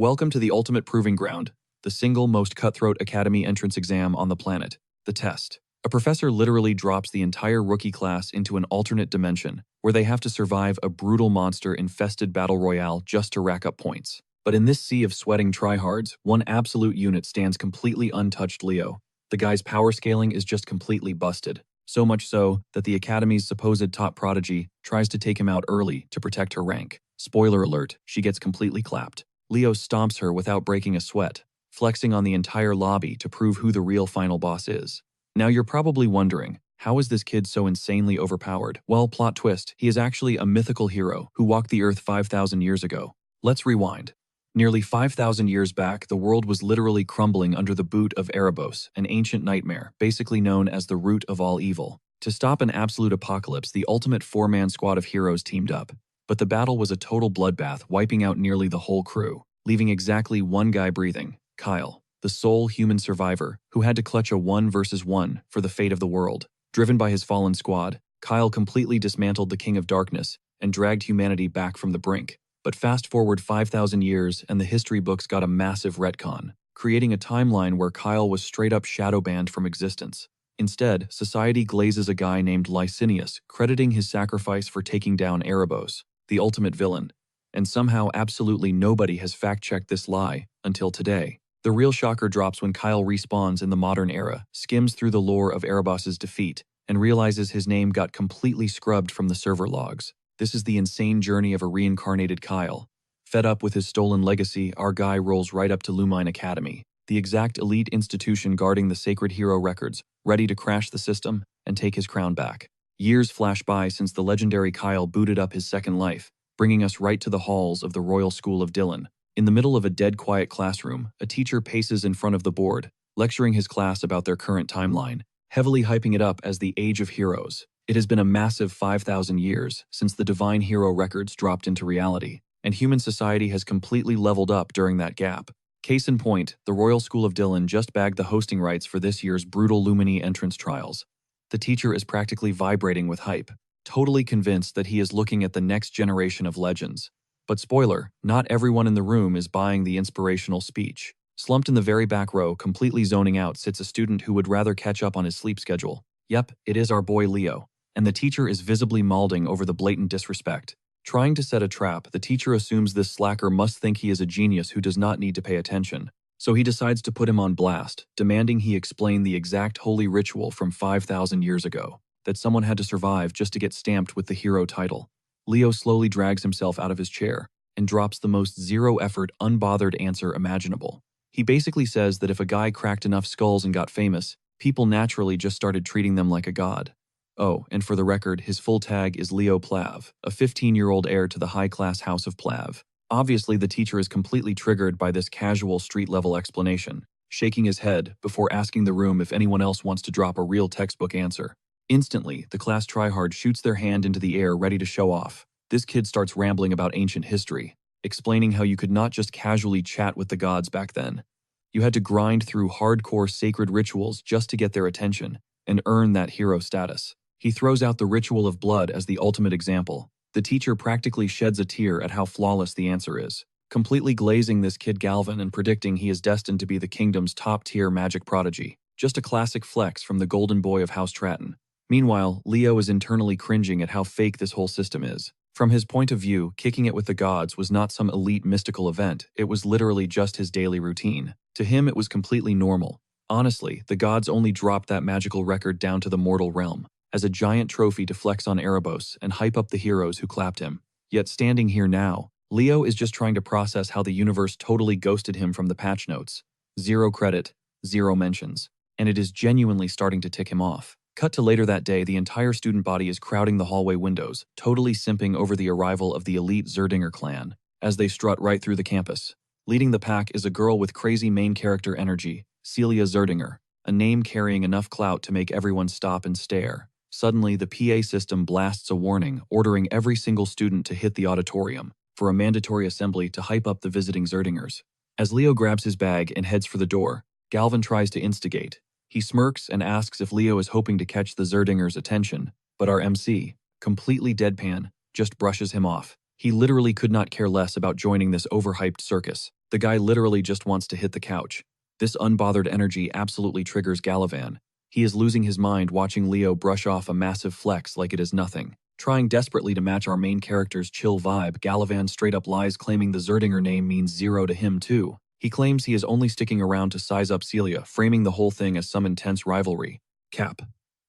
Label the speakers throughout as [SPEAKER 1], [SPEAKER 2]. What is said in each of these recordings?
[SPEAKER 1] Welcome to the ultimate proving ground, the single most cutthroat academy entrance exam on the planet, the test. A professor literally drops the entire rookie class into an alternate dimension, where they have to survive a brutal monster-infested battle royale just to rack up points. But in this sea of sweating tryhards, one absolute unit stands completely untouched: Leo. The guy's power scaling is just completely busted. So much so that the Academy's supposed top prodigy tries to take him out early to protect her rank. Spoiler alert, she gets completely clapped. Leo stomps her without breaking a sweat, flexing on the entire lobby to prove who the real final boss is. Now you're probably wondering, how is this kid so insanely overpowered? Well, plot twist, he is actually a mythical hero who walked the earth 5,000 years ago. Let's rewind. Nearly 5,000 years back, the world was literally crumbling under the boot of Erebos, an ancient nightmare, basically known as the root of all evil. To stop an absolute apocalypse, the ultimate four-man squad of heroes teamed up. But the battle was a total bloodbath, wiping out nearly the whole crew, leaving exactly one guy breathing: Kyle, the sole human survivor, who had to clutch a 1 versus 1 for the fate of the world. Driven by his fallen squad, Kyle completely dismantled the King of Darkness and dragged humanity back from the brink. But fast forward 5,000 years and the history books got a massive retcon, creating a timeline where Kyle was straight up shadow banned from existence. Instead, society glazes a guy named Licinius, crediting his sacrifice for taking down Erebos, the ultimate villain. And somehow absolutely nobody has fact-checked this lie until today. The real shocker drops when Kyle respawns in the modern era, skims through the lore of Erebos' defeat, and realizes his name got completely scrubbed from the server logs. This is the insane journey of a reincarnated Kyle. Fed up with his stolen legacy, our guy rolls right up to Lumine Academy, the exact elite institution guarding the sacred hero records, ready to crash the system and take his crown back. Years flash by since the legendary Kyle booted up his second life, bringing us right to the halls of the Royal School of Dylan. In the middle of a dead quiet classroom, a teacher paces in front of the board, lecturing his class about their current timeline, heavily hyping it up as the Age of Heroes. It has been a massive 5,000 years since the divine hero records dropped into reality, and human society has completely leveled up during that gap. Case in point, the Royal School of Dylan just bagged the hosting rights for this year's brutal Lumini entrance trials. The teacher is practically vibrating with hype, totally convinced that he is looking at the next generation of legends. But spoiler, not everyone in the room is buying the inspirational speech. Slumped in the very back row, completely zoning out, sits a student who would rather catch up on his sleep schedule. Yep, it is our boy Leo. And the teacher is visibly mauling over the blatant disrespect. Trying to set a trap, the teacher assumes this slacker must think he is a genius who does not need to pay attention. So he decides to put him on blast, demanding he explain the exact holy ritual from 5,000 years ago that someone had to survive just to get stamped with the hero title. Leo slowly drags himself out of his chair and drops the most zero-effort, unbothered answer imaginable. He basically says that if a guy cracked enough skulls and got famous, people naturally just started treating them like a god. Oh, and for the record, his full tag is Leo Plav, a 15-year-old heir to the high-class house of Plav. Obviously, the teacher is completely triggered by this casual street-level explanation, shaking his head before asking the room if anyone else wants to drop a real textbook answer. Instantly, the class tryhard shoots their hand into the air ready to show off. This kid starts rambling about ancient history, explaining how you could not just casually chat with the gods back then. You had to grind through hardcore sacred rituals just to get their attention and earn that hero status. He throws out the ritual of blood as the ultimate example. The teacher practically sheds a tear at how flawless the answer is, completely glazing this kid Galvin and predicting he is destined to be the kingdom's top-tier magic prodigy. Just a classic flex from the golden boy of House Stratton. Meanwhile, Leo is internally cringing at how fake this whole system is. From his point of view, kicking it with the gods was not some elite mystical event, it was literally just his daily routine. To him, it was completely normal. Honestly, the gods only dropped that magical record down to the mortal realm as a giant trophy to flex on Erebos and hype up the heroes who clapped him. Yet standing here now, Leo is just trying to process how the universe totally ghosted him from the patch notes. 0 credit, 0 mentions. And it is genuinely starting to tick him off. Cut to later that day, the entire student body is crowding the hallway windows, totally simping over the arrival of the elite Zerdinger clan, as they strut right through the campus. Leading the pack is a girl with crazy main character energy, Celia Zerdinger, a name carrying enough clout to make everyone stop and stare. Suddenly, the PA system blasts a warning, ordering every single student to hit the auditorium for a mandatory assembly to hype up the visiting Zerdingers. As Leo grabs his bag and heads for the door, Galvin tries to instigate. He smirks and asks if Leo is hoping to catch the Zerdingers' attention, but our MC, completely deadpan, just brushes him off. He literally could not care less about joining this overhyped circus. The guy literally just wants to hit the couch. This unbothered energy absolutely triggers Galavan. He is losing his mind watching Leo brush off a massive flex like it is nothing. Trying desperately to match our main character's chill vibe, Galavan straight up lies claiming the Zerdinger name means zero to him too. He claims he is only sticking around to size up Celia, framing the whole thing as some intense rivalry. Cap.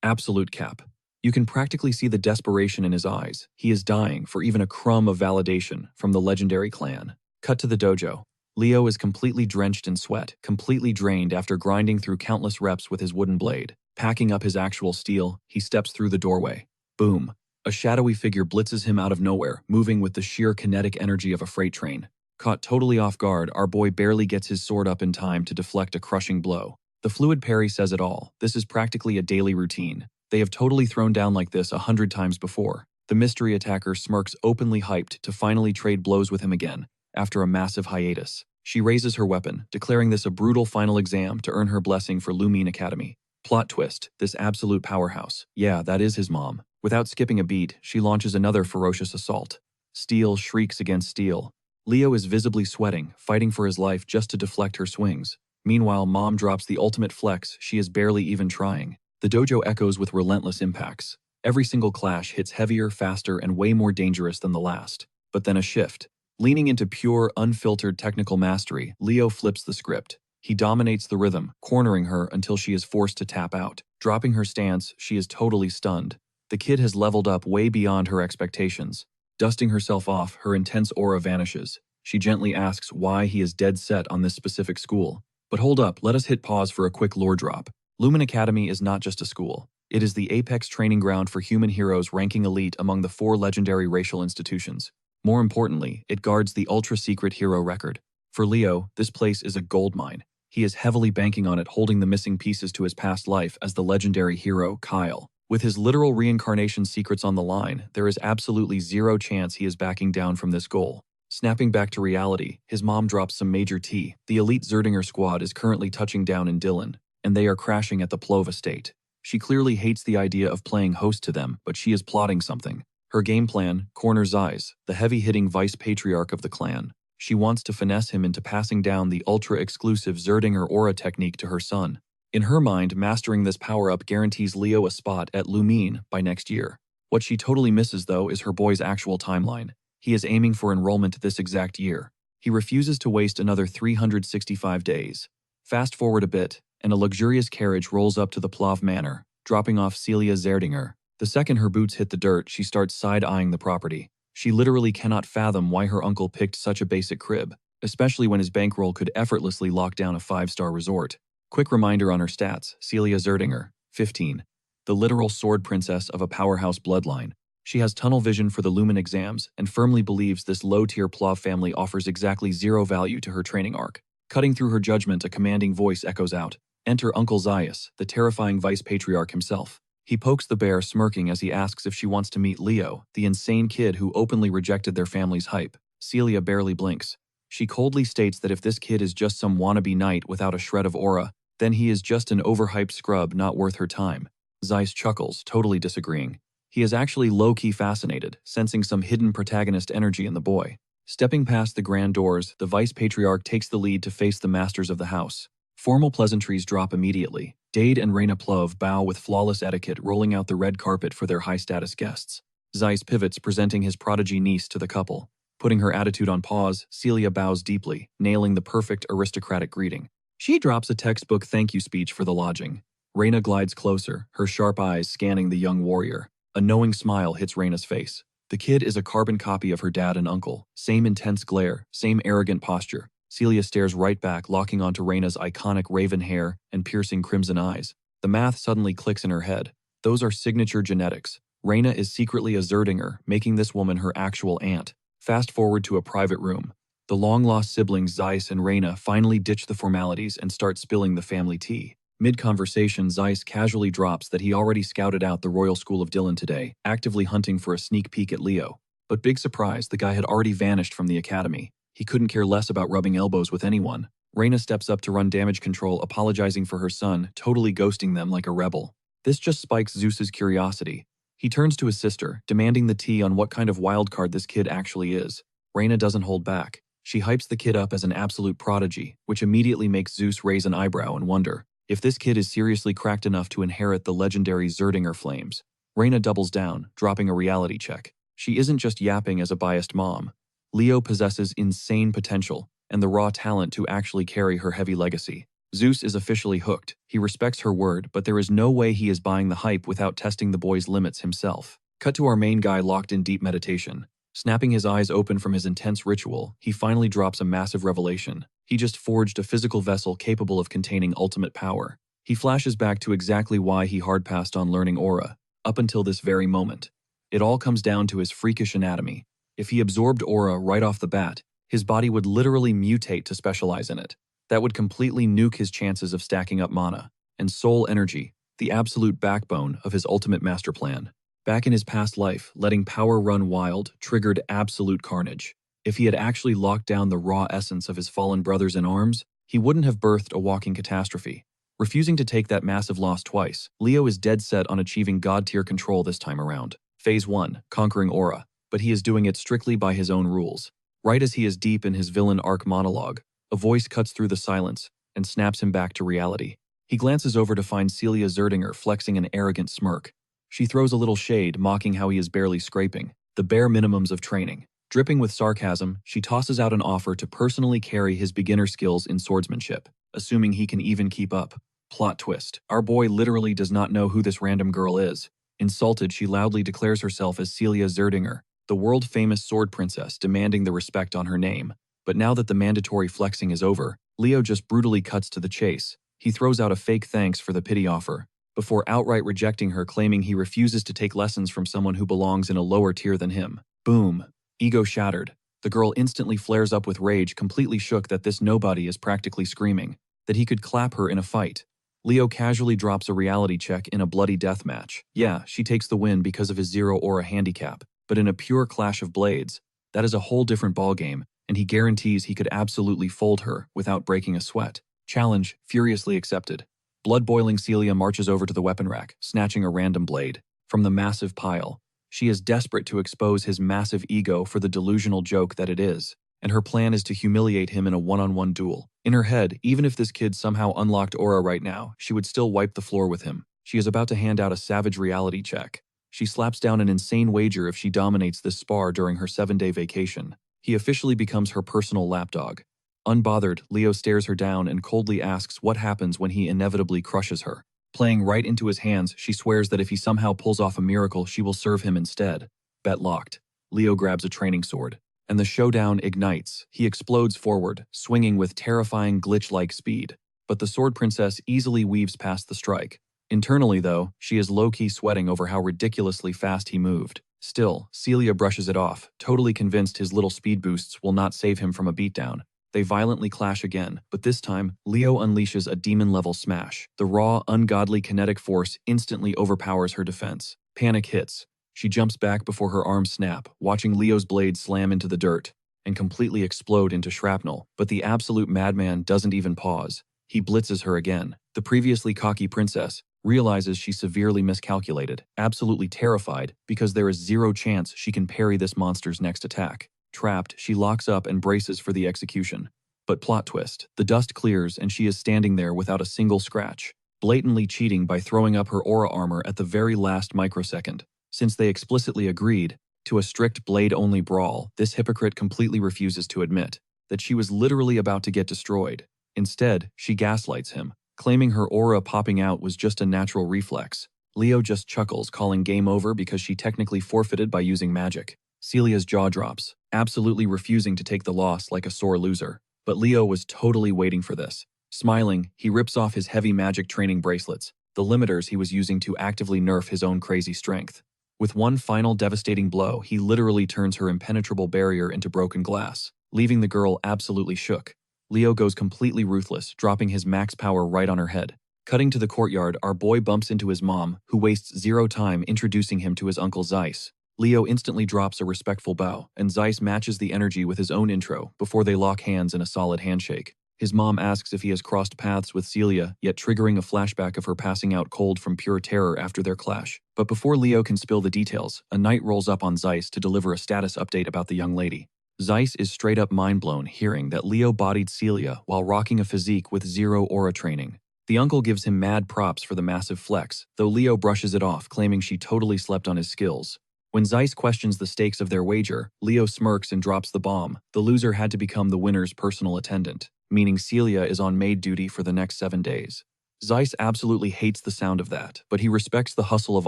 [SPEAKER 1] Absolute cap. You can practically see the desperation in his eyes. He is dying for even a crumb of validation from the legendary clan. Cut to the dojo. Leo is completely drenched in sweat, completely drained after grinding through countless reps with his wooden blade. Packing up his actual steel, he steps through the doorway. Boom. A shadowy figure blitzes him out of nowhere, moving with the sheer kinetic energy of a freight train. Caught totally off guard, our boy barely gets his sword up in time to deflect a crushing blow. The fluid parry says it all. This is practically a daily routine. They have totally thrown down like this 100 times before. The mystery attacker smirks, openly hyped to finally trade blows with him again, after a massive hiatus. She raises her weapon, declaring this a brutal final exam to earn her blessing for Lumine Academy. Plot twist, this absolute powerhouse. Yeah, that is his mom. Without skipping a beat, she launches another ferocious assault. Steel shrieks against steel. Leo is visibly sweating, fighting for his life just to deflect her swings. Meanwhile, Mom drops the ultimate flex, she is barely even trying. The dojo echoes with relentless impacts. Every single clash hits heavier, faster, and way more dangerous than the last. But then a shift. Leaning into pure, unfiltered technical mastery, Leo flips the script. He dominates the rhythm, cornering her until she is forced to tap out. Dropping her stance, she is totally stunned. The kid has leveled up way beyond her expectations. Dusting herself off, her intense aura vanishes. She gently asks why he is dead set on this specific school. But hold up, let us hit pause for a quick lore drop. Lumen Academy is not just a school. It is the apex training ground for human heroes ranking elite among the 4 legendary racial institutions. More importantly, it guards the ultra-secret hero record. For Leo, this place is a goldmine. He is heavily banking on it, holding the missing pieces to his past life as the legendary hero, Kyle. With his literal reincarnation secrets on the line, there is absolutely zero chance he is backing down from this goal. Snapping back to reality, his mom drops some major tea. The elite Zerdinger squad is currently touching down in Dillon, and they are crashing at the Plov estate. She clearly hates the idea of playing host to them, but she is plotting something. Her game plan, corner Zeiss, the heavy-hitting vice-patriarch of the clan. She wants to finesse him into passing down the ultra-exclusive Zerdinger aura technique to her son. In her mind, mastering this power-up guarantees Leo a spot at Lumine by next year. What she totally misses, though, is her boy's actual timeline. He is aiming for enrollment this exact year. He refuses to waste another 365 days. Fast forward a bit, and a luxurious carriage rolls up to the Plov Manor, dropping off Celia Zerdinger. The second her boots hit the dirt, she starts side-eyeing the property. She literally cannot fathom why her uncle picked such a basic crib, especially when his bankroll could effortlessly lock down a 5-star resort. Quick reminder on her stats, Celia Zerdinger, 15. The literal sword princess of a powerhouse bloodline. She has tunnel vision for the Lumen exams and firmly believes this low-tier Plov family offers exactly zero value to her training arc. Cutting through her judgment, a commanding voice echoes out. Enter Uncle Zeiss, the terrifying vice-patriarch himself. He pokes the bear, smirking as he asks if she wants to meet Leo, the insane kid who openly rejected their family's hype. Celia barely blinks. She coldly states that if this kid is just some wannabe knight without a shred of aura, then he is just an overhyped scrub not worth her time. Zeiss chuckles, totally disagreeing. He is actually low-key fascinated, sensing some hidden protagonist energy in the boy. Stepping past the grand doors, the vice-patriarch takes the lead to face the masters of the house. Formal pleasantries drop immediately. Dade and Reina Plov bow with flawless etiquette, rolling out the red carpet for their high-status guests. Zeiss pivots, presenting his prodigy niece to the couple. Putting her attitude on pause, Celia bows deeply, nailing the perfect aristocratic greeting. She drops a textbook thank you speech for the lodging. Reina glides closer, her sharp eyes scanning the young warrior. A knowing smile hits Reina's face. The kid is a carbon copy of her dad and uncle. Same intense glare, same arrogant posture. Celia stares right back, locking onto Reina's iconic raven hair and piercing crimson eyes. The math suddenly clicks in her head. Those are signature genetics. Reina is secretly a Zerdinger, making this woman her actual aunt. Fast forward to a private room. The long-lost siblings Zeiss and Reina finally ditch the formalities and start spilling the family tea. Mid-conversation, Zeiss casually drops that he already scouted out the Royal School of Dillon today, actively hunting for a sneak peek at Leo. But big surprise, the guy had already vanished from the academy. He couldn't care less about rubbing elbows with anyone. Reina steps up to run damage control, apologizing for her son, totally ghosting them like a rebel. This just spikes Zeus's curiosity. He turns to his sister, demanding the tea on what kind of wildcard this kid actually is. Reina doesn't hold back. She hypes the kid up as an absolute prodigy, which immediately makes Zeus raise an eyebrow and wonder if this kid is seriously cracked enough to inherit the legendary Zerdinger flames. Reina doubles down, dropping a reality check. She isn't just yapping as a biased mom. Leo possesses insane potential and the raw talent to actually carry her heavy legacy. Zeus is officially hooked. He respects her word, but there is no way he is buying the hype without testing the boy's limits himself. Cut to our main guy locked in deep meditation. Snapping his eyes open from his intense ritual, he finally drops a massive revelation. He just forged a physical vessel capable of containing ultimate power. He flashes back to exactly why he hard-passed on learning aura, up until this very moment. It all comes down to his freakish anatomy. If he absorbed aura right off the bat, his body would literally mutate to specialize in it. That would completely nuke his chances of stacking up mana and soul energy, the absolute backbone of his ultimate master plan. Back in his past life, letting power run wild triggered absolute carnage. If he had actually locked down the raw essence of his fallen brothers in arms, he wouldn't have birthed a walking catastrophe. Refusing to take that massive loss twice, Leo is dead set on achieving god-tier control this time around. Phase 1, conquering aura, but he is doing it strictly by his own rules. Right as he is deep in his villain arc monologue, a voice cuts through the silence and snaps him back to reality. He glances over to find Celia Zerdinger flexing an arrogant smirk. She throws a little shade, mocking how he is barely scraping the bare minimums of training. Dripping with sarcasm, she tosses out an offer to personally carry his beginner skills in swordsmanship, assuming he can even keep up. Plot twist. Our boy literally does not know who this random girl is. Insulted, she loudly declares herself as Celia Zerdinger, the world-famous sword princess, demanding the respect on her name. But now that the mandatory flexing is over, Leo just brutally cuts to the chase. He throws out a fake thanks for the pity offer, before outright rejecting her, claiming he refuses to take lessons from someone who belongs in a lower tier than him. Boom. Ego shattered. The girl instantly flares up with rage, completely shook that this nobody is practically screaming that he could clap her in a fight. Leo casually drops a reality check in a bloody death match. Yeah, she takes the win because of his zero aura handicap, but in a pure clash of blades, that is a whole different ballgame, and he guarantees he could absolutely fold her without breaking a sweat. Challenge furiously accepted. Blood-boiling Celia marches over to the weapon rack, snatching a random blade from the massive pile. She is desperate to expose his massive ego for the delusional joke that it is, and her plan is to humiliate him in a one-on-one duel. In her head, even if this kid somehow unlocked aura right now, she would still wipe the floor with him. She is about to hand out a savage reality check. She slaps down an insane wager if she dominates this spar during her 7-day vacation. He officially becomes her personal lapdog. Unbothered, Leo stares her down and coldly asks what happens when he inevitably crushes her. Playing right into his hands, she swears that if he somehow pulls off a miracle, she will serve him instead. Bet locked. Leo grabs a training sword, and the showdown ignites. He explodes forward, swinging with terrifying glitch-like speed. But the sword princess easily weaves past the strike. Internally, though, she is low-key sweating over how ridiculously fast he moved. Still, Celia brushes it off, totally convinced his little speed boosts will not save him from a beatdown. They violently clash again, but this time, Leo unleashes a demon-level smash. The raw, ungodly kinetic force instantly overpowers her defense. Panic hits. She jumps back before her arms snap, watching Leo's blade slam into the dirt and completely explode into shrapnel. But the absolute madman doesn't even pause. He blitzes her again. The previously cocky princess realizes she severely miscalculated, absolutely terrified because there is zero chance she can parry this monster's next attack. Trapped, she locks up and braces for the execution. But plot twist, the dust clears and she is standing there without a single scratch, blatantly cheating by throwing up her aura armor at the very last microsecond. Since they explicitly agreed to a strict blade-only brawl, this hypocrite completely refuses to admit that she was literally about to get destroyed. Instead, she gaslights him, claiming her aura popping out was just a natural reflex. Leo just chuckles, calling game over because she technically forfeited by using magic. Celia's jaw drops, absolutely refusing to take the loss like a sore loser. But Leo was totally waiting for this. Smiling, he rips off his heavy magic training bracelets, the limiters he was using to actively nerf his own crazy strength. With one final devastating blow, he literally turns her impenetrable barrier into broken glass, leaving the girl absolutely shook. Leo goes completely ruthless, dropping his max power right on her head. Cutting to the courtyard, our boy bumps into his mom, who wastes zero time introducing him to his uncle Zeiss. Leo instantly drops a respectful bow, and Zeiss matches the energy with his own intro before they lock hands in a solid handshake. His mom asks if he has crossed paths with Celia, yet triggering a flashback of her passing out cold from pure terror after their clash. But before Leo can spill the details, a knight rolls up on Zeiss to deliver a status update about the young lady. Zeiss is straight up mind-blown hearing that Leo bodied Celia while rocking a physique with zero aura training. The uncle gives him mad props for the massive flex, though Leo brushes it off, claiming she totally slept on his skills. When Zeiss questions the stakes of their wager, Leo smirks and drops the bomb. The loser had to become the winner's personal attendant, meaning Celia is on maid duty for the next 7 days. Zeiss absolutely hates the sound of that, but he respects the hustle of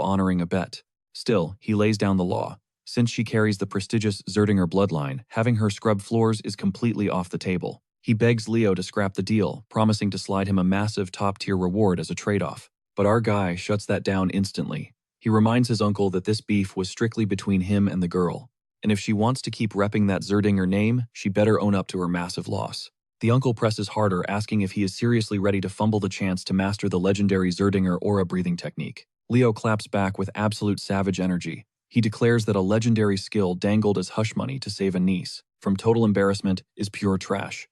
[SPEAKER 1] honoring a bet. Still, he lays down the law. Since she carries the prestigious Zerdinger bloodline, having her scrub floors is completely off the table. He begs Leo to scrap the deal, promising to slide him a massive top-tier reward as a trade-off. But our guy shuts that down instantly. He reminds his uncle that this beef was strictly between him and the girl, and if she wants to keep repping that Zerdinger name, she better own up to her massive loss. The uncle presses harder, asking if he is seriously ready to fumble the chance to master the legendary Zerdinger aura breathing technique. Leo claps back with absolute savage energy. He declares that a legendary skill dangled as hush money to save a niece from total embarrassment is pure trash.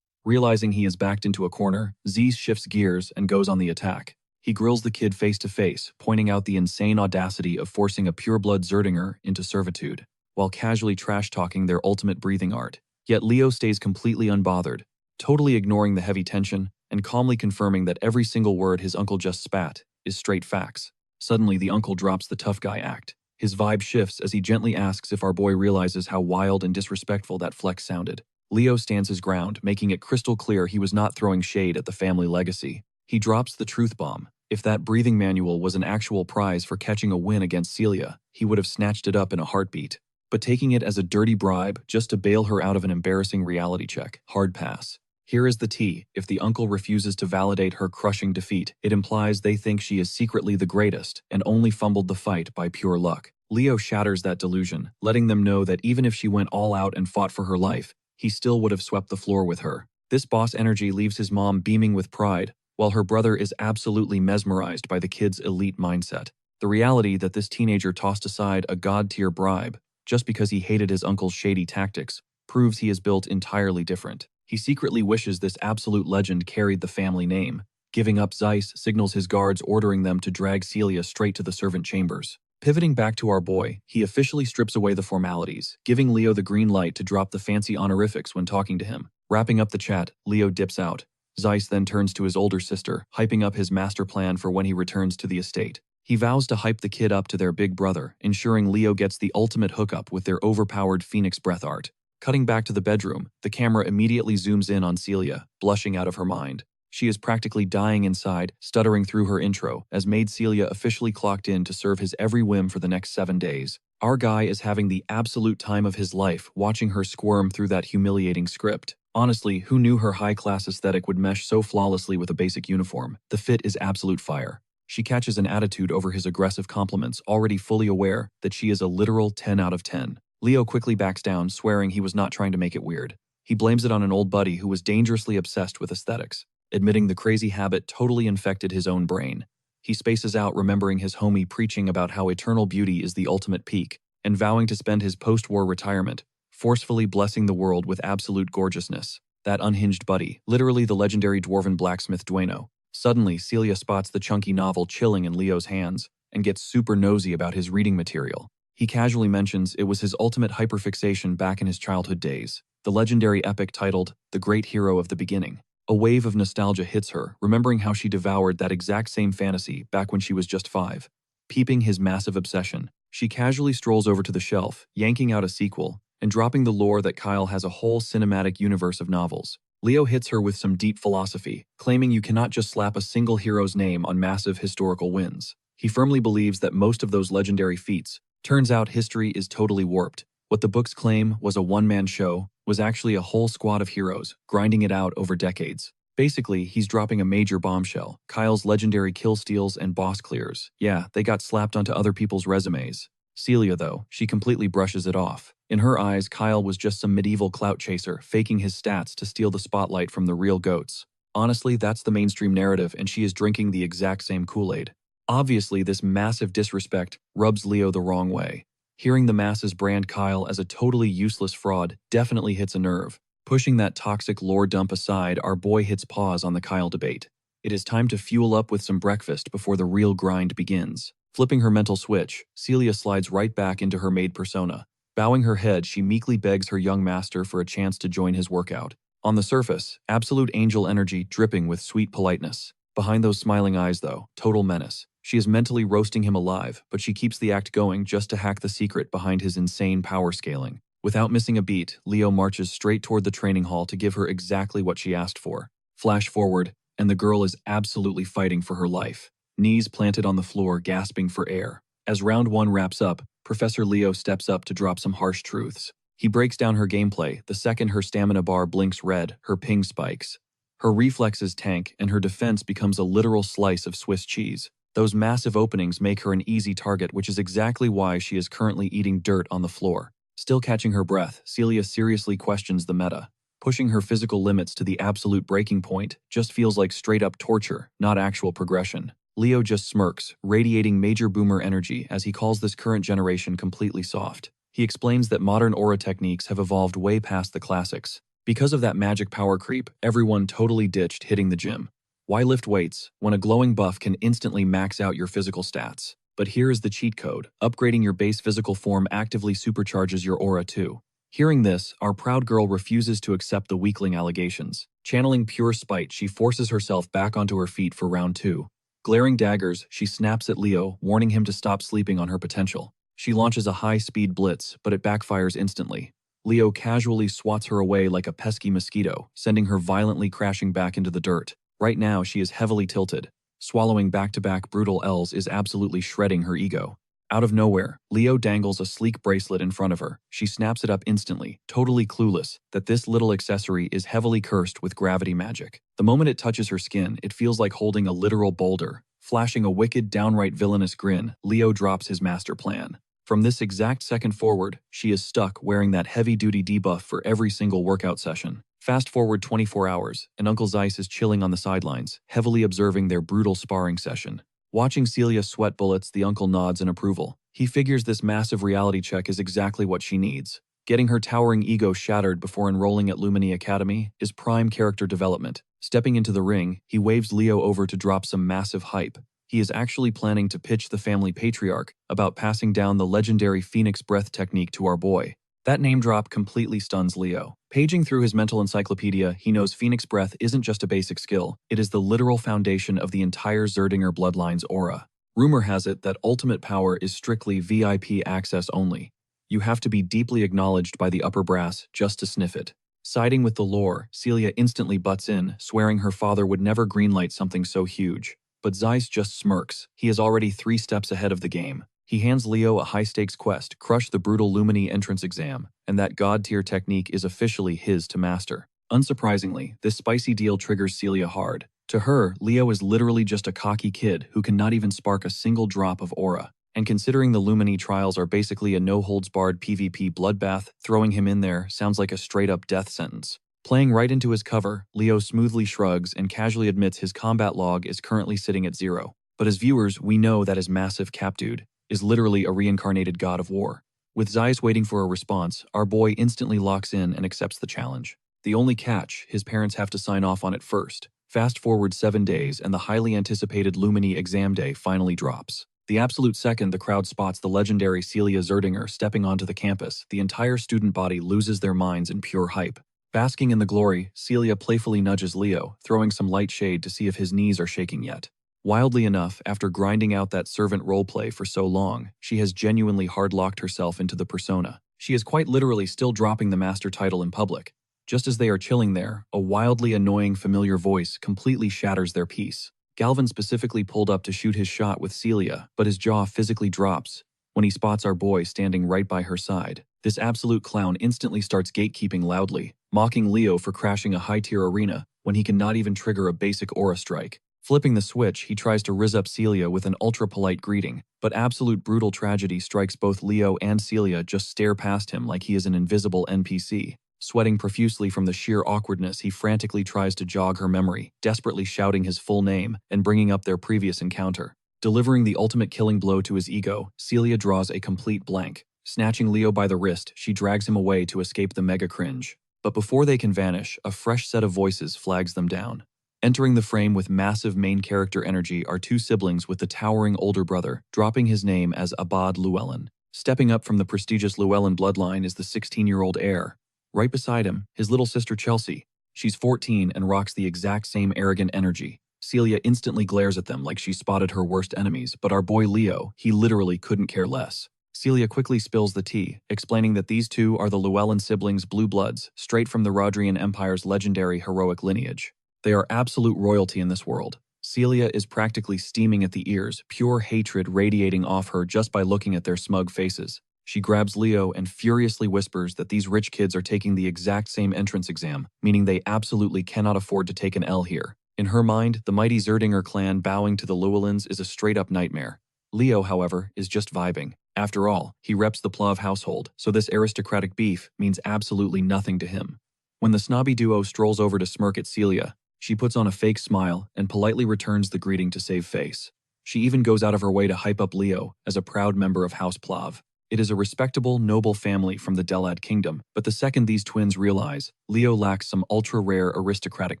[SPEAKER 1] Realizing he is backed into a corner, Z shifts gears and goes on the attack. He grills the kid face to face, pointing out the insane audacity of forcing a pure-blood Zerdinger into servitude, while casually trash-talking their ultimate breathing art. Yet Leo stays completely unbothered, totally ignoring the heavy tension and calmly confirming that every single word his uncle just spat is straight facts. Suddenly, the uncle drops the tough guy act. His vibe shifts as he gently asks if our boy realizes how wild and disrespectful that flex sounded. Leo stands his ground, making it crystal clear he was not throwing shade at the family legacy. He drops the truth bomb. If that breathing manual was an actual prize for catching a win against Celia, he would have snatched it up in a heartbeat. But taking it as a dirty bribe just to bail her out of an embarrassing reality check, hard pass. Here is the tea. If the uncle refuses to validate her crushing defeat, it implies they think she is secretly the greatest and only fumbled the fight by pure luck. Leo shatters that delusion, letting them know that even if she went all out and fought for her life, he still would have swept the floor with her. This boss energy leaves his mom beaming with pride, while her brother is absolutely mesmerized by the kid's elite mindset. The reality that this teenager tossed aside a god-tier bribe just because he hated his uncle's shady tactics proves he is built entirely different. He secretly wishes this absolute legend carried the family name. Giving up Zeiss signals his guards, ordering them to drag Celia straight to the servant chambers. Pivoting back to our boy, he officially strips away the formalities, giving Leo the green light to drop the fancy honorifics when talking to him. Wrapping up the chat, Leo dips out. Zeiss then turns to his older sister, hyping up his master plan for when he returns to the estate. He vows to hype the kid up to their big brother, ensuring Leo gets the ultimate hookup with their overpowered Phoenix breath art. Cutting back to the bedroom, the camera immediately zooms in on Celia, blushing out of her mind. She is practically dying inside, stuttering through her intro, as maid Celia officially clocked in to serve his every whim for the next 7 days. Our guy is having the absolute time of his life watching her squirm through that humiliating script. Honestly, who knew her high-class aesthetic would mesh so flawlessly with a basic uniform? The fit is absolute fire. She catches an attitude over his aggressive compliments, already fully aware that she is a literal 10 out of 10. Leo quickly backs down, swearing he was not trying to make it weird. He blames it on an old buddy who was dangerously obsessed with aesthetics, admitting the crazy habit totally infected his own brain. He spaces out, remembering his homie preaching about how eternal beauty is the ultimate peak, and vowing to spend his post-war retirement forcefully blessing the world with absolute gorgeousness. That unhinged buddy, literally the legendary dwarven blacksmith Dueno. Suddenly, Celia spots the chunky novel chilling in Leo's hands and gets super nosy about his reading material. He casually mentions it was his ultimate hyperfixation back in his childhood days, the legendary epic titled The Great Hero of the Beginning. A wave of nostalgia hits her, remembering how she devoured that exact same fantasy back when she was just 5. Peeping his massive obsession, she casually strolls over to the shelf, yanking out a sequel, and dropping the lore that Kyle has a whole cinematic universe of novels. Leo hits her with some deep philosophy, claiming you cannot just slap a single hero's name on massive historical wins. He firmly believes that most of those legendary feats, turns out history is totally warped. What the books claim was a one-man show was actually a whole squad of heroes, grinding it out over decades. Basically, he's dropping a major bombshell. Kyle's legendary kill steals and boss clears. Yeah, they got slapped onto other people's resumes. Celia, though, she completely brushes it off. In her eyes, Kyle was just some medieval clout chaser, faking his stats to steal the spotlight from the real goats. Honestly, that's the mainstream narrative, and she is drinking the exact same Kool-Aid. Obviously, this massive disrespect rubs Leo the wrong way. Hearing the masses brand Kyle as a totally useless fraud definitely hits a nerve. Pushing that toxic lore dump aside, our boy hits pause on the Kyle debate. It is time to fuel up with some breakfast before the real grind begins. Flipping her mental switch, Celia slides right back into her maid persona. Bowing her head, she meekly begs her young master for a chance to join his workout. On the surface, absolute angel energy dripping with sweet politeness. Behind those smiling eyes, though, total menace. She is mentally roasting him alive, but she keeps the act going just to hack the secret behind his insane power scaling. Without missing a beat, Leo marches straight toward the training hall to give her exactly what she asked for. Flash forward, and the girl is absolutely fighting for her life. Knees planted on the floor, gasping for air. As round one wraps up, Professor Leo steps up to drop some harsh truths. He breaks down her gameplay the second her stamina bar blinks red, her ping spikes. Her reflexes tank, and her defense becomes a literal slice of Swiss cheese. Those massive openings make her an easy target, which is exactly why she is currently eating dirt on the floor. Still catching her breath, Celia seriously questions the meta. Pushing her physical limits to the absolute breaking point just feels like straight-up torture, not actual progression. Leo just smirks, radiating major boomer energy as he calls this current generation completely soft. He explains that modern aura techniques have evolved way past the classics. Because of that magic power creep, everyone totally ditched hitting the gym. Why lift weights when a glowing buff can instantly max out your physical stats? But here is the cheat code. Upgrading your base physical form actively supercharges your aura too. Hearing this, our proud girl refuses to accept the weakling allegations. Channeling pure spite, she forces herself back onto her feet for round two. Glaring daggers, she snaps at Leo, warning him to stop sleeping on her potential. She launches a high-speed blitz, but it backfires instantly. Leo casually swats her away like a pesky mosquito, sending her violently crashing back into the dirt. Right now, she is heavily tilted. Swallowing back-to-back brutal L's is absolutely shredding her ego. Out of nowhere, Leo dangles a sleek bracelet in front of her. She snaps it up instantly, totally clueless that this little accessory is heavily cursed with gravity magic. The moment it touches her skin, it feels like holding a literal boulder. Flashing a wicked, downright villainous grin, Leo drops his master plan. From this exact second forward, she is stuck wearing that heavy-duty debuff for every single workout session. Fast forward 24 hours, and Uncle Zeiss is chilling on the sidelines, heavily observing their brutal sparring session. Watching Celia sweat bullets, the uncle nods in approval. He figures this massive reality check is exactly what she needs. Getting her towering ego shattered before enrolling at Lumini Academy is prime character development. Stepping into the ring, he waves Leo over to drop some massive hype. He is actually planning to pitch the family patriarch about passing down the legendary Phoenix Breath technique to our boy. That name drop completely stuns Leo. Paging through his mental encyclopedia, he knows Phoenix Breath isn't just a basic skill, it is the literal foundation of the entire Zerdinger bloodline's aura. Rumor has it that ultimate power is strictly VIP access only. You have to be deeply acknowledged by the upper brass just to sniff it. Siding with the lore, Celia instantly butts in, swearing her father would never greenlight something so huge. But Zeiss just smirks. He is already 3 steps ahead of the game. He hands Leo a high-stakes quest, crush the brutal Lumini entrance exam, and that god-tier technique is officially his to master. Unsurprisingly, this spicy deal triggers Celia hard. To her, Leo is literally just a cocky kid who can not even spark a single drop of aura. And considering the Lumini trials are basically a no-holds-barred PvP bloodbath, throwing him in there sounds like a straight-up death sentence. Playing right into his cover, Leo smoothly shrugs and casually admits his combat log is currently sitting at 0. But as viewers, we know that his massive cap dude is literally a reincarnated god of war. With Zeiss waiting for a response, our boy instantly locks in and accepts the challenge. The only catch, his parents have to sign off on it first. Fast forward 7 days and the highly anticipated Lumini exam day finally drops. The absolute second the crowd spots the legendary Celia Zerdinger stepping onto the campus, the entire student body loses their minds in pure hype. Basking in the glory, Celia playfully nudges Leo, throwing some light shade to see if his knees are shaking yet. Wildly enough, after grinding out that servant roleplay for so long, she has genuinely hard-locked herself into the persona. She is quite literally still dropping the master title in public. Just as they are chilling there, a wildly annoying familiar voice completely shatters their peace. Galvin specifically pulled up to shoot his shot with Celia, but his jaw physically drops when he spots our boy standing right by her side. This absolute clown instantly starts gatekeeping loudly, mocking Leo for crashing a high-tier arena when he can not even trigger a basic aura strike. Flipping the switch, he tries to rizz up Celia with an ultra-polite greeting, but absolute brutal tragedy strikes both Leo and Celia just stare past him like he is an invisible NPC. Sweating profusely from the sheer awkwardness, he frantically tries to jog her memory, desperately shouting his full name and bringing up their previous encounter. Delivering the ultimate killing blow to his ego, Celia draws a complete blank. Snatching Leo by the wrist, she drags him away to escape the mega cringe. But before they can vanish, a fresh set of voices flags them down. Entering the frame with massive main character energy are 2 siblings with the towering older brother, dropping his name as Abad Llewellyn. Stepping up from the prestigious Llewellyn bloodline is the 16-year-old heir. Right beside him, his little sister Chelsea. She's 14 and rocks the exact same arrogant energy. Celia instantly glares at them like she spotted her worst enemies, but our boy Leo, he literally couldn't care less. Celia quickly spills the tea, explaining that these two are the Llewellyn siblings' blue bloods, straight from the Rodrian Empire's legendary heroic lineage. They are absolute royalty in this world. Celia is practically steaming at the ears, pure hatred radiating off her just by looking at their smug faces. She grabs Leo and furiously whispers that these rich kids are taking the exact same entrance exam, meaning they absolutely cannot afford to take an L here. In her mind, the mighty Zerdinger clan bowing to the Llewellyns is a straight-up nightmare. Leo, however, is just vibing. After all, he reps the Plov household, so this aristocratic beef means absolutely nothing to him. When the snobby duo strolls over to smirk at Celia, she puts on a fake smile and politely returns the greeting to save face. She even goes out of her way to hype up Leo as a proud member of House Plov. It is a respectable, noble family from the Delad kingdom, but the second these twins realize, Leo lacks some ultra-rare aristocratic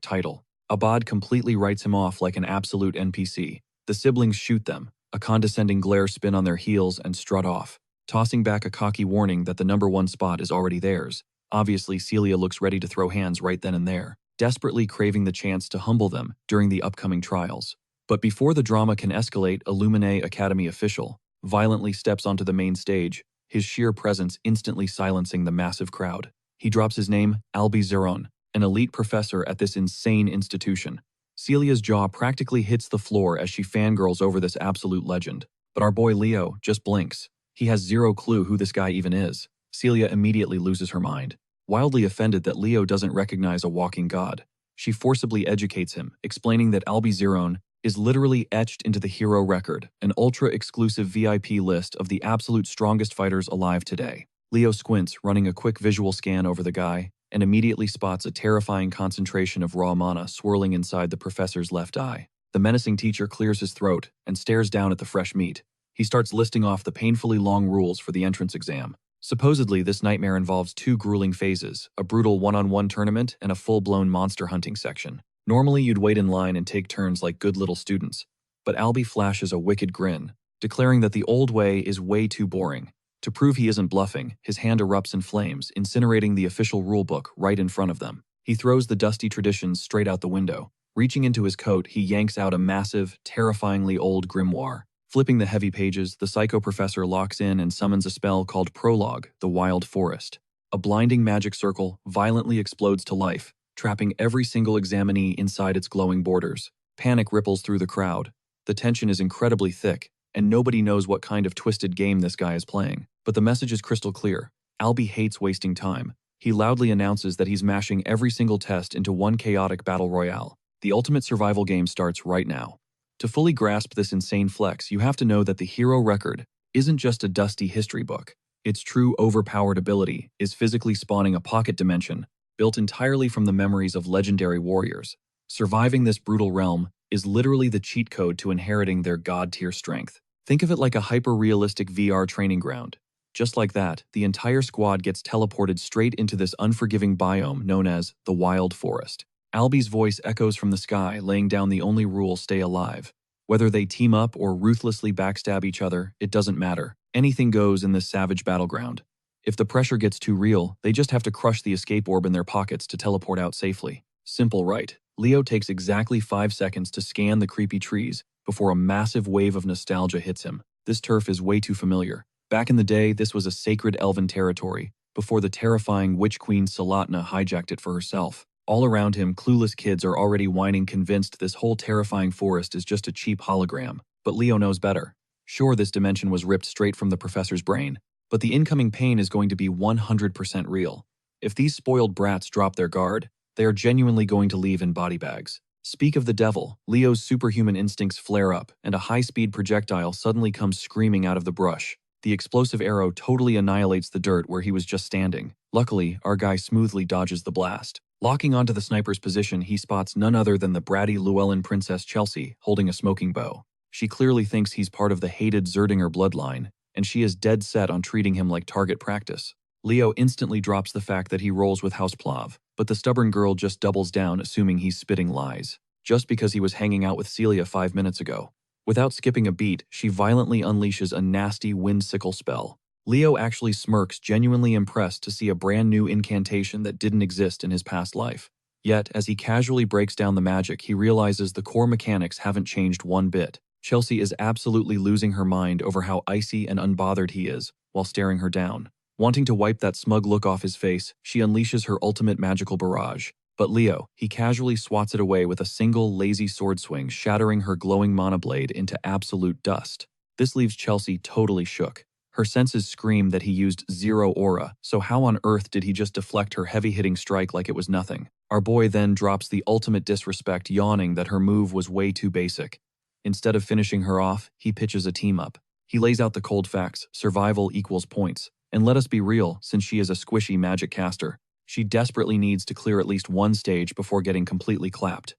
[SPEAKER 1] title, Abad completely writes him off like an absolute NPC. The siblings shoot them, a condescending glare spin on their heels and strut off, tossing back a cocky warning that the #1 spot is already theirs. Obviously, Celia looks ready to throw hands right then and there, desperately craving the chance to humble them during the upcoming trials. But before the drama can escalate, a Lumine Academy official violently steps onto the main stage, his sheer presence instantly silencing the massive crowd. He drops his name, Albi Zeron, an elite professor at this insane institution. Celia's jaw practically hits the floor as she fangirls over this absolute legend. But our boy Leo just blinks. He has zero clue who this guy even is. Celia immediately loses her mind. Wildly offended that Leo doesn't recognize a walking god, she forcibly educates him, explaining that Albi Zeron is literally etched into the hero record, an ultra-exclusive VIP list of the absolute strongest fighters alive today. Leo squints, running a quick visual scan over the guy, and immediately spots a terrifying concentration of raw mana swirling inside the professor's left eye. The menacing teacher clears his throat and stares down at the fresh meat. He starts listing off the painfully long rules for the entrance exam. Supposedly, this nightmare involves 2 grueling phases, a brutal one-on-one tournament and a full-blown monster hunting section. Normally, you'd wait in line and take turns like good little students, but Albi flashes a wicked grin, declaring that the old way is way too boring. To prove he isn't bluffing, his hand erupts in flames, incinerating the official rulebook right in front of them. He throws the dusty traditions straight out the window. Reaching into his coat, he yanks out a massive, terrifyingly old grimoire. Flipping the heavy pages, the psycho professor locks in and summons a spell called Prologue, the Wild Forest. A blinding magic circle violently explodes to life, trapping every single examinee inside its glowing borders. Panic ripples through the crowd. The tension is incredibly thick, and nobody knows what kind of twisted game this guy is playing. But the message is crystal clear. Albi hates wasting time. He loudly announces that he's mashing every single test into one chaotic battle royale. The ultimate survival game starts right now. To fully grasp this insane flex, you have to know that the hero record isn't just a dusty history book. Its true overpowered ability is physically spawning a pocket dimension built entirely from the memories of legendary warriors. Surviving this brutal realm is literally the cheat code to inheriting their god-tier strength. Think of it like a hyper-realistic VR training ground. Just like that, the entire squad gets teleported straight into this unforgiving biome known as the Wild Forest. Albi's voice echoes from the sky, laying down the only rule: stay alive. Whether they team up or ruthlessly backstab each other, it doesn't matter. Anything goes in this savage battleground. If the pressure gets too real, they just have to crush the escape orb in their pockets to teleport out safely. Simple, right? Leo takes exactly 5 seconds to scan the creepy trees before a massive wave of nostalgia hits him. This turf is way too familiar. Back in the day, this was a sacred elven territory, before the terrifying witch queen Salatna hijacked it for herself. All around him, clueless kids are already whining, convinced this whole terrifying forest is just a cheap hologram. But Leo knows better. Sure, this dimension was ripped straight from the professor's brain, but the incoming pain is going to be 100% real. If these spoiled brats drop their guard, they are genuinely going to leave in body bags. Speak of the devil, Leo's superhuman instincts flare up, and a high-speed projectile suddenly comes screaming out of the brush. The explosive arrow totally annihilates the dirt where he was just standing. Luckily, our guy smoothly dodges the blast. Locking onto the sniper's position, he spots none other than the bratty Llewellyn princess Chelsea holding a smoking bow. She clearly thinks he's part of the hated Zerdinger bloodline, and she is dead set on treating him like target practice. Leo instantly drops the fact that he rolls with House Plov, but the stubborn girl just doubles down, assuming he's spitting lies. Just because he was hanging out with Celia 5 minutes ago. Without skipping a beat, she violently unleashes a nasty wind sickle spell. Leo actually smirks, genuinely impressed to see a brand new incantation that didn't exist in his past life. Yet, as he casually breaks down the magic, he realizes the core mechanics haven't changed one bit. Chelsea is absolutely losing her mind over how icy and unbothered he is, while staring her down. Wanting to wipe that smug look off his face, she unleashes her ultimate magical barrage. But Leo, he casually swats it away with a single lazy sword swing, shattering her glowing mana blade into absolute dust. This leaves Chelsea totally shook. Her senses scream that he used zero aura, so how on earth did he just deflect her heavy-hitting strike like it was nothing? Our boy then drops the ultimate disrespect, yawning that her move was way too basic. Instead of finishing her off, he pitches a team-up. He lays out the cold facts: survival equals points. And let us be real, since she is a squishy magic caster, she desperately needs to clear at least one stage before getting completely clapped.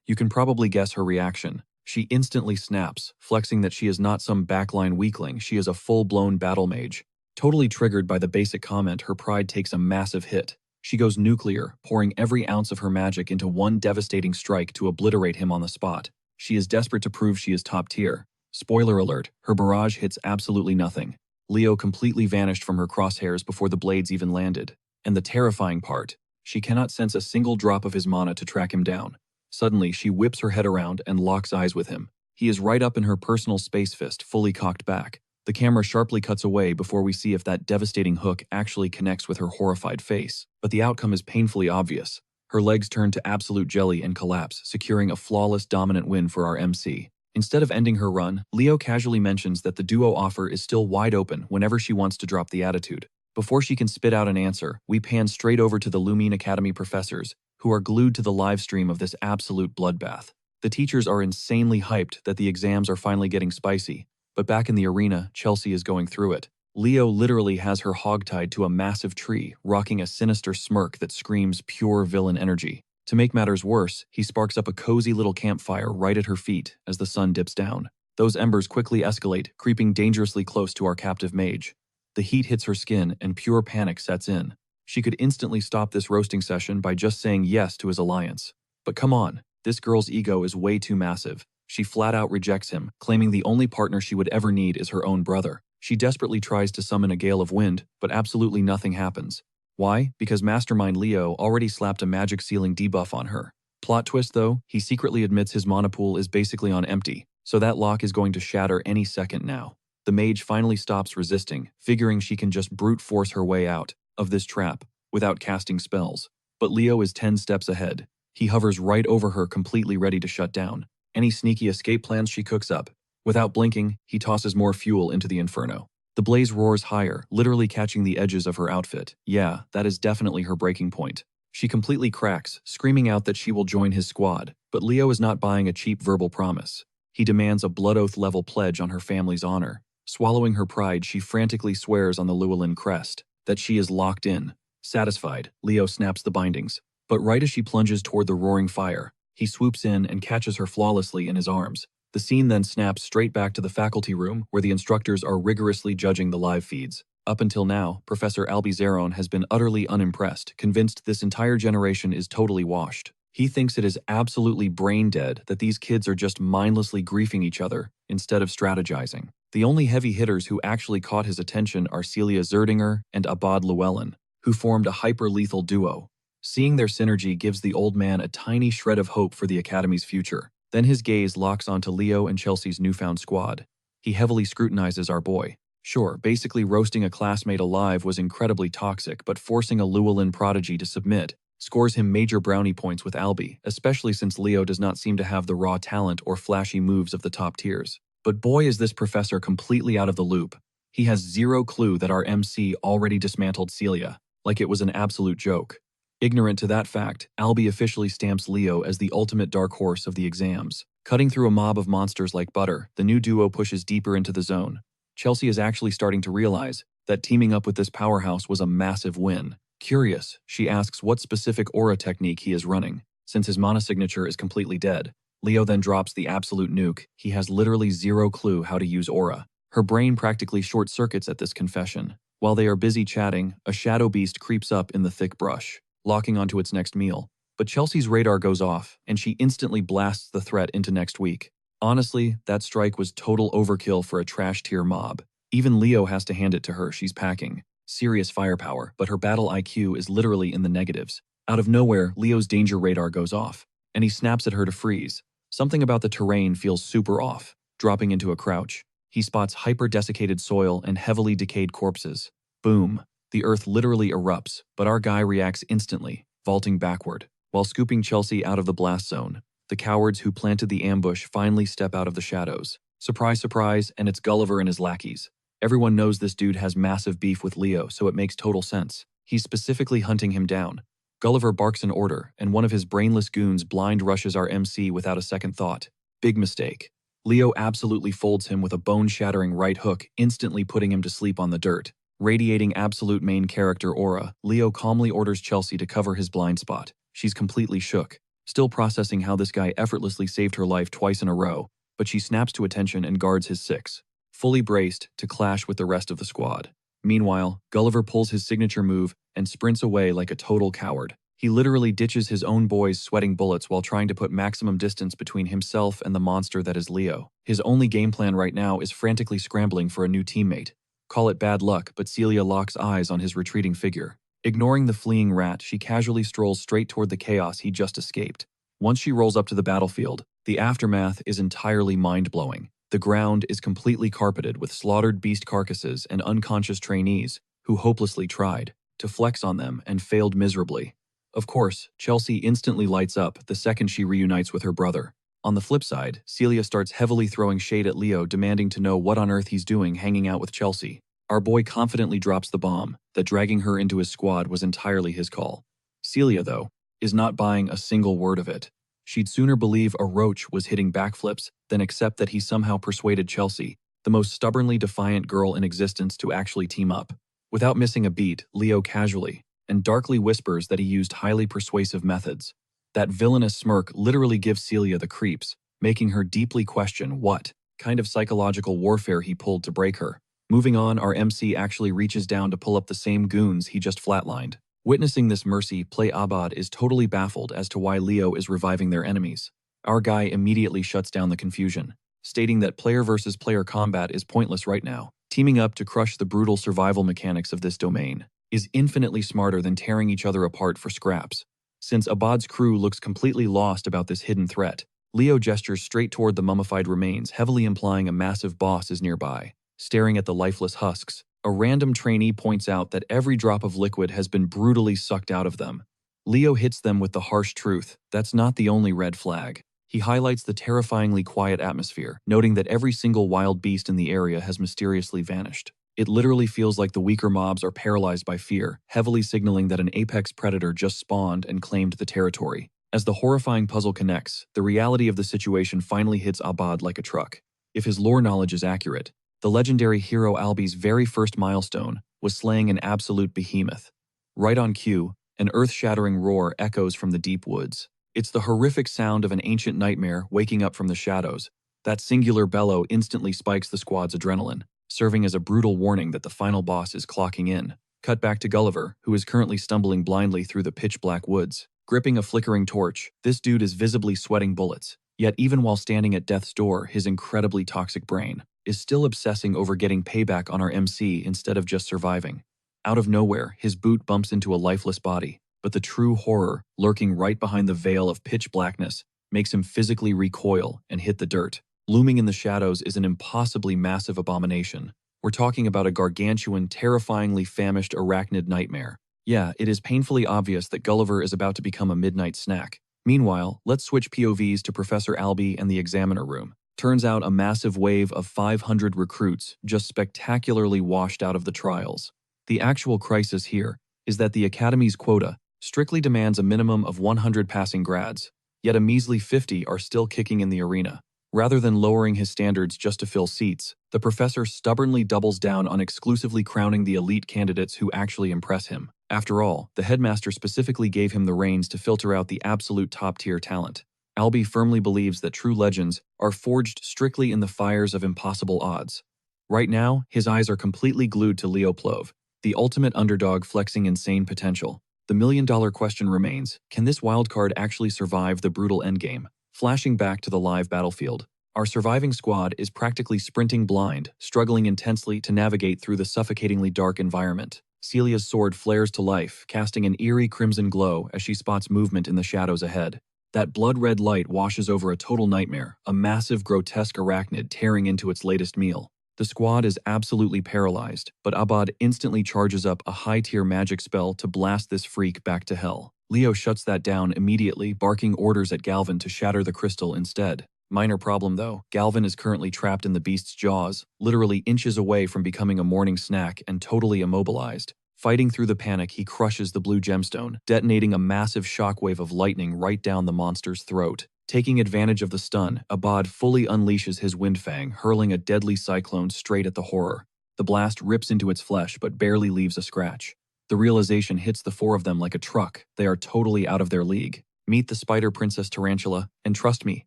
[SPEAKER 1] You can probably guess her reaction. She instantly snaps, flexing that she is not some backline weakling, she is a full-blown battle mage. Totally triggered by the basic comment, her pride takes a massive hit. She goes nuclear, pouring every ounce of her magic into one devastating strike to obliterate him on the spot. She is desperate to prove she is top tier. Spoiler alert, her barrage hits absolutely nothing. Leo completely vanished from her crosshairs before the blades even landed. And the terrifying part, she cannot sense a single drop of his mana to track him down. Suddenly, she whips her head around and locks eyes with him. He is right up in her personal space fist, fully cocked back. The camera sharply cuts away before we see if that devastating hook actually connects with her horrified face. But the outcome is painfully obvious. Her legs turn to absolute jelly and collapse, securing a flawless dominant win for our MC. Instead of ending her run, Leo casually mentions that the duo offer is still wide open whenever she wants to drop the attitude. Before she can spit out an answer, we pan straight over to the Lumine Academy professors, who are glued to the live stream of this absolute bloodbath. The teachers are insanely hyped that the exams are finally getting spicy, but back in the arena, Chelsea is going through it. Leo literally has her hogtied to a massive tree, rocking a sinister smirk that screams pure villain energy. To make matters worse, he sparks up a cozy little campfire right at her feet as the sun dips down. Those embers quickly escalate, creeping dangerously close to our captive mage. The heat hits her skin and pure panic sets in. She could instantly stop this roasting session by just saying yes to his alliance. But come on, this girl's ego is way too massive. She flat out rejects him, claiming the only partner she would ever need is her own brother. She desperately tries to summon a gale of wind, but absolutely nothing happens. Why? Because Mastermind Leo already slapped a magic ceiling debuff on her. Plot twist though, he secretly admits his mana pool is basically on empty, so that lock is going to shatter any second now. The mage finally stops resisting, figuring she can just brute force her way out of this trap without casting spells. But Leo is 10 steps ahead. He hovers right over her, completely ready to shut down any sneaky escape plans she cooks up. Without blinking, he tosses more fuel into the inferno. The blaze roars higher, literally catching the edges of her outfit. Yeah, that is definitely her breaking point. She completely cracks, screaming out that she will join his squad, but Leo is not buying a cheap verbal promise. He demands a blood oath level pledge on her family's honor. Swallowing her pride, she frantically swears on the Llewellyn crest that she is locked in. Satisfied, Leo snaps the bindings. But right as she plunges toward the roaring fire, he swoops in and catches her flawlessly in his arms. The scene then snaps straight back to the faculty room where the instructors are rigorously judging the live feeds. Up until now, Professor Albizeron has been utterly unimpressed, convinced this entire generation is totally washed. He thinks it is absolutely brain dead that these kids are just mindlessly griefing each other instead of strategizing. The only heavy hitters who actually caught his attention are Celia Zerdinger and Abad Llewellyn, who formed a hyper-lethal duo. Seeing their synergy gives the old man a tiny shred of hope for the Academy's future. Then his gaze locks onto Leo and Chelsea's newfound squad. He heavily scrutinizes our boy. Sure, basically roasting a classmate alive was incredibly toxic, but forcing a Llewellyn prodigy to submit scores him major brownie points with Albie, especially since Leo does not seem to have the raw talent or flashy moves of the top tiers. But boy, is this professor completely out of the loop. He has zero clue that our MC already dismantled Celia, like it was an absolute joke. Ignorant to that fact, Albie officially stamps Leo as the ultimate dark horse of the exams. Cutting through a mob of monsters like butter, the new duo pushes deeper into the zone. Chelsea is actually starting to realize that teaming up with this powerhouse was a massive win. Curious, she asks what specific aura technique he is running, since his mana signature is completely dead. Leo then drops the absolute nuke. He has literally zero clue how to use aura. Her brain practically short-circuits at this confession. While they are busy chatting, a shadow beast creeps up in the thick brush, locking onto its next meal. But Chelsea's radar goes off, and she instantly blasts the threat into next week. Honestly, that strike was total overkill for a trash-tier mob. Even Leo has to hand it to her, she's packing serious firepower, but her battle IQ is literally in the negatives. Out of nowhere, Leo's danger radar goes off, and he snaps at her to freeze. Something about the terrain feels super off. Dropping into a crouch, he spots hyper-desiccated soil and heavily decayed corpses. Boom. The earth literally erupts, but our guy reacts instantly, vaulting backward. While scooping Chelsea out of the blast zone, the cowards who planted the ambush finally step out of the shadows. Surprise, surprise, and it's Gulliver and his lackeys. Everyone knows this dude has massive beef with Leo, so it makes total sense. He's specifically hunting him down. Gulliver barks an order, and one of his brainless goons blind rushes our MC without a second thought. Big mistake. Leo absolutely folds him with a bone-shattering right hook, instantly putting him to sleep on the dirt. Radiating absolute main character aura, Leo calmly orders Chelsea to cover his blind spot. She's completely shook, still processing how this guy effortlessly saved her life twice in a row, but she snaps to attention and guards his six, fully braced to clash with the rest of the squad. Meanwhile, Gulliver pulls his signature move and sprints away like a total coward. He literally ditches his own boys sweating bullets while trying to put maximum distance between himself and the monster that is Leo. His only game plan right now is frantically scrambling for a new teammate. Call it bad luck, but Celia locks eyes on his retreating figure. Ignoring the fleeing rat, she casually strolls straight toward the chaos he just escaped. Once she rolls up to the battlefield, the aftermath is entirely mind-blowing. The ground is completely carpeted with slaughtered beast carcasses and unconscious trainees who hopelessly tried to flex on them and failed miserably. Of course, Chelsea instantly lights up the second she reunites with her brother. On the flip side, Celia starts heavily throwing shade at Leo, demanding to know what on earth he's doing hanging out with Chelsea. Our boy confidently drops the bomb that dragging her into his squad was entirely his call. Celia, though, is not buying a single word of it. She'd sooner believe a roach was hitting backflips than accept that he somehow persuaded Chelsea, the most stubbornly defiant girl in existence, to actually team up. Without missing a beat, Leo casually and darkly whispers that he used highly persuasive methods. That villainous smirk literally gives Celia the creeps, making her deeply question what kind of psychological warfare he pulled to break her. Moving on, our MC actually reaches down to pull up the same goons he just flatlined. Witnessing this mercy play, Abad is totally baffled as to why Leo is reviving their enemies. Our guy immediately shuts down the confusion, stating that player versus player combat is pointless right now. Teaming up to crush the brutal survival mechanics of this domain is infinitely smarter than tearing each other apart for scraps. Since Abad's crew looks completely lost about this hidden threat, Leo gestures straight toward the mummified remains, heavily implying a massive boss is nearby. Staring at the lifeless husks, a random trainee points out that every drop of liquid has been brutally sucked out of them. Leo hits them with the harsh truth. That's not the only red flag. He highlights the terrifyingly quiet atmosphere, noting that every single wild beast in the area has mysteriously vanished. It literally feels like the weaker mobs are paralyzed by fear, heavily signaling that an apex predator just spawned and claimed the territory. As the horrifying puzzle connects, the reality of the situation finally hits Abad like a truck. If his lore knowledge is accurate, the legendary hero Albi's very first milestone was slaying an absolute behemoth. Right on cue, an earth-shattering roar echoes from the deep woods. It's the horrific sound of an ancient nightmare waking up from the shadows. That singular bellow instantly spikes the squad's adrenaline, serving as a brutal warning that the final boss is clocking in. Cut back to Gulliver, who is currently stumbling blindly through the pitch-black woods. Gripping a flickering torch, this dude is visibly sweating bullets. Yet even while standing at death's door, his incredibly toxic brain is still obsessing over getting payback on our MC instead of just surviving. Out of nowhere, his boot bumps into a lifeless body, but the true horror, lurking right behind the veil of pitch blackness, makes him physically recoil and hit the dirt. Looming in the shadows is an impossibly massive abomination. We're talking about a gargantuan, terrifyingly famished arachnid nightmare. Yeah, it is painfully obvious that Gulliver is about to become a midnight snack. Meanwhile, let's switch POVs to Professor Albi and the examiner room. Turns out a massive wave of 500 recruits just spectacularly washed out of the trials. The actual crisis here is that the Academy's quota strictly demands a minimum of 100 passing grads, yet a measly 50 are still kicking in the arena. Rather than lowering his standards just to fill seats, the professor stubbornly doubles down on exclusively crowning the elite candidates who actually impress him. After all, the headmaster specifically gave him the reins to filter out the absolute top-tier talent. Albi firmly believes that true legends are forged strictly in the fires of impossible odds. Right now, his eyes are completely glued to Leo Plove, the ultimate underdog flexing insane potential. The million-dollar question remains, can this wildcard actually survive the brutal endgame? Flashing back to the live battlefield, Our surviving squad is practically sprinting blind, struggling intensely to navigate through the suffocatingly dark environment. Celia's sword flares to life, casting an eerie crimson glow as she spots movement in the shadows ahead. That blood-red light washes over a total nightmare, a massive, grotesque arachnid tearing into its latest meal. The squad is absolutely paralyzed, but Abad instantly charges up a high-tier magic spell to blast this freak back to hell. Leo shuts that down immediately, barking orders at Galvin to shatter the crystal instead. Minor problem though, Galvin is currently trapped in the beast's jaws, literally inches away from becoming a morning snack and totally immobilized. Fighting through the panic, he crushes the blue gemstone, detonating a massive shockwave of lightning right down the monster's throat. Taking advantage of the stun, Abad fully unleashes his Windfang, hurling a deadly cyclone straight at the horror. The blast rips into its flesh but barely leaves a scratch. The realization hits the four of them like a truck. They are totally out of their league. Meet the Spider Princess Tarantula, and trust me,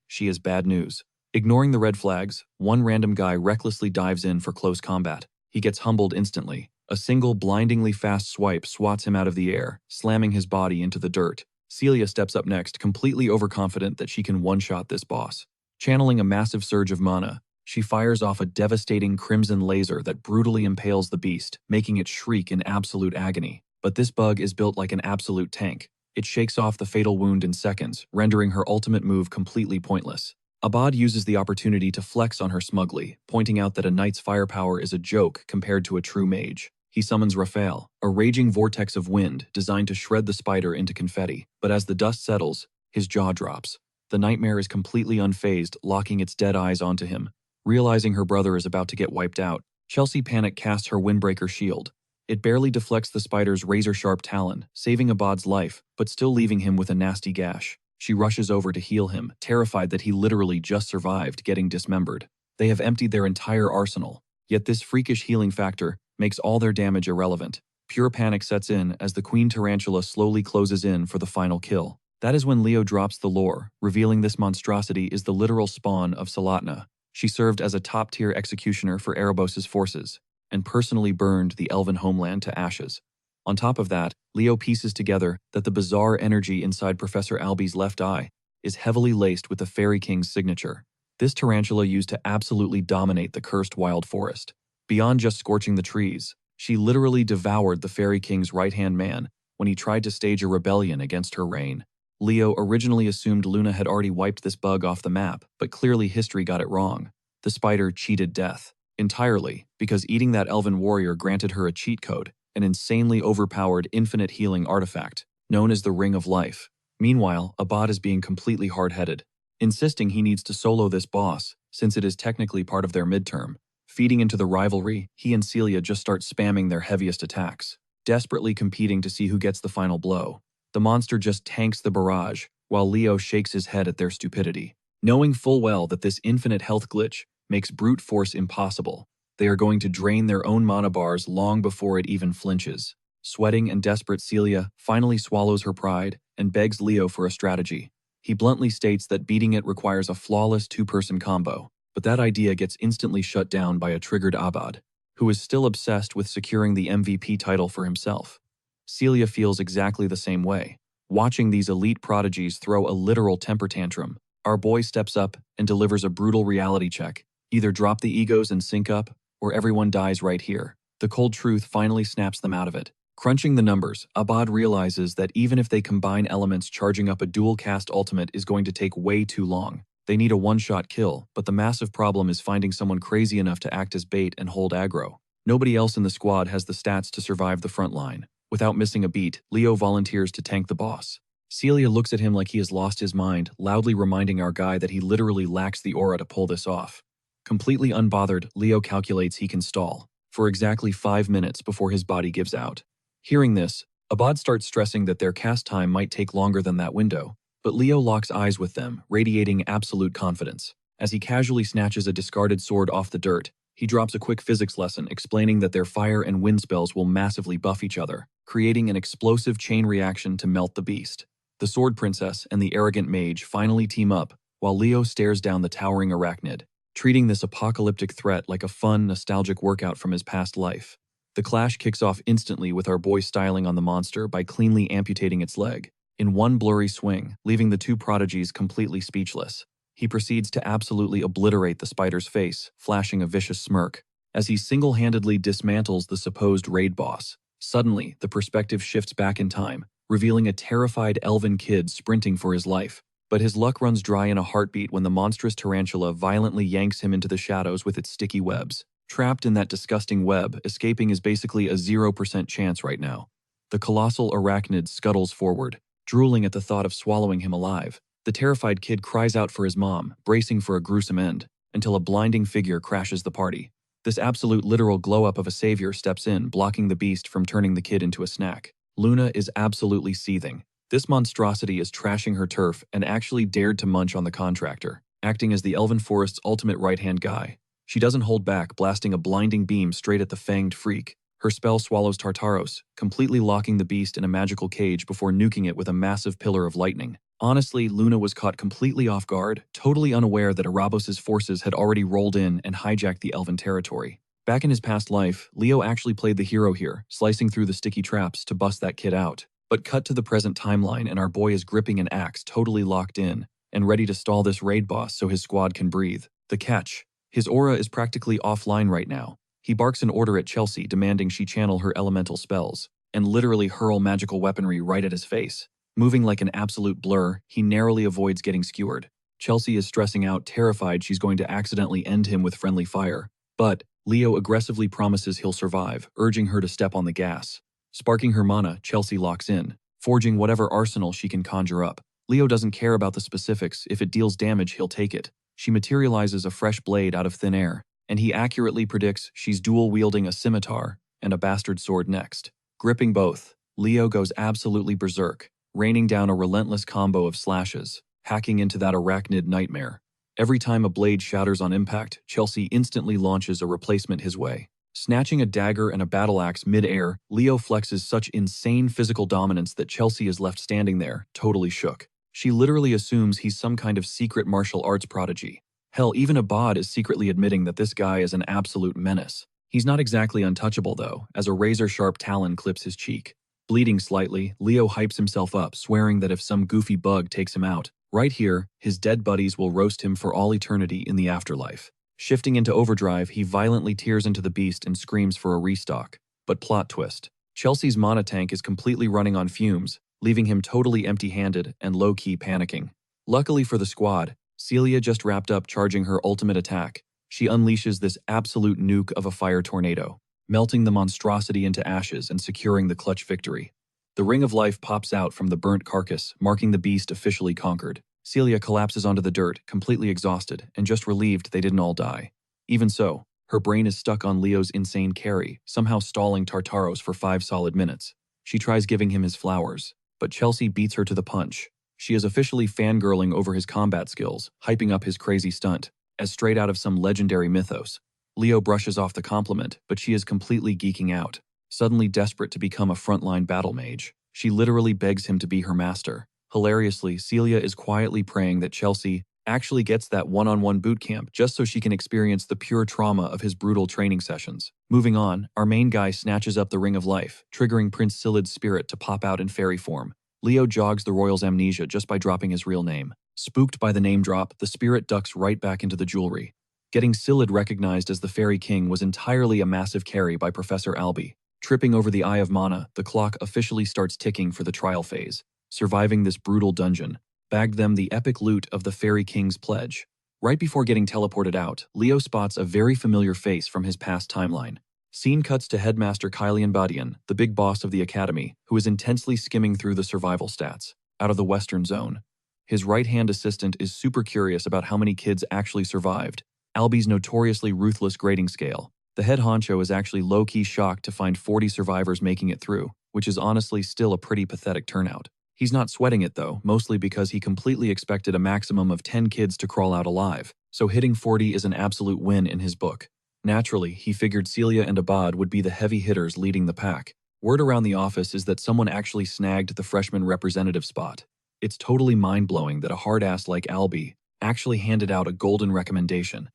[SPEAKER 1] she is bad news. Ignoring the red flags, one random guy recklessly dives in for close combat. He gets humbled instantly. A single blindingly fast swipe swats him out of the air, slamming his body into the dirt. Celia steps up next, completely overconfident that she can one-shot this boss. Channeling a massive surge of mana, she fires off a devastating crimson laser that brutally impales the beast, making it shriek in absolute agony. But this bug is built like an absolute tank. It shakes off the fatal wound in seconds, rendering her ultimate move completely pointless. Abad uses the opportunity to flex on her smugly, pointing out that a knight's firepower is a joke compared to a true mage. He summons Raphael, a raging vortex of wind designed to shred the spider into confetti, but as the dust settles, his jaw drops. The nightmare is completely unfazed, locking its dead eyes onto him. Realizing her brother is about to get wiped out, Chelsea Panic casts her Windbreaker shield. It barely deflects the spider's razor-sharp talon, saving Abad's life, but still leaving him with a nasty gash. She rushes over to heal him, terrified that he literally just survived getting dismembered. They have emptied their entire arsenal, yet this freakish healing factor makes all their damage irrelevant. Pure panic sets in as the Queen Tarantula slowly closes in for the final kill. That is when Leo drops the lore, revealing this monstrosity is the literal spawn of Salatna. She served as a top-tier executioner for Erebos' forces, and personally burned the elven homeland to ashes. On top of that, Leo pieces together that the bizarre energy inside Professor Alby's left eye is heavily laced with the Fairy King's signature. This tarantula used to absolutely dominate the cursed wild forest. Beyond just scorching the trees, she literally devoured the Fairy King's right-hand man when he tried to stage a rebellion against her reign. Leo originally assumed Luna had already wiped this bug off the map, but clearly history got it wrong. The spider cheated death entirely because eating that elven warrior granted her a cheat code, an insanely overpowered infinite healing artifact, known as the Ring of Life. Meanwhile, Abad is being completely hard-headed, insisting he needs to solo this boss, since it is technically part of their midterm. Feeding into the rivalry, he and Celia just start spamming their heaviest attacks, desperately competing to see who gets the final blow. The monster just tanks the barrage, while Leo shakes his head at their stupidity. Knowing full well that this infinite health glitch makes brute force impossible, they are going to drain their own mana bars long before it even flinches. Sweating and desperate, Celia finally swallows her pride and begs Leo for a strategy. He bluntly states that beating it requires a flawless two-person combo, but that idea gets instantly shut down by a triggered Abad, who is still obsessed with securing the MVP title for himself. Celia feels exactly the same way. Watching these elite prodigies throw a literal temper tantrum, our boy steps up and delivers a brutal reality check. Either drop the egos and sync up, or everyone dies right here. The cold truth finally snaps them out of it. Crunching the numbers, Abad realizes that even if they combine elements, charging up a dual-cast ultimate is going to take way too long. They need a one-shot kill, but the massive problem is finding someone crazy enough to act as bait and hold aggro. Nobody else in the squad has the stats to survive the front line. Without missing a beat, Leo volunteers to tank the boss. Celia looks at him like he has lost his mind, loudly reminding our guy that he literally lacks the aura to pull this off. Completely unbothered, Leo calculates he can stall for exactly 5 minutes before his body gives out. Hearing this, Abad starts stressing that their cast time might take longer than that window, but Leo locks eyes with them, radiating absolute confidence. As he casually snatches a discarded sword off the dirt, he drops a quick physics lesson explaining that their fire and wind spells will massively buff each other, creating an explosive chain reaction to melt the beast. The Sword Princess and the arrogant mage finally team up, while Leo stares down the towering arachnid, treating this apocalyptic threat like a fun, nostalgic workout from his past life. The clash kicks off instantly with our boy styling on the monster by cleanly amputating its leg, in one blurry swing, leaving the two prodigies completely speechless. He proceeds to absolutely obliterate the spider's face, flashing a vicious smirk. As he single-handedly dismantles the supposed raid boss, suddenly the perspective shifts back in time, revealing a terrified elven kid sprinting for his life. But his luck runs dry in a heartbeat when the monstrous tarantula violently yanks him into the shadows with its sticky webs. Trapped in that disgusting web, escaping is basically a 0% chance right now. The colossal arachnid scuttles forward, drooling at the thought of swallowing him alive. The terrified kid cries out for his mom, bracing for a gruesome end, until a blinding figure crashes the party. This absolute literal glow-up of a savior steps in, blocking the beast from turning the kid into a snack. Luna is absolutely seething. This monstrosity is trashing her turf and actually dared to munch on the contractor, acting as the Elven Forest's ultimate right-hand guy. She doesn't hold back, blasting a blinding beam straight at the fanged freak. Her spell swallows Tartaros, completely locking the beast in a magical cage before nuking it with a massive pillar of lightning. Honestly, Luna was caught completely off guard, totally unaware that Erebos' forces had already rolled in and hijacked the Elven territory. Back in his past life, Leo actually played the hero here, slicing through the sticky traps to bust that kid out. But cut to the present timeline and our boy is gripping an axe, totally locked in, and ready to stall this raid boss so his squad can breathe. The catch: his aura is practically offline right now. He barks an order at Chelsea, demanding she channel her elemental spells, and literally hurl magical weaponry right at his face. Moving like an absolute blur, he narrowly avoids getting skewered. Chelsea is stressing out, terrified she's going to accidentally end him with friendly fire. But Leo aggressively promises he'll survive, urging her to step on the gas. Sparking her mana, Chelsea locks in, forging whatever arsenal she can conjure up. Leo doesn't care about the specifics. If it deals damage, he'll take it. She materializes a fresh blade out of thin air, and he accurately predicts she's dual-wielding a scimitar and a bastard sword next. Gripping both, Leo goes absolutely berserk, raining down a relentless combo of slashes, hacking into that arachnid nightmare. Every time a blade shatters on impact, Chelsea instantly launches a replacement his way. Snatching a dagger and a battle axe mid-air, Leo flexes such insane physical dominance that Chelsea is left standing there, totally shook. She literally assumes he's some kind of secret martial arts prodigy. Hell, even Abad is secretly admitting that this guy is an absolute menace. He's not exactly untouchable though, as a razor-sharp talon clips his cheek. Bleeding slightly, Leo hypes himself up, swearing that if some goofy bug takes him out, right here, his dead buddies will roast him for all eternity in the afterlife. Shifting into overdrive, he violently tears into the beast and screams for a restock. But plot twist: Chelsea's mana tank is completely running on fumes, leaving him totally empty-handed and low-key panicking. Luckily for the squad, Celia just wrapped up charging her ultimate attack. She unleashes this absolute nuke of a fire tornado, melting the monstrosity into ashes and securing the clutch victory. The ring of life pops out from the burnt carcass, marking the beast officially conquered. Celia collapses onto the dirt, completely exhausted, and just relieved they didn't all die. Even so, her brain is stuck on Leo's insane carry, somehow stalling Tartaros for 5 solid minutes. She tries giving him his flowers, but Chelsea beats her to the punch. She is officially fangirling over his combat skills, hyping up his crazy stunt, as straight out of some legendary mythos. Leo brushes off the compliment, but she is completely geeking out. Suddenly desperate to become a frontline battle mage, she literally begs him to be her master. Hilariously, Celia is quietly praying that Chelsea actually gets that one-on-one boot camp just so she can experience the pure trauma of his brutal training sessions. Moving on, our main guy snatches up the Ring of Life, triggering Prince Silid's spirit to pop out in fairy form. Leo jogs the royal's amnesia just by dropping his real name. Spooked by the name drop, the spirit ducks right back into the jewelry. Getting Silid recognized as the Fairy King was entirely a massive carry by Professor Albie. Tripping over the Eye of Mana, the clock officially starts ticking for the trial phase. Surviving this brutal dungeon bagged them the epic loot of the Fairy King's pledge. Right before getting teleported out, Leo spots a very familiar face from his past timeline. Scene cuts to Headmaster Kylian Badian, the big boss of the academy, who is intensely skimming through the survival stats, out of the Western Zone. His right-hand assistant is super curious about how many kids actually survived. Albie's notoriously ruthless grading scale. The head honcho is actually low-key shocked to find 40 survivors making it through, which is honestly still a pretty pathetic turnout. He's not sweating it though, mostly because he completely expected a maximum of 10 kids to crawl out alive, so hitting 40 is an absolute win in his book. Naturally, he figured Celia and Abad would be the heavy hitters leading the pack. Word around the office is that someone actually snagged the freshman representative spot. It's totally mind-blowing that a hard-ass like Albie actually handed out a golden recommendation.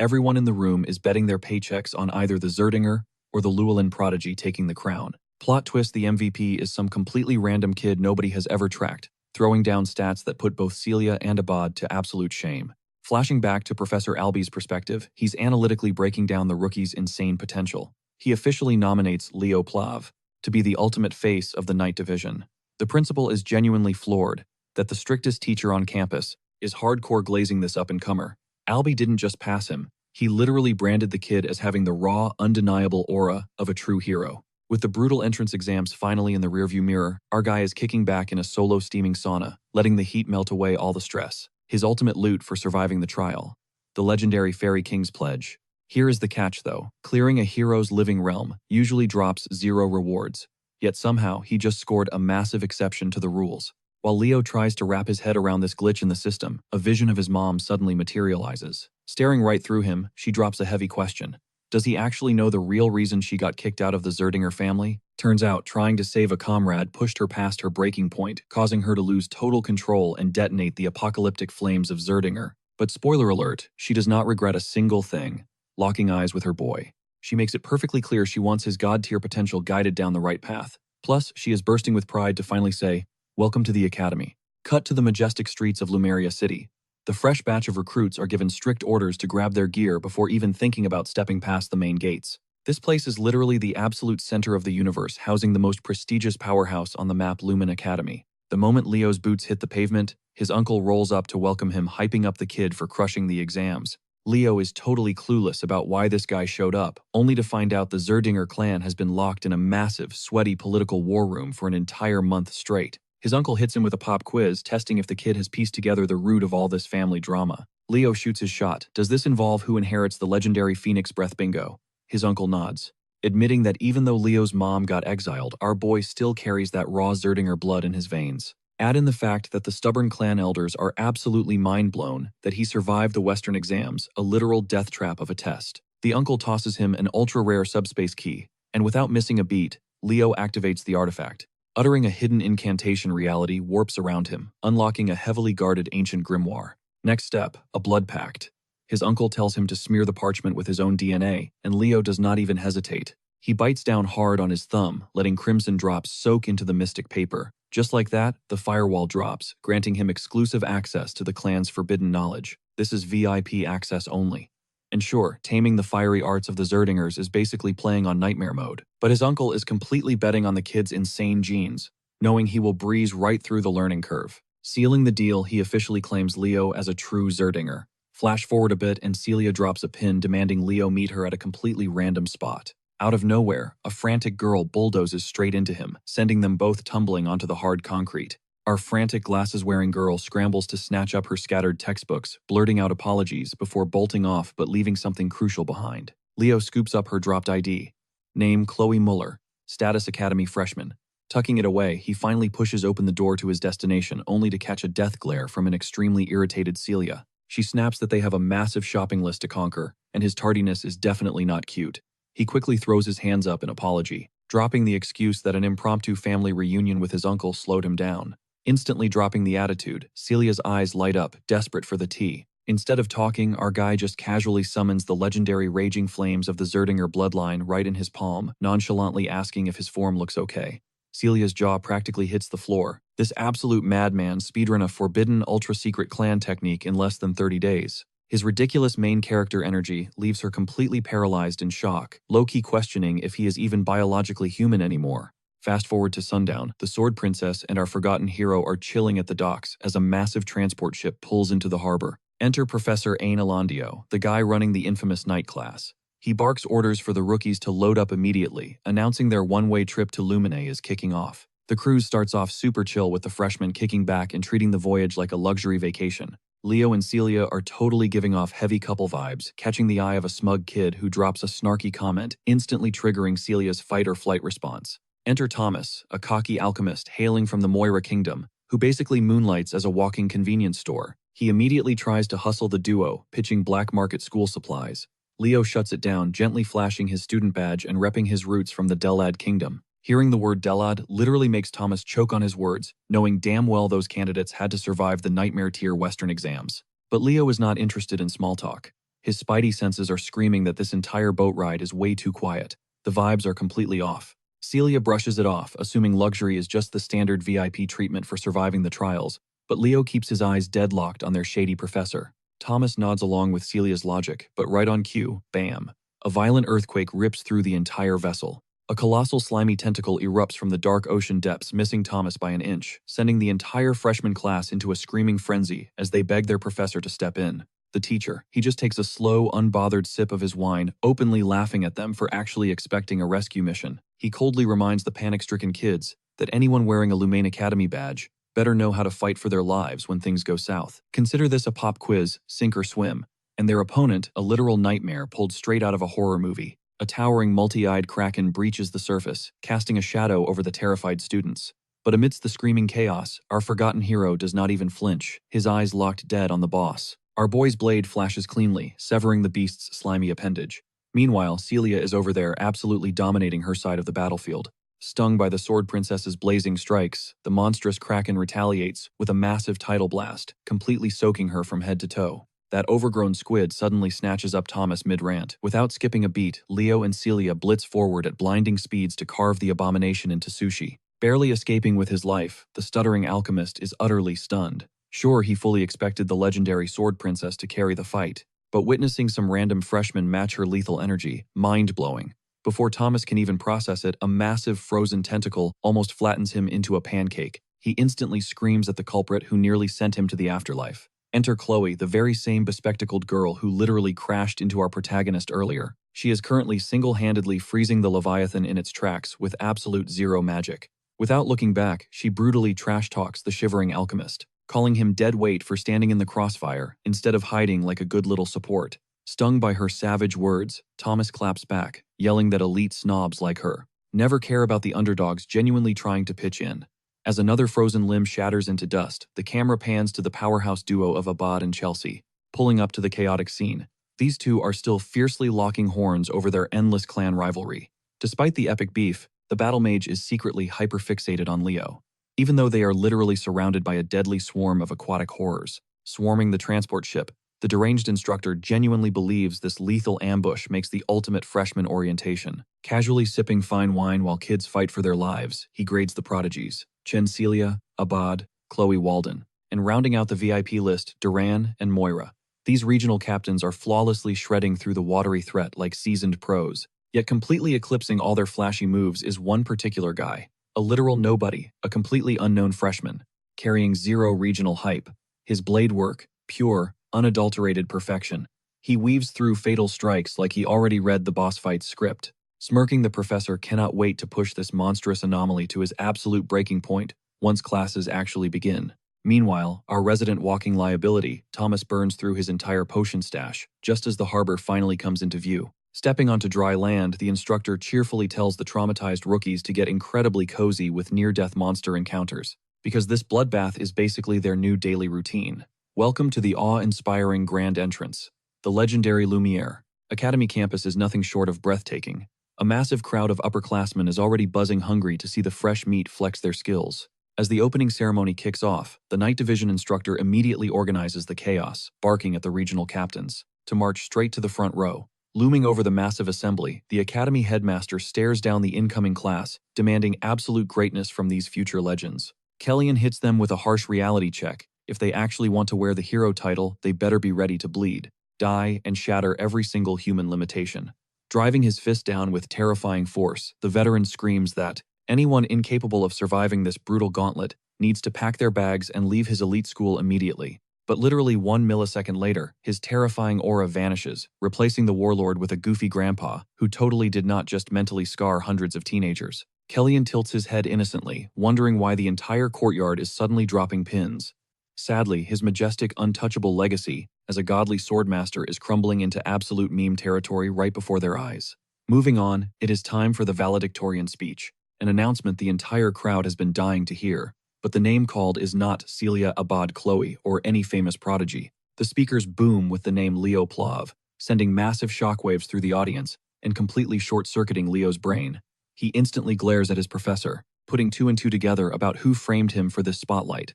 [SPEAKER 1] Everyone in the room is betting their paychecks on either the Zerdinger or the Llewellyn prodigy taking the crown. Plot twist: the MVP is some completely random kid nobody has ever tracked, throwing down stats that put both Celia and Abad to absolute shame. Flashing back to Professor Alby's perspective, he's analytically breaking down the rookie's insane potential. He officially nominates Leo Plav to be the ultimate face of the Night Division. The principal is genuinely floored that the strictest teacher on campus is hardcore glazing this up-and-comer. Alby didn't just pass him, he literally branded the kid as having the raw, undeniable aura of a true hero. With the brutal entrance exams finally in the rearview mirror, our guy is kicking back in a solo steaming sauna, letting the heat melt away all the stress. His ultimate loot for surviving the trial. The legendary Fairy King's Pledge. Here is the catch though, clearing a hero's living realm usually drops 0 rewards, yet somehow he just scored a massive exception to the rules. While Leo tries to wrap his head around this glitch in the system, a vision of his mom suddenly materializes. Staring right through him, she drops a heavy question. Does he actually know the real reason she got kicked out of the Zerdinger family? Turns out, trying to save a comrade pushed her past her breaking point, causing her to lose total control and detonate the apocalyptic flames of Zerdinger. But spoiler alert, she does not regret a single thing. Locking eyes with her boy. She makes it perfectly clear she wants his god-tier potential guided down the right path. Plus, she is bursting with pride to finally say, "Welcome to the Academy." Cut to the majestic streets of Lumeria City. The fresh batch of recruits are given strict orders to grab their gear before even thinking about stepping past the main gates. This place is literally the absolute center of the universe, housing the most prestigious powerhouse on the map, Lumen Academy. The moment Leo's boots hit the pavement, his uncle rolls up to welcome him, hyping up the kid for crushing the exams. Leo is totally clueless about why this guy showed up, only to find out the Zerdinger clan has been locked in a massive, sweaty political war room for an entire month straight. His uncle hits him with a pop quiz, testing if the kid has pieced together the root of all this family drama. Leo shoots his shot. Does this involve who inherits the legendary Phoenix Breath bingo? His uncle nods, admitting that even though Leo's mom got exiled, our boy still carries that raw Zerdinger blood in his veins. Add in the fact that the stubborn clan elders are absolutely mind-blown that he survived the Western exams, a literal death trap of a test. The uncle tosses him an ultra-rare subspace key, and without missing a beat, Leo activates the artifact. Uttering a hidden incantation, reality warps around him, unlocking a heavily guarded ancient grimoire. Next step, a blood pact. His uncle tells him to smear the parchment with his own DNA, and Leo does not even hesitate. He bites down hard on his thumb, letting crimson drops soak into the mystic paper. Just like that, the firewall drops, granting him exclusive access to the clan's forbidden knowledge. This is VIP access only. And sure, taming the fiery arts of the Zerdingers is basically playing on nightmare mode. But his uncle is completely betting on the kid's insane genes, knowing he will breeze right through the learning curve. Sealing the deal, he officially claims Leo as a true Zerdinger. Flash forward a bit and Celia drops a pin demanding Leo meet her at a completely random spot. Out of nowhere, a frantic girl bulldozes straight into him, sending them both tumbling onto the hard concrete. Our frantic glasses-wearing girl scrambles to snatch up her scattered textbooks, blurting out apologies before bolting off but leaving something crucial behind. Leo scoops up her dropped ID. Name Chloe Muller, status Academy freshman. Tucking it away, he finally pushes open the door to his destination, only to catch a death glare from an extremely irritated Celia. She snaps that they have a massive shopping list to conquer, and his tardiness is definitely not cute. He quickly throws his hands up in apology, dropping the excuse that an impromptu family reunion with his uncle slowed him down. Instantly dropping the attitude, Celia's eyes light up, desperate for the tea. Instead of talking, our guy just casually summons the legendary raging flames of the Zerdinger bloodline right in his palm, nonchalantly asking if his form looks okay. Celia's jaw practically hits the floor. This absolute madman speedrun a forbidden ultra-secret clan technique in less than 30 days. His ridiculous main character energy leaves her completely paralyzed in shock, low-key questioning if he is even biologically human anymore. Fast forward to sundown, the Sword Princess and our forgotten hero are chilling at the docks as a massive transport ship pulls into the harbor. Enter Professor Ain Alandio, the guy running the infamous night class. He barks orders for the rookies to load up immediately, announcing their one-way trip to Lumine is kicking off. The cruise starts off super chill with the freshmen kicking back and treating the voyage like a luxury vacation. Leo and Celia are totally giving off heavy couple vibes, catching the eye of a smug kid who drops a snarky comment, instantly triggering Celia's fight-or-flight response. Enter Thomas, a cocky alchemist hailing from the Moira Kingdom, who basically moonlights as a walking convenience store. He immediately tries to hustle the duo, pitching black market school supplies. Leo shuts it down, gently flashing his student badge and repping his roots from the Delad Kingdom. Hearing the word Delad literally makes Thomas choke on his words, knowing damn well those candidates had to survive the nightmare-tier Western exams. But Leo is not interested in small talk. His spidey senses are screaming that this entire boat ride is way too quiet. The vibes are completely off. Celia brushes it off, assuming luxury is just the standard VIP treatment for surviving the trials, but Leo keeps his eyes deadlocked on their shady professor. Thomas nods along with Celia's logic, but right on cue, bam. A violent earthquake rips through the entire vessel. A colossal slimy tentacle erupts from the dark ocean depths, missing Thomas by an inch, sending the entire freshman class into a screaming frenzy as they beg their professor to step in. The teacher, he just takes a slow, unbothered sip of his wine, openly laughing at them for actually expecting a rescue mission. He coldly reminds the panic-stricken kids that anyone wearing a Lumane Academy badge better know how to fight for their lives when things go south. Consider this a pop quiz, sink or swim, and their opponent a literal nightmare pulled straight out of a horror movie. A towering, multi-eyed kraken breaches the surface, casting a shadow over the terrified students. But amidst the screaming chaos, our forgotten hero does not even flinch, his eyes locked dead on the boss. Our boy's blade flashes cleanly, severing the beast's slimy appendage. Meanwhile, Celia is over there absolutely dominating her side of the battlefield. Stung by the Sword Princess's blazing strikes, the monstrous kraken retaliates with a massive tidal blast, completely soaking her from head to toe. That overgrown squid suddenly snatches up Thomas mid-rant. Without skipping a beat, Leo and Celia blitz forward at blinding speeds to carve the abomination into sushi. Barely escaping with his life, the stuttering alchemist is utterly stunned. Sure, he fully expected the legendary Sword Princess to carry the fight, but witnessing some random freshman match her lethal energy, mind-blowing. Before Thomas can even process it, a massive frozen tentacle almost flattens him into a pancake. He instantly screams at the culprit who nearly sent him to the afterlife. Enter Chloe, the very same bespectacled girl who literally crashed into our protagonist earlier. She is currently single-handedly freezing the Leviathan in its tracks with absolute zero magic. Without looking back, she brutally trash-talks the shivering alchemist, calling him dead weight for standing in the crossfire instead of hiding like a good little support. Stung by her savage words, Thomas claps back, yelling that elite snobs like her never care about the underdogs genuinely trying to pitch in. As another frozen limb shatters into dust, the camera pans to the powerhouse duo of Abad and Chelsea, pulling up to the chaotic scene. These two are still fiercely locking horns over their endless clan rivalry. Despite the epic beef, the battle mage is secretly hyperfixated on Leo, even though they are literally surrounded by a deadly swarm of aquatic horrors, swarming the transport ship. The deranged instructor genuinely believes this lethal ambush makes the ultimate freshman orientation. Casually sipping fine wine while kids fight for their lives, he grades the prodigies: Chen Celia, Abad, Chloe Walden, and rounding out the VIP list, Duran and Moira. These regional captains are flawlessly shredding through the watery threat like seasoned pros, yet completely eclipsing all their flashy moves is one particular guy, a literal nobody, a completely unknown freshman, carrying zero regional hype. His blade work, pure, unadulterated perfection. He weaves through fatal strikes like he already read the boss fight's script. Smirking, the professor cannot wait to push this monstrous anomaly to his absolute breaking point once classes actually begin. Meanwhile, our resident walking liability, Thomas, burns through his entire potion stash just as the harbor finally comes into view. Stepping onto dry land, the instructor cheerfully tells the traumatized rookies to get incredibly cozy with near-death monster encounters, because this bloodbath is basically their new daily routine. Welcome to the awe-inspiring grand entrance, the legendary Lumiere. Academy campus is nothing short of breathtaking. A massive crowd of upperclassmen is already buzzing hungry to see the fresh meat flex their skills. As the opening ceremony kicks off, the Night Division instructor immediately organizes the chaos, barking at the regional captains to march straight to the front row. Looming over the massive assembly, the Academy headmaster stares down the incoming class, demanding absolute greatness from these future legends. Kellyan hits them with a harsh reality check. If they actually want to wear the hero title, they better be ready to bleed, die, and shatter every single human limitation. Driving his fist down with terrifying force, the veteran screams that anyone incapable of surviving this brutal gauntlet needs to pack their bags and leave his elite school immediately. But literally 1 millisecond later, his terrifying aura vanishes, replacing the warlord with a goofy grandpa who totally did not just mentally scar hundreds of teenagers. Kellyan tilts his head innocently, wondering why the entire courtyard is suddenly dropping pins. Sadly, his majestic, untouchable legacy as a godly swordmaster is crumbling into absolute meme territory right before their eyes. Moving on, it is time for the valedictorian speech, an announcement the entire crowd has been dying to hear. But the name called is not Celia, Abad, Chloe, or any famous prodigy. The speakers boom with the name Leo Plav, sending massive shockwaves through the audience and completely short-circuiting Leo's brain. He instantly glares at his professor, putting two and two together about who framed him for this spotlight.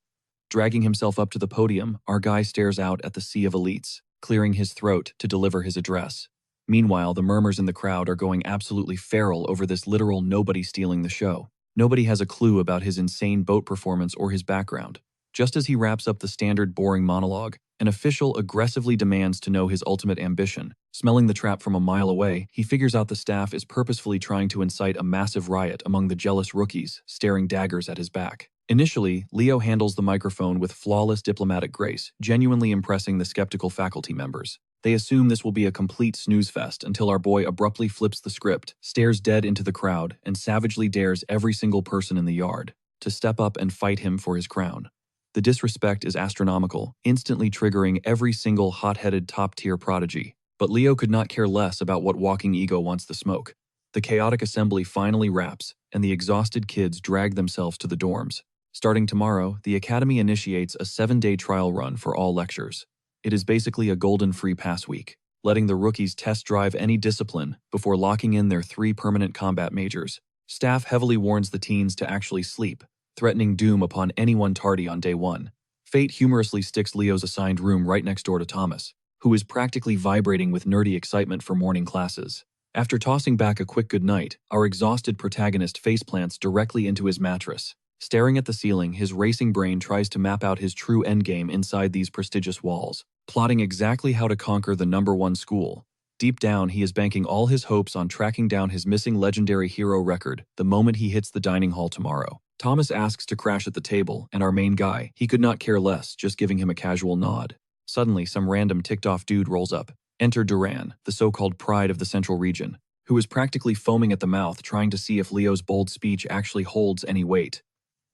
[SPEAKER 1] Dragging himself up to the podium, our guy stares out at the sea of elites, clearing his throat to deliver his address. Meanwhile, the murmurs in the crowd are going absolutely feral over this literal nobody stealing the show. Nobody has a clue about his insane boat performance or his background. Just as he wraps up the standard boring monologue, An official aggressively demands to know his ultimate ambition. Smelling the trap from a mile away, he figures out the staff is purposefully trying to incite a massive riot among the jealous rookies, staring daggers at his back. Initially, Leo handles the microphone with flawless diplomatic grace, genuinely impressing the skeptical faculty members. They assume this will be a complete snooze fest until our boy abruptly flips the script, stares dead into the crowd, and savagely dares every single person in the yard to step up and fight him for his crown. The disrespect is astronomical, instantly triggering every single hot-headed top-tier prodigy. But Leo could not care less about what walking ego wants the smoke. The chaotic assembly finally wraps, and the exhausted kids drag themselves to the dorms. Starting tomorrow, the academy initiates a 7-day trial run for all lectures. It is basically a golden free pass week, letting the rookies test drive any discipline before locking in their 3 permanent combat majors. Staff heavily warns the teens to actually sleep, threatening doom upon anyone tardy on day 1. Fate humorously sticks Leo's assigned room right next door to Thomas, who is practically vibrating with nerdy excitement for morning classes. After tossing back a quick goodnight, our exhausted protagonist faceplants directly into his mattress. Staring at the ceiling, his racing brain tries to map out his true endgame inside these prestigious walls, plotting exactly how to conquer the #1 school. Deep down, he is banking all his hopes on tracking down his missing legendary hero record the moment he hits the dining hall tomorrow. Thomas asks to crash at the table, and our main guy, he could not care less, just giving him a casual nod. Suddenly, some random ticked-off dude rolls up. Enter Duran, the so-called pride of the central region, who is practically foaming at the mouth trying to see if Leo's bold speech actually holds any weight.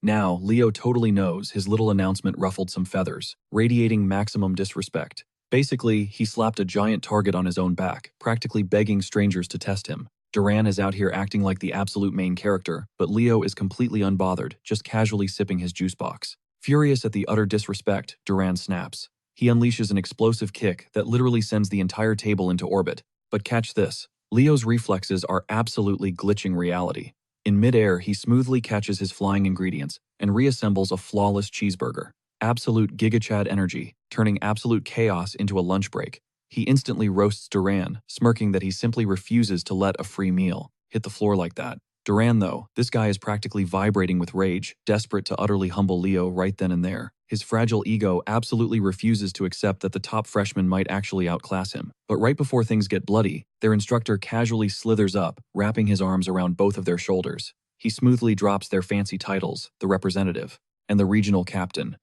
[SPEAKER 1] Now, Leo totally knows his little announcement ruffled some feathers, radiating maximum disrespect. Basically, he slapped a giant target on his own back, practically begging strangers to test him. Duran is out here acting like the absolute main character, but Leo is completely unbothered, just casually sipping his juice box. Furious at the utter disrespect, Duran snaps. He unleashes an explosive kick that literally sends the entire table into orbit. But catch this, Leo's reflexes are absolutely glitching reality. In midair, he smoothly catches his flying ingredients and reassembles a flawless cheeseburger. Absolute gigachad energy, turning absolute chaos into a lunch break. He instantly roasts Duran, smirking that he simply refuses to let a free meal hit the floor like that. Duran, though, this guy is practically vibrating with rage, desperate to utterly humble Leo right then and there. His fragile ego absolutely refuses to accept that the top freshman might actually outclass him. But right before things get bloody, their instructor casually slithers up, wrapping his arms around both of their shoulders. He smoothly drops their fancy titles, the representative and the regional captain.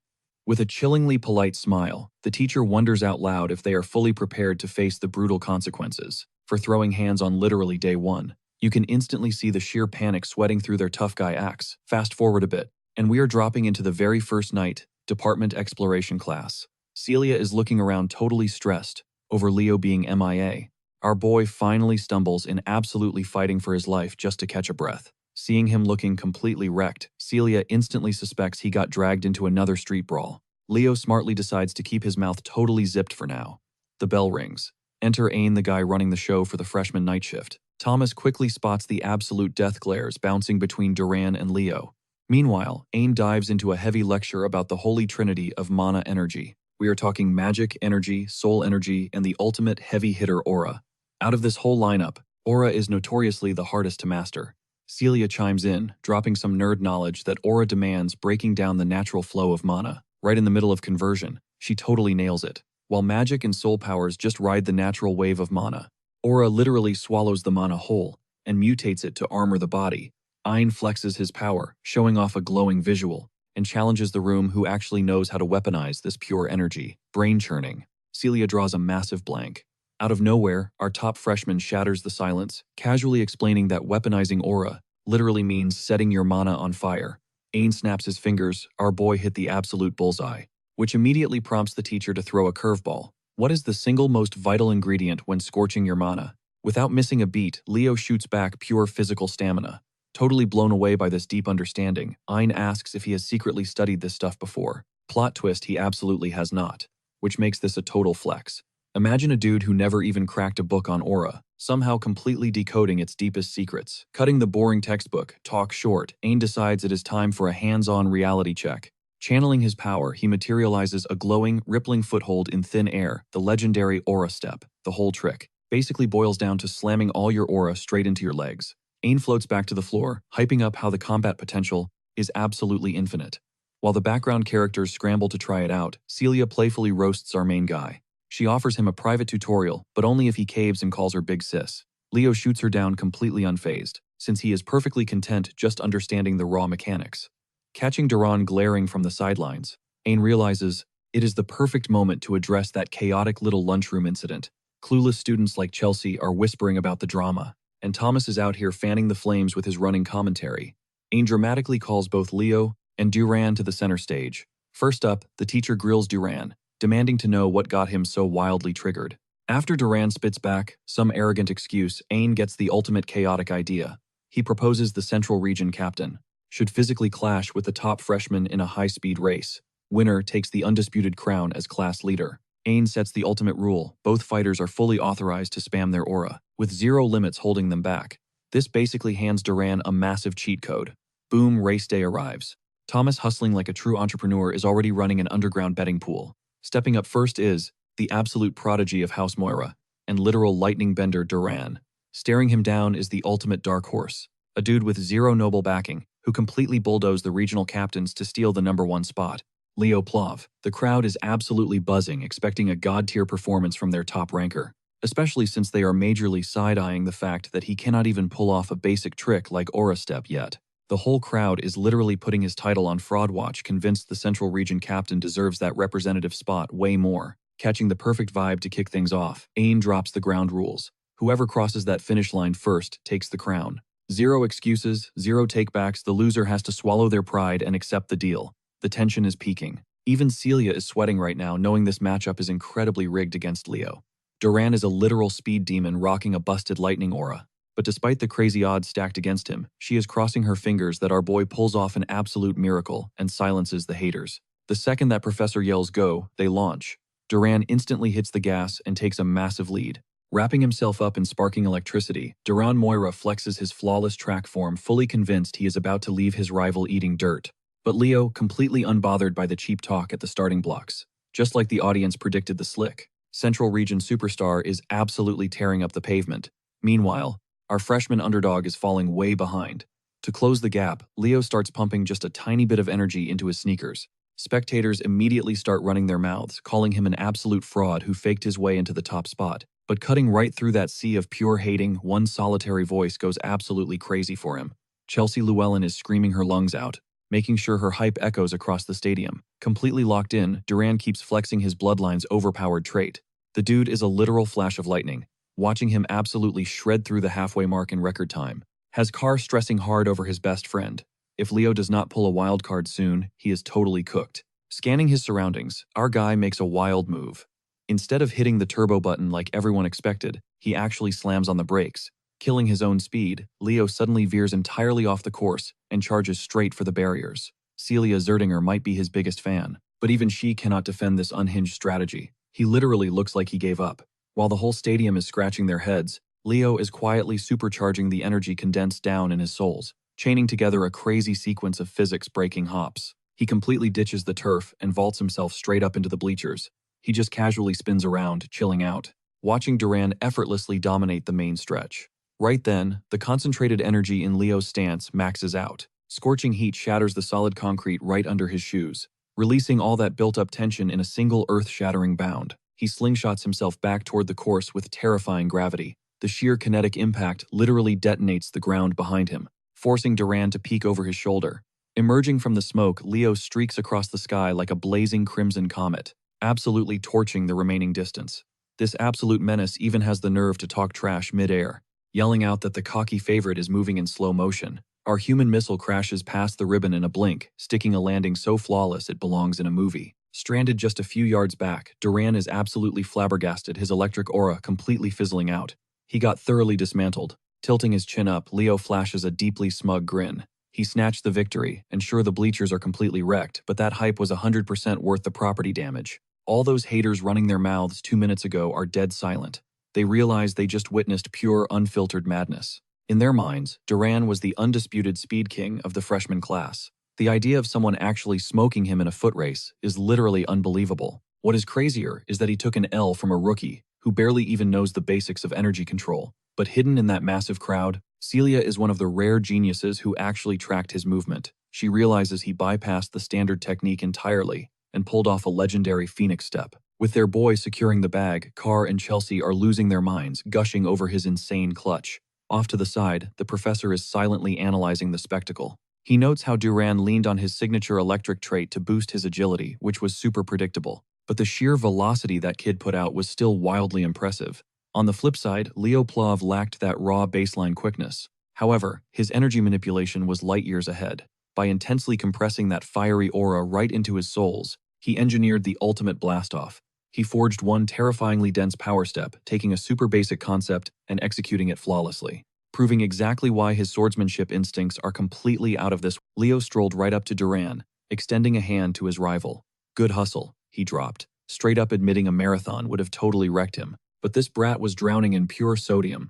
[SPEAKER 1] With a chillingly polite smile, the teacher wonders out loud if they are fully prepared to face the brutal consequences for throwing hands on literally day 1. You can instantly see the sheer panic sweating through their tough guy acts. Fast forward a bit, and we are dropping into the very first night, Department Exploration class. Celia is looking around totally stressed over Leo being MIA. Our boy finally stumbles in absolutely fighting for his life just to catch a breath. Seeing him looking completely wrecked, Celia instantly suspects he got dragged into another street brawl. Leo smartly decides to keep his mouth totally zipped for now. The bell rings. Enter Ain, the guy running the show for the freshman night shift. Thomas quickly spots the absolute death glares bouncing between Duran and Leo. Meanwhile, Ain dives into a heavy lecture about the holy trinity of mana energy. We are talking magic, energy, soul energy, and the ultimate heavy hitter aura. Out of this whole lineup, aura is notoriously the hardest to master. Celia chimes in, dropping some nerd knowledge that aura demands breaking down the natural flow of mana. Right in the middle of conversion, she totally nails it. While magic and soul powers just ride the natural wave of mana, aura literally swallows the mana whole and mutates it to armor the body. Ain flexes his power, showing off a glowing visual, and challenges the room who actually knows how to weaponize this pure energy. Brain churning. Celia draws a massive blank. Out of nowhere, our top freshman shatters the silence, casually explaining that weaponizing aura literally means setting your mana on fire. Ain snaps his fingers, our boy hit the absolute bullseye, which immediately prompts the teacher to throw a curveball. What is the single most vital ingredient when scorching your mana? Without missing a beat, Leo shoots back pure physical stamina. Totally blown away by this deep understanding, Ain asks if he has secretly studied this stuff before. Plot twist, he absolutely has not, which makes this a total flex. Imagine a dude who never even cracked a book on aura, somehow completely decoding its deepest secrets. Cutting the boring textbook talk short, Ain decides it is time for a hands-on reality check. Channeling his power, he materializes a glowing, rippling foothold in thin air, the legendary aura step. The whole trick basically boils down to slamming all your aura straight into your legs. Ain floats back to the floor, hyping up how the combat potential is absolutely infinite. While the background characters scramble to try it out, Celia playfully roasts our main guy. She offers him a private tutorial, but only if he caves and calls her Big Sis. Leo shoots her down completely unfazed, since he is perfectly content just understanding the raw mechanics. Catching Duran glaring from the sidelines, Ain realizes it is the perfect moment to address that chaotic little lunchroom incident. Clueless students like Chelsea are whispering about the drama, and Thomas is out here fanning the flames with his running commentary. Ain dramatically calls both Leo and Duran to the center stage. First up, the teacher grills Duran, demanding to know what got him so wildly triggered. After Duran spits back some arrogant excuse, Ain gets the ultimate chaotic idea. He proposes the Central Region captain should physically clash with the top freshman in a high-speed race. Winner takes the undisputed crown as class leader. Ain sets the ultimate rule: both fighters are fully authorized to spam their aura, with zero limits holding them back. This basically hands Duran a massive cheat code. Boom, race day arrives. Thomas, hustling like a true entrepreneur, is already running an underground betting pool. Stepping up first is the absolute prodigy of House Moira and literal lightning bender Duran. Staring him down is the ultimate dark horse, a dude with zero noble backing who completely bulldozed the regional captains to steal the #1 spot. Leo Plov. The crowd is absolutely buzzing, expecting a god-tier performance from their top ranker, especially since they are majorly side-eyeing the fact that he cannot even pull off a basic trick like Aura Step yet. The whole crowd is literally putting his title on fraud watch, convinced the Central Region captain deserves that representative spot way more. Catching the perfect vibe to kick things off, Ain drops the ground rules. Whoever crosses that finish line first takes the crown. Zero excuses, zero takebacks. The loser has to swallow their pride and accept the deal. The tension is peaking. Even Celia is sweating right now, knowing this matchup is incredibly rigged against Leo. Duran is a literal speed demon rocking a busted lightning aura. But despite the crazy odds stacked against him, she is crossing her fingers that our boy pulls off an absolute miracle and silences the haters. The second that Professor yells go, they launch. Duran instantly hits the gas and takes a massive lead. Wrapping himself up in sparking electricity, Duran Moira flexes his flawless track form, fully convinced he is about to leave his rival eating dirt. But Leo, completely unbothered by the cheap talk at the starting blocks. Just like the audience predicted the slick Central Region superstar is absolutely tearing up the pavement. Meanwhile, our freshman underdog is falling way behind. To close the gap, Leo starts pumping just a tiny bit of energy into his sneakers. Spectators immediately start running their mouths, calling him an absolute fraud who faked his way into the top spot. But cutting right through that sea of pure hating, one solitary voice goes absolutely crazy for him. Chelsea Llewellyn is screaming her lungs out, making sure her hype echoes across the stadium. Completely locked in, Duran keeps flexing his bloodline's overpowered trait. The dude is a literal flash of lightning. Watching him absolutely shred through the halfway mark in record time has Carr stressing hard over his best friend. If Leo does not pull a wild card soon, he is totally cooked. Scanning his surroundings, our guy makes a wild move. Instead of hitting the turbo button like everyone expected, he actually slams on the brakes. Killing his own speed, Leo suddenly veers entirely off the course and charges straight for the barriers. Celia Zerdinger might be his biggest fan, but even she cannot defend this unhinged strategy. He literally looks like he gave up. While the whole stadium is scratching their heads, Leo is quietly supercharging the energy condensed down in his souls, chaining together a crazy sequence of physics-breaking hops. He completely ditches the turf and vaults himself straight up into the bleachers. He just casually spins around, chilling out, watching Duran effortlessly dominate the main stretch. Right then, the concentrated energy in Leo's stance maxes out. Scorching heat shatters the solid concrete right under his shoes, releasing all that built-up tension in a single earth-shattering bound. He slingshots himself back toward the course with terrifying gravity. The sheer kinetic impact literally detonates the ground behind him, forcing Duran to peek over his shoulder. Emerging from the smoke, Leo streaks across the sky like a blazing crimson comet, absolutely torching the remaining distance. This absolute menace even has the nerve to talk trash mid-air, yelling out that the cocky favorite is moving in slow motion. Our human missile crashes past the ribbon in a blink, sticking a landing so flawless it belongs in a movie. Stranded just a few yards back, Duran is absolutely flabbergasted, his electric aura completely fizzling out. He got thoroughly dismantled. Tilting his chin up, Leo flashes a deeply smug grin. He snatched the victory, and sure, the bleachers are completely wrecked, but that hype was 100% worth the property damage. All those haters running their mouths 2 minutes ago are dead silent. They realize they just witnessed pure, unfiltered madness. In their minds, Duran was the undisputed speed king of the freshman class. The idea of someone actually smoking him in a foot race is literally unbelievable. What is crazier is that he took an L from a rookie who barely even knows the basics of energy control. But hidden in that massive crowd, Celia is one of the rare geniuses who actually tracked his movement. she realizes he bypassed the standard technique entirely and pulled off a legendary phoenix step. With their boy securing the bag, Carr and Chelsea are losing their minds, gushing over his insane clutch. Off to the side, the professor is silently analyzing the spectacle. He notes how Duran leaned on his signature electric trait to boost his agility, which was super predictable. But the sheer velocity that kid put out was still wildly impressive. On the flip side, Leo Plov lacked that raw baseline quickness. However, his energy manipulation was light years ahead. By intensely compressing that fiery aura right into his souls, he engineered the ultimate blastoff. He forged one terrifyingly dense power step, taking a super basic concept and executing it flawlessly. Proving exactly why his swordsmanship instincts are completely out of this, Leo strolled right up to Duran, extending a hand to his rival. Good hustle, he dropped, straight up admitting a marathon would have totally wrecked him, but this brat was drowning in pure sodium.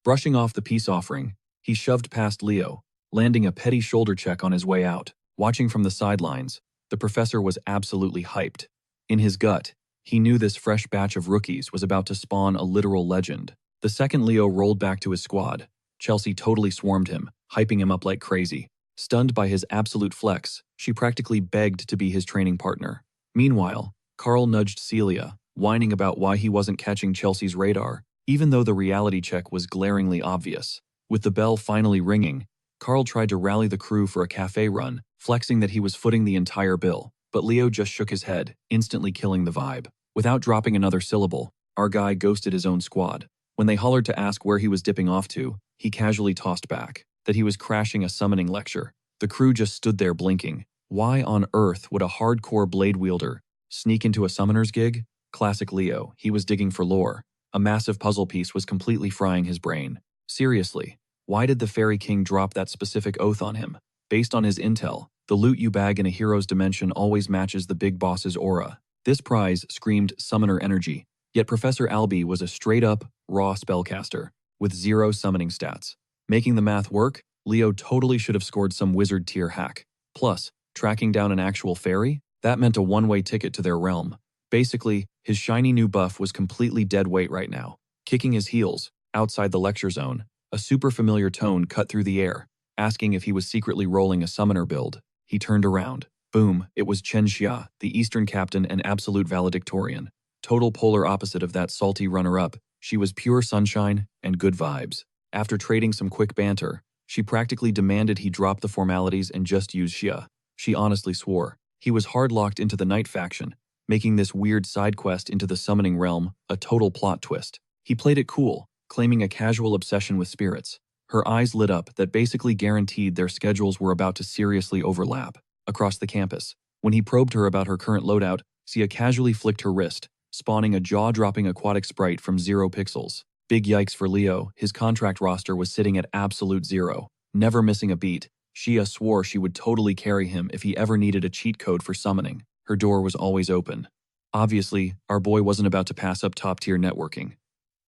[SPEAKER 1] Brushing off the peace offering, he shoved past Leo, landing a petty shoulder check on his way out. Watching from the sidelines, the professor was absolutely hyped. In his gut, he knew this fresh batch of rookies was about to spawn a literal legend. The second Leo rolled back to his squad, Chelsea totally swarmed him, hyping him up like crazy. Stunned by his absolute flex, she practically begged to be his training partner. Meanwhile, Carl nudged Celia, whining about why he wasn't catching Chelsea's radar, even though the reality check was glaringly obvious. With the bell finally ringing, Carl tried to rally the crew for a cafe run, flexing that he was footing the entire bill, but Leo just shook his head, instantly killing the vibe. Without dropping another syllable, our guy ghosted his own squad. When they hollered to ask where he was dipping off to, he casually tossed back that he was crashing a summoning lecture. The crew just stood there blinking. Why on earth would a hardcore blade wielder sneak into a summoner's gig? Classic Leo, he was digging for lore. A massive puzzle piece was completely frying his brain. Seriously, why did the Fairy King drop that specific oath on him? Based on his intel, the loot you bag in a hero's dimension always matches the big boss's aura. This prize screamed summoner energy, yet Professor Albie was a straight-up, raw spellcaster, with 0 summoning stats. Making the math work, Leo totally should have scored some wizard tier hack. Plus, tracking down an actual fairy? That meant a one-way ticket to their realm. Basically, his shiny new buff was completely dead weight right now. Kicking his heels, outside the lecture zone, a super familiar tone cut through the air, asking if he was secretly rolling a summoner build. He turned around. Boom, it was Chen Xia, the Eastern captain and absolute valedictorian. Total polar opposite of that salty runner-up, she was pure sunshine and good vibes. After trading some quick banter, she practically demanded he drop the formalities and just use Xia. She honestly swore. He was hard-locked into the Knight faction, making this weird side quest into the summoning realm a total plot twist. He played it cool, claiming a casual obsession with spirits. Her eyes lit up that basically guaranteed their schedules were about to seriously overlap. Across the campus, when he probed her about her current loadout, Xia casually flicked her wrist, spawning a jaw-dropping aquatic sprite from 0 pixels. Big yikes for Leo, his contract roster was sitting at absolute 0, never missing a beat. Xia swore she would totally carry him if he ever needed a cheat code for summoning. Her door was always open. Obviously, our boy wasn't about to pass up top-tier networking.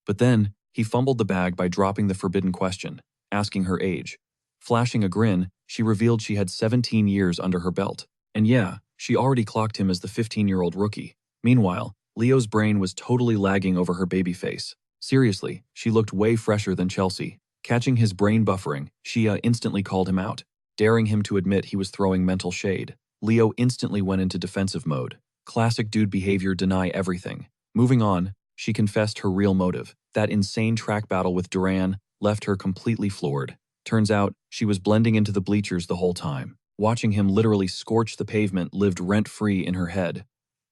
[SPEAKER 1] But then, he fumbled the bag by dropping the forbidden question, asking her age. Flashing a grin, she revealed she had 17 years under her belt. And yeah, she already clocked him as the 15-year-old rookie. Meanwhile, Leo's brain was totally lagging over her baby face. Seriously, she looked way fresher than Chelsea. Catching his brain buffering, Xia instantly called him out, daring him to admit he was throwing mental shade. Leo instantly went into defensive mode. Classic dude behavior, deny everything. Moving on, she confessed her real motive. That insane track battle with Duran left her completely floored. Turns out, she was blending into the bleachers the whole time. Watching him literally scorch the pavement lived rent-free in her head.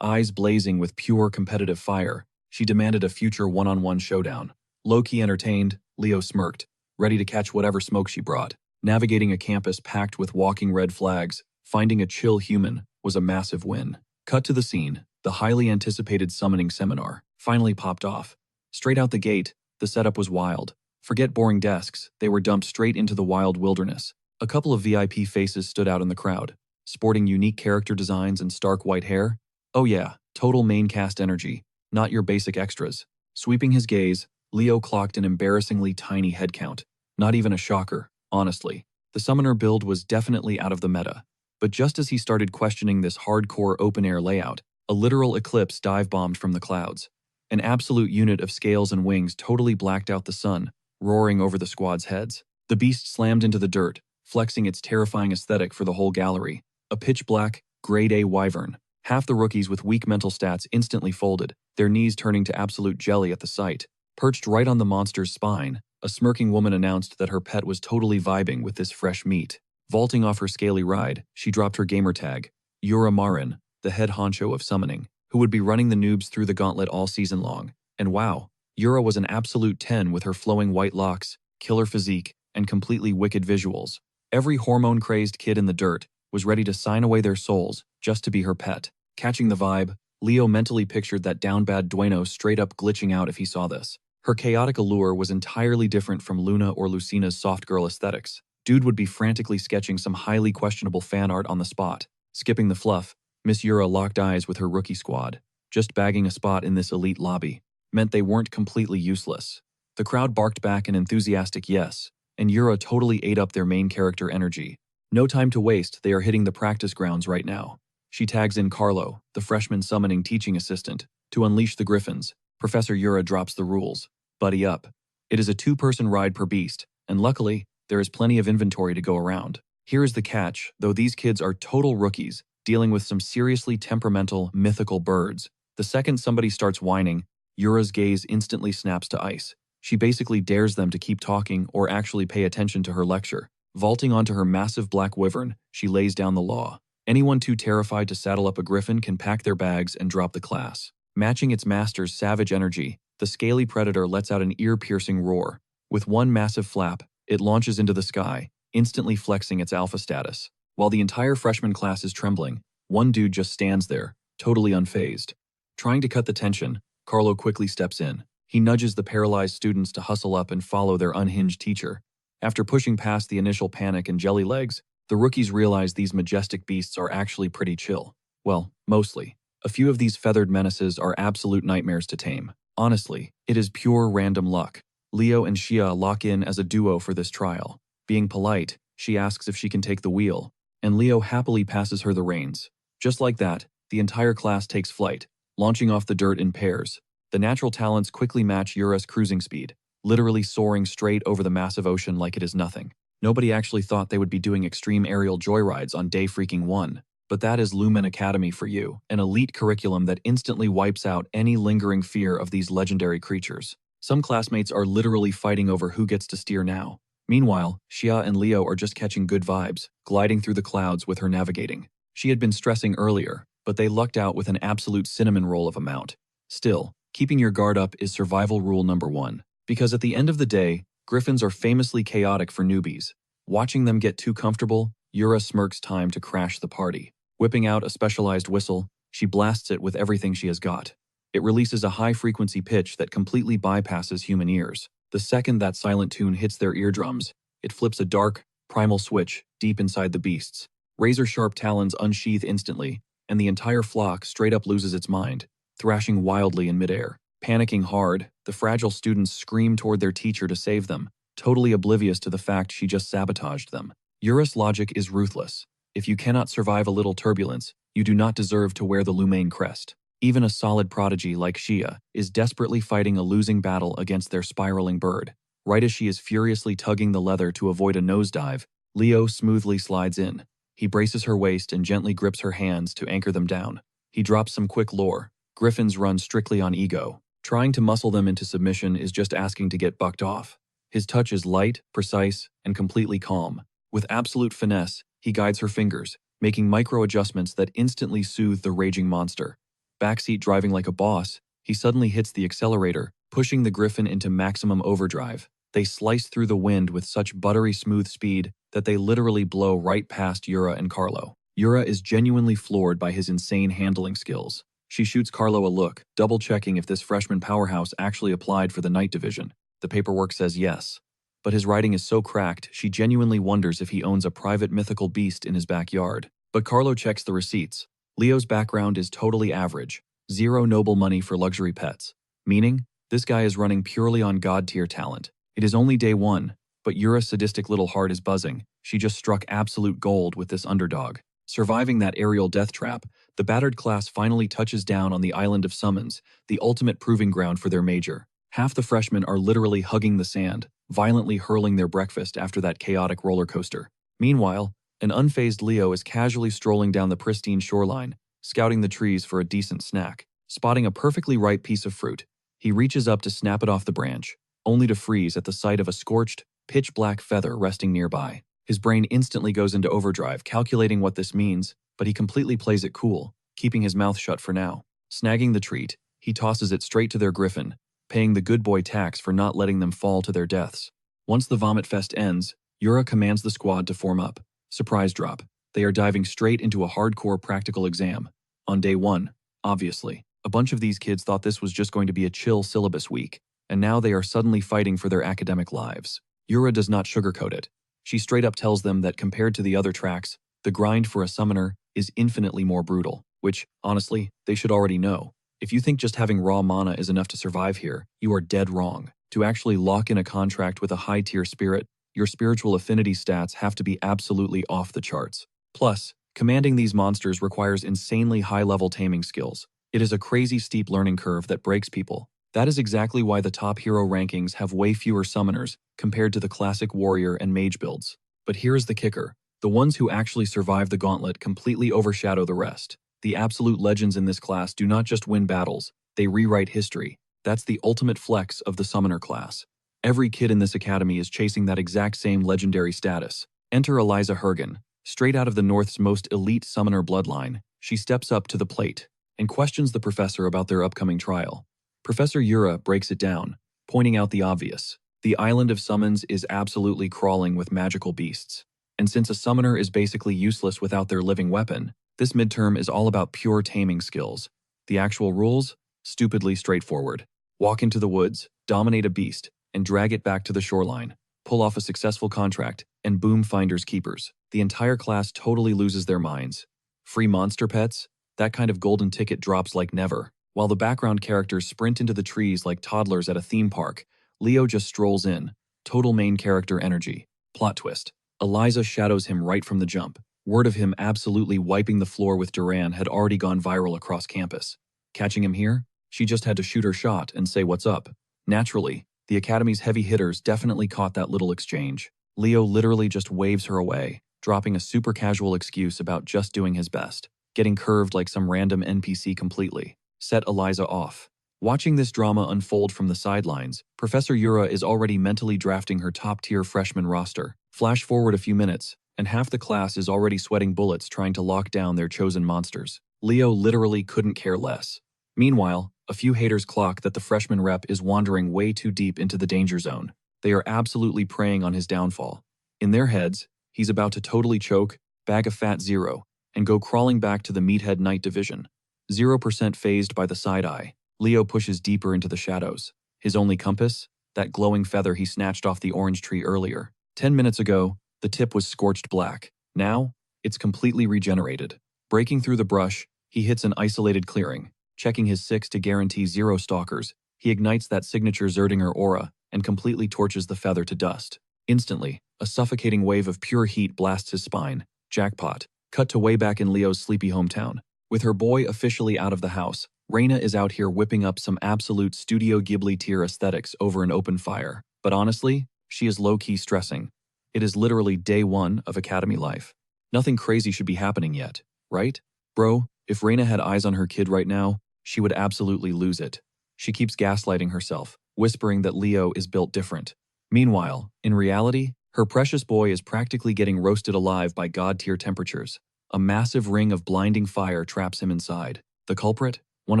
[SPEAKER 1] Eyes blazing with pure competitive fire, she demanded a future one-on-one showdown. Low-key entertained, Leo smirked, ready to catch whatever smoke she brought. Navigating a campus packed with walking red flags, finding a chill human was a massive win. Cut to the scene, the highly anticipated summoning seminar finally popped off. Straight out the gate, the setup was wild. Forget boring desks, they were dumped straight into the wild wilderness. A couple of VIP faces stood out in the crowd, sporting unique character designs and stark white hair. Oh yeah, total main cast energy, not your basic extras. Sweeping his gaze, Leo clocked an embarrassingly tiny head count. Not even a shocker, honestly. The summoner build was definitely out of the meta. But just as he started questioning this hardcore open-air layout, a literal eclipse dive-bombed from the clouds. An absolute unit of scales and wings totally blacked out the sun, roaring over the squad's heads. The beast slammed into the dirt, flexing its terrifying aesthetic for the whole gallery. A pitch-black, grade-A wyvern. Half the rookies with weak mental stats instantly folded, their knees turning to absolute jelly at the sight. Perched right on the monster's spine, a smirking woman announced that her pet was totally vibing with this fresh meat. Vaulting off her scaly ride, she dropped her gamer tag, Yura Marin, the head honcho of summoning, who would be running the noobs through the gauntlet all season long. And wow, Yura was an absolute 10 with her flowing white locks, killer physique, and completely wicked visuals. Every hormone-crazed kid in the dirt was ready to sign away their souls just to be her pet. Catching the vibe, Leo mentally pictured that down-bad Dueno straight up glitching out if he saw this. Her chaotic allure was entirely different from Luna or Lucina's soft girl aesthetics. Dude would be frantically sketching some highly questionable fan art on the spot. Skipping the fluff, Miss Yura locked eyes with her rookie squad. Just bagging a spot in this elite lobby meant they weren't completely useless. The crowd barked back an enthusiastic yes, and Yura totally ate up their main character energy. No time to waste, they are hitting the practice grounds right now. She tags in Carlo, the freshman summoning teaching assistant, to unleash the griffins. Professor Yura drops the rules. Buddy up. It is a 2-person ride per beast, and luckily, there is plenty of inventory to go around. Here is the catch, though these kids are total rookies, dealing with some seriously temperamental, mythical birds. The second somebody starts whining, Yura's gaze instantly snaps to ice. She basically dares them to keep talking or actually pay attention to her lecture. Vaulting onto her massive black wyvern, she lays down the law. Anyone too terrified to saddle up a griffin can pack their bags and drop the class. Matching its master's savage energy, the scaly predator lets out an ear-piercing roar. With one massive flap, it launches into the sky, instantly flexing its alpha status. While the entire freshman class is trembling, one dude just stands there, totally unfazed. Trying to cut the tension, Carlo quickly steps in. He nudges the paralyzed students to hustle up and follow their unhinged teacher. After pushing past the initial panic and jelly legs, the rookies realize these majestic beasts are actually pretty chill. Well, mostly. A few of these feathered menaces are absolute nightmares to tame. Honestly, it is pure random luck. Leo and Shia lock in as a duo for this trial. Being polite, she asks if she can take the wheel, and Leo happily passes her the reins. Just like that, the entire class takes flight, launching off the dirt in pairs. The natural talents quickly match Yura's cruising speed, literally soaring straight over the massive ocean like it is nothing. Nobody actually thought they would be doing extreme aerial joyrides on day freaking 1. But that is Lumen Academy for you, an elite curriculum that instantly wipes out any lingering fear of these legendary creatures. Some classmates are literally fighting over who gets to steer now. Meanwhile, Xia and Leo are just catching good vibes, gliding through the clouds with her navigating. She had been stressing earlier, but they lucked out with an absolute cinnamon roll of a mount. Still, keeping your guard up is survival rule number 1. Because at the end of the day, griffins are famously chaotic for newbies. Watching them get too comfortable, Yura smirks time to crash the party. Whipping out a specialized whistle, she blasts it with everything she has got. It releases a high-frequency pitch that completely bypasses human ears. The second that silent tune hits their eardrums, it flips a dark, primal switch deep inside the beasts. Razor-sharp talons unsheath instantly, and the entire flock straight up loses its mind, thrashing wildly in midair. Panicking hard, the fragile students scream toward their teacher to save them, totally oblivious to the fact she just sabotaged them. Yura's logic is ruthless. If you cannot survive a little turbulence, you do not deserve to wear the Lumaine crest. Even a solid prodigy like Xia is desperately fighting a losing battle against their spiraling bird. Right as she is furiously tugging the leather to avoid a nosedive, Leo smoothly slides in. He braces her waist and gently grips her hands to anchor them down. He drops some quick lore. Griffins run strictly on ego. Trying to muscle them into submission is just asking to get bucked off. His touch is light, precise, and completely calm. With absolute finesse, he guides her fingers, making micro-adjustments that instantly soothe the raging monster. Backseat driving like a boss, he suddenly hits the accelerator, pushing the griffin into maximum overdrive. They slice through the wind with such buttery smooth speed that they literally blow right past Yura and Carlo. Yura is genuinely floored by his insane handling skills. She shoots Carlo a look, double-checking if this freshman powerhouse actually applied for the night division. The paperwork says yes. But his writing is so cracked, she genuinely wonders if he owns a private mythical beast in his backyard. But Carlo checks the receipts. Leo's background is totally average. Zero noble money for luxury pets. Meaning, this guy is running purely on god-tier talent. It is only day 1, but Yura's sadistic little heart is buzzing. She just struck absolute gold with this underdog. Surviving that aerial death trap, the battered class finally touches down on the island of summons, the ultimate proving ground for their major. Half the freshmen are literally hugging the sand, violently hurling their breakfast after that chaotic roller coaster. Meanwhile, an unfazed Leo is casually strolling down the pristine shoreline, scouting the trees for a decent snack. Spotting a perfectly ripe piece of fruit, he reaches up to snap it off the branch, only to freeze at the sight of a scorched, pitch-black feather resting nearby. His brain instantly goes into overdrive, calculating what this means, but he completely plays it cool, keeping his mouth shut for now. Snagging the treat, he tosses it straight to their griffin, paying the good boy tax for not letting them fall to their deaths. Once the vomit fest ends, Yura commands the squad to form up. Surprise drop. They are diving straight into a hardcore practical exam. On day 1, obviously, a bunch of these kids thought this was just going to be a chill syllabus week, and now they are suddenly fighting for their academic lives. Yura does not sugarcoat it. She straight up tells them that compared to the other tracks, the grind for a summoner is infinitely more brutal, which, honestly, they should already know. If you think just having raw mana is enough to survive here, you are dead wrong. To actually lock in a contract with a high-tier spirit, your spiritual affinity stats have to be absolutely off the charts. Plus, commanding these monsters requires insanely high-level taming skills. It is a crazy steep learning curve that breaks people. That is exactly why the top hero rankings have way fewer summoners compared to the classic warrior and mage builds. But here's the kicker. The ones who actually survive the gauntlet completely overshadow the rest. The absolute legends in this class do not just win battles, they rewrite history. That's the ultimate flex of the summoner class. Every kid in this academy is chasing that exact same legendary status. Enter Eliza Hergen. Straight out of the North's most elite summoner bloodline, she steps up to the plate and questions the professor about their upcoming trial. Professor Yura breaks it down, pointing out the obvious. The island of summons is absolutely crawling with magical beasts. And since a summoner is basically useless without their living weapon, this midterm is all about pure taming skills. The actual rules? Stupidly straightforward. Walk into the woods, dominate a beast, and drag it back to the shoreline. Pull off a successful contract, and boom, finders keepers. The entire class totally loses their minds. Free monster pets? That kind of golden ticket drops like never. While the background characters sprint into the trees like toddlers at a theme park, Leo just strolls in. Total main character energy. Plot twist. Eliza shadows him right from the jump. Word of him absolutely wiping the floor with Duran had already gone viral across campus. Catching him here? She just had to shoot her shot and say what's up. Naturally, the Academy's heavy hitters definitely caught that little exchange. Leo literally just waves her away, dropping a super casual excuse about just doing his best, getting curved like some random NPC completely. Set Eliza off. Watching this drama unfold from the sidelines, Professor Yura is already mentally drafting her top-tier freshman roster. Flash forward a few minutes, and half the class is already sweating bullets trying to lock down their chosen monsters. Leo literally couldn't care less. Meanwhile, a few haters clock that the freshman rep is wandering way too deep into the danger zone. They are absolutely preying on his downfall. In their heads, he's about to totally choke, bag a fat zero, and go crawling back to the Meathead Knight division. 0% phased by the side-eye, Leo pushes deeper into the shadows. His only compass? That glowing feather he snatched off the orange tree earlier. 10 minutes ago, the tip was scorched black. Now, it's completely regenerated. Breaking through the brush, he hits an isolated clearing. Checking his 6 to guarantee 0 stalkers, he ignites that signature Zerdinger aura and completely torches the feather to dust. Instantly, a suffocating wave of pure heat blasts his spine. Jackpot. Cut to way back in Leo's sleepy hometown. With her boy officially out of the house, Reina is out here whipping up some absolute Studio Ghibli tier aesthetics over an open fire. But honestly, she is low-key stressing. It is literally day 1 of Academy life. Nothing crazy should be happening yet, right? Bro, if Reina had eyes on her kid right now, she would absolutely lose it. She keeps gaslighting herself, whispering that Leo is built different. Meanwhile, in reality, her precious boy is practically getting roasted alive by god-tier temperatures. A massive ring of blinding fire traps him inside. The culprit? One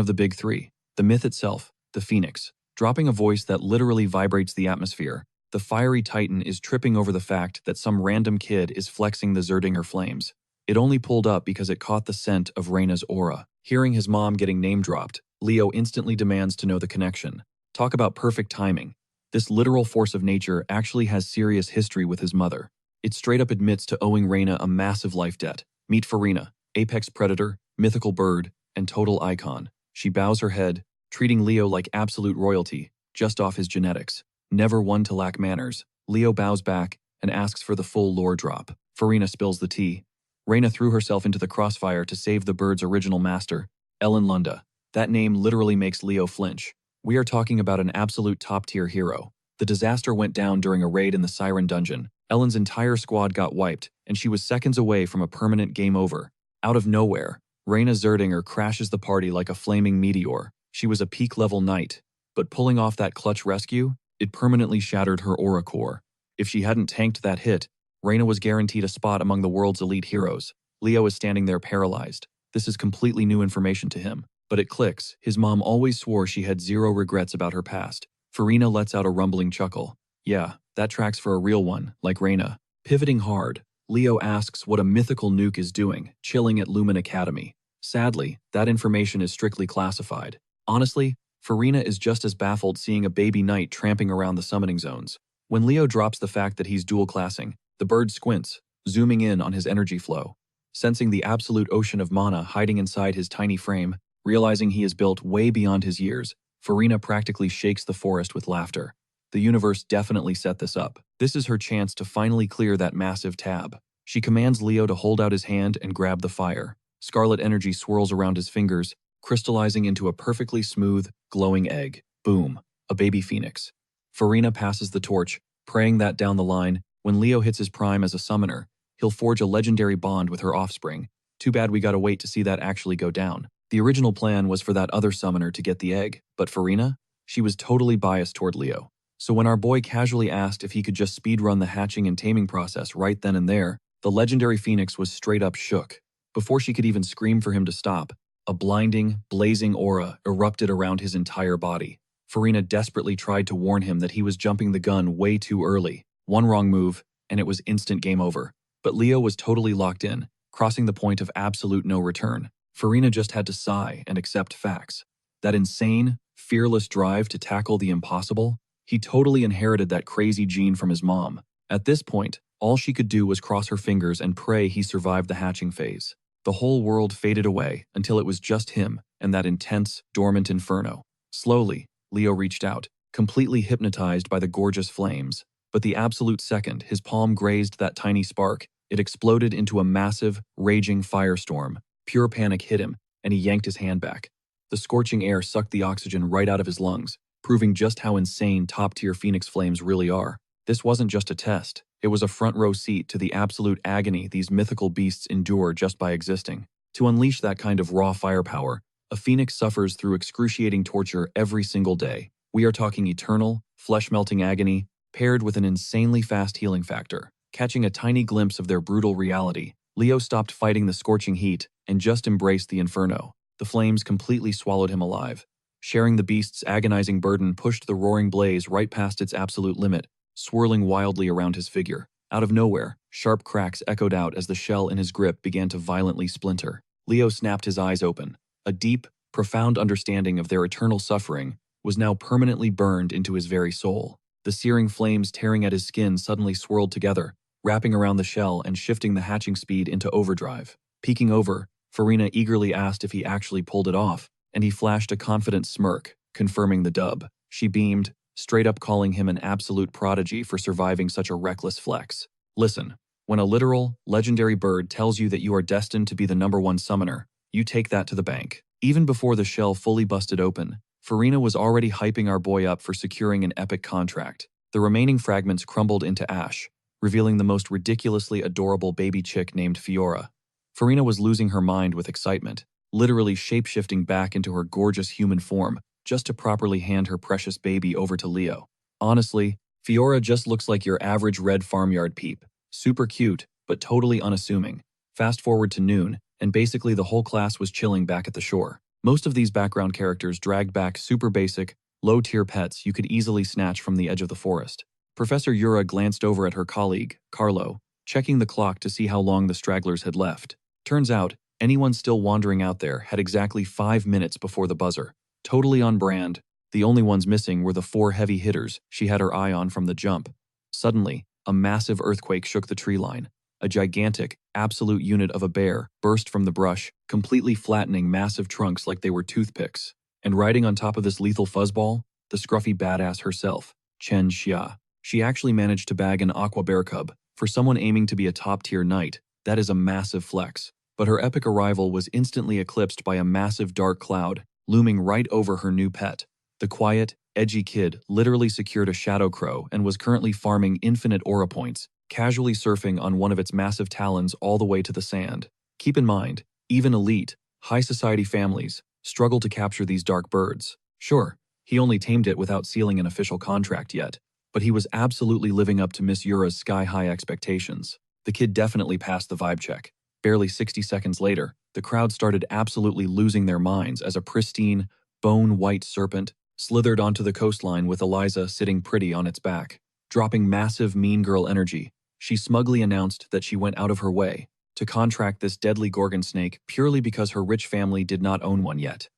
[SPEAKER 1] of the big 3. The myth itself, the Phoenix. Dropping a voice that literally vibrates the atmosphere, the fiery titan is tripping over the fact that some random kid is flexing the Zerdinger flames. It only pulled up because it caught the scent of Reina's aura. Hearing his mom getting name-dropped, Leo instantly demands to know the connection. Talk about perfect timing. This literal force of nature actually has serious history with his mother. It straight up admits to owing Reina a massive life debt. Meet Farina, apex predator, mythical bird, and total icon. She bows her head, treating Leo like absolute royalty, just off his genetics. Never one to lack manners, Leo bows back and asks for the full lore drop. Farina spills the tea. Reina threw herself into the crossfire to save the bird's original master, Ellen Lunda. That name literally makes Leo flinch. We are talking about an absolute top-tier hero. The disaster went down during a raid in the Siren Dungeon, Ellen's entire squad got wiped, and she was seconds away from a permanent game over. Out of nowhere, Reyna Zerdinger crashes the party like a flaming meteor. She was a peak-level knight, but pulling off that clutch rescue, it permanently shattered her aura core. If she hadn't tanked that hit, Reyna was guaranteed a spot among the world's elite heroes. Leo is standing there paralyzed. This is completely new information to him. But it clicks. His mom always swore she had zero regrets about her past. Farina lets out a rumbling chuckle. Yeah, that tracks for a real one, like Reyna. Pivoting hard, Leo asks what a mythical nuke is doing, chilling at Lumen Academy. Sadly, that information is strictly classified. Honestly, Farina is just as baffled seeing a baby knight tramping around the summoning zones. When Leo drops the fact that he's dual-classing, the bird squints, zooming in on his energy flow. Sensing the absolute ocean of mana hiding inside his tiny frame, realizing he is built way beyond his years, Farina practically shakes the forest with laughter. The universe definitely set this up. This is her chance to finally clear that massive tab. She commands Leo to hold out his hand and grab the fire. Scarlet energy swirls around his fingers, crystallizing into a perfectly smooth, glowing egg. Boom, a baby phoenix. Farina passes the torch, praying that down the line, when Leo hits his prime as a summoner, he'll forge a legendary bond with her offspring. Too bad we gotta wait to see that actually go down. The original plan was for that other summoner to get the egg, but Farina? She was totally biased toward Leo. So when our boy casually asked if he could just speedrun the hatching and taming process right then and there, the legendary phoenix was straight up shook. Before she could even scream for him to stop, a blinding, blazing aura erupted around his entire body. Farina desperately tried to warn him that he was jumping the gun way too early. One wrong move, and it was instant game over. But Leo was totally locked in, crossing the point of absolute no return. Farina just had to sigh and accept facts. That insane, fearless drive to tackle the impossible, he totally inherited that crazy gene from his mom. At this point, all she could do was cross her fingers and pray he survived the hatching phase. The whole world faded away until it was just him and that intense, dormant inferno. Slowly, Leo reached out, completely hypnotized by the gorgeous flames. But the absolute second his palm grazed that tiny spark, it exploded into a massive, raging firestorm. Pure panic hit him, and he yanked his hand back. The scorching air sucked the oxygen right out of his lungs, proving just how insane top-tier Phoenix flames really are. This wasn't just a test. It was a front-row seat to the absolute agony these mythical beasts endure just by existing. To unleash that kind of raw firepower, a Phoenix suffers through excruciating torture every single day. We are talking eternal, flesh-melting agony, paired with an insanely fast healing factor. Catching a tiny glimpse of their brutal reality, Leo stopped fighting the scorching heat and just embraced the inferno. The flames completely swallowed him alive. Sharing the beast's agonizing burden pushed the roaring blaze right past its absolute limit, swirling wildly around his figure. Out of nowhere, sharp cracks echoed out as the shell in his grip began to violently splinter. Leo snapped his eyes open. A deep, profound understanding of their eternal suffering was now permanently burned into his very soul. The searing flames tearing at his skin suddenly swirled together, wrapping around the shell and shifting the hatching speed into overdrive. Peeking over, Farina eagerly asked if he actually pulled it off, and he flashed a confident smirk, confirming the dub. She beamed, straight up calling him an absolute prodigy for surviving such a reckless flex. Listen, when a literal, legendary bird tells you that you are destined to be the #1 summoner, you take that to the bank. Even before the shell fully busted open, Farina was already hyping our boy up for securing an epic contract. The remaining fragments crumbled into ash, revealing the most ridiculously adorable baby chick named Fiora. Farina was losing her mind with excitement, literally shape-shifting back into her gorgeous human form just to properly hand her precious baby over to Leo. Honestly, Fiora just looks like your average red farmyard peep. Super cute, but totally unassuming. Fast forward to noon, and basically the whole class was chilling back at the shore. Most of these background characters dragged back super basic, low-tier pets you could easily snatch from the edge of the forest. Professor Yura glanced over at her colleague, Carlo, checking the clock to see how long the stragglers had left. Turns out, anyone still wandering out there had exactly 5 minutes before the buzzer. Totally on brand, the only ones missing were the 4 heavy hitters she had her eye on from the jump. Suddenly, a massive earthquake shook the tree line. A gigantic, absolute unit of a bear burst from the brush, completely flattening massive trunks like they were toothpicks. And riding on top of this lethal fuzzball, the scruffy badass herself, Chen Xia. She actually managed to bag an aqua bear cub. For someone aiming to be a top-tier knight, that is a massive flex. But her epic arrival was instantly eclipsed by a massive dark cloud, looming right over her new pet. The quiet, edgy kid literally secured a shadow crow and was currently farming infinite aura points, casually surfing on one of its massive talons all the way to the sand. Keep in mind, even elite, high society families struggle to capture these dark birds. Sure, he only tamed it without sealing an official contract yet, but he was absolutely living up to Miss Yura's sky-high expectations. The kid definitely passed the vibe check. Barely 60 seconds later, the crowd started absolutely losing their minds as a pristine, bone-white serpent slithered onto the coastline with Eliza sitting pretty on its back. Dropping massive mean girl energy, she smugly announced that she went out of her way to contract this deadly gorgon snake purely because her rich family did not own one yet.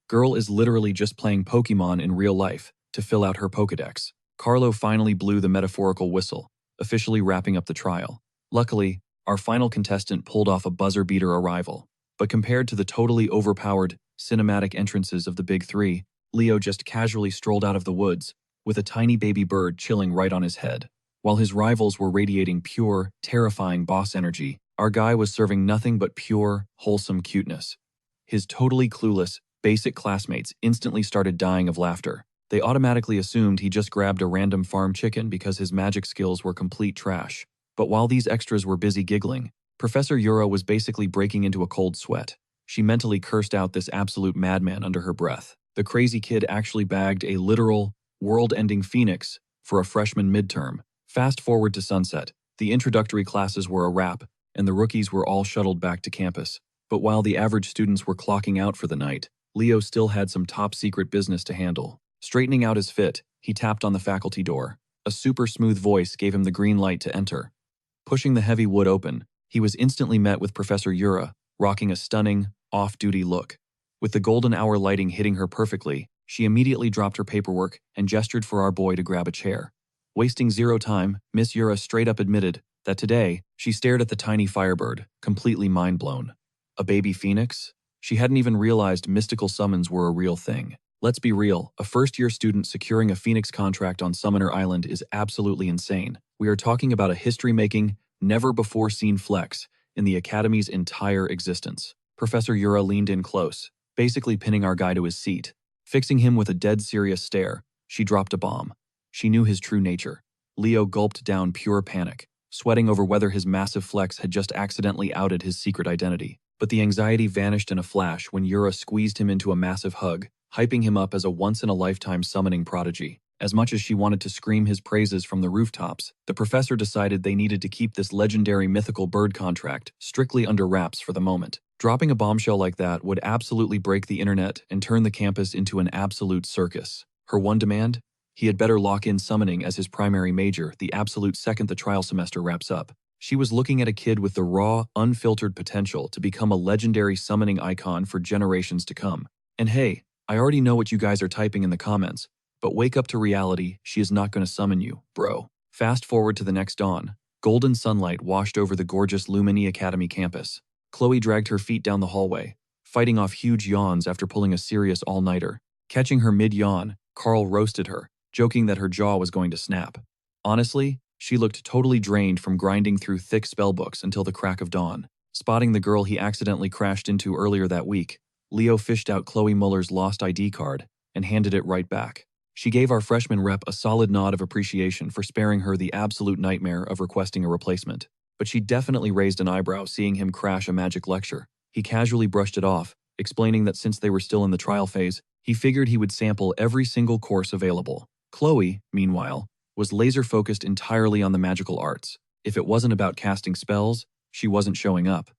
[SPEAKER 1] Girl is literally just playing Pokemon in real life to fill out her Pokedex. Carlo finally blew the metaphorical whistle, officially wrapping up the trial. Luckily, our final contestant pulled off a buzzer-beater arrival, but compared to the totally overpowered, cinematic entrances of the big three, Leo just casually strolled out of the woods, with a tiny baby bird chilling right on his head. While his rivals were radiating pure, terrifying boss energy, our guy was serving nothing but pure, wholesome cuteness. His totally clueless, basic classmates instantly started dying of laughter. They automatically assumed he just grabbed a random farm chicken because his magic skills were complete trash. But while these extras were busy giggling, Professor Yura was basically breaking into a cold sweat. She mentally cursed out this absolute madman under her breath. The crazy kid actually bagged a literal, world-ending phoenix for a freshman midterm. Fast forward to sunset, the introductory classes were a wrap, and the rookies were all shuttled back to campus. But while the average students were clocking out for the night, Leo still had some top-secret business to handle. Straightening out his fit, he tapped on the faculty door. A super smooth voice gave him the green light to enter. Pushing the heavy wood open, he was instantly met with Professor Yura, rocking a stunning, off-duty look. With the golden hour lighting hitting her perfectly, she immediately dropped her paperwork and gestured for our boy to grab a chair. Wasting zero time, Miss Yura straight up admitted that today, she stared at the tiny firebird, completely mind-blown. A baby phoenix? She hadn't even realized mystical summons were a real thing. Let's be real, a first-year student securing a phoenix contract on Summoner Island is absolutely insane. We are talking about a history-making, never-before-seen flex in the Academy's entire existence. Professor Yura leaned in close, basically pinning our guy to his seat. Fixing him with a dead-serious stare, she dropped a bomb. She knew his true nature. Leo gulped down pure panic, sweating over whether his massive flex had just accidentally outed his secret identity. But the anxiety vanished in a flash when Yura squeezed him into a massive hug, hyping him up as a once-in-a-lifetime summoning prodigy. As much as she wanted to scream his praises from the rooftops, the professor decided they needed to keep this legendary mythical bird contract strictly under wraps for the moment. Dropping a bombshell like that would absolutely break the internet and turn the campus into an absolute circus. Her one demand? He had better lock in summoning as his primary major the absolute second the trial semester wraps up. She was looking at a kid with the raw, unfiltered potential to become a legendary summoning icon for generations to come. And hey, I already know what you guys are typing in the comments, but wake up to reality, she is not going to summon you, bro. Fast forward to the next dawn. Golden sunlight washed over the gorgeous Lumini Academy campus. Chloe dragged her feet down the hallway, fighting off huge yawns after pulling a serious all-nighter. Catching her mid-yawn, Carl roasted her, joking that her jaw was going to snap. Honestly, she looked totally drained from grinding through thick spellbooks until the crack of dawn. Spotting the girl he accidentally crashed into earlier that week, Leo fished out Chloe Muller's lost ID card and handed it right back. She gave our freshman rep a solid nod of appreciation for sparing her the absolute nightmare of requesting a replacement. But she definitely raised an eyebrow seeing him crash a magic lecture. He casually brushed it off, explaining that since they were still in the trial phase, he figured he would sample every single course available. Chloe, meanwhile, was laser-focused entirely on the magical arts. If it wasn't about casting spells, she wasn't showing up.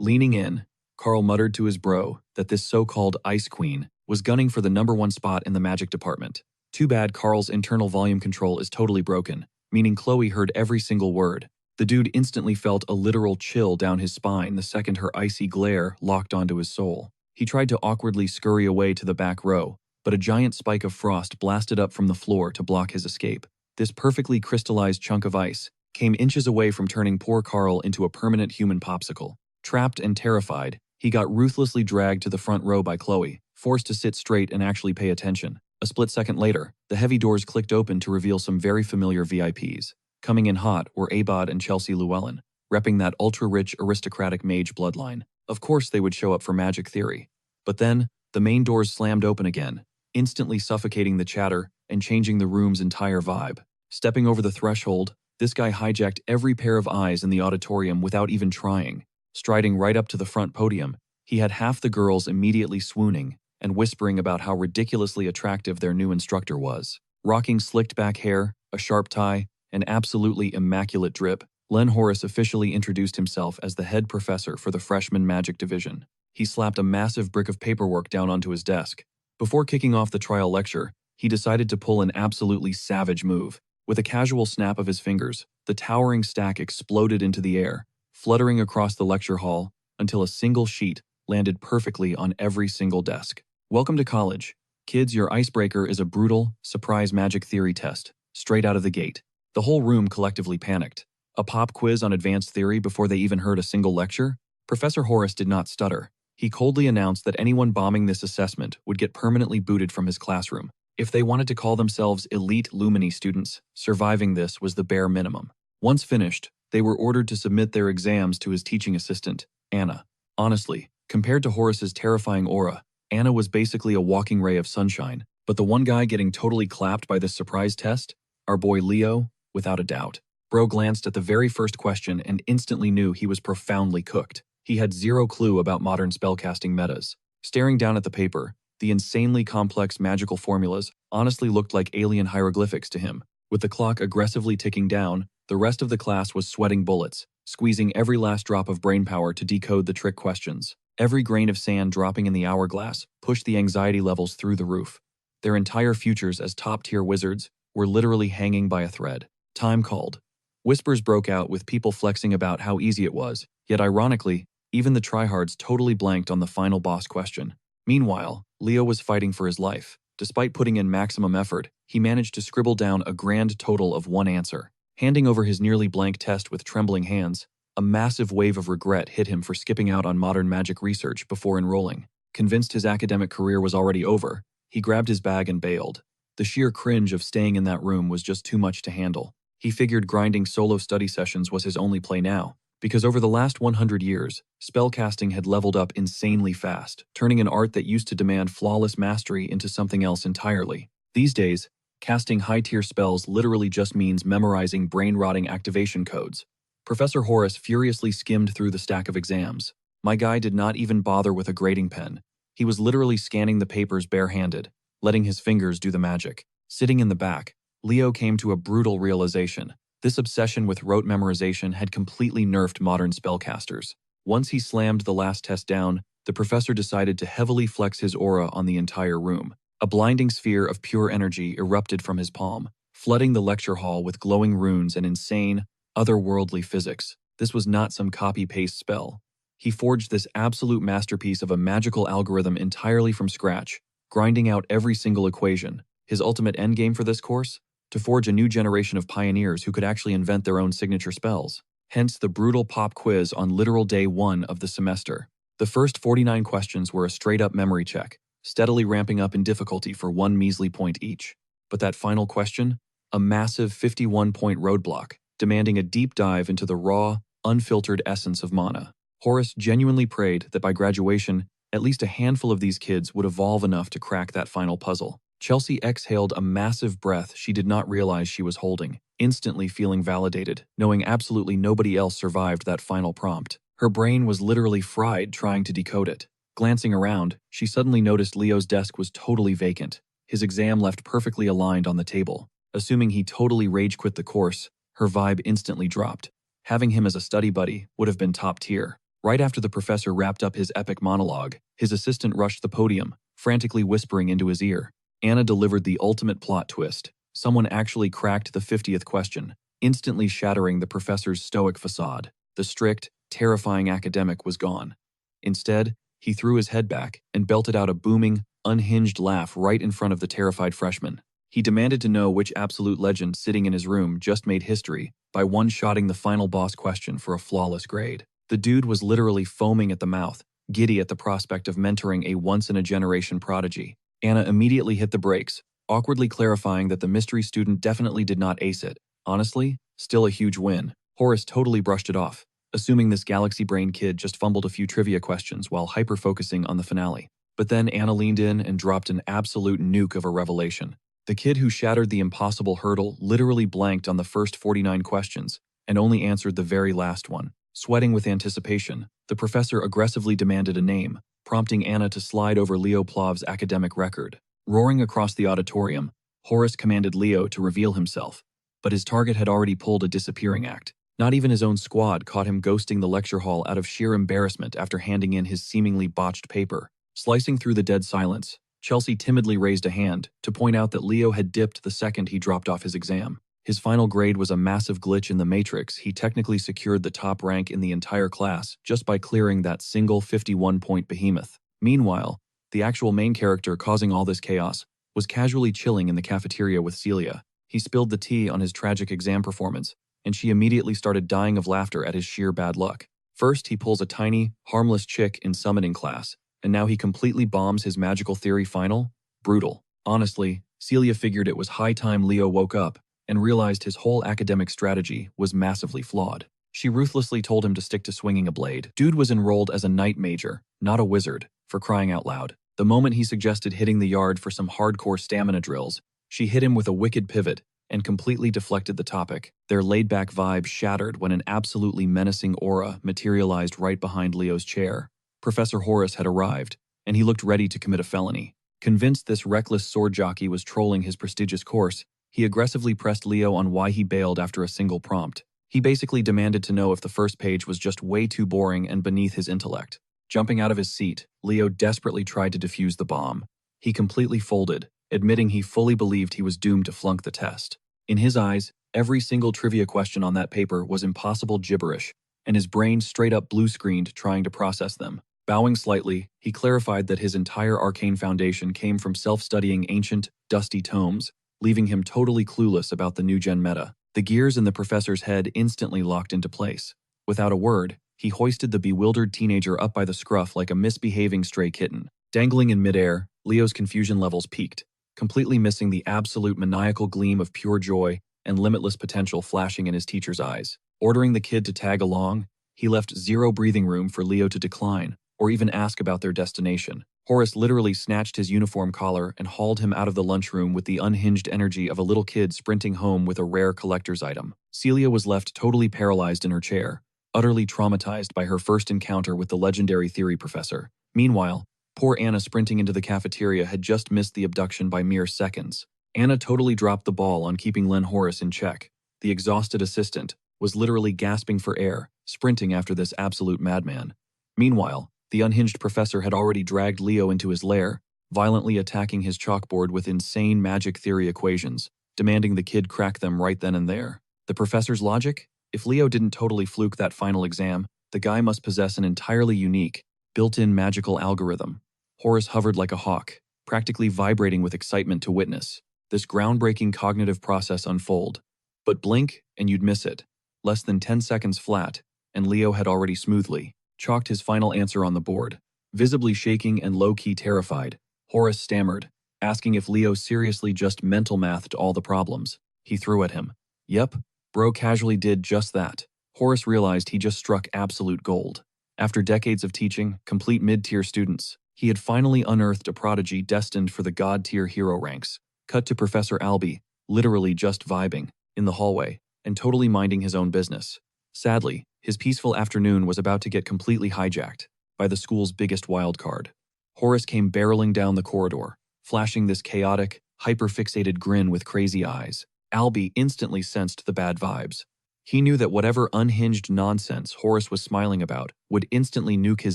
[SPEAKER 1] Leaning in, Carl muttered to his bro that this so-called Ice Queen was gunning for the #1 spot in the magic department. Too bad Carl's internal volume control is totally broken, meaning Chloe heard every single word. The dude instantly felt a literal chill down his spine the second her icy glare locked onto his soul. He tried to awkwardly scurry away to the back row, but a giant spike of frost blasted up from the floor to block his escape. This perfectly crystallized chunk of ice came inches away from turning poor Carl into a permanent human popsicle. Trapped and terrified, he got ruthlessly dragged to the front row by Chloe, forced to sit straight and actually pay attention. A split second later, the heavy doors clicked open to reveal some very familiar VIPs. Coming in hot were Abod and Chelsea Llewellyn, repping that ultra-rich aristocratic mage bloodline. Of course they would show up for magic theory. But then, the main doors slammed open again, instantly suffocating the chatter and changing the room's entire vibe. Stepping over the threshold, This guy hijacked every pair of eyes in the auditorium without even trying. Striding right up to the front podium, he had half the girls immediately swooning and whispering about how ridiculously attractive their new instructor was. Rocking slicked back hair, a sharp tie, and absolutely immaculate drip, Len Horace officially introduced himself as the head professor for the freshman magic division. He slapped a massive brick of paperwork down onto his desk. Before kicking off the trial lecture, he decided to pull an absolutely savage move. With a casual snap of his fingers, the towering stack exploded into the air, fluttering across the lecture hall until a single sheet landed perfectly on every single desk. Welcome to college. Kids, your icebreaker is a brutal, surprise magic theory test, straight out of the gate. The whole room collectively panicked. A pop quiz on advanced theory before they even heard a single lecture? Professor Horace did not stutter. He coldly announced that anyone bombing this assessment would get permanently booted from his classroom. If they wanted to call themselves elite Lumini students, surviving this was the bare minimum. Once finished, they were ordered to submit their exams to his teaching assistant, Anna. Honestly, compared to Horace's terrifying aura, Anna was basically a walking ray of sunshine, but the one guy getting totally clapped by this surprise test? Our boy Leo, without a doubt. Bro glanced at the very first question and instantly knew he was profoundly cooked. He had zero clue about modern spellcasting metas. Staring down at the paper, the insanely complex magical formulas honestly looked like alien hieroglyphics to him. With the clock aggressively ticking down, the rest of the class was sweating bullets, squeezing every last drop of brainpower to decode the trick questions. Every grain of sand dropping in the hourglass pushed the anxiety levels through the roof. Their entire futures as top-tier wizards were literally hanging by a thread. Time called. Whispers broke out with people flexing about how easy it was, yet ironically, even the tryhards totally blanked on the final boss question. Meanwhile, Leo was fighting for his life. Despite putting in maximum effort, he managed to scribble down a grand total of one answer. Handing over his nearly blank test with trembling hands, a massive wave of regret hit him for skipping out on modern magic research before enrolling. Convinced his academic career was already over, he grabbed his bag and bailed. The sheer cringe of staying in that room was just too much to handle. He figured grinding solo study sessions was his only play now, because over the last 100 years, spellcasting had leveled up insanely fast, turning an art that used to demand flawless mastery into something else entirely. These days, casting high-tier spells literally just means memorizing brain-rotting activation codes. Professor Horace furiously skimmed through the stack of exams. My guy did not even bother with a grading pen. He was literally scanning the papers barehanded, letting his fingers do the magic. Sitting in the back, Leo came to a brutal realization. This obsession with rote memorization had completely nerfed modern spellcasters. Once he slammed the last test down, the professor decided to heavily flex his aura on the entire room. A blinding sphere of pure energy erupted from his palm, flooding the lecture hall with glowing runes and insane, otherworldly physics. This was not some copy-paste spell. He forged this absolute masterpiece of a magical algorithm entirely from scratch, grinding out every single equation. His ultimate endgame for this course? To forge a new generation of pioneers who could actually invent their own signature spells. Hence the brutal pop quiz on literal day 1 of the semester. The first 49 questions were a straight-up memory check, steadily ramping up in difficulty for one measly point each. But that final question? A massive 51-point roadblock, demanding a deep dive into the raw, unfiltered essence of mana. Horace genuinely prayed that by graduation, at least a handful of these kids would evolve enough to crack that final puzzle. Chelsea exhaled a massive breath she did not realize she was holding, instantly feeling validated, knowing absolutely nobody else survived that final prompt. Her brain was literally fried trying to decode it. Glancing around, she suddenly noticed Leo's desk was totally vacant, his exam left perfectly aligned on the table. Assuming he totally rage-quit the course, her vibe instantly dropped. Having him as a study buddy would have been top tier. Right after the professor wrapped up his epic monologue, his assistant rushed the podium, frantically whispering into his ear. Anna delivered the ultimate plot twist. Someone actually cracked the 50th question, instantly shattering the professor's stoic facade. The strict, terrifying academic was gone. Instead, he threw his head back and belted out a booming, unhinged laugh right in front of the terrified freshman. He demanded to know which absolute legend sitting in his room just made history by one-shotting the final boss question for a flawless grade. The dude was literally foaming at the mouth, giddy at the prospect of mentoring a once-in-a-generation prodigy. Anna immediately hit the brakes, awkwardly clarifying that the mystery student definitely did not ace it. Honestly, still a huge win. Horace totally brushed it off, assuming this galaxy brain kid just fumbled a few trivia questions while hyper-focusing on the finale. But then Anna leaned in and dropped an absolute nuke of a revelation. The kid who shattered the impossible hurdle literally blanked on the first 49 questions and only answered the very last one. Sweating with anticipation, the professor aggressively demanded a name, prompting Anna to slide over Leo Plov's academic record. Roaring across the auditorium, Horace commanded Leo to reveal himself, but his target had already pulled a disappearing act. Not even his own squad caught him ghosting the lecture hall out of sheer embarrassment after handing in his seemingly botched paper. Slicing through the dead silence, Chelsea timidly raised a hand to point out that Leo had dipped the second he dropped off his exam. His final grade was a massive glitch in the matrix. He technically secured the top rank in the entire class just by clearing that single 51-point behemoth. Meanwhile, the actual main character causing all this chaos was casually chilling in the cafeteria with Celia. He spilled the tea on his tragic exam performance, and she immediately started dying of laughter at his sheer bad luck. First, he pulls a tiny, harmless chick in summoning class, and now he completely bombs his magical theory final? Brutal. Honestly, Celia figured it was high time Leo woke up and realized his whole academic strategy was massively flawed. She ruthlessly told him to stick to swinging a blade. Dude was enrolled as a knight major, not a wizard, for crying out loud. The moment he suggested hitting the yard for some hardcore stamina drills, she hit him with a wicked pivot and completely deflected the topic. Their laid-back vibe shattered when an absolutely menacing aura materialized right behind Leo's chair. Professor Horace had arrived, and he looked ready to commit a felony. Convinced this reckless sword jockey was trolling his prestigious course, he aggressively pressed Leo on why he bailed after a single prompt. He basically demanded to know if the first page was just way too boring and beneath his intellect. Jumping out of his seat, Leo desperately tried to defuse the bomb. He completely folded, admitting he fully believed he was doomed to flunk the test. In his eyes, every single trivia question on that paper was impossible gibberish, and his brain straight up blue-screened trying to process them. Bowing slightly, he clarified that his entire arcane foundation came from self-studying ancient, dusty tomes, leaving him totally clueless about the new-gen meta. The gears in the professor's head instantly locked into place. Without a word, he hoisted the bewildered teenager up by the scruff like a misbehaving stray kitten. Dangling in midair, Leo's confusion levels peaked, completely missing the absolute maniacal gleam of pure joy and limitless potential flashing in his teacher's eyes. Ordering the kid to tag along, he left zero breathing room for Leo to decline or even ask about their destination. Horace literally snatched his uniform collar and hauled him out of the lunchroom with the unhinged energy of a little kid sprinting home with a rare collector's item. Celia was left totally paralyzed in her chair, utterly traumatized by her first encounter with the legendary theory professor. Meanwhile, poor Anna sprinting into the cafeteria had just missed the abduction by mere seconds. Anna totally dropped the ball on keeping Len Horace in check. The exhausted assistant was literally gasping for air, sprinting after this absolute madman. Meanwhile, the unhinged professor had already dragged Leo into his lair, violently attacking his chalkboard with insane magic theory equations, demanding the kid crack them right then and there. The professor's logic? If Leo didn't totally fluke that final exam, the guy must possess an entirely unique, built-in magical algorithm. Horace hovered like a hawk, practically vibrating with excitement to witness this groundbreaking cognitive process unfold. But blink, and you'd miss it. Less than 10 seconds flat, and Leo had already smoothly chalked his final answer on the board. Visibly shaking and low-key terrified, Horace stammered, asking if Leo seriously just mental mathed all the problems he threw at him. Yep, bro casually did just that. Horace realized he just struck absolute gold. After decades of teaching complete mid-tier students, he had finally unearthed a prodigy destined for the god-tier hero ranks. Cut to Professor Albie, literally just vibing, in the hallway, and totally minding his own business. Sadly, his peaceful afternoon was about to get completely hijacked by the school's biggest wildcard. Horace came barreling down the corridor, flashing this chaotic, hyper-fixated grin with crazy eyes. Albie instantly sensed the bad vibes. He knew that whatever unhinged nonsense Horace was smiling about would instantly nuke his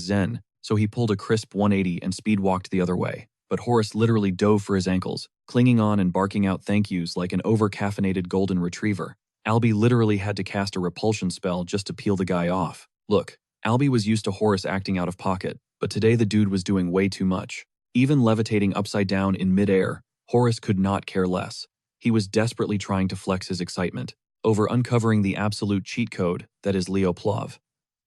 [SPEAKER 1] zen, so he pulled a crisp 180 and speed-walked the other way. But Horace literally dove for his ankles, clinging on and barking out thank yous like an over-caffeinated golden retriever. Albie literally had to cast a repulsion spell just to peel the guy off. Look, Albie was used to Horace acting out of pocket, but today the dude was doing way too much. Even levitating upside down in midair, Horace could not care less. He was desperately trying to flex his excitement over uncovering the absolute cheat code that is Leo Plov.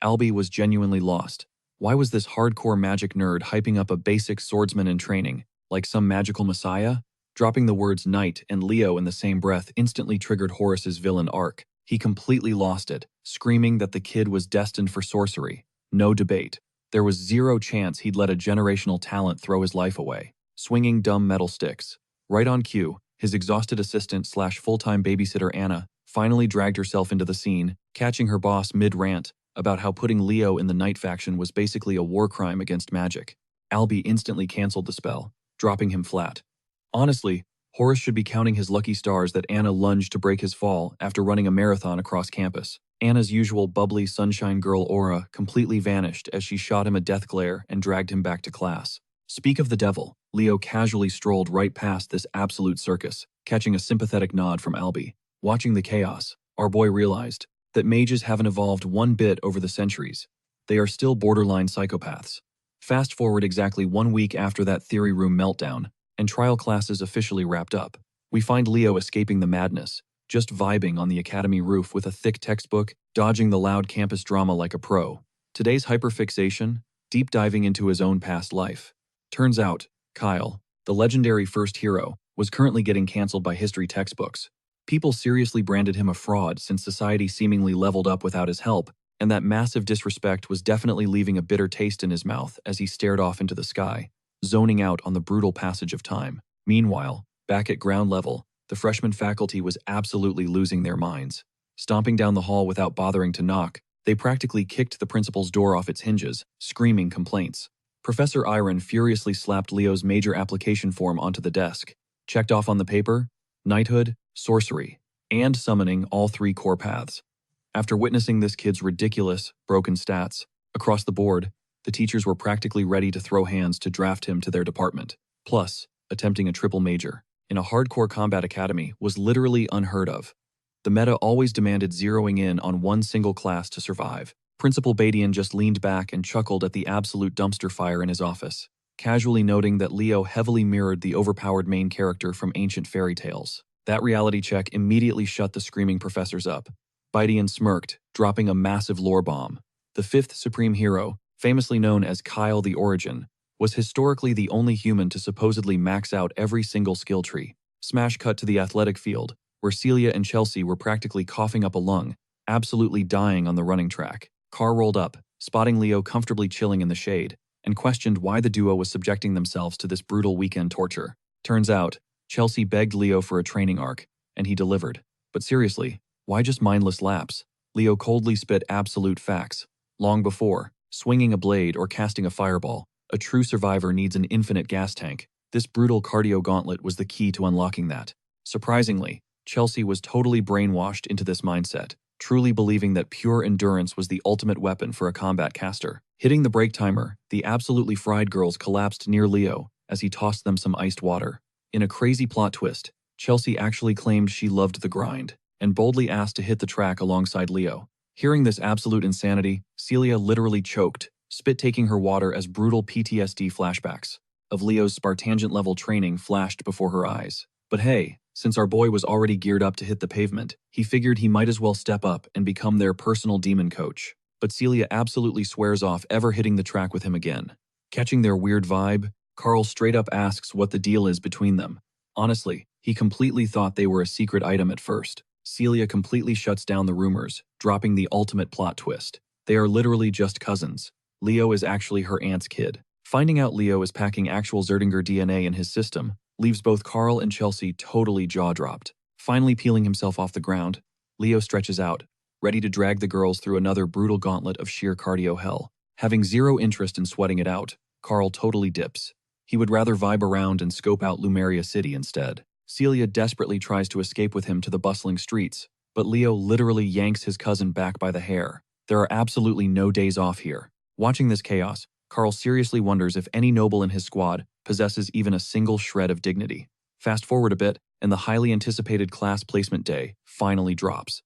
[SPEAKER 1] Albie was genuinely lost. Why was this hardcore magic nerd hyping up a basic swordsman in training, like some magical messiah? Dropping the words knight and Leo in the same breath instantly triggered Horace's villain arc. He completely lost it, screaming that the kid was destined for sorcery. No debate. There was zero chance he'd let a generational talent throw his life away. Swinging dumb metal sticks. Right on cue, His exhausted assistant/full-time babysitter Anna finally dragged herself into the scene, catching her boss mid-rant about how putting Leo in the Night faction was basically a war crime against magic. Albie instantly canceled the spell, dropping him flat. Honestly, Horace should be counting his lucky stars that Anna lunged to break his fall after running a marathon across campus. Anna's usual bubbly sunshine girl aura completely vanished as she shot him a death glare and dragged him back to class. Speak of the devil, Leo casually strolled right past this absolute circus, catching a sympathetic nod from Albie. Watching the chaos, our boy realized that mages haven't evolved one bit over the centuries. They are still borderline psychopaths. Fast forward exactly 1 week after that theory room meltdown, and trial classes officially wrapped up. We find Leo escaping the madness, just vibing on the academy roof with a thick textbook, dodging the loud campus drama like a pro. Today's hyperfixation, deep diving into his own past life. Turns out, Kyle, the legendary first hero, was currently getting canceled by history textbooks. People seriously branded him a fraud since society seemingly leveled up without his help, and that massive disrespect was definitely leaving a bitter taste in his mouth as he stared off into the sky, zoning out on the brutal passage of time. Meanwhile, back at ground level, the freshman faculty was absolutely losing their minds. Stomping down the hall without bothering to knock, they practically kicked the principal's door off its hinges, screaming complaints. Professor Iron furiously slapped Leo's major application form onto the desk. Checked off on the paper, knighthood, sorcery, and summoning all 3 core paths. After witnessing this kid's ridiculous, broken stats, across the board, the teachers were practically ready to throw hands to draft him to their department. Plus, attempting a triple major in a hardcore combat academy was literally unheard of. The meta always demanded zeroing in on one single class to survive. Principal Badian just leaned back and chuckled at the absolute dumpster fire in his office, casually noting that Leo heavily mirrored the overpowered main character from ancient fairy tales. That reality check immediately shut the screaming professors up. Badian smirked, dropping a massive lore bomb. The 5th Supreme Hero, famously known as Kyle the Origin, was historically the only human to supposedly max out every single skill tree. Smash cut to the athletic field, where Celia and Chelsea were practically coughing up a lung, absolutely dying on the running track. Carr rolled up, spotting Leo comfortably chilling in the shade, and questioned why the duo was subjecting themselves to this brutal weekend torture. Turns out, Chelsea begged Leo for a training arc, and he delivered. But seriously, why just mindless laps? Leo coldly spit absolute facts. Long before, swinging a blade or casting a fireball, a true survivor needs an infinite gas tank. This brutal cardio gauntlet was the key to unlocking that. Surprisingly, Chelsea was totally brainwashed into this mindset, truly believing that pure endurance was the ultimate weapon for a combat caster. Hitting the break timer, the absolutely fried girls collapsed near Leo as he tossed them some iced water. In a crazy plot twist, Chelsea actually claimed she loved the grind and boldly asked to hit the track alongside Leo. Hearing this absolute insanity, Celia literally choked, spit-taking her water as brutal PTSD flashbacks of Leo's Spartangent-level training flashed before her eyes. But hey, since our boy was already geared up to hit the pavement, he figured he might as well step up and become their personal demon coach. But Celia absolutely swears off ever hitting the track with him again. Catching their weird vibe, Carl straight up asks what the deal is between them. Honestly, he completely thought they were a secret item at first. Celia completely shuts down the rumors, dropping the ultimate plot twist. They are literally just cousins. Leo is actually her aunt's kid. Finding out Leo is packing actual Zerdinger DNA in his system leaves both Carl and Chelsea totally jaw-dropped. Finally peeling himself off the ground, Leo stretches out, ready to drag the girls through another brutal gauntlet of sheer cardio hell. Having zero interest in sweating it out, Carl totally dips. He would rather vibe around and scope out Lumeria City instead. Celia desperately tries to escape with him to the bustling streets, but Leo literally yanks his cousin back by the hair. There are absolutely no days off here. Watching this chaos, Carl seriously wonders if any noble in his squad possesses even a single shred of dignity. Fast forward a bit, and the highly anticipated class placement day finally drops.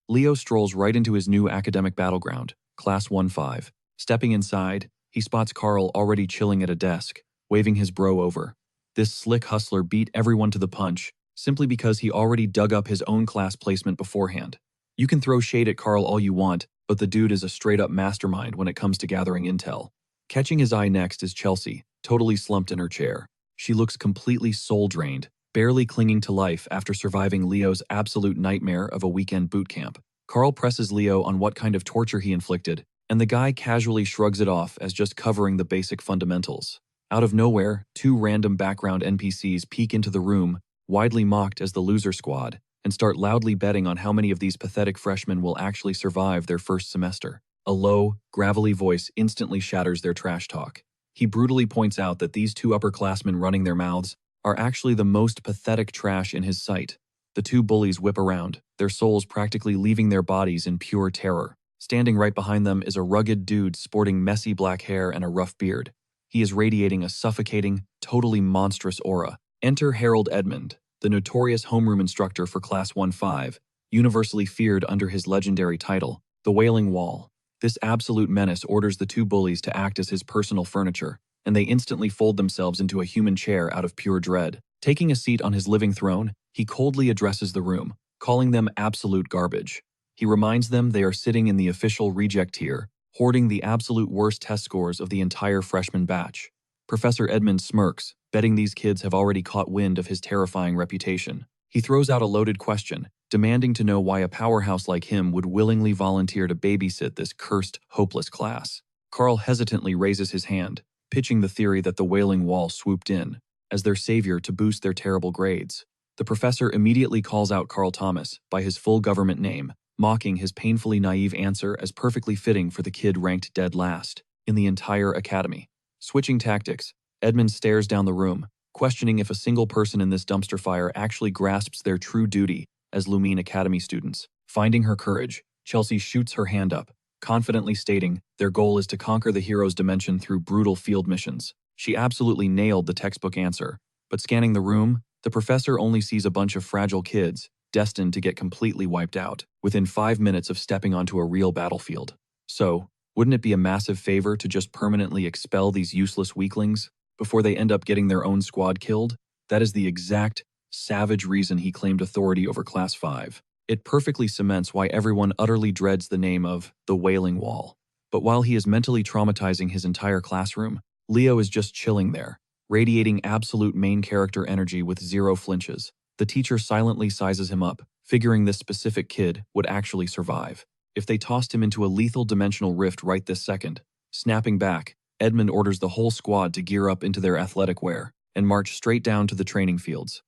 [SPEAKER 1] Leo strolls right into his new academic battleground, Class 1-5. Stepping inside, he spots Carl already chilling at a desk, waving his bro over. This slick hustler beat everyone to the punch, simply because he already dug up his own class placement beforehand. You can throw shade at Carl all you want, but the dude is a straight-up mastermind when it comes to gathering intel. Catching his eye next is Chelsea, totally slumped in her chair. She looks completely soul-drained, barely clinging to life after surviving Leo's absolute nightmare of a weekend boot camp. Carl presses Leo on what kind of torture he inflicted, and the guy casually shrugs it off as just covering the basic fundamentals. Out of nowhere, 2 random background NPCs peek into the room, widely mocked as the loser squad, and start loudly betting on how many of these pathetic freshmen will actually survive their first semester. A low, gravelly voice instantly shatters their trash talk. He brutally points out that these two upperclassmen running their mouths are actually the most pathetic trash in his sight. The two bullies whip around, their souls practically leaving their bodies in pure terror. Standing right behind them is a rugged dude sporting messy black hair and a rough beard. He is radiating a suffocating, totally monstrous aura. Enter Harold Edmund, the notorious homeroom instructor for Class 1-5, universally feared under his legendary title, the Wailing Wall. This absolute menace orders the two bullies to act as his personal furniture, and they instantly fold themselves into a human chair out of pure dread. Taking a seat on his living throne, he coldly addresses the room, calling them absolute garbage. He reminds them they are sitting in the official reject tier, hoarding the absolute worst test scores of the entire freshman batch. Professor Edmund smirks, betting these kids have already caught wind of his terrifying reputation. He throws out a loaded question, demanding to know why a powerhouse like him would willingly volunteer to babysit this cursed, hopeless class. Carl hesitantly raises his hand, pitching the theory that the Wailing Wall swooped in as their savior to boost their terrible grades. The professor immediately calls out Carl Thomas by his full government name, mocking his painfully naive answer as perfectly fitting for the kid ranked dead last in the entire academy. Switching tactics, Edmund stares down the room, questioning if a single person in this dumpster fire actually grasps their true duty as Lumine Academy students. Finding her courage, Chelsea shoots her hand up, confidently stating their goal is to conquer the hero's dimension through brutal field missions. She absolutely nailed the textbook answer, but scanning the room, the professor only sees a bunch of fragile kids, destined to get completely wiped out within 5 minutes of stepping onto a real battlefield. So, wouldn't it be a massive favor to just permanently expel these useless weaklings before they end up getting their own squad killed? That is the exact, savage reason he claimed authority over Class 5. It perfectly cements why everyone utterly dreads the name of the Wailing Wall. But while he is mentally traumatizing his entire classroom, Leo is just chilling there, radiating absolute main character energy with zero flinches. The teacher silently sizes him up, figuring this specific kid would actually survive if they tossed him into a lethal dimensional rift right this second. Snapping back, Edmund orders the whole squad to gear up into their athletic wear and march straight down to the training fields.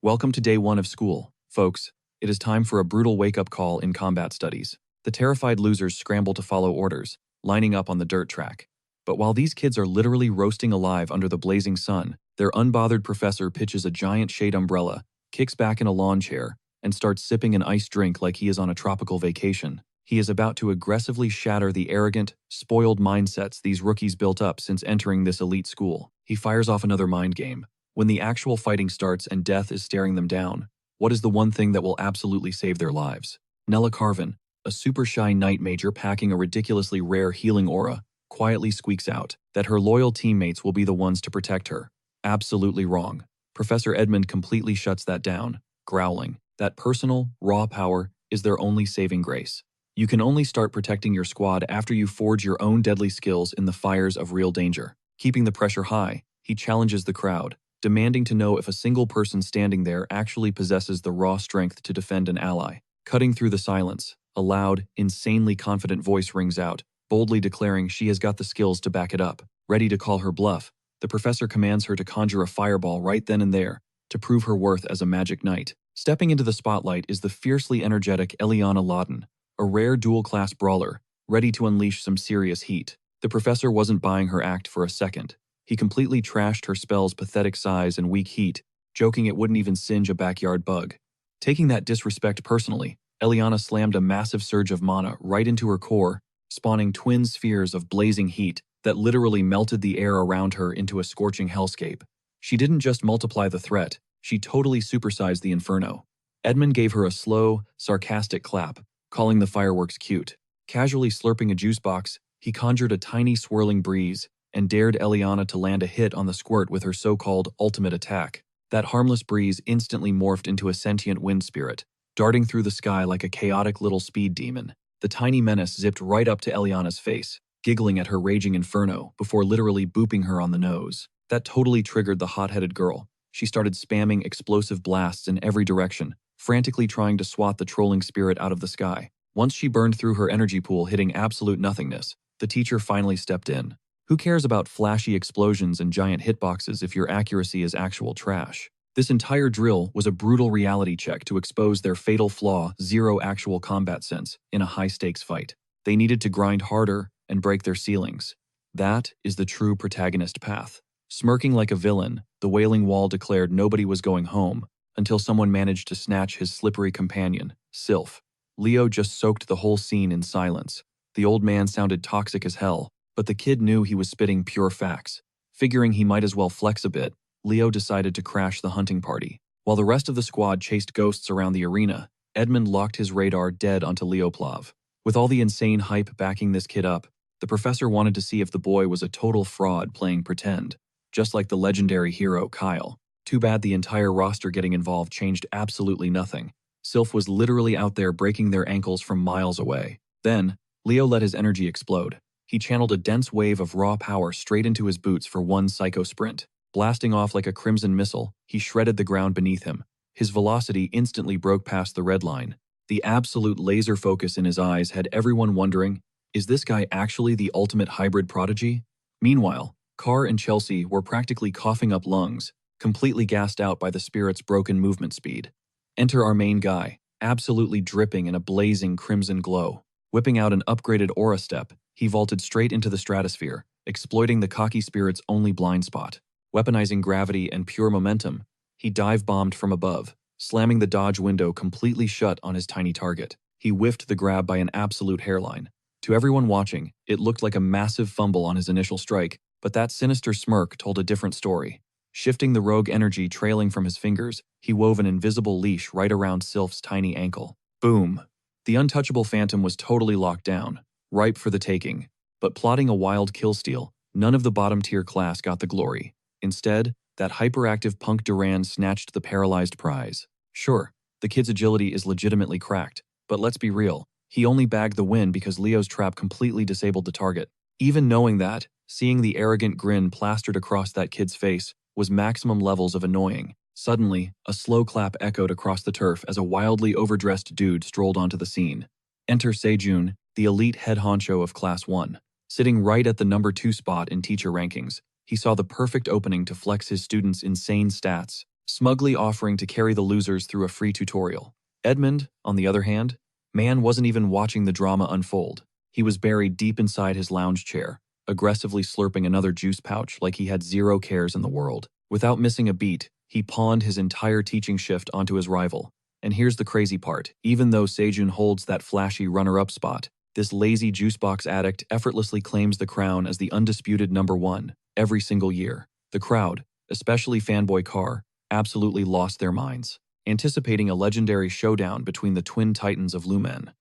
[SPEAKER 1] Welcome to day 1 of school, folks. It is time for a brutal wake-up call in combat studies. The terrified losers scramble to follow orders, lining up on the dirt track. But while these kids are literally roasting alive under the blazing sun, their unbothered professor pitches a giant shade umbrella, kicks back in a lawn chair, and starts sipping an iced drink like he is on a tropical vacation. He is about to aggressively shatter the arrogant, spoiled mindsets these rookies built up since entering this elite school. He fires off another mind game. When the actual fighting starts and death is staring them down, what is the one thing that will absolutely save their lives? Nella Carvin, a super shy night major packing a ridiculously rare healing aura, quietly squeaks out that her loyal teammates will be the ones to protect her. Absolutely wrong. Professor Edmund completely shuts that down, growling that personal, raw power is their only saving grace. You can only start protecting your squad after you forge your own deadly skills in the fires of real danger. Keeping the pressure high, he challenges the crowd, demanding to know if a single person standing there actually possesses the raw strength to defend an ally. Cutting through the silence, a loud, insanely confident voice rings out, boldly declaring she has got the skills to back it up. Ready to call her bluff, the professor commands her to conjure a fireball right then and there to prove her worth as a magic knight. Stepping into the spotlight is the fiercely energetic Eliana Lawton, a rare dual-class brawler, ready to unleash some serious heat. The professor wasn't buying her act for a second. He completely trashed her spell's pathetic size and weak heat, joking it wouldn't even singe a backyard bug. Taking that disrespect personally, Eliana slammed a massive surge of mana right into her core, spawning twin spheres of blazing heat that literally melted the air around her into a scorching hellscape. She didn't just multiply the threat, she totally supersized the inferno. Edmund gave her a slow, sarcastic clap, calling the fireworks cute. Casually slurping a juice box, he conjured a tiny swirling breeze and dared Eliana to land a hit on the squirt with her so-called ultimate attack. That harmless breeze instantly morphed into a sentient wind spirit, darting through the sky like a chaotic little speed demon. The tiny menace zipped right up to Eliana's face, giggling at her raging inferno before literally booping her on the nose. That totally triggered the hot-headed girl. She started spamming explosive blasts in every direction, frantically trying to swat the trolling spirit out of the sky. Once she burned through her energy pool hitting absolute nothingness, the teacher finally stepped in. Who cares about flashy explosions and giant hitboxes if your accuracy is actual trash? This entire drill was a brutal reality check to expose their fatal flaw: zero actual combat sense in a high-stakes fight. They needed to grind harder and break their ceilings. That is the true protagonist path. Smirking like a villain, the Wailing Wall declared nobody was going home until someone managed to snatch his slippery companion, Sylph. Leo just soaked the whole scene in silence. The old man sounded toxic as hell, but the kid knew he was spitting pure facts. Figuring he might as well flex a bit, Leo decided to crash the hunting party. While the rest of the squad chased ghosts around the arena, Edmund locked his radar dead onto Leoplav. With all the insane hype backing this kid up, the professor wanted to see if the boy was a total fraud playing pretend, just like the legendary hero Kyle. Too bad the entire roster getting involved changed absolutely nothing. Sylph was literally out there breaking their ankles from miles away. Then, Leo let his energy explode. He channeled a dense wave of raw power straight into his boots for one psycho sprint. Blasting off like a crimson missile, he shredded the ground beneath him. His velocity instantly broke past the red line. The absolute laser focus in his eyes had everyone wondering, is this guy actually the ultimate hybrid prodigy? Meanwhile, Carr and Chelsea were practically coughing up lungs, completely gassed out by the spirit's broken movement speed. Enter our main guy, absolutely dripping in a blazing crimson glow. Whipping out an upgraded aura step, he vaulted straight into the stratosphere, exploiting the cocky spirit's only blind spot. Weaponizing gravity and pure momentum, he dive-bombed from above, slamming the dodge window completely shut on his tiny target. He whiffed the grab by an absolute hairline. To everyone watching, it looked like a massive fumble on his initial strike, but that sinister smirk told a different story. Shifting the rogue energy trailing from his fingers, he wove an invisible leash right around Sylph's tiny ankle. Boom! The untouchable phantom was totally locked down, ripe for the taking. But plotting a wild kill steal, none of the bottom-tier class got the glory. Instead, that hyperactive punk Duran snatched the paralyzed prize. Sure, the kid's agility is legitimately cracked, but let's be real, he only bagged the win because Leo's trap completely disabled the target. Even knowing that, seeing the arrogant grin plastered across that kid's face was maximum levels of annoying. Suddenly, a slow clap echoed across the turf as a wildly overdressed dude strolled onto the scene. Enter Sejun, the elite head honcho of Class 1. Sitting right at the number 2 spot in teacher rankings, he saw the perfect opening to flex his students' insane stats, smugly offering to carry the losers through a free tutorial. Edmund, on the other hand, man wasn't even watching the drama unfold. He was buried deep inside his lounge chair, aggressively slurping another juice pouch like he had zero cares in the world. Without missing a beat, he pawned his entire teaching shift onto his rival. And here's the crazy part, even though Sejun holds that flashy runner-up spot, this lazy juicebox addict effortlessly claims the crown as the undisputed number 1 every single year. The crowd, especially fanboy Carr, absolutely lost their minds, anticipating a legendary showdown between the twin titans of Lumen.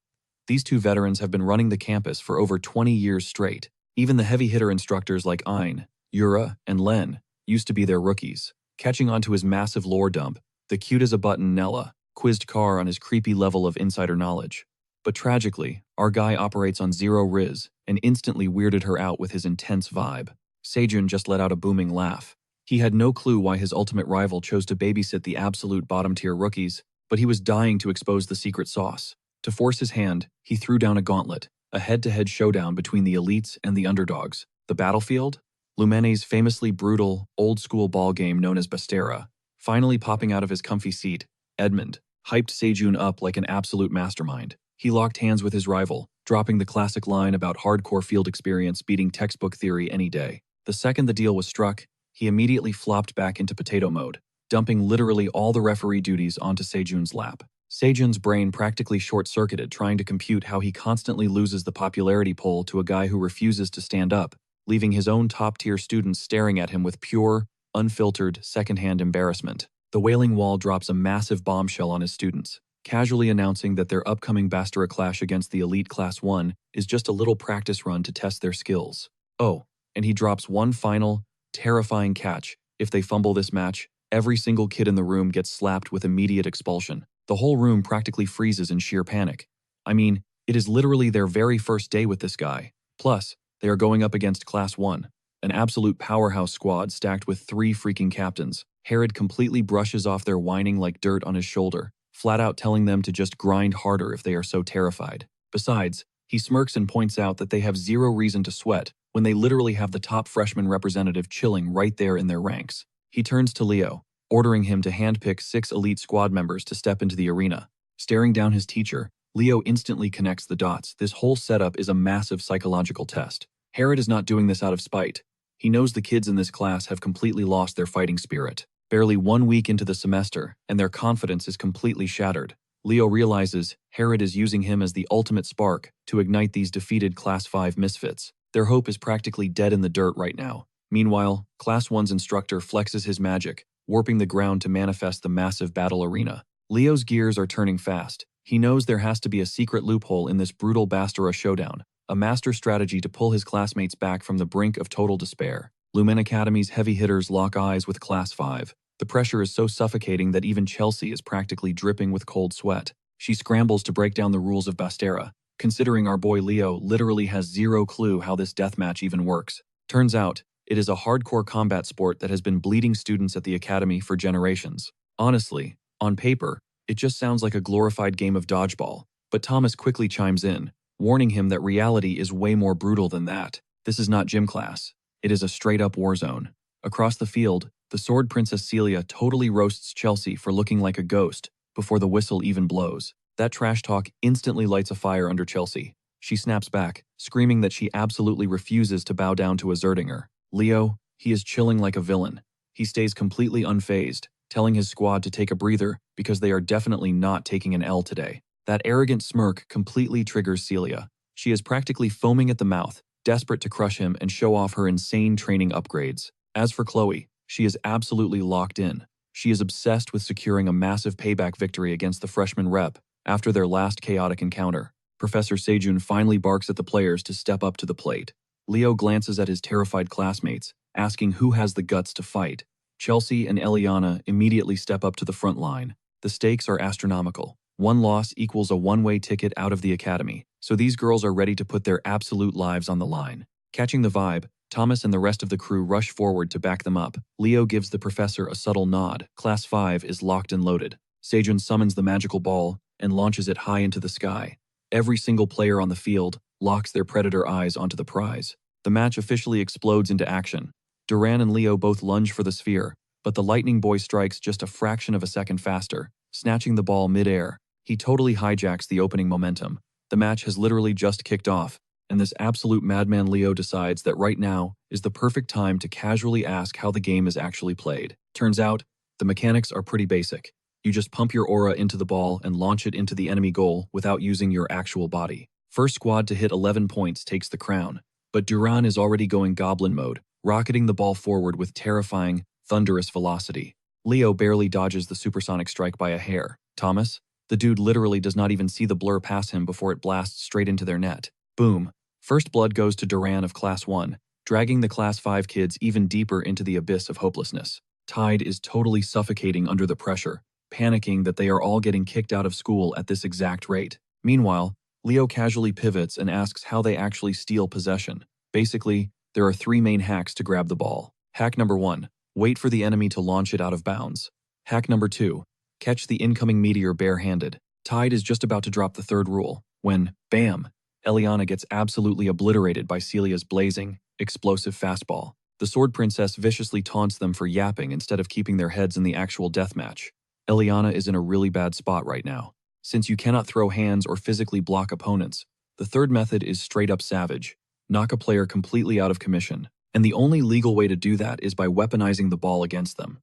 [SPEAKER 1] These two veterans have been running the campus for over 20 years straight. Even the heavy-hitter instructors like Ein, Yura, and Len used to be their rookies. Catching on to his massive lore dump, the cute-as-a-button Nella quizzed Carr on his creepy level of insider knowledge. But tragically, our guy operates on zero riz and instantly weirded her out with his intense vibe. Sejun just let out a booming laugh. He had no clue why his ultimate rival chose to babysit the absolute bottom-tier rookies, but he was dying to expose the secret sauce. To force his hand, he threw down a gauntlet, a head-to-head showdown between the elites and the underdogs. The battlefield? Lumene's famously brutal, old-school ball game known as Bastera. Finally popping out of his comfy seat, Edmund hyped Sejun up like an absolute mastermind. He locked hands with his rival, dropping the classic line about hardcore field experience beating textbook theory any day. The second the deal was struck, he immediately flopped back into potato mode, dumping literally all the referee duties onto Sejun's lap. Sejun's brain practically short-circuited trying to compute how he constantly loses the popularity poll to a guy who refuses to stand up, leaving his own top-tier students staring at him with pure, unfiltered, secondhand embarrassment. The Wailing Wall drops a massive bombshell on his students, casually announcing that their upcoming Bastera clash against the elite Class 1 is just a little practice run to test their skills. Oh, and he drops one final, terrifying catch. If they fumble this match, every single kid in the room gets slapped with immediate expulsion. The whole room practically freezes in sheer panic. I mean, it is literally their very first day with this guy. Plus, they are going up against Class 1, an absolute powerhouse squad stacked with 3 freaking captains. Herod completely brushes off their whining like dirt on his shoulder, flat out telling them to just grind harder if they are so terrified. Besides, he smirks and points out that they have zero reason to sweat when they literally have the top freshman representative chilling right there in their ranks. He turns to Leo. ordering him to handpick 6 elite squad members to step into the arena. Staring down his teacher, Leo instantly connects the dots. This whole setup is a massive psychological test. Herod is not doing this out of spite. He knows the kids in this class have completely lost their fighting spirit. Barely 1 week into the semester, and their confidence is completely shattered. Leo realizes Herod is using him as the ultimate spark to ignite these defeated Class 5 misfits. Their hope is practically dead in the dirt right now. Meanwhile, Class 1's instructor flexes his magic, warping the ground to manifest the massive battle arena. Leo's gears are turning fast. He knows there has to be a secret loophole in this brutal Bastora showdown, a master strategy to pull his classmates back from the brink of total despair. Lumen Academy's heavy hitters lock eyes with Class 5. The pressure is so suffocating that even Chelsea is practically dripping with cold sweat. She scrambles to break down the rules of Bastera, considering our boy Leo literally has zero clue how this deathmatch even works. Turns out, it is a hardcore combat sport that has been bleeding students at the academy for generations. Honestly, on paper, it just sounds like a glorified game of dodgeball, but Thomas quickly chimes in, warning him that reality is way more brutal than that. This is not gym class. It is a straight-up war zone. Across the field, the Sword Princess Celia totally roasts Chelsea for looking like a ghost before the whistle even blows. That trash talk instantly lights a fire under Chelsea. She snaps back, screaming that she absolutely refuses to bow down to a Zerdinger. Leo, he is chilling like a villain. He stays completely unfazed, telling his squad to take a breather because they are definitely not taking an L today. That arrogant smirk completely triggers Celia. She is practically foaming at the mouth, desperate to crush him and show off her insane training upgrades. As for Chloe, she is absolutely locked in. She is obsessed with securing a massive payback victory against the freshman rep after their last chaotic encounter. Professor Sejun finally barks at the players to step up to the plate. Leo glances at his terrified classmates, asking who has the guts to fight. Chelsea and Eliana immediately step up to the front line. The stakes are astronomical. 1 loss equals a one-way ticket out of the academy, so these girls are ready to put their absolute lives on the line. Catching the vibe, Thomas and the rest of the crew rush forward to back them up. Leo gives the professor a subtle nod. Class 5 is locked and loaded. Sejun summons the magical ball and launches it high into the sky. Every single player on the field locks their predator eyes onto the prize. The match officially explodes into action. Duran and Leo both lunge for the sphere, but the lightning boy strikes just a fraction of a second faster, snatching the ball mid-air. He totally hijacks the opening momentum. The match has literally just kicked off, and this absolute madman Leo decides that right now is the perfect time to casually ask how the game is actually played. Turns out, the mechanics are pretty basic. You just pump your aura into the ball and launch it into the enemy goal without using your actual body. First squad to hit 11 points takes the crown, but Duran is already going goblin mode, rocketing the ball forward with terrifying, thunderous velocity. Leo barely dodges the supersonic strike by a hair. Thomas, the dude literally does not even see the blur pass him before it blasts straight into their net. Boom. First blood goes to Duran of Class 1, dragging the Class 5 kids even deeper into the abyss of hopelessness. Tide is totally suffocating under the pressure, panicking that they are all getting kicked out of school at this exact rate. Meanwhile, Leo casually pivots and asks how they actually steal possession. Basically, there are 3 main hacks to grab the ball. Hack number 1, wait for the enemy to launch it out of bounds. Hack number 2, catch the incoming meteor barehanded. Tide is just about to drop the 3rd rule, when, bam, Eliana gets absolutely obliterated by Celia's blazing, explosive fastball. The Sword Princess viciously taunts them for yapping instead of keeping their heads in the actual deathmatch. Eliana is in a really bad spot right now. Since you cannot throw hands or physically block opponents, the 3rd method is straight up savage. Knock a player completely out of commission, and the only legal way to do that is by weaponizing the ball against them.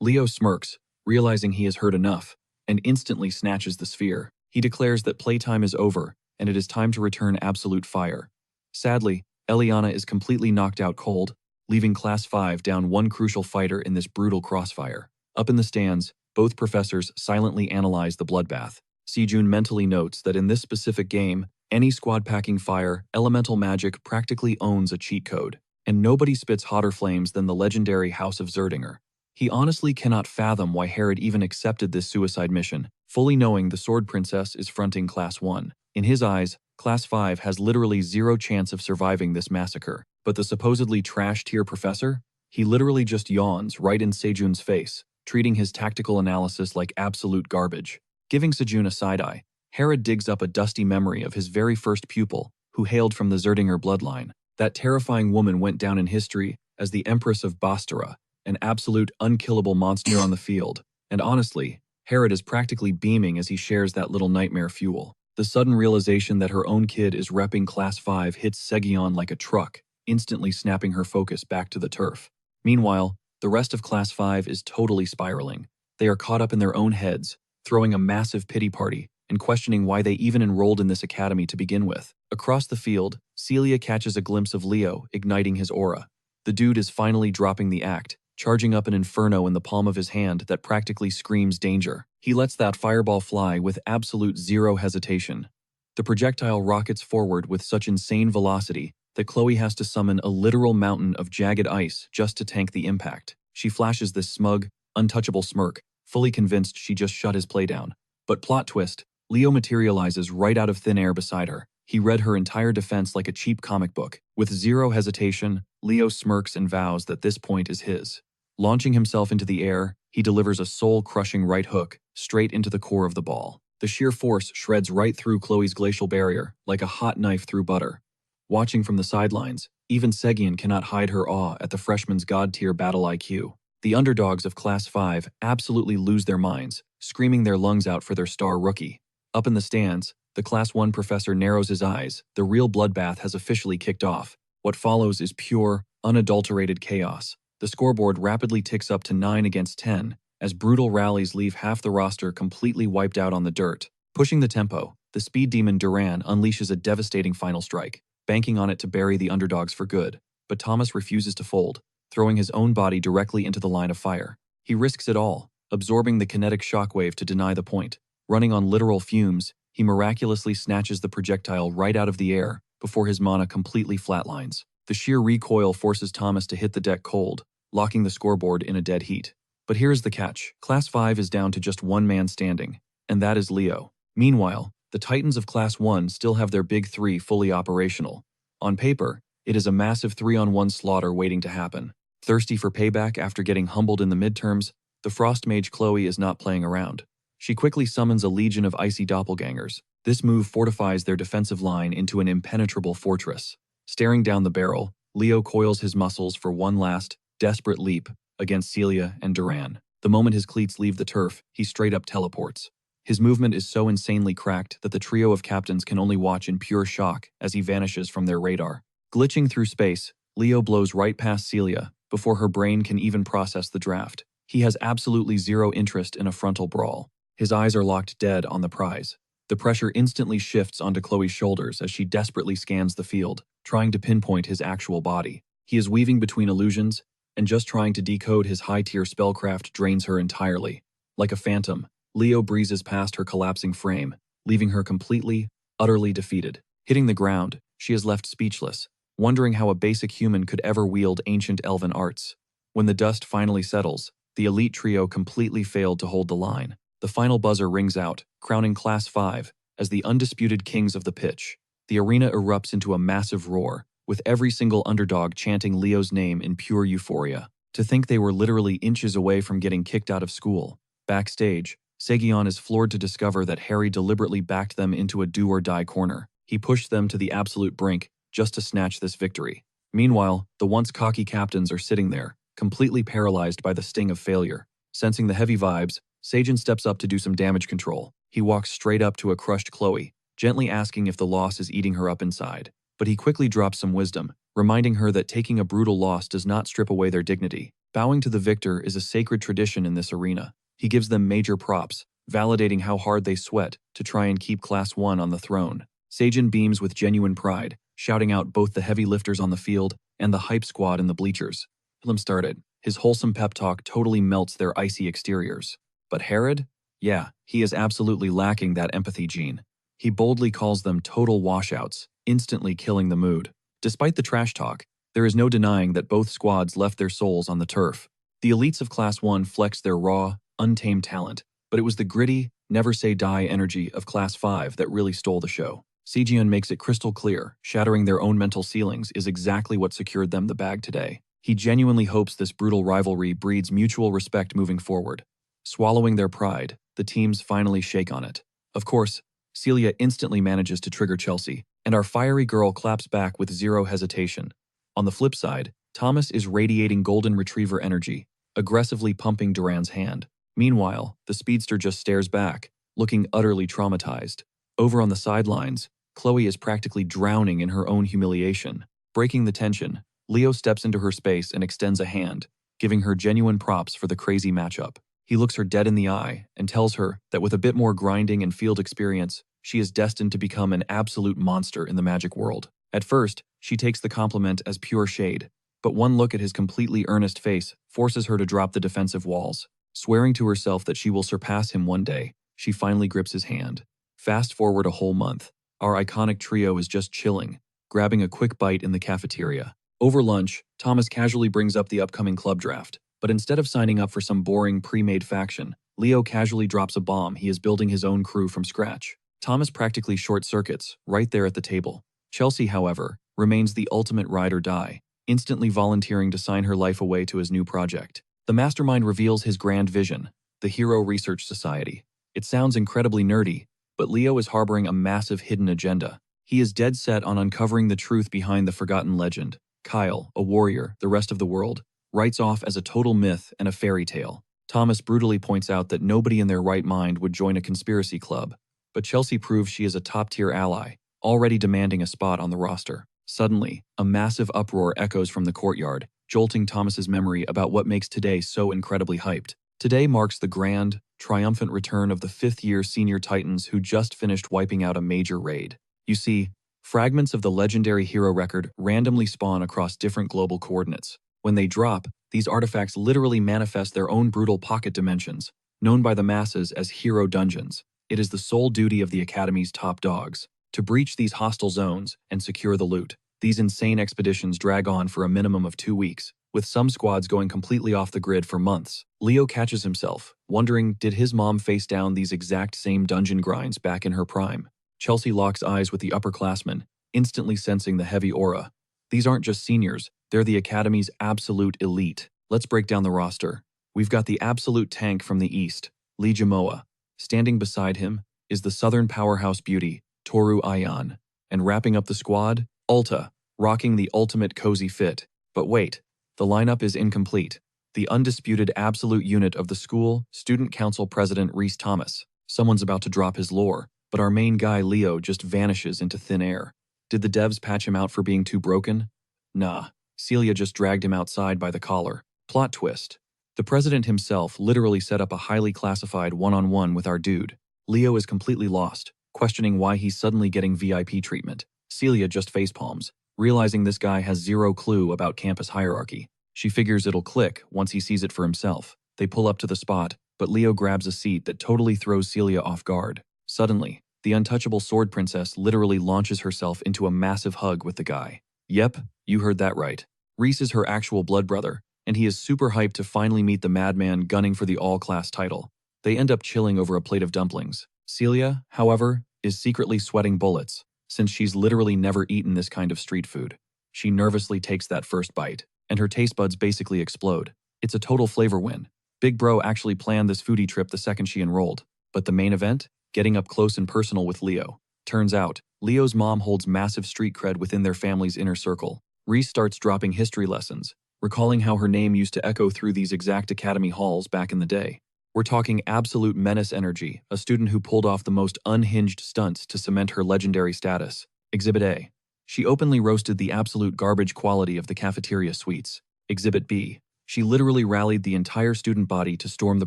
[SPEAKER 1] Leo smirks, realizing he has heard enough, and instantly snatches the sphere. He declares that playtime is over, and it is time to return absolute fire. Sadly, Eliana is completely knocked out cold, leaving Class 5 down 1 crucial fighter in this brutal crossfire. Up in the stands, both professors silently analyze the bloodbath. Sejun mentally notes that in this specific game, any squad packing fire, elemental magic practically owns a cheat code, and nobody spits hotter flames than the legendary House of Zerdinger. He honestly cannot fathom why Herod even accepted this suicide mission, fully knowing the Sword Princess is fronting Class 1. In his eyes, Class 5 has literally 0 chance of surviving this massacre. But the supposedly trash-tier professor? He literally just yawns right in Sejun's face, treating his tactical analysis like absolute garbage. Giving Sejun a side-eye, Herod digs up a dusty memory of his very first pupil, who hailed from the Zerdinger bloodline. That terrifying woman went down in history as the Empress of Bastara, an absolute unkillable monster on the field. And honestly, Herod is practically beaming as he shares that little nightmare fuel. The sudden realization that her own kid is repping Class 5 hits Segion like a truck, instantly snapping her focus back to the turf. Meanwhile, the rest of Class 5 is totally spiraling. They are caught up in their own heads, throwing a massive pity party and questioning why they even enrolled in this academy to begin with. Across the field, Celia catches a glimpse of Leo, igniting his aura. The dude is finally dropping the act, charging up an inferno in the palm of his hand that practically screams danger. He lets that fireball fly with absolute zero hesitation. The projectile rockets forward with such insane velocity that Chloe has to summon a literal mountain of jagged ice just to tank the impact. She flashes this smug, untouchable smirk, fully convinced she just shut his play down. But plot twist, Leo materializes right out of thin air beside her. He read her entire defense like a cheap comic book. With zero hesitation, Leo smirks and vows that this point is his. Launching himself into the air, he delivers a soul-crushing right hook straight into the core of the ball. The sheer force shreds right through Chloe's glacial barrier like a hot knife through butter. Watching from the sidelines, even Segion cannot hide her awe at the freshman's god-tier battle IQ. The underdogs of Class 5 absolutely lose their minds, screaming their lungs out for their star rookie. Up in the stands, the Class 1 professor narrows his eyes. The real bloodbath has officially kicked off. What follows is pure, unadulterated chaos. The scoreboard rapidly ticks up to 9 against 10, as brutal rallies leave half the roster completely wiped out on the dirt. Pushing the tempo, the speed demon Duran unleashes a devastating final strike, banking on it to bury the underdogs for good. But Thomas refuses to fold, throwing his own body directly into the line of fire. He risks it all, absorbing the kinetic shockwave to deny the point. Running on literal fumes, he miraculously snatches the projectile right out of the air before his mana completely flatlines. The sheer recoil forces Thomas to hit the deck cold, locking the scoreboard in a dead heat. But here's the catch. Class 5 is down to just one man standing, and that is Leo. Meanwhile, the Titans of Class 1 still have their big three fully operational. On paper, it is a massive 3-on-1 slaughter waiting to happen. Thirsty for payback after getting humbled in the midterms, the Frost Mage Chloe is not playing around. She quickly summons a legion of icy doppelgangers. This move fortifies their defensive line into an impenetrable fortress. Staring down the barrel, Leo coils his muscles for one last, desperate leap against Celia and Duran. The moment his cleats leave the turf, he straight up teleports. His movement is so insanely cracked that the trio of captains can only watch in pure shock as he vanishes from their radar. Glitching through space, Leo blows right past Celia before her brain can even process the draft. He has absolutely zero interest in a frontal brawl. His eyes are locked dead on the prize. The pressure instantly shifts onto Chloe's shoulders as she desperately scans the field, trying to pinpoint his actual body. He is weaving between illusions, and just trying to decode his high-tier spellcraft drains her entirely. Like a phantom, Leo breezes past her collapsing frame, leaving her completely, utterly defeated. Hitting the ground, she is left speechless, wondering how a basic human could ever wield ancient elven arts. When the dust finally settles, the elite trio completely failed to hold the line. The final buzzer rings out, crowning Class 5 as the undisputed kings of the pitch. The arena erupts into a massive roar, with every single underdog chanting Leo's name in pure euphoria. To think they were literally inches away from getting kicked out of school. Backstage, Segion is floored to discover that Harry deliberately backed them into a do-or-die corner. He pushed them to the absolute brink just to snatch this victory. Meanwhile, the once cocky captains are sitting there, completely paralyzed by the sting of failure. Sensing the heavy vibes, Segion steps up to do some damage control. He walks straight up to a crushed Chloe, gently asking if the loss is eating her up inside. But he quickly drops some wisdom, reminding her that taking a brutal loss does not strip away their dignity. Bowing to the victor is a sacred tradition in this arena. He gives them major props, validating how hard they sweat to try and keep Class 1 on the throne. Segion beams with genuine pride, shouting out both the heavy lifters on the field and the hype squad in the bleachers. Film started. His wholesome pep talk totally melts their icy exteriors. But Herod? Yeah, he is absolutely lacking that empathy gene. He boldly calls them total washouts, instantly killing the mood. Despite the trash talk, there is no denying that both squads left their souls on the turf. The elites of Class 1 flexed their raw, untamed talent, but it was the gritty, never-say-die energy of Class 5 that really stole the show. Segion makes it crystal clear, shattering their own mental ceilings is exactly what secured them the bag today. He genuinely hopes this brutal rivalry breeds mutual respect moving forward. Swallowing their pride, the teams finally shake on it. Of course, Celia instantly manages to trigger Chelsea, and our fiery girl claps back with zero hesitation. On the flip side, Thomas is radiating golden retriever energy, aggressively pumping Duran's hand. Meanwhile, the speedster just stares back, looking utterly traumatized. Over on the sidelines, Chloe is practically drowning in her own humiliation. Breaking the tension, Leo steps into her space and extends a hand, giving her genuine props for the crazy matchup. He looks her dead in the eye and tells her that with a bit more grinding and field experience, she is destined to become an absolute monster in the magic world. At first, she takes the compliment as pure shade, but one look at his completely earnest face forces her to drop the defensive walls. Swearing to herself that she will surpass him one day, she finally grips his hand. Fast forward a whole month. Our iconic trio is just chilling, grabbing a quick bite in the cafeteria. Over lunch, Thomas casually brings up the upcoming club draft, but instead of signing up for some boring pre-made faction, Leo casually drops a bomb he is building his own crew from scratch. Thomas practically short-circuits, right there at the table. Chelsea, however, remains the ultimate ride or die, instantly volunteering to sign her life away to his new project. The mastermind reveals his grand vision, the Hero Research Society. It sounds incredibly nerdy, but Leo is harboring a massive hidden agenda. He is dead set on uncovering the truth behind the forgotten legend. Kyle, a warrior, the rest of the world, writes off as a total myth and a fairy tale. Thomas brutally points out that nobody in their right mind would join a conspiracy club, but Chelsea proves she is a top-tier ally, already demanding a spot on the roster. Suddenly, a massive uproar echoes from the courtyard, jolting Thomas's memory about what makes today so incredibly hyped. Today marks the grand, triumphant return of the fifth-year senior titans who just finished wiping out a major raid. You see, fragments of the legendary hero record randomly spawn across different global coordinates. When they drop, these artifacts literally manifest their own brutal pocket dimensions, known by the masses as hero dungeons. It is the sole duty of the Academy's top dogs to breach these hostile zones and secure the loot. These insane expeditions drag on for a minimum of 2 weeks, with some squads going completely off the grid for months. Leo catches himself, wondering did his mom face down these exact same dungeon grinds back in her prime. Chelsea locks eyes with the upperclassmen, instantly sensing the heavy aura. These aren't just seniors, they're the Academy's absolute elite. Let's break down the roster. We've got the absolute tank from the east, Lee Jamoa. Standing beside him is the southern powerhouse beauty, Toru Ayan. And wrapping up the squad, Ulta, rocking the ultimate cozy fit. But wait, the lineup is incomplete. The undisputed absolute unit of the school, Student Council President Reese Thomas. Someone's about to drop his lore, but our main guy Leo just vanishes into thin air. Did the devs patch him out for being too broken? Nah, Celia just dragged him outside by the collar. Plot twist. The president himself literally set up a highly classified one-on-one with our dude. Leo is completely lost, questioning why he's suddenly getting VIP treatment. Celia just facepalms, realizing this guy has zero clue about campus hierarchy. She figures it'll click once he sees it for himself. They pull up to the spot, but Leo grabs a seat that totally throws Celia off guard. Suddenly, the untouchable sword princess literally launches herself into a massive hug with the guy. Yep, you heard that right. Reese is her actual blood brother, and he is super hyped to finally meet the madman gunning for the all-class title. They end up chilling over a plate of dumplings. Celia, however, is secretly sweating bullets, since she's literally never eaten this kind of street food. She nervously takes that first bite, and her taste buds basically explode. It's a total flavor win. Big Bro actually planned this foodie trip the second she enrolled. But the main event? Getting up close and personal with Leo. Turns out, Leo's mom holds massive street cred within their family's inner circle. Reese starts dropping history lessons, recalling how her name used to echo through these exact academy halls back in the day. We're talking absolute menace energy, a student who pulled off the most unhinged stunts to cement her legendary status. Exhibit A. She openly roasted the absolute garbage quality of the cafeteria suites. Exhibit B. She literally rallied the entire student body to storm the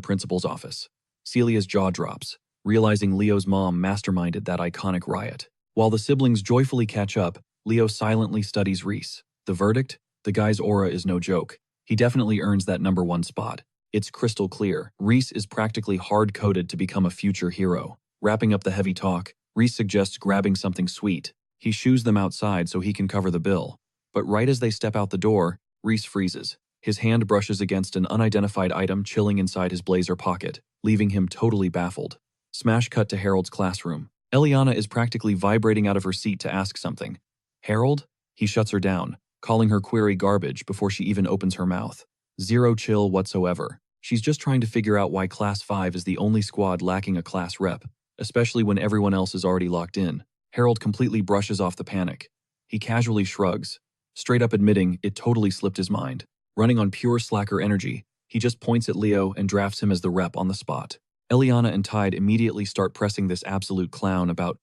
[SPEAKER 1] principal's office. Celia's jaw drops, realizing Leo's mom masterminded that iconic riot. While the siblings joyfully catch up, Leo silently studies Reese. The verdict? The guy's aura is no joke. He definitely earns that #1 spot. It's crystal clear. Reese is practically hard-coded to become a future hero. Wrapping up the heavy talk, Reese suggests grabbing something sweet. He shoos them outside so he can cover the bill. But right as they step out the door, Reese freezes. His hand brushes against an unidentified item chilling inside his blazer pocket, leaving him totally baffled. Smash cut to Harold's classroom. Eliana is practically vibrating out of her seat to ask something. Harold? He shuts her down, calling her query garbage before she even opens her mouth. Zero chill whatsoever. She's just trying to figure out why Class 5 is the only squad lacking a class rep, especially when everyone else is already locked in. Harold completely brushes off the panic. He casually shrugs, straight up admitting it totally slipped his mind. Running on pure slacker energy, He just points at Leo and drafts him as the rep on the spot. Eliana and Tide immediately start pressing this absolute clown about,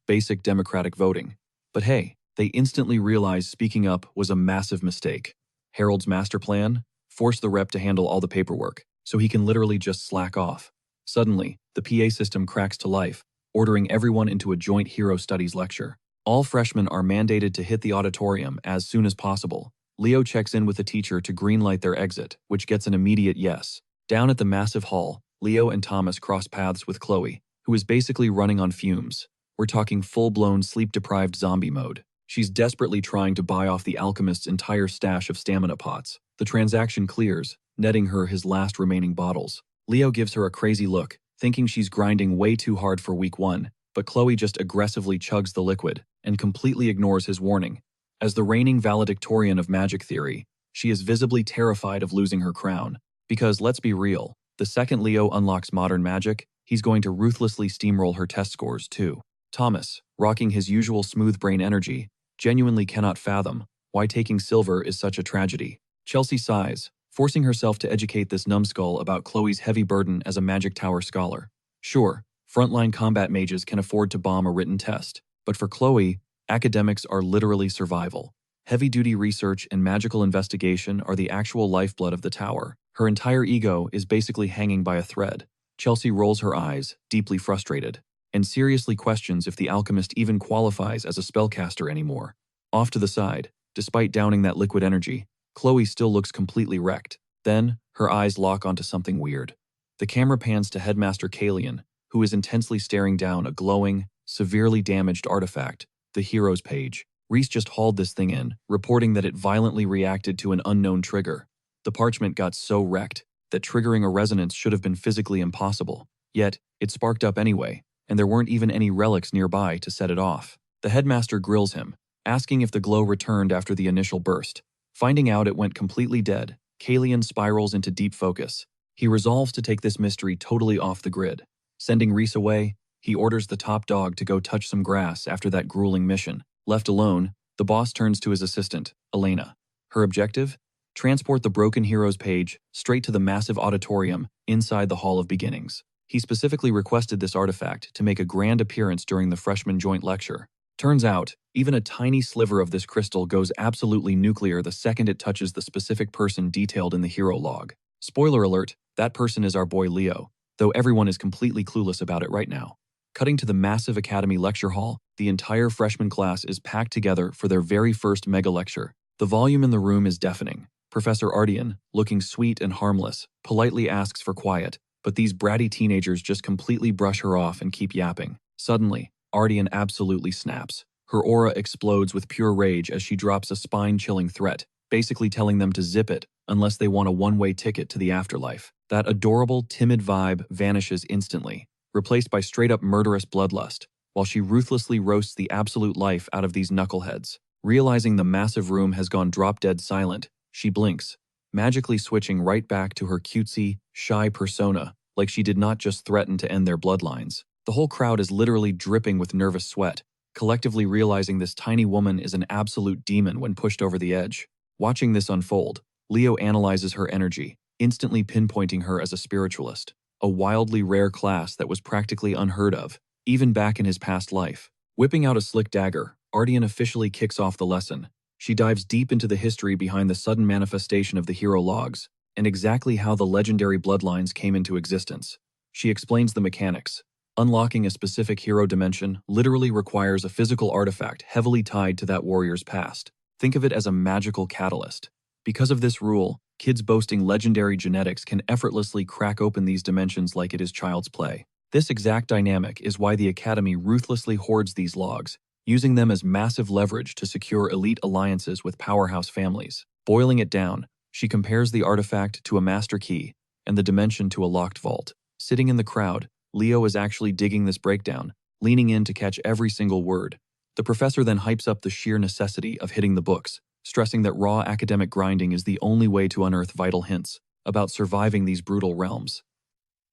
[SPEAKER 1] basic democratic voting. But hey, they instantly realize speaking up was a massive mistake. Harold's master plan? Force the rep to handle all the paperwork, so he can literally just slack off. Suddenly, the PA system cracks to life, ordering everyone into a joint hero studies lecture. All freshmen are mandated to hit the auditorium as soon as possible. Leo checks in with the teacher to greenlight their exit, which gets an immediate yes. Down at the massive hall, Leo and Thomas cross paths with Chloe, who is basically running on fumes. We're talking full-blown sleep-deprived zombie mode. She's desperately trying to buy off the alchemist's entire stash of stamina pots. The transaction clears, netting her his last remaining bottles. Leo gives her a crazy look, thinking she's grinding way too hard for week 1, but Chloe just aggressively chugs the liquid and completely ignores his warning. As the reigning valedictorian of magic theory, she is visibly terrified of losing her crown. Because, let's be real, the second Leo unlocks modern magic, he's going to ruthlessly steamroll her test scores too. Thomas, rocking his usual smooth brain energy, genuinely cannot fathom why taking silver is such a tragedy. Chelsea sighs, forcing herself to educate this numbskull about Chloe's heavy burden as a magic tower scholar. Sure, frontline combat mages can afford to bomb a written test, but for Chloe, academics are literally survival. Heavy-duty research and magical investigation are the actual lifeblood of the tower. Her entire ego is basically hanging by a thread. Chelsea rolls her eyes, deeply frustrated, and seriously questions if the alchemist even qualifies as a spellcaster anymore. Off to the side, despite downing that liquid energy, Chloe still looks completely wrecked. Then, her eyes lock onto something weird. The camera pans to Headmaster Kalian, who is intensely staring down a glowing, severely damaged artifact, the Heroes page. Reese just hauled this thing in, reporting that it violently reacted to an unknown trigger. The parchment got so wrecked that triggering a resonance should have been physically impossible. Yet, it sparked up anyway, and there weren't even any relics nearby to set it off. The headmaster grills him, asking if the glow returned after the initial burst. Finding out it went completely dead, Kalian spirals into deep focus. He resolves to take this mystery totally off the grid. Sending Reese away, he orders the top dog to go touch some grass after that grueling mission. Left alone, the boss turns to his assistant, Elena. Her objective? Transport the Broken Heroes page straight to the massive auditorium inside the Hall of Beginnings. He specifically requested this artifact to make a grand appearance during the freshman joint lecture. Turns out, even a tiny sliver of this crystal goes absolutely nuclear the second it touches the specific person detailed in the hero log. Spoiler alert, that person is our boy Leo, though everyone is completely clueless about it right now. Cutting to the massive academy lecture hall, the entire freshman class is packed together for their very first mega lecture. The volume in the room is deafening. Professor Ardian, looking sweet and harmless, politely asks for quiet, but these bratty teenagers just completely brush her off and keep yapping. Suddenly, Ardian absolutely snaps. Her aura explodes with pure rage as she drops a spine-chilling threat, basically telling them to zip it unless they want a one-way ticket to the afterlife. That adorable, timid vibe vanishes instantly, replaced by straight-up murderous bloodlust, while she ruthlessly roasts the absolute life out of these knuckleheads. Realizing the massive room has gone drop-dead silent, she blinks, magically switching right back to her cutesy, shy persona, like she did not just threaten to end their bloodlines. The whole crowd is literally dripping with nervous sweat, collectively realizing this tiny woman is an absolute demon when pushed over the edge. Watching this unfold, Leo analyzes her energy, instantly pinpointing her as a spiritualist, a wildly rare class that was practically unheard of, even back in his past life. Whipping out a slick dagger, Ardian officially kicks off the lesson. She dives deep into the history behind the sudden manifestation of the hero logs, and exactly how the legendary bloodlines came into existence. She explains the mechanics. Unlocking a specific hero dimension literally requires a physical artifact heavily tied to that warrior's past. Think of it as a magical catalyst. Because of this rule, kids boasting legendary genetics can effortlessly crack open these dimensions like it is child's play. This exact dynamic is why the Academy ruthlessly hoards these logs, using them as massive leverage to secure elite alliances with powerhouse families. Boiling it down, she compares the artifact to a master key and the dimension to a locked vault. Sitting in the crowd, Leo is actually digging this breakdown, leaning in to catch every single word. The professor then hypes up the sheer necessity of hitting the books, stressing that raw academic grinding is the only way to unearth vital hints about surviving these brutal realms.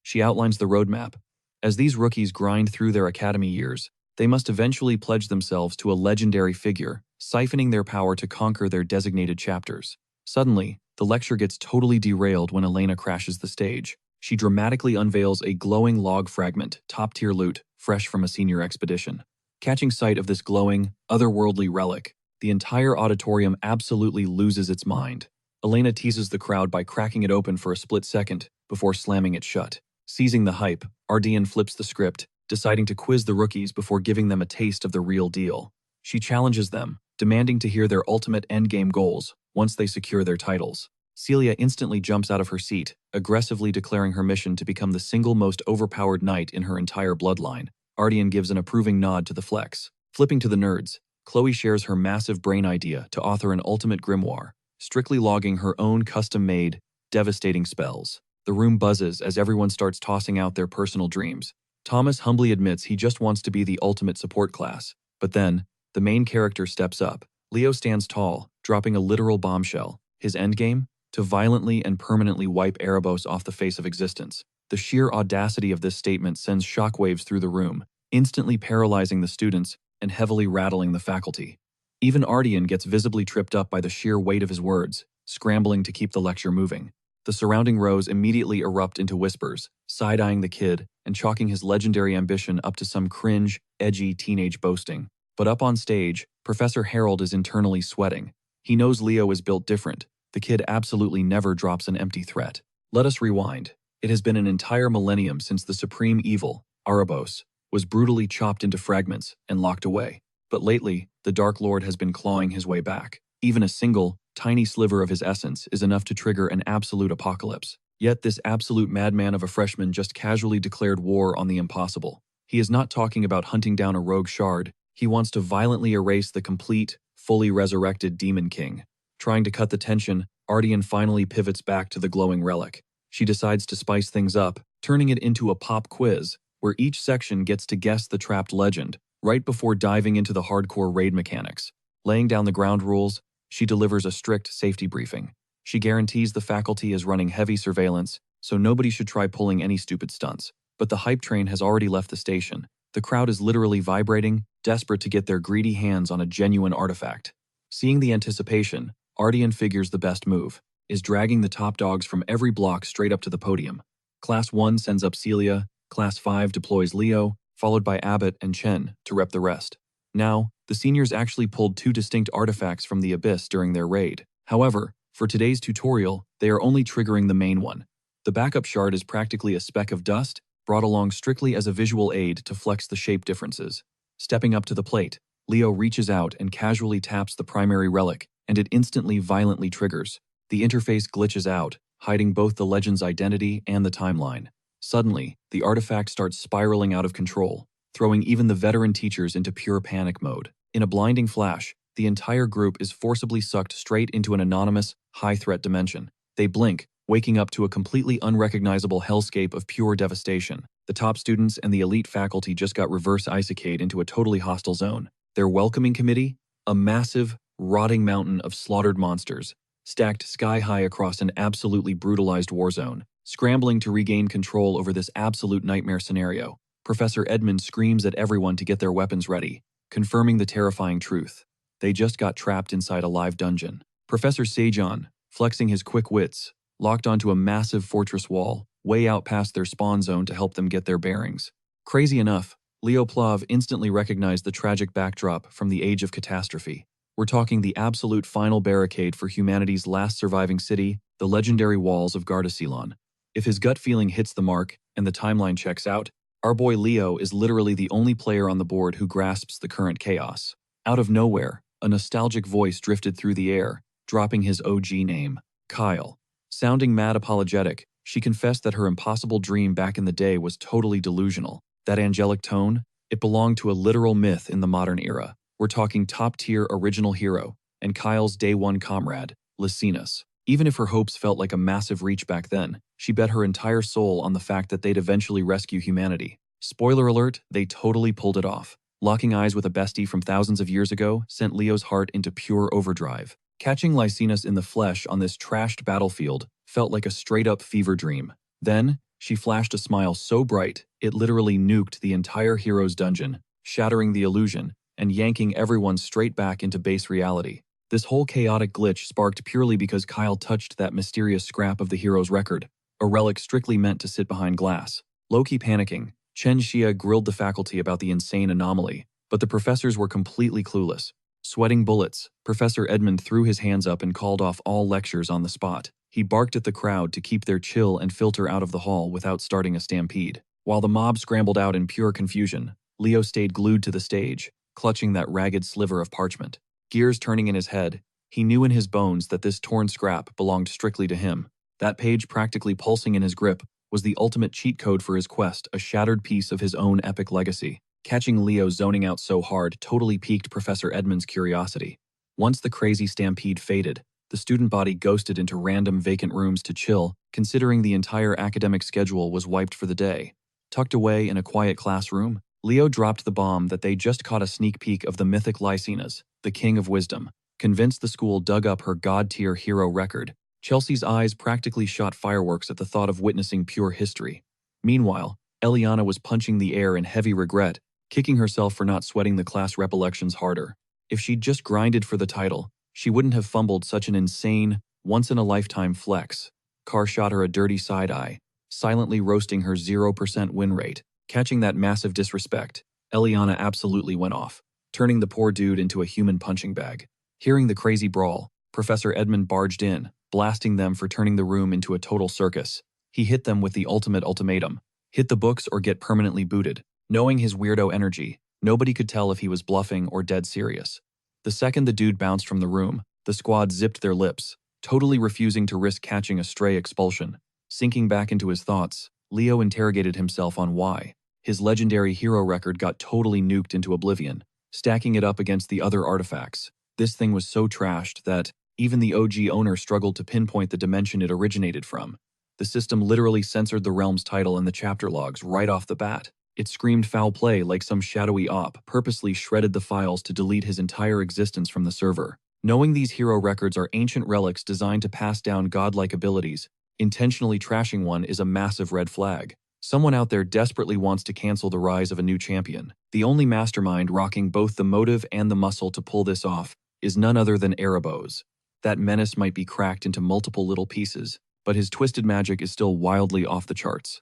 [SPEAKER 1] She outlines the roadmap. As these rookies grind through their academy years, they must eventually pledge themselves to a legendary figure, siphoning their power to conquer their designated chapters. Suddenly, The lecture gets totally derailed when Elena crashes the stage. She dramatically unveils a glowing log fragment, top-tier loot, fresh from a senior expedition. Catching sight of this glowing, otherworldly relic, the entire auditorium absolutely loses its mind. Elena teases the crowd by cracking it open for a split second before slamming it shut. Seizing the hype, Ardian flips the script, deciding to quiz the rookies before giving them a taste of the real deal. She challenges them, demanding to hear their ultimate endgame goals once they secure their titles. Celia instantly jumps out of her seat, aggressively declaring her mission to become the single most overpowered knight in her entire bloodline. Ardian gives an approving nod to the flex. Flipping to the nerds, Chloe shares her massive brain idea to author an ultimate grimoire, strictly logging her own custom-made, devastating spells. The room buzzes as everyone starts tossing out their personal dreams. Thomas humbly admits he just wants to be the ultimate support class. But then, the main character steps up. Leo stands tall, dropping a literal bombshell. His endgame? To violently and permanently wipe Erebos off the face of existence. The sheer audacity of this statement sends shockwaves through the room, instantly paralyzing the students and heavily rattling the faculty. Even Ardian gets visibly tripped up by the sheer weight of his words, scrambling to keep the lecture moving. The surrounding rows immediately erupt into whispers, side-eyeing the kid and chalking his legendary ambition up to some cringe, edgy teenage boasting. But up on stage, Professor Harold is internally sweating. He knows Leo is built different. The kid absolutely never drops an empty threat. Let us rewind. It has been an entire millennium since the supreme evil, Erebos, was brutally chopped into fragments and locked away. But lately, the Dark Lord has been clawing his way back. Even a single, tiny sliver of his essence is enough to trigger an absolute apocalypse. Yet this absolute madman of a freshman just casually declared war on the impossible. He is not talking about hunting down a rogue shard. He wants to violently erase the complete, fully resurrected Demon King. Trying to cut the tension, Ardian finally pivots back to the glowing relic. She decides to spice things up, turning it into a pop quiz, where each section gets to guess the trapped legend, right before diving into the hardcore raid mechanics. Laying down the ground rules, she delivers a strict safety briefing. She guarantees the faculty is running heavy surveillance, so nobody should try pulling any stupid stunts. But the hype train has already left the station. The crowd is literally vibrating, desperate to get their greedy hands on a genuine artifact. Seeing the anticipation, Ardian figures the best move, is dragging the top dogs from every block straight up to the podium. Class 1 sends up Celia, Class 5 deploys Leo, followed by Abbott and Chen to rep the rest. Now, the seniors actually pulled 2 distinct artifacts from the abyss during their raid. However, for today's tutorial, they are only triggering the main one. The backup shard is practically a speck of dust, brought along strictly as a visual aid to flex the shape differences. Stepping up to the plate, Leo reaches out and casually taps the primary relic, and it instantly violently triggers. The interface glitches out, hiding both the legend's identity and the timeline. Suddenly, the artifact starts spiraling out of control, throwing even the veteran teachers into pure panic mode. In a blinding flash, the entire group is forcibly sucked straight into an anonymous, high-threat dimension. They blink, waking up to a completely unrecognizable hellscape of pure devastation. The top students and the elite faculty just got reverse isekai'd into a totally hostile zone. Their welcoming committee? A massive, rotting mountain of slaughtered monsters, stacked sky-high across an absolutely brutalized war zone, scrambling to regain control over this absolute nightmare scenario. Professor Edmund screams at everyone to get their weapons ready, confirming the terrifying truth. They just got trapped inside a live dungeon. Professor Sejan, flexing his quick wits, locked onto a massive fortress wall, way out past their spawn zone to help them get their bearings. Crazy enough, Leo Plav instantly recognized the tragic backdrop from the Age of Catastrophe. We're talking the absolute final barricade for humanity's last surviving city, the legendary walls of Gardasilon. If his gut feeling hits the mark and the timeline checks out, our boy Leo is literally the only player on the board who grasps the current chaos. Out of nowhere, a nostalgic voice drifted through the air, dropping his OG name, Kyle. Sounding mad apologetic, she confessed that her impossible dream back in the day was totally delusional. That angelic tone? It belonged to a literal myth in the modern era. We're talking top-tier original hero, and Kyle's day-one comrade, Lysinus. Even if her hopes felt like a massive reach back then, she bet her entire soul on the fact that they'd eventually rescue humanity. Spoiler alert, they totally pulled it off. Locking eyes with a bestie from thousands of years ago sent Leo's heart into pure overdrive. Catching Lysinus in the flesh on this trashed battlefield felt like a straight-up fever dream. Then, she flashed a smile so bright, it literally nuked the entire hero's dungeon, shattering the illusion and yanking everyone straight back into base reality. This whole chaotic glitch sparked purely because Kyle touched that mysterious scrap of the hero's record, a relic strictly meant to sit behind glass. Low-key panicking, Chen Xia grilled the faculty about the insane anomaly, but the professors were completely clueless. Sweating bullets, Professor Edmund threw his hands up and called off all lectures on the spot. He barked at the crowd to keep their chill and filter out of the hall without starting a stampede. While the mob scrambled out in pure confusion, Leo stayed glued to the stage, clutching that ragged sliver of parchment. Gears turning in his head, he knew in his bones that this torn scrap belonged strictly to him. That page practically pulsing in his grip was the ultimate cheat code for his quest, a shattered piece of his own epic legacy. Catching Leo zoning out so hard totally piqued Professor Edmund's curiosity. Once the crazy stampede faded, the student body ghosted into random vacant rooms to chill, considering the entire academic schedule was wiped for the day. Tucked away in a quiet classroom, Leo dropped the bomb that they just caught a sneak peek of the mythic Lycinas, the king of wisdom. Convinced the school dug up her god-tier hero record, Chelsea's eyes practically shot fireworks at the thought of witnessing pure history. Meanwhile, Eliana was punching the air in heavy regret, kicking herself for not sweating the class recollections harder. If she'd just grinded for the title, she wouldn't have fumbled such an insane, once-in-a-lifetime flex. Carr shot her a dirty side-eye, silently roasting her 0% win rate. Catching that massive disrespect, Eliana absolutely went off, turning the poor dude into a human punching bag. Hearing the crazy brawl, Professor Edmund barged in, blasting them for turning the room into a total circus. He hit them with the ultimate ultimatum: hit the books or get permanently booted. Knowing his weirdo energy, nobody could tell if he was bluffing or dead serious. The second the dude bounced from the room, the squad zipped their lips, totally refusing to risk catching a stray expulsion. Sinking back into his thoughts, Leo interrogated himself on why his legendary hero record got totally nuked into oblivion, stacking it up against the other artifacts. This thing was so trashed that even the OG owner struggled to pinpoint the dimension it originated from. The system literally censored the realm's title in the chapter logs right off the bat. It screamed foul play like some shadowy op purposely shredded the files to delete his entire existence from the server. Knowing these hero records are ancient relics designed to pass down godlike abilities, intentionally trashing one is a massive red flag. Someone out there desperately wants to cancel the rise of a new champion. The only mastermind rocking both the motive and the muscle to pull this off is none other than Erebos. That menace might be cracked into multiple little pieces, but his twisted magic is still wildly off the charts.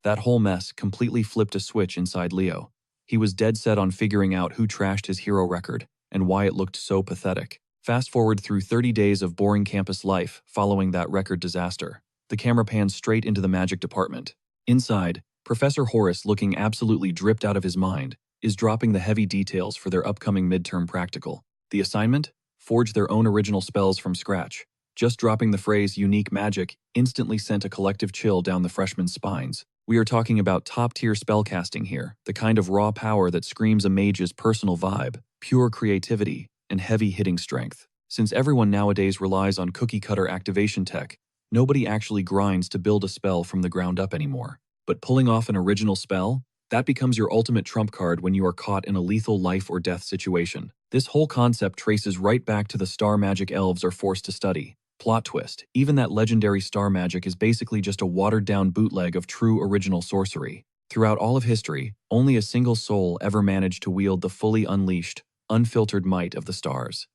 [SPEAKER 1] That whole mess completely flipped a switch inside Leo. He was dead set on figuring out who trashed his hero record and why it looked so pathetic. Fast forward through 30 days of boring campus life following that record disaster. The camera pans straight into the magic department. Inside, Professor Horace, looking absolutely dripped out of his mind, is dropping the heavy details for their upcoming midterm practical. The assignment? Forge their own original spells from scratch. Just dropping the phrase unique magic instantly sent a collective chill down the freshmen' spines. We are talking about top-tier spellcasting here, the kind of raw power that screams a mage's personal vibe, pure creativity, and heavy-hitting strength. Since everyone nowadays relies on cookie-cutter activation tech, nobody actually grinds to build a spell from the ground up anymore. But pulling off an original spell? That becomes your ultimate trump card when you are caught in a lethal life or death situation. This whole concept traces right back to the star magic elves are forced to study. Plot twist, even that legendary star magic is basically just a watered-down bootleg of true original sorcery. Throughout all of history, only a single soul ever managed to wield the fully unleashed, unfiltered might of the stars.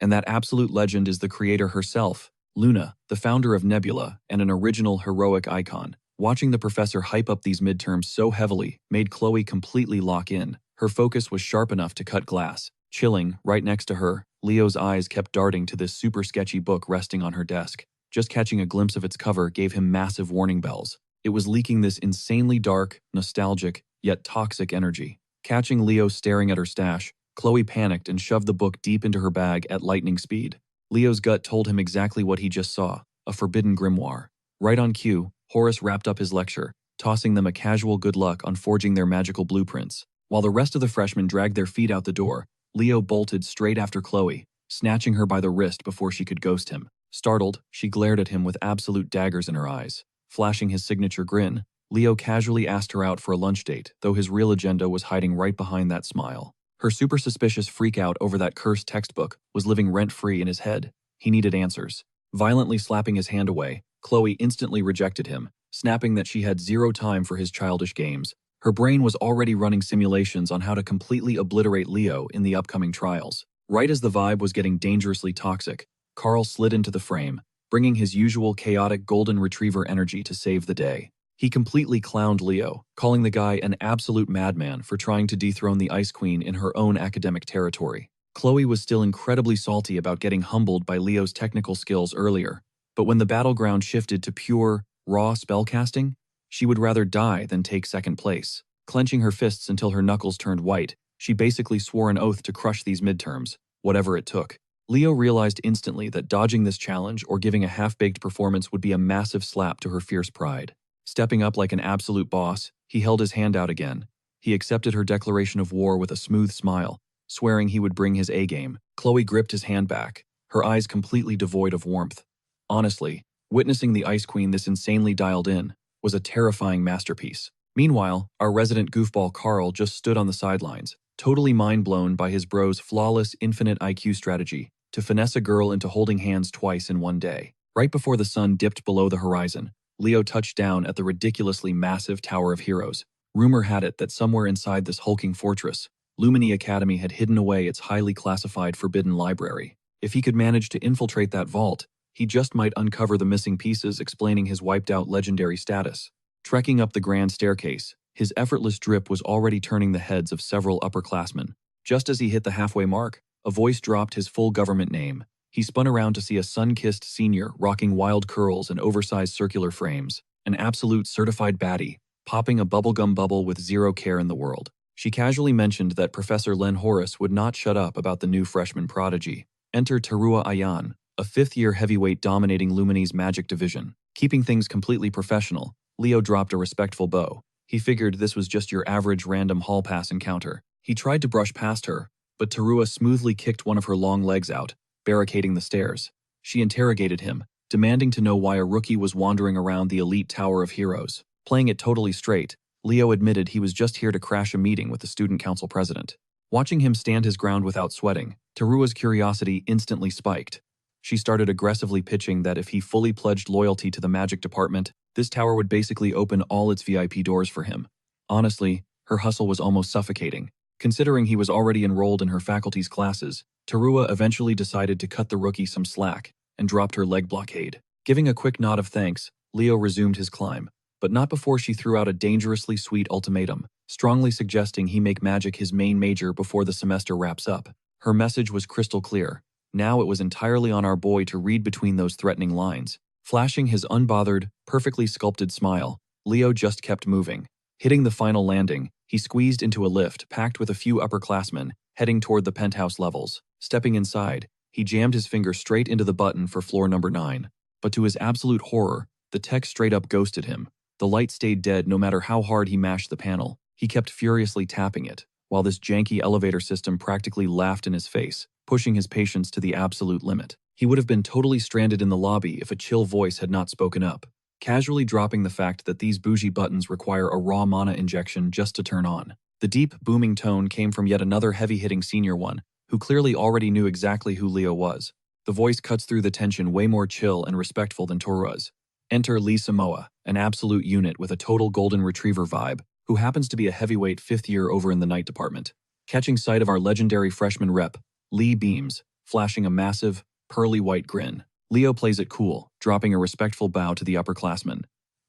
[SPEAKER 1] And that absolute legend is the creator herself, Luna, the founder of Nebula and an original heroic icon. Watching the professor hype up these midterms so heavily made Chloe completely lock in. Her focus was sharp enough to cut glass. Chilling, right next to her, Leo's eyes kept darting to this super sketchy book resting on her desk. Just catching a glimpse of its cover gave him massive warning bells. It was leaking this insanely dark, nostalgic, yet toxic energy. Catching Leo staring at her stash, Chloe panicked and shoved the book deep into her bag at lightning speed. Leo's gut told him exactly what he just saw, a forbidden grimoire. Right on cue, Horace wrapped up his lecture, tossing them a casual good luck on forging their magical blueprints. While the rest of the freshmen dragged their feet out the door, Leo bolted straight after Chloe, snatching her by the wrist before she could ghost him. Startled, she glared at him with absolute daggers in her eyes. Flashing his signature grin, Leo casually asked her out for a lunch date, though his real agenda was hiding right behind that smile. Her super suspicious freakout over that cursed textbook was living rent-free in his head. He needed answers. Violently slapping his hand away, Chloe instantly rejected him, snapping that she had zero time for his childish games. Her brain was already running simulations on how to completely obliterate Leo in the upcoming trials. Right as the vibe was getting dangerously toxic, Carl slid into the frame, bringing his usual chaotic golden retriever energy to save the day. He completely clowned Leo, calling the guy an absolute madman for trying to dethrone the Ice Queen in her own academic territory. Chloe was still incredibly salty about getting humbled by Leo's technical skills earlier, but when the battleground shifted to pure, raw spellcasting, she would rather die than take second place. Clenching her fists until her knuckles turned white, she basically swore an oath to crush these midterms, whatever it took. Leo realized instantly that dodging this challenge or giving a half-baked performance would be a massive slap to her fierce pride. Stepping up like an absolute boss, he held his hand out again. He accepted her declaration of war with a smooth smile, swearing he would bring his A-game. Chloe gripped his hand back, her eyes completely devoid of warmth. Honestly, witnessing the Ice Queen this insanely dialed in was a terrifying masterpiece. Meanwhile, our resident goofball Carl just stood on the sidelines, totally mind-blown by his bro's flawless infinite IQ strategy to finesse a girl into holding hands twice in one day. Right before the sun dipped below the horizon, Leo touched down at the ridiculously massive Tower of Heroes. Rumor had it that somewhere inside this hulking fortress, Lumini Academy had hidden away its highly classified forbidden library. If he could manage to infiltrate that vault, he just might uncover the missing pieces explaining his wiped-out legendary status. Trekking up the grand staircase, his effortless drip was already turning the heads of several upperclassmen. Just as he hit the halfway mark, a voice dropped his full government name. He spun around to see a sun-kissed senior rocking wild curls and oversized circular frames, an absolute certified baddie, popping a bubblegum bubble with zero care in the world. She casually mentioned that Professor Len Horace would not shut up about the new freshman prodigy. Enter Teruya Ayan, a fifth-year heavyweight dominating Lumini's magic division. Keeping things completely professional, Leo dropped a respectful bow. He figured this was just your average random hall pass encounter. He tried to brush past her, but Teruya smoothly kicked one of her long legs out, barricading the stairs. She interrogated him, demanding to know why a rookie was wandering around the elite Tower of Heroes. Playing it totally straight, Leo admitted he was just here to crash a meeting with the student council president. Watching him stand his ground without sweating, Teruya's curiosity instantly spiked. She started aggressively pitching that if he fully pledged loyalty to the magic department, this tower would basically open all its VIP doors for him. Honestly, her hustle was almost suffocating. Considering he was already enrolled in her faculty's classes, Teruya eventually decided to cut the rookie some slack and dropped her leg blockade. Giving a quick nod of thanks, Leo resumed his climb, but not before she threw out a dangerously sweet ultimatum, strongly suggesting he make magic his main major before the semester wraps up. Her message was crystal clear. Now it was entirely on our boy to read between those threatening lines. Flashing his unbothered, perfectly sculpted smile, Leo just kept moving. Hitting the final landing, he squeezed into a lift packed with a few upperclassmen, heading toward the penthouse levels. Stepping inside, he jammed his finger straight into the button for floor number 9. But to his absolute horror, the tech straight up ghosted him. The light stayed dead no matter how hard he mashed the panel. He kept furiously tapping it, while this janky elevator system practically laughed in his face, pushing his patience to the absolute limit. He would have been totally stranded in the lobby if a chill voice had not spoken up, casually dropping the fact that these bougie buttons require a raw mana injection just to turn on. The deep, booming tone came from yet another heavy-hitting senior one, who clearly already knew exactly who Leo was. The voice cuts through the tension way more chill and respectful than Torua's. Enter Lee Samoa, an absolute unit with a total golden retriever vibe, who happens to be a heavyweight 5th year over in the night department. Catching sight of our legendary freshman rep, Lee beams, flashing a massive, pearly white grin. Leo plays it cool, dropping a respectful bow to the upperclassmen.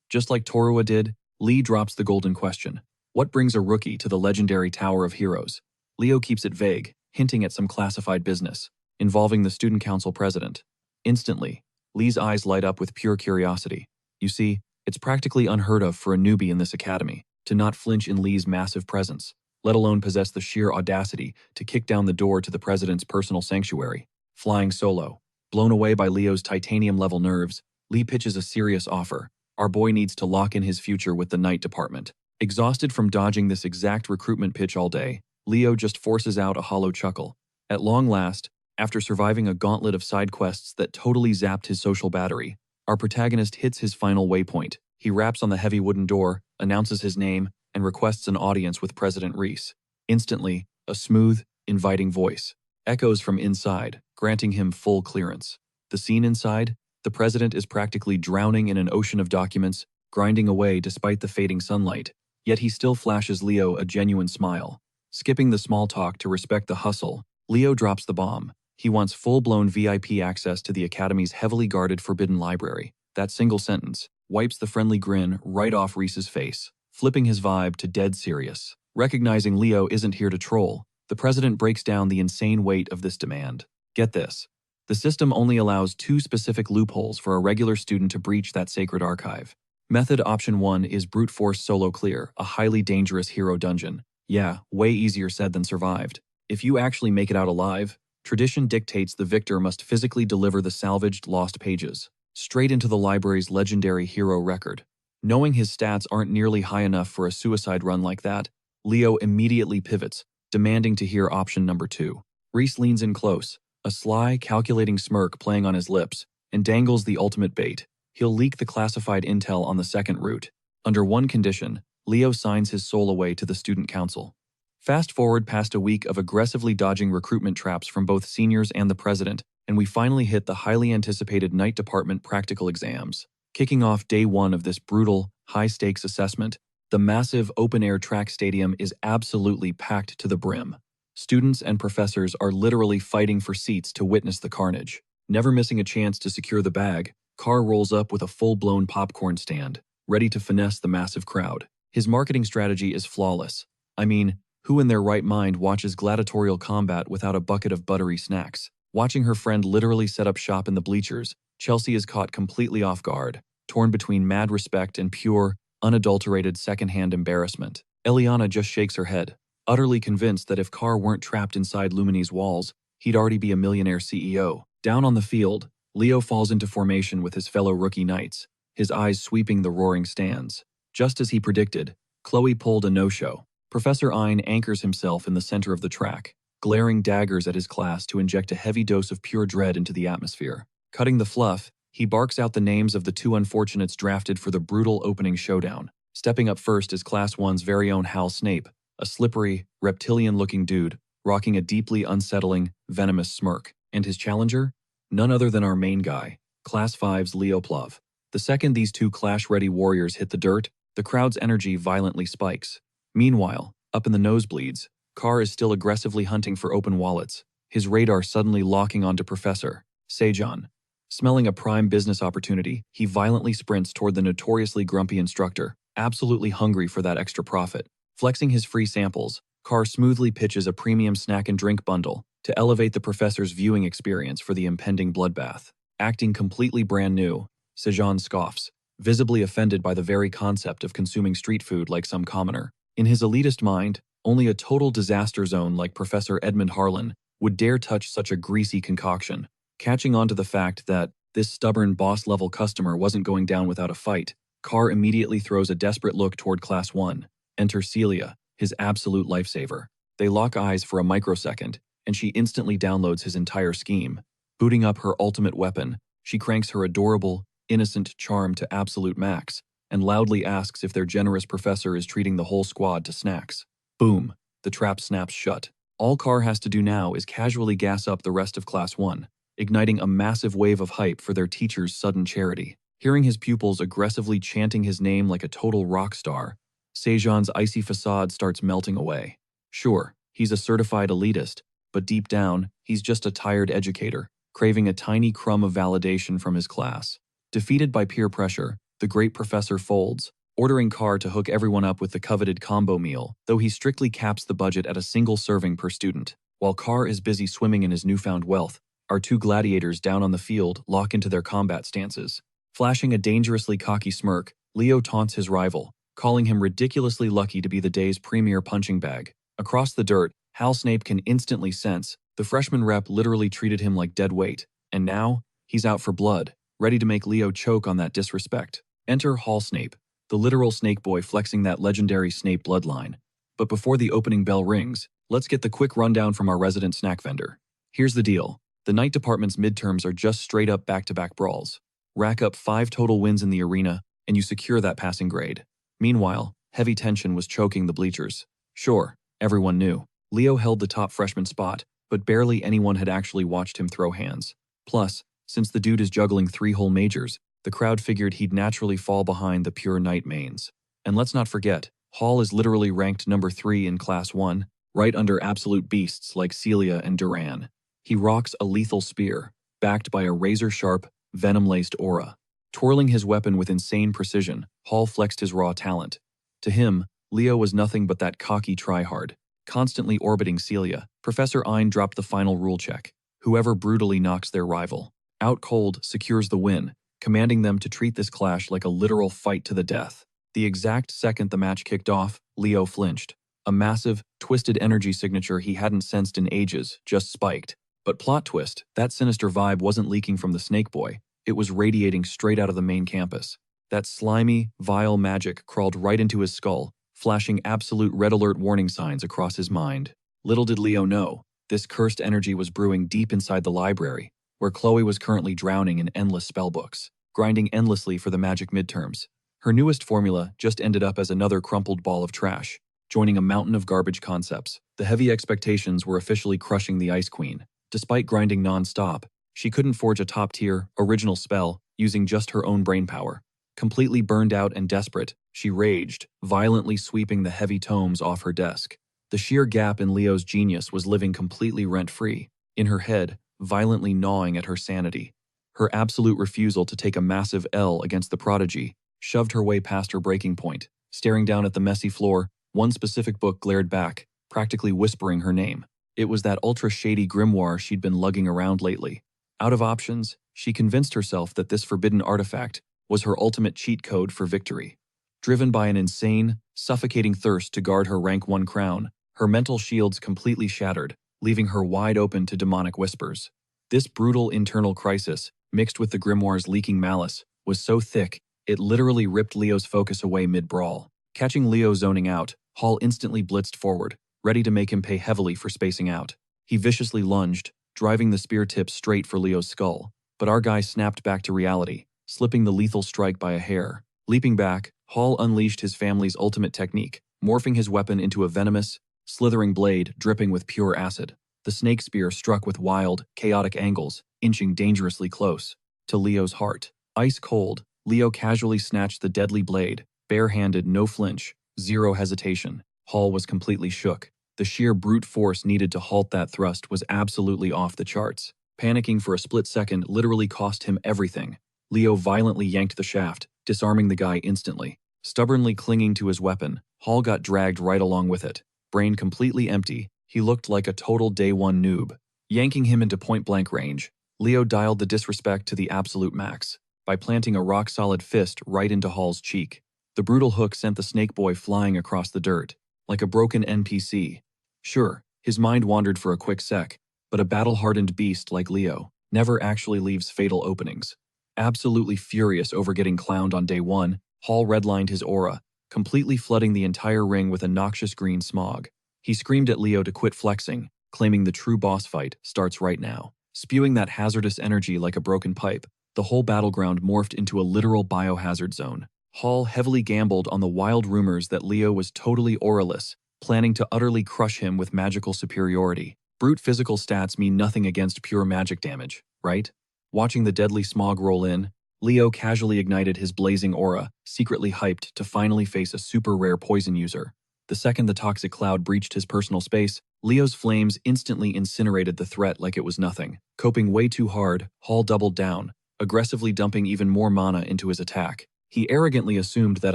[SPEAKER 1] Just like Torua did, Lee drops the golden question. What brings a rookie to the legendary Tower of Heroes? Leo keeps it vague, hinting at some classified business, involving the student council president. Instantly, Lee's eyes light up with pure curiosity. You see, it's practically unheard of for a newbie in this academy to not flinch in Lee's massive presence, let alone possess the sheer audacity to kick down the door to the president's personal sanctuary. Flying solo. Blown away by Leo's titanium-level nerves, Lee pitches a serious offer. Our boy needs to lock in his future with the night department. Exhausted from dodging this exact recruitment pitch all day, Leo just forces out a hollow chuckle. At long last, after surviving a gauntlet of side quests that totally zapped his social battery, our protagonist hits his final waypoint. He raps on the heavy wooden door, announces his name, and requests an audience with President Reese. Instantly, a smooth, inviting voice echoes from inside, granting him full clearance. The scene inside, the president is practically drowning in an ocean of documents, grinding away despite the fading sunlight, yet he still flashes Leo a genuine smile. Skipping the small talk to respect the hustle, Leo drops the bomb. He wants full-blown VIP access to the Academy's heavily guarded forbidden library. That single sentence wipes the friendly grin right off Reese's face, flipping his vibe to dead serious. Recognizing Leo isn't here to troll, the president breaks down the insane weight of this demand. Get this. The system only allows 2 specific loopholes for a regular student to breach that sacred archive. Method option 1 is brute force solo clear, a highly dangerous hero dungeon. Yeah, way easier said than survived. If you actually make it out alive, tradition dictates the victor must physically deliver the salvaged lost pages straight into the library's legendary hero record. Knowing his stats aren't nearly high enough for a suicide run like that, Leo immediately pivots, demanding to hear option number 2. Reese leans in close, a sly, calculating smirk playing on his lips, and dangles the ultimate bait. He'll leak the classified intel on the second route. Under one condition, Leo signs his soul away to the student council. Fast forward past a week of aggressively dodging recruitment traps from both seniors and the president, and we finally hit the highly anticipated night department practical exams. Kicking off day 1 of this brutal, high-stakes assessment, the massive open-air track stadium is absolutely packed to the brim. Students and professors are literally fighting for seats to witness the carnage. Never missing a chance to secure the bag, Carr rolls up with a full-blown popcorn stand, ready to finesse the massive crowd. His marketing strategy is flawless. I mean, who in their right mind watches gladiatorial combat without a bucket of buttery snacks? Watching her friend literally set up shop in the bleachers, Chelsea is caught completely off guard, torn between mad respect and pure, unadulterated secondhand embarrassment. Eliana just shakes her head, utterly convinced that if Carr weren't trapped inside Lumini's walls, he'd already be a millionaire CEO. Down on the field, Leo falls into formation with his fellow rookie knights, his eyes sweeping the roaring stands. Just as he predicted, Chloe pulled a no-show. Professor Ein anchors himself in the center of the track, glaring daggers at his class to inject a heavy dose of pure dread into the atmosphere. Cutting the fluff, he barks out the names of the 2 unfortunates drafted for the brutal opening showdown. Stepping up first is Class 1's very own Hal Snape, a slippery, reptilian-looking dude, rocking a deeply unsettling, venomous smirk. And his challenger? None other than our main guy, Class 5's Leo Plov. The second these 2 clash-ready warriors hit the dirt, the crowd's energy violently spikes. Meanwhile, up in the nosebleeds, Carr is still aggressively hunting for open wallets, his radar suddenly locking onto Professor Sejan. Smelling a prime business opportunity, he violently sprints toward the notoriously grumpy instructor, absolutely hungry for that extra profit. Flexing his free samples, Carr smoothly pitches a premium snack and drink bundle to elevate the professor's viewing experience for the impending bloodbath. Acting completely brand new, Sejan scoffs, visibly offended by the very concept of consuming street food like some commoner. In his elitist mind, only a total disaster zone like Professor Edmund Harlan would dare touch such a greasy concoction. Catching on to the fact that this stubborn boss-level customer wasn't going down without a fight, Carr immediately throws a desperate look toward Class 1. Enter Celia, his absolute lifesaver. They lock eyes for a microsecond, and she instantly downloads his entire scheme. Booting up her ultimate weapon, she cranks her adorable, innocent charm to absolute max, and loudly asks if their generous professor is treating the whole squad to snacks. Boom, the trap snaps shut. All Carr has to do now is casually gas up the rest of Class 1, igniting a massive wave of hype for their teacher's sudden charity. Hearing his pupils aggressively chanting his name like a total rock star, Sejan's icy facade starts melting away. Sure, he's a certified elitist, but deep down, he's just a tired educator, craving a tiny crumb of validation from his class. Defeated by peer pressure, the great professor folds, ordering Carr to hook everyone up with the coveted combo meal, though he strictly caps the budget at a single serving per student. While Carr is busy swimming in his newfound wealth, our 2 gladiators down on the field lock into their combat stances. Flashing a dangerously cocky smirk, Leo taunts his rival, calling him ridiculously lucky to be the day's premier punching bag. Across the dirt, Hal Snape can instantly sense the freshman rep literally treated him like dead weight, and now, he's out for blood, ready to make Leo choke on that disrespect. Enter Hall Snape, the literal snake boy flexing that legendary Snape bloodline. But before the opening bell rings, let's get the quick rundown from our resident snack vendor. Here's the deal. The night department's midterms are just straight-up back-to-back brawls. Rack up 5 total wins in the arena, and you secure that passing grade. Meanwhile, heavy tension was choking the bleachers. Sure, everyone knew. Leo held the top freshman spot, but barely anyone had actually watched him throw hands. Plus, since the dude is juggling 3 whole majors, the crowd figured he'd naturally fall behind the pure night mains. And let's not forget, Hall is literally ranked number 3 in Class 1, right under absolute beasts like Celia and Duran. He rocks a lethal spear, backed by a razor-sharp, venom-laced aura. Twirling his weapon with insane precision, Hall flexed his raw talent. To him, Leo was nothing but that cocky tryhard, constantly orbiting Celia. Professor Ein dropped the final rule check. Whoever brutally knocks their rival out cold secures the win, commanding them to treat this clash like a literal fight to the death. The exact second the match kicked off, Leo flinched. A massive, twisted energy signature he hadn't sensed in ages just spiked. But plot twist, that sinister vibe wasn't leaking from the Snake Boy. It was radiating straight out of the main campus. That slimy, vile magic crawled right into his skull, flashing absolute red alert warning signs across his mind. Little did Leo know, this cursed energy was brewing deep inside the library, where Chloe was currently drowning in endless spellbooks, grinding endlessly for the magic midterms. Her newest formula just ended up as another crumpled ball of trash, joining a mountain of garbage concepts. The heavy expectations were officially crushing the Ice Queen. Despite grinding non-stop, she couldn't forge a top-tier, original spell using just her own brainpower. Completely burned out and desperate, she raged, violently sweeping the heavy tomes off her desk. The sheer gap in Leo's genius was living completely rent-free, in her head, violently gnawing at her sanity. Her absolute refusal to take a massive L against the prodigy shoved her way past her breaking point. Staring down at the messy floor, one specific book glared back, practically whispering her name. It was that ultra-shady grimoire she'd been lugging around lately. Out of options, she convinced herself that this forbidden artifact was her ultimate cheat code for victory. Driven by an insane, suffocating thirst to guard her rank 1 crown, her mental shields completely shattered, leaving her wide open to demonic whispers. This brutal internal crisis, mixed with the grimoire's leaking malice, was so thick, it literally ripped Leo's focus away mid-brawl. Catching Leo zoning out, Hall instantly blitzed forward, ready to make him pay heavily for spacing out. He viciously lunged, driving the spear tip straight for Leo's skull, but our guy snapped back to reality, slipping the lethal strike by a hair. Leaping back, Hall unleashed his family's ultimate technique, morphing his weapon into a venomous, slithering blade dripping with pure acid. The snake spear struck with wild, chaotic angles, inching dangerously close to Leo's heart. Ice cold, Leo casually snatched the deadly blade, bare-handed, no flinch, zero hesitation. Hall was completely shook. The sheer brute force needed to halt that thrust was absolutely off the charts. Panicking for a split second literally cost him everything. Leo violently yanked the shaft, disarming the guy instantly. Stubbornly clinging to his weapon, Hall got dragged right along with it. Brain completely empty, he looked like a total day 1 noob. Yanking him into point-blank range, Leo dialed the disrespect to the absolute max by planting a rock-solid fist right into Hall's cheek. The brutal hook sent the Snake Boy flying across the dirt, like a broken NPC. Sure, his mind wandered for a quick sec, but a battle-hardened beast like Leo never actually leaves fatal openings. Absolutely furious over getting clowned on day 1, Hall redlined his aura, completely flooding the entire ring with a noxious green smog. He screamed at Leo to quit flexing, claiming the true boss fight starts right now. Spewing that hazardous energy like a broken pipe, the whole battleground morphed into a literal biohazard zone. Hall heavily gambled on the wild rumors that Leo was totally auraless, planning to utterly crush him with magical superiority. Brute physical stats mean nothing against pure magic damage, right? Watching the deadly smog roll in, Leo casually ignited his blazing aura, secretly hyped to finally face a super rare poison user. The second the toxic cloud breached his personal space, Leo's flames instantly incinerated the threat like it was nothing. Coping way too hard, Hall doubled down, aggressively dumping even more mana into his attack. He arrogantly assumed that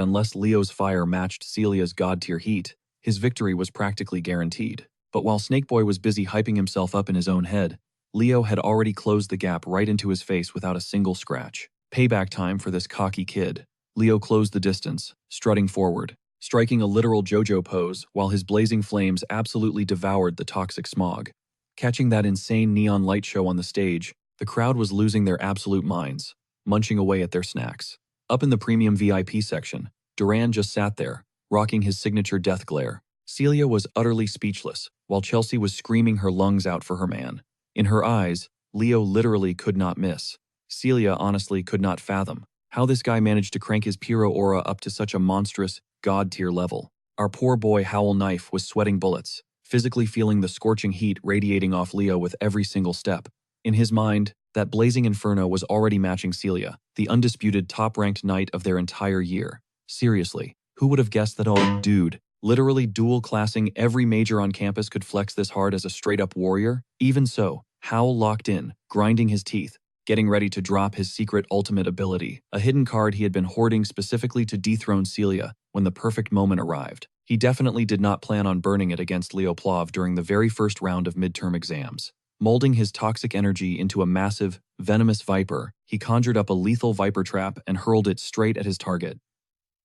[SPEAKER 1] unless Leo's fire matched Celia's god-tier heat, his victory was practically guaranteed. But while Snakeboy was busy hyping himself up in his own head, Leo had already closed the gap right into his face without a single scratch. Payback time for this cocky kid. Leo closed the distance, strutting forward, striking a literal JoJo pose while his blazing flames absolutely devoured the toxic smog. Catching that insane neon light show on the stage, the crowd was losing their absolute minds, munching away at their snacks. Up in the premium VIP section, Duran just sat there, rocking his signature death glare. Celia was utterly speechless, while Chelsea was screaming her lungs out for her man. In her eyes, Leo literally could not miss. Celia honestly could not fathom how this guy managed to crank his Pyro aura up to such a monstrous, god-tier level. Our poor boy Howl Knife was sweating bullets, physically feeling the scorching heat radiating off Leo with every single step. In his mind, that blazing inferno was already matching Celia, the undisputed top-ranked knight of their entire year. Seriously, who would have guessed that old dude Literally dual-classing every major on campus could flex this hard as a straight-up warrior? Even so, Howell locked in, grinding his teeth, getting ready to drop his secret ultimate ability, a hidden card he had been hoarding specifically to dethrone Celia when the perfect moment arrived. He definitely did not plan on burning it against Leo Plov during the very first round of midterm exams. Molding his toxic energy into a massive, venomous viper, he conjured up a lethal viper trap and hurled it straight at his target.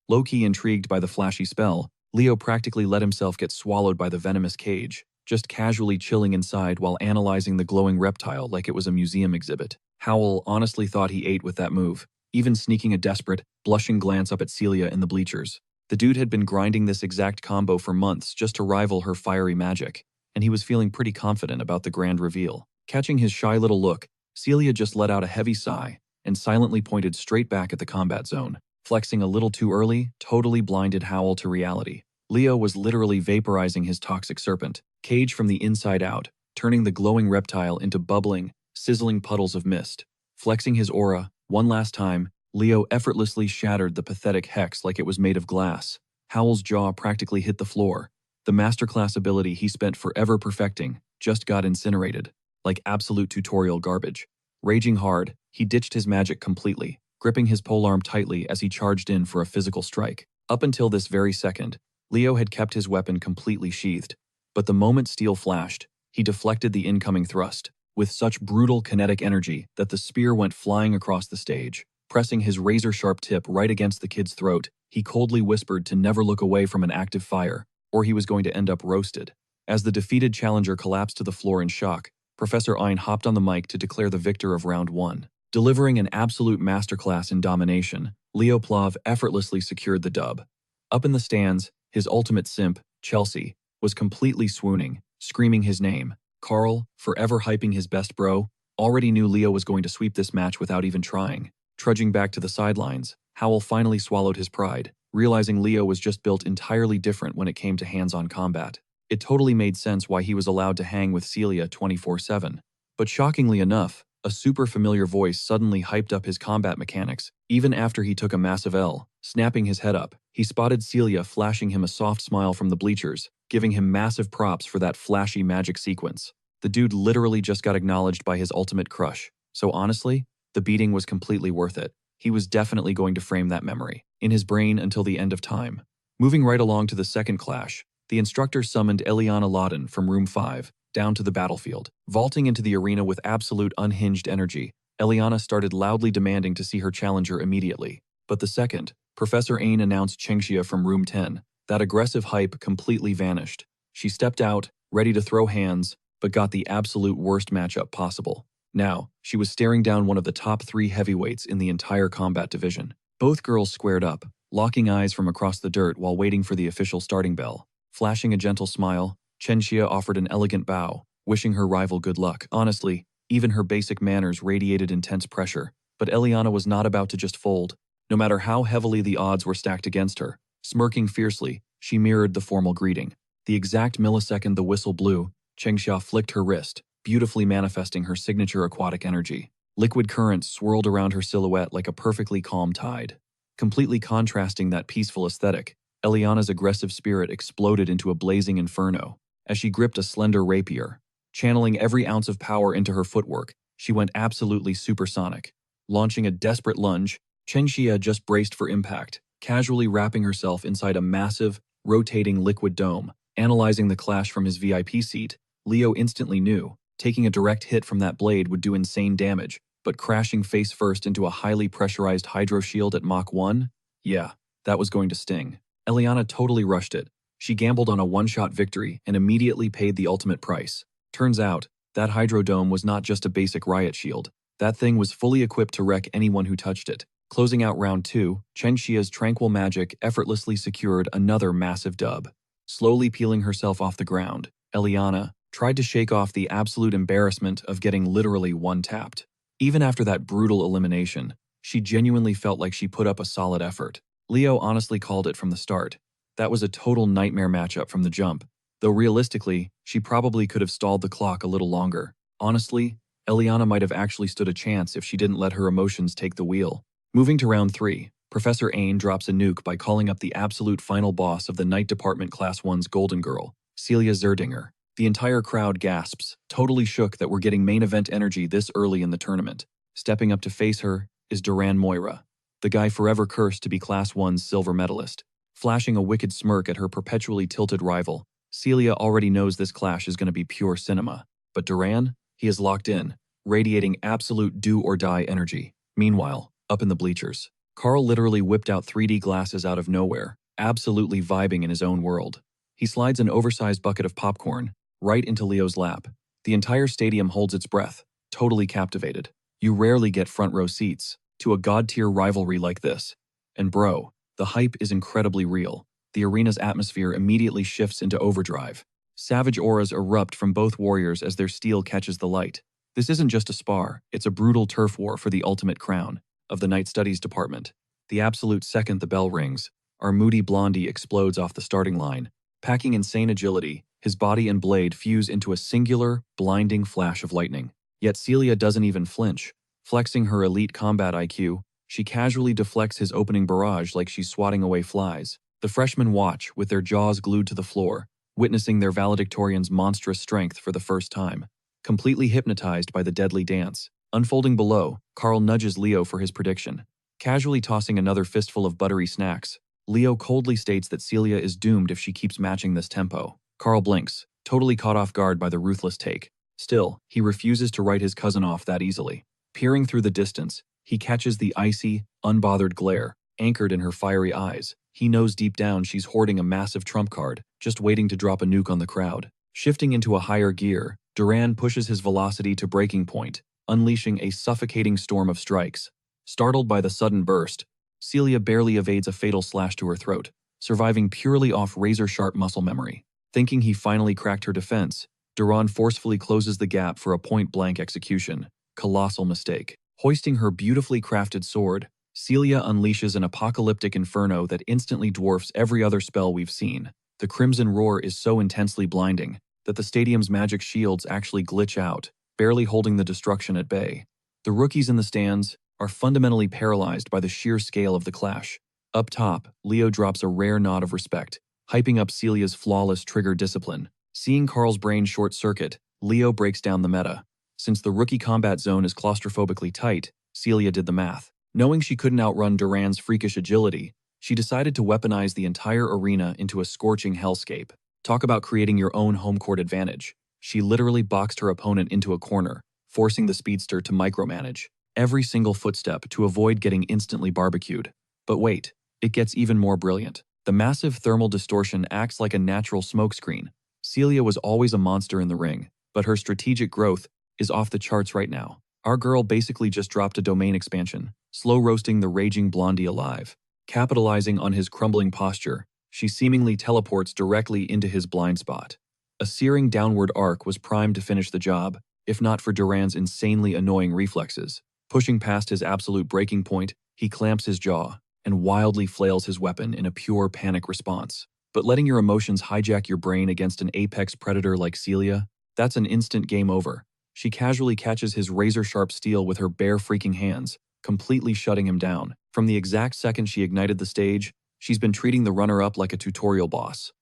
[SPEAKER 1] Low-key intrigued by the flashy spell, Leo practically let himself get swallowed by the venomous cage, just casually chilling inside while analyzing the glowing reptile like it was a museum exhibit. Howell honestly thought he ate with that move, even sneaking a desperate, blushing glance up at Celia in the bleachers. The dude had been grinding this exact combo for months just to rival her fiery magic, and he was feeling pretty confident about the grand reveal. Catching his shy little look, Celia just let out a heavy sigh and silently pointed straight back at the combat zone. Flexing a little too early totally blinded Howell to reality. Leo was literally vaporizing his toxic serpent cage from the inside out, turning the glowing reptile into bubbling, sizzling puddles of mist. Flexing his aura, one last time, Leo effortlessly shattered the pathetic hex like it was made of glass. Howell's jaw practically hit the floor. The masterclass ability he spent forever perfecting just got incinerated, like absolute tutorial garbage. Raging hard, he ditched his magic completely, gripping his polearm tightly as he charged in for a physical strike. Up until this very second, Leo had kept his weapon completely sheathed, but the moment steel flashed, he deflected the incoming thrust with such brutal kinetic energy that the spear went flying across the stage. Pressing his razor-sharp tip right against the kid's throat, he coldly whispered to never look away from an active fire, or he was going to end up roasted. As the defeated challenger collapsed to the floor in shock, Professor Ein hopped on the mic to declare the victor of round 1. Delivering an absolute masterclass in domination, Leo Plov effortlessly secured the dub. Up in the stands, his ultimate simp, Chelsea, was completely swooning, screaming his name. Carl, forever hyping his best bro, already knew Leo was going to sweep this match without even trying. Trudging back to the sidelines, Howell finally swallowed his pride, realizing Leo was just built entirely different when it came to hands-on combat. It totally made sense why he was allowed to hang with Celia 24/7. But shockingly enough, a super familiar voice suddenly hyped up his combat mechanics, even after he took a massive L. Snapping his head up, he spotted Celia flashing him a soft smile from the bleachers, giving him massive props for that flashy magic sequence. The dude literally just got acknowledged by his ultimate crush, so honestly, the beating was completely worth it. He was definitely going to frame that memory in his brain until the end of time. Moving right along to the second clash, the instructor summoned Eliana Lawton from room 5 down to the battlefield. Vaulting into the arena with absolute unhinged energy, Eliana started loudly demanding to see her challenger immediately. But the second, Professor Ain announced Chengxia from room 10, that aggressive hype completely vanished. She stepped out, ready to throw hands, but got the absolute worst matchup possible. Now, she was staring down one of the top 3 heavyweights in the entire combat division. Both girls squared up, locking eyes from across the dirt while waiting for the official starting bell. Flashing a gentle smile, Chengxia offered an elegant bow, wishing her rival good luck. Honestly, even her basic manners radiated intense pressure, but Eliana was not about to just fold. No matter how heavily the odds were stacked against her, smirking fiercely, she mirrored the formal greeting. The exact millisecond the whistle blew, Chengxia flicked her wrist, beautifully manifesting her signature aquatic energy. Liquid currents swirled around her silhouette like a perfectly calm tide. Completely contrasting that peaceful aesthetic, Eliana's aggressive spirit exploded into a blazing inferno. As she gripped a slender rapier, channeling every ounce of power into her footwork, she went absolutely supersonic. Launching a desperate lunge, Chengxia just braced for impact, casually wrapping herself inside a massive, rotating liquid dome. Analyzing the clash from his VIP seat, Leo instantly knew taking a direct hit from that blade would do insane damage, but crashing face first into a highly pressurized hydro shield at Mach 1? Yeah, that was going to sting. Eliana totally rushed it. She gambled on a one-shot victory and immediately paid the ultimate price. Turns out, that hydro dome was not just a basic riot shield. That thing was fully equipped to wreck anyone who touched it. Closing out round 2, Chengxia's tranquil magic effortlessly secured another massive dub. Slowly peeling herself off the ground, Eliana tried to shake off the absolute embarrassment of getting literally one-tapped. Even after that brutal elimination, she genuinely felt like she put up a solid effort. Leo honestly called it from the start. That was a total nightmare matchup from the jump, though realistically, she probably could have stalled the clock a little longer. Honestly, Eliana might have actually stood a chance if she didn't let her emotions take the wheel. Moving to round 3, Professor Ain drops a nuke by calling up the absolute final boss of the Night Department Class 1's Golden Girl, Celia Zerdinger. The entire crowd gasps, totally shook that we're getting main event energy this early in the tournament. Stepping up to face her is Duran Moira, the guy forever cursed to be Class 1's silver medalist. Flashing a wicked smirk at her perpetually tilted rival, Celia already knows this clash is going to be pure cinema. But Duran? He is locked in, radiating absolute do-or-die energy. Meanwhile, up in the bleachers, Carl literally whipped out 3D glasses out of nowhere, absolutely vibing in his own world. He slides an oversized bucket of popcorn right into Leo's lap. The entire stadium holds its breath, totally captivated. You rarely get front row seats to a god-tier rivalry like this. And bro, the hype is incredibly real. The arena's atmosphere immediately shifts into overdrive. Savage auras erupt from both warriors as their steel catches the light. This isn't just a spar, it's a brutal turf war for the ultimate crown of the Night Studies Department. The absolute second the bell rings, our moody blondie explodes off the starting line. Packing insane agility, his body and blade fuse into a singular, blinding flash of lightning. Yet Celia doesn't even flinch. Flexing her elite combat IQ, she casually deflects his opening barrage like she's swatting away flies. The freshmen watch, with their jaws glued to the floor, witnessing their valedictorian's monstrous strength for the first time. Completely hypnotized by the deadly dance. Unfolding below, Carl nudges Leo for his prediction. Casually tossing another fistful of buttery snacks, Leo coldly states that Celia is doomed if she keeps matching this tempo. Carl blinks, totally caught off guard by the ruthless take. Still, he refuses to write his cousin off that easily. Peering through the distance, he catches the icy, unbothered glare, anchored in her fiery eyes. He knows deep down she's hoarding a massive trump card, just waiting to drop a nuke on the crowd. Shifting into a higher gear, Duran pushes his velocity to breaking point, unleashing a suffocating storm of strikes. Startled by the sudden burst, Celia barely evades a fatal slash to her throat, surviving purely off razor-sharp muscle memory. Thinking he finally cracked her defense, Duran forcefully closes the gap for a point-blank execution. Colossal mistake. Hoisting her beautifully crafted sword, Celia unleashes an apocalyptic inferno that instantly dwarfs every other spell we've seen. The crimson roar is so intensely blinding that the stadium's magic shields actually glitch out, barely holding the destruction at bay. The rookies in the stands are fundamentally paralyzed by the sheer scale of the clash. Up top, Leo drops a rare nod of respect, hyping up Celia's flawless trigger discipline. Seeing Carl's brain short-circuit, Leo breaks down the meta. Since the rookie combat zone is claustrophobically tight, Celia did the math. Knowing she couldn't outrun Duran's freakish agility, she decided to weaponize the entire arena into a scorching hellscape. Talk about creating your own home court advantage. She literally boxed her opponent into a corner, forcing the speedster to micromanage every single footstep to avoid getting instantly barbecued. But wait, it gets even more brilliant. The massive thermal distortion acts like a natural smokescreen. Celia was always a monster in the ring, but her strategic growth is off the charts right now. Our girl basically just dropped a domain expansion, slow roasting the raging blondie alive. Capitalizing on his crumbling posture, she seemingly teleports directly into his blind spot. A searing downward arc was primed to finish the job, if not for Duran's insanely annoying reflexes. Pushing past his absolute breaking point, he clamps his jaw and wildly flails his weapon in a pure panic response. But letting your emotions hijack your brain against an apex predator like Celia, that's an instant game over. She casually catches his razor-sharp steel with her bare freaking hands, completely shutting him down. From the exact second she ignited the stage, she's been treating the runner-up like a tutorial boss.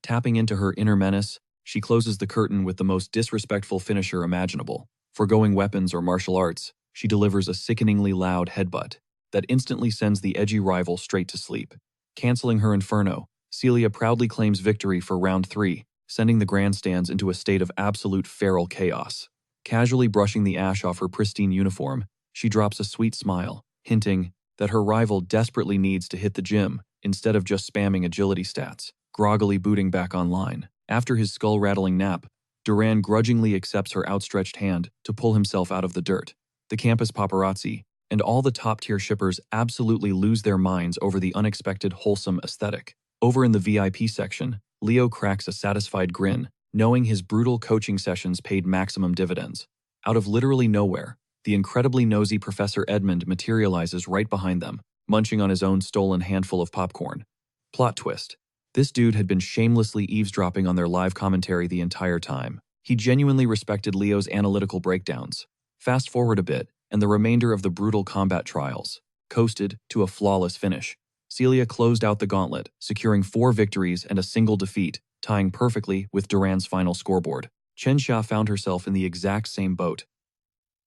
[SPEAKER 1] Tapping into her inner menace, she closes the curtain with the most disrespectful finisher imaginable. Forgoing weapons or martial arts, she delivers a sickeningly loud headbutt that instantly sends the edgy rival straight to sleep. Canceling her inferno, Celia proudly claims victory for round 3, sending the grandstands into a state of absolute feral chaos. Casually brushing the ash off her pristine uniform, she drops a sweet smile, hinting that her rival desperately needs to hit the gym instead of just spamming agility stats. Groggily booting back online. After his skull-rattling nap, Duran grudgingly accepts her outstretched hand to pull himself out of the dirt. The campus paparazzi and all the top-tier shippers absolutely lose their minds over the unexpected wholesome aesthetic. Over in the VIP section, Leo cracks a satisfied grin, knowing his brutal coaching sessions paid maximum dividends. Out of literally nowhere, the incredibly nosy Professor Edmund materializes right behind them, munching on his own stolen handful of popcorn. Plot twist. This dude had been shamelessly eavesdropping on their live commentary the entire time. He genuinely respected Leo's analytical breakdowns. Fast forward a bit, and the remainder of the brutal combat trials. coasted to a flawless finish. Celia closed out the gauntlet, securing 4 victories and a single defeat, tying perfectly with Duran's final scoreboard. Chen Xia found herself in the exact same boat.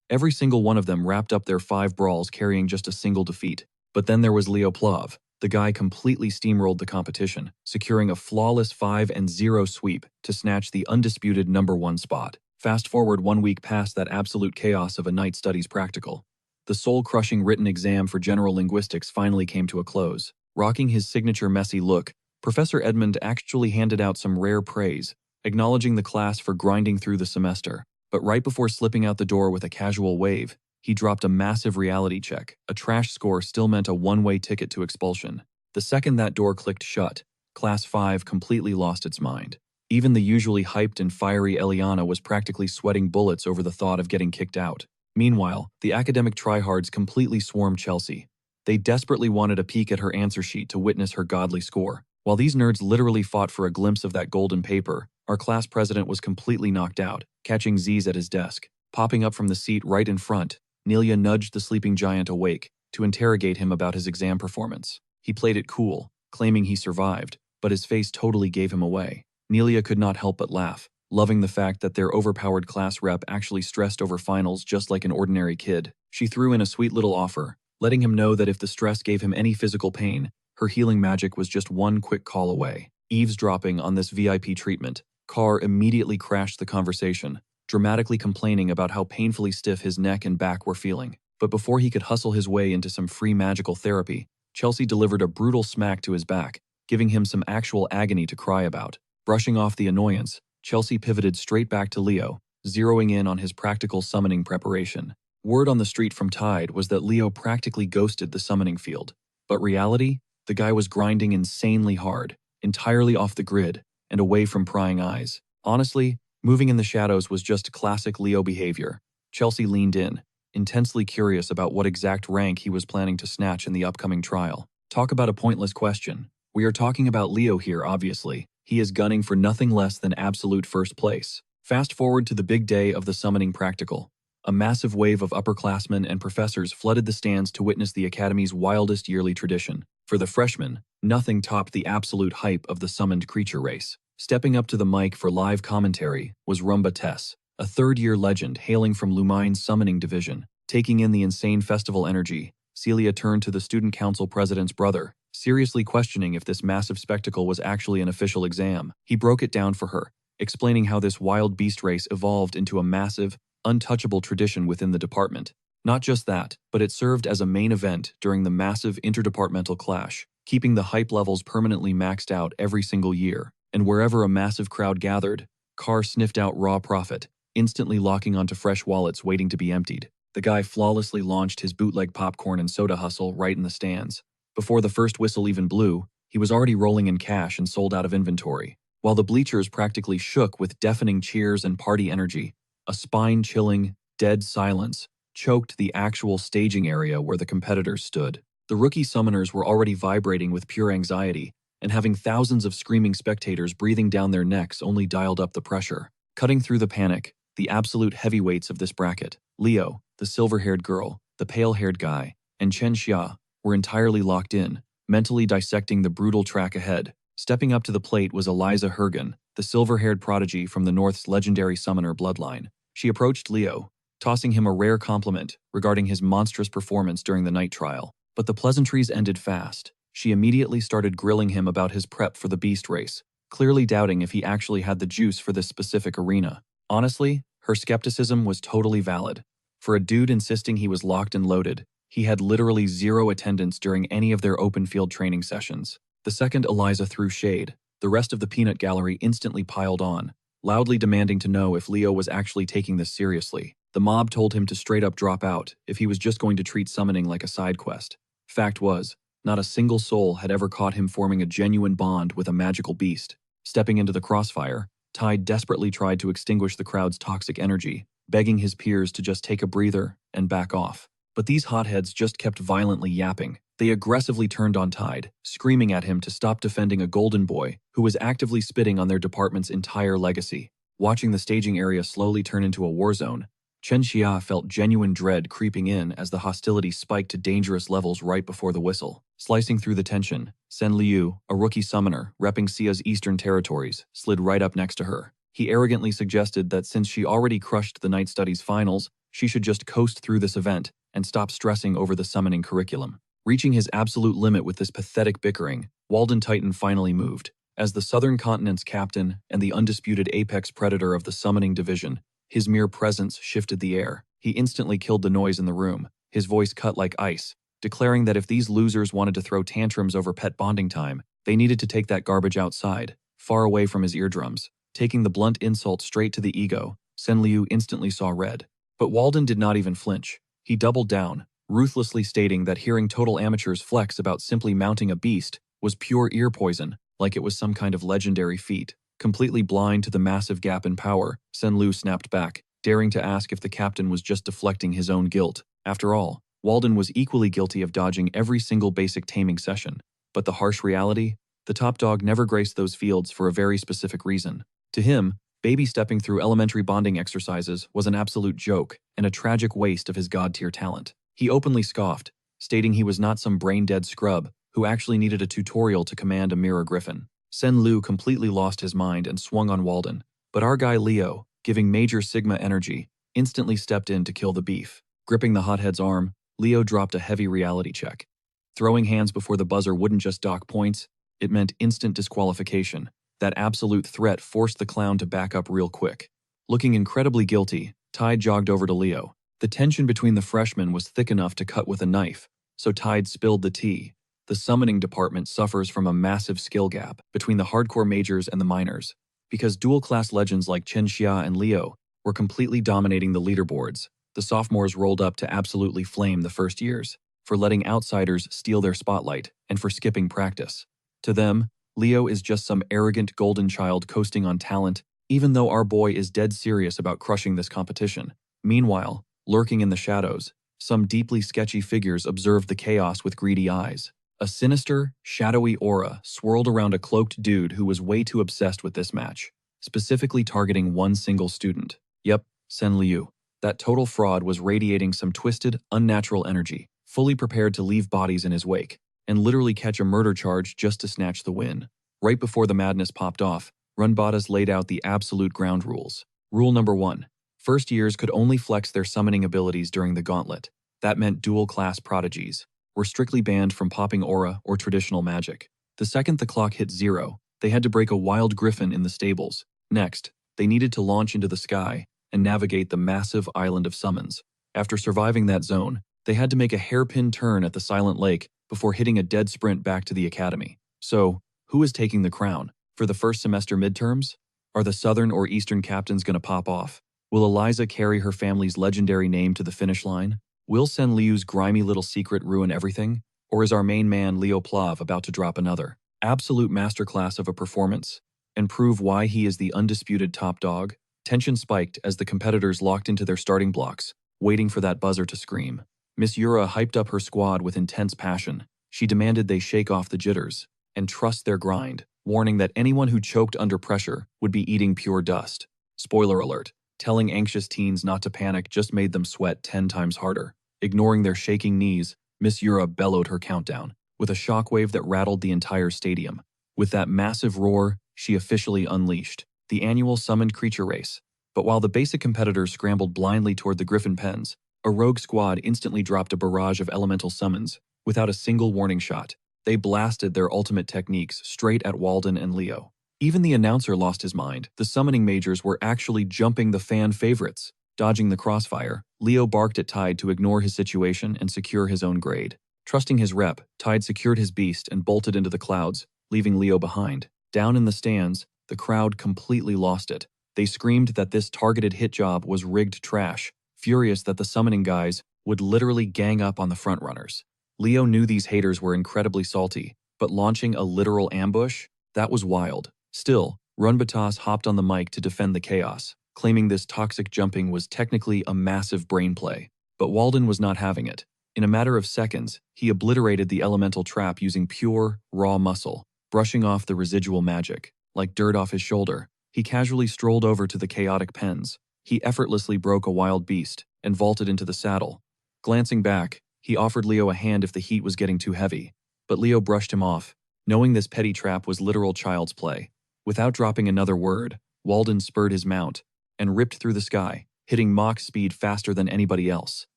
[SPEAKER 1] Every single one of them wrapped up their 5 brawls carrying just a single defeat. But then there was Leo Plov. The guy completely steamrolled the competition, securing a flawless 5-0 sweep to snatch the undisputed #1 spot. Fast forward 1 week past that absolute chaos of a night studies practical. The soul-crushing written exam for general linguistics finally came to a close. Rocking his signature messy look, Professor Edmund actually handed out some rare praise, acknowledging the class for grinding through the semester. But right before slipping out the door with a casual wave, he dropped a massive reality check. A trash score still meant a one-way ticket to expulsion. The second that door clicked shut, Class 5 completely lost its mind. Even the usually hyped and fiery Eliana was practically sweating bullets over the thought of getting kicked out. Meanwhile, the academic tryhards completely swarmed Chelsea. They desperately wanted a peek at her answer sheet to witness her godly score. While these nerds literally fought for a glimpse of that golden paper, our class president was completely knocked out, catching Ziz at his desk. Popping up from the seat right in front, Nelia nudged the sleeping giant awake to interrogate him about his exam performance. He played it cool, claiming he survived, but his face totally gave him away. Nelia could not help but laugh, loving the fact that their overpowered class rep actually stressed over finals just like an ordinary kid. She threw in a sweet little offer, letting him know that if the stress gave him any physical pain, her healing magic was just one quick call away. Eavesdropping on this VIP treatment, Carr immediately crashed the conversation, dramatically complaining about how painfully stiff his neck and back were feeling. But before he could hustle his way into some free magical therapy, Chelsea delivered a brutal smack to his back, giving him some actual agony to cry about. Brushing off the annoyance, Chelsea pivoted straight back to Leo, zeroing in on his practical summoning preparation. Word on the street from Tide was that Leo practically ghosted the summoning field. But reality? The guy was grinding insanely hard, entirely off the grid, and away from prying eyes. Honestly, moving in the shadows was just classic Leo behavior. Chelsea leaned in, intensely curious about what exact rank he was planning to snatch in the upcoming trial. Talk about a pointless question. We are talking about Leo here, obviously. He is gunning for nothing less than absolute first place. Fast forward to the big day of the summoning practical. A massive wave of upperclassmen and professors flooded the stands to witness the Academy's wildest yearly tradition. For the freshmen, nothing topped the absolute hype of the summoned creature race. Stepping up to the mic for live commentary was Rumba Tess, a third-year legend hailing from Lumine's summoning division. Taking in the insane festival energy, Celia turned to the student council president's brother, seriously questioning if this massive spectacle was actually an official exam. He broke it down for her, explaining how this wild beast race evolved into a massive, untouchable tradition within the department. Not just that, but it served as a main event during the massive interdepartmental clash, keeping the hype levels permanently maxed out every single year. And wherever a massive crowd gathered, Carr sniffed out raw profit, instantly locking onto fresh wallets waiting to be emptied. The guy flawlessly launched his bootleg popcorn and soda hustle right in the stands. Before the first whistle even blew, he was already rolling in cash and sold out of inventory. While the bleachers practically shook with deafening cheers and party energy, a spine-chilling, dead silence choked the actual staging area where the competitors stood. The rookie summoners were already vibrating with pure anxiety, and having thousands of screaming spectators breathing down their necks only dialed up the pressure. Cutting through the panic, the absolute heavyweights of this bracket, Leo, the silver-haired girl, the pale-haired guy, and Chen Xia, were entirely locked in, mentally dissecting the brutal track ahead. Stepping up to the plate was Eliza Hergen, the silver-haired prodigy from the North's legendary summoner bloodline. She approached Leo, tossing him a rare compliment regarding his monstrous performance during the night trial. But the pleasantries ended fast. She immediately started grilling him about his prep for the beast race, clearly doubting if he actually had the juice for this specific arena. Honestly, her skepticism was totally valid. For a dude insisting he was locked and loaded, he had literally zero attendance during any of their open field training sessions. The second Eliza threw shade, the rest of the peanut gallery instantly piled on, loudly demanding to know if Leo was actually taking this seriously. The mob told him to straight up drop out if he was just going to treat summoning like a side quest. Fact was, not a single soul had ever caught him forming a genuine bond with a magical beast. Stepping into the crossfire, Tide desperately tried to extinguish the crowd's toxic energy, begging his peers to just take a breather and back off. But these hotheads just kept violently yapping. They aggressively turned on Tide, screaming at him to stop defending a golden boy who was actively spitting on their department's entire legacy. Watching the staging area slowly turn into a war zone, Chen Xia felt genuine dread creeping in as the hostility spiked to dangerous levels right before the whistle. Slicing through the tension, Sen Liu, a rookie summoner repping Xia's eastern territories, slid right up next to her. He arrogantly suggested that since she already crushed the Night Studies finals, she should just coast through this event and stop stressing over the summoning curriculum. Reaching his absolute limit with this pathetic bickering, Walden Titan finally moved. As the Southern Continent's captain and the undisputed apex predator of the summoning division, his mere presence shifted the air. He instantly killed the noise in the room, his voice cut like ice, declaring that if these losers wanted to throw tantrums over pet bonding time, they needed to take that garbage outside, far away from his eardrums. Taking the blunt insult straight to the ego, Sen Liu instantly saw red. But Walden did not even flinch. He doubled down, ruthlessly stating that hearing total amateurs flex about simply mounting a beast was pure ear poison, like it was some kind of legendary feat. Completely blind to the massive gap in power, Sen Liu snapped back, daring to ask if the captain was just deflecting his own guilt. After all, Walden was equally guilty of dodging every single basic taming session. But the harsh reality? The top dog never graced those fields for a very specific reason. To him, baby stepping through elementary bonding exercises was an absolute joke and a tragic waste of his god-tier talent. He openly scoffed, stating he was not some brain-dead scrub who actually needed a tutorial to command a mirror griffin. Sen Liu completely lost his mind and swung on Walden, but our guy Leo, giving major Sigma energy, instantly stepped in to kill the beef. Gripping the hothead's arm, Leo dropped a heavy reality check. Throwing hands before the buzzer wouldn't just dock points, it meant instant disqualification. That absolute threat forced the clown to back up real quick. Looking incredibly guilty, Tide jogged over to Leo. The tension between the freshmen was thick enough to cut with a knife, so Tide spilled the tea. The summoning department suffers from a massive skill gap between the hardcore majors and the minors, because dual-class legends like Chen Xia and Leo were completely dominating the leaderboards. The sophomores rolled up to absolutely flame the first years, for letting outsiders steal their spotlight and for skipping practice. To them, Leo is just some arrogant golden child coasting on talent, even though our boy is dead serious about crushing this competition. Meanwhile, lurking in the shadows, some deeply sketchy figures observed the chaos with greedy eyes. A sinister, shadowy aura swirled around a cloaked dude who was way too obsessed with this match, specifically targeting one single student. Yep, Sen Liu. That total fraud was radiating some twisted, unnatural energy, fully prepared to leave bodies in his wake, and literally catch a murder charge just to snatch the win. Right before the madness popped off, Runbadas laid out the absolute ground rules. Rule number 1. First years could only flex their summoning abilities during the gauntlet. That meant dual-class prodigies were strictly banned from popping aura or traditional magic. The second the clock hit 0, they had to break a wild griffin in the stables. Next, they needed to launch into the sky and navigate the massive island of summons. After surviving that zone, they had to make a hairpin turn at the Silent Lake before hitting a dead sprint back to the academy. So, who is taking the crown? For the first semester midterms? Are the Southern or Eastern captains going to pop off? Will Eliza carry her family's legendary name to the finish line? Will Sen Liu's grimy little secret ruin everything? Or is our main man Leo Plav about to drop another absolute masterclass of a performance and prove why he is the undisputed top dog? Tension spiked as the competitors locked into their starting blocks, waiting for that buzzer to scream. Miss Yura hyped up her squad with intense passion. She demanded they shake off the jitters and trust their grind, warning that anyone who choked under pressure would be eating pure dust. Spoiler alert. Telling anxious teens not to panic just made them sweat 10 times harder. Ignoring their shaking knees, Miss Yura bellowed her countdown, with a shockwave that rattled the entire stadium. With that massive roar, she officially unleashed the annual summoned creature race. But while the basic competitors scrambled blindly toward the griffin pens, a rogue squad instantly dropped a barrage of elemental summons, without a single warning shot. They blasted their ultimate techniques straight at Walden and Leo. Even the announcer lost his mind. The summoning majors were actually jumping the fan favorites. Dodging the crossfire, Leo barked at Tide to ignore his situation and secure his own grade. Trusting his rep, Tide secured his beast and bolted into the clouds, leaving Leo behind. Down in the stands, the crowd completely lost it. They screamed that this targeted hit job was rigged trash, furious that the summoning guys would literally gang up on the frontrunners. Leo knew these haters were incredibly salty, but launching a literal ambush? That was wild. Still, Runbatas hopped on the mic to defend the chaos, claiming this toxic jumping was technically a massive brain play. But Walden was not having it. In a matter of seconds, he obliterated the elemental trap using pure, raw muscle, brushing off the residual magic. Like dirt off his shoulder, he casually strolled over to the chaotic pens, He effortlessly broke a wild beast and vaulted into the saddle. Glancing back, he offered Leo a hand if the heat was getting too heavy, but Leo brushed him off, knowing this petty trap was literal child's play. Without dropping another word, Walden spurred his mount and ripped through the sky, hitting Mach speed faster than anybody else.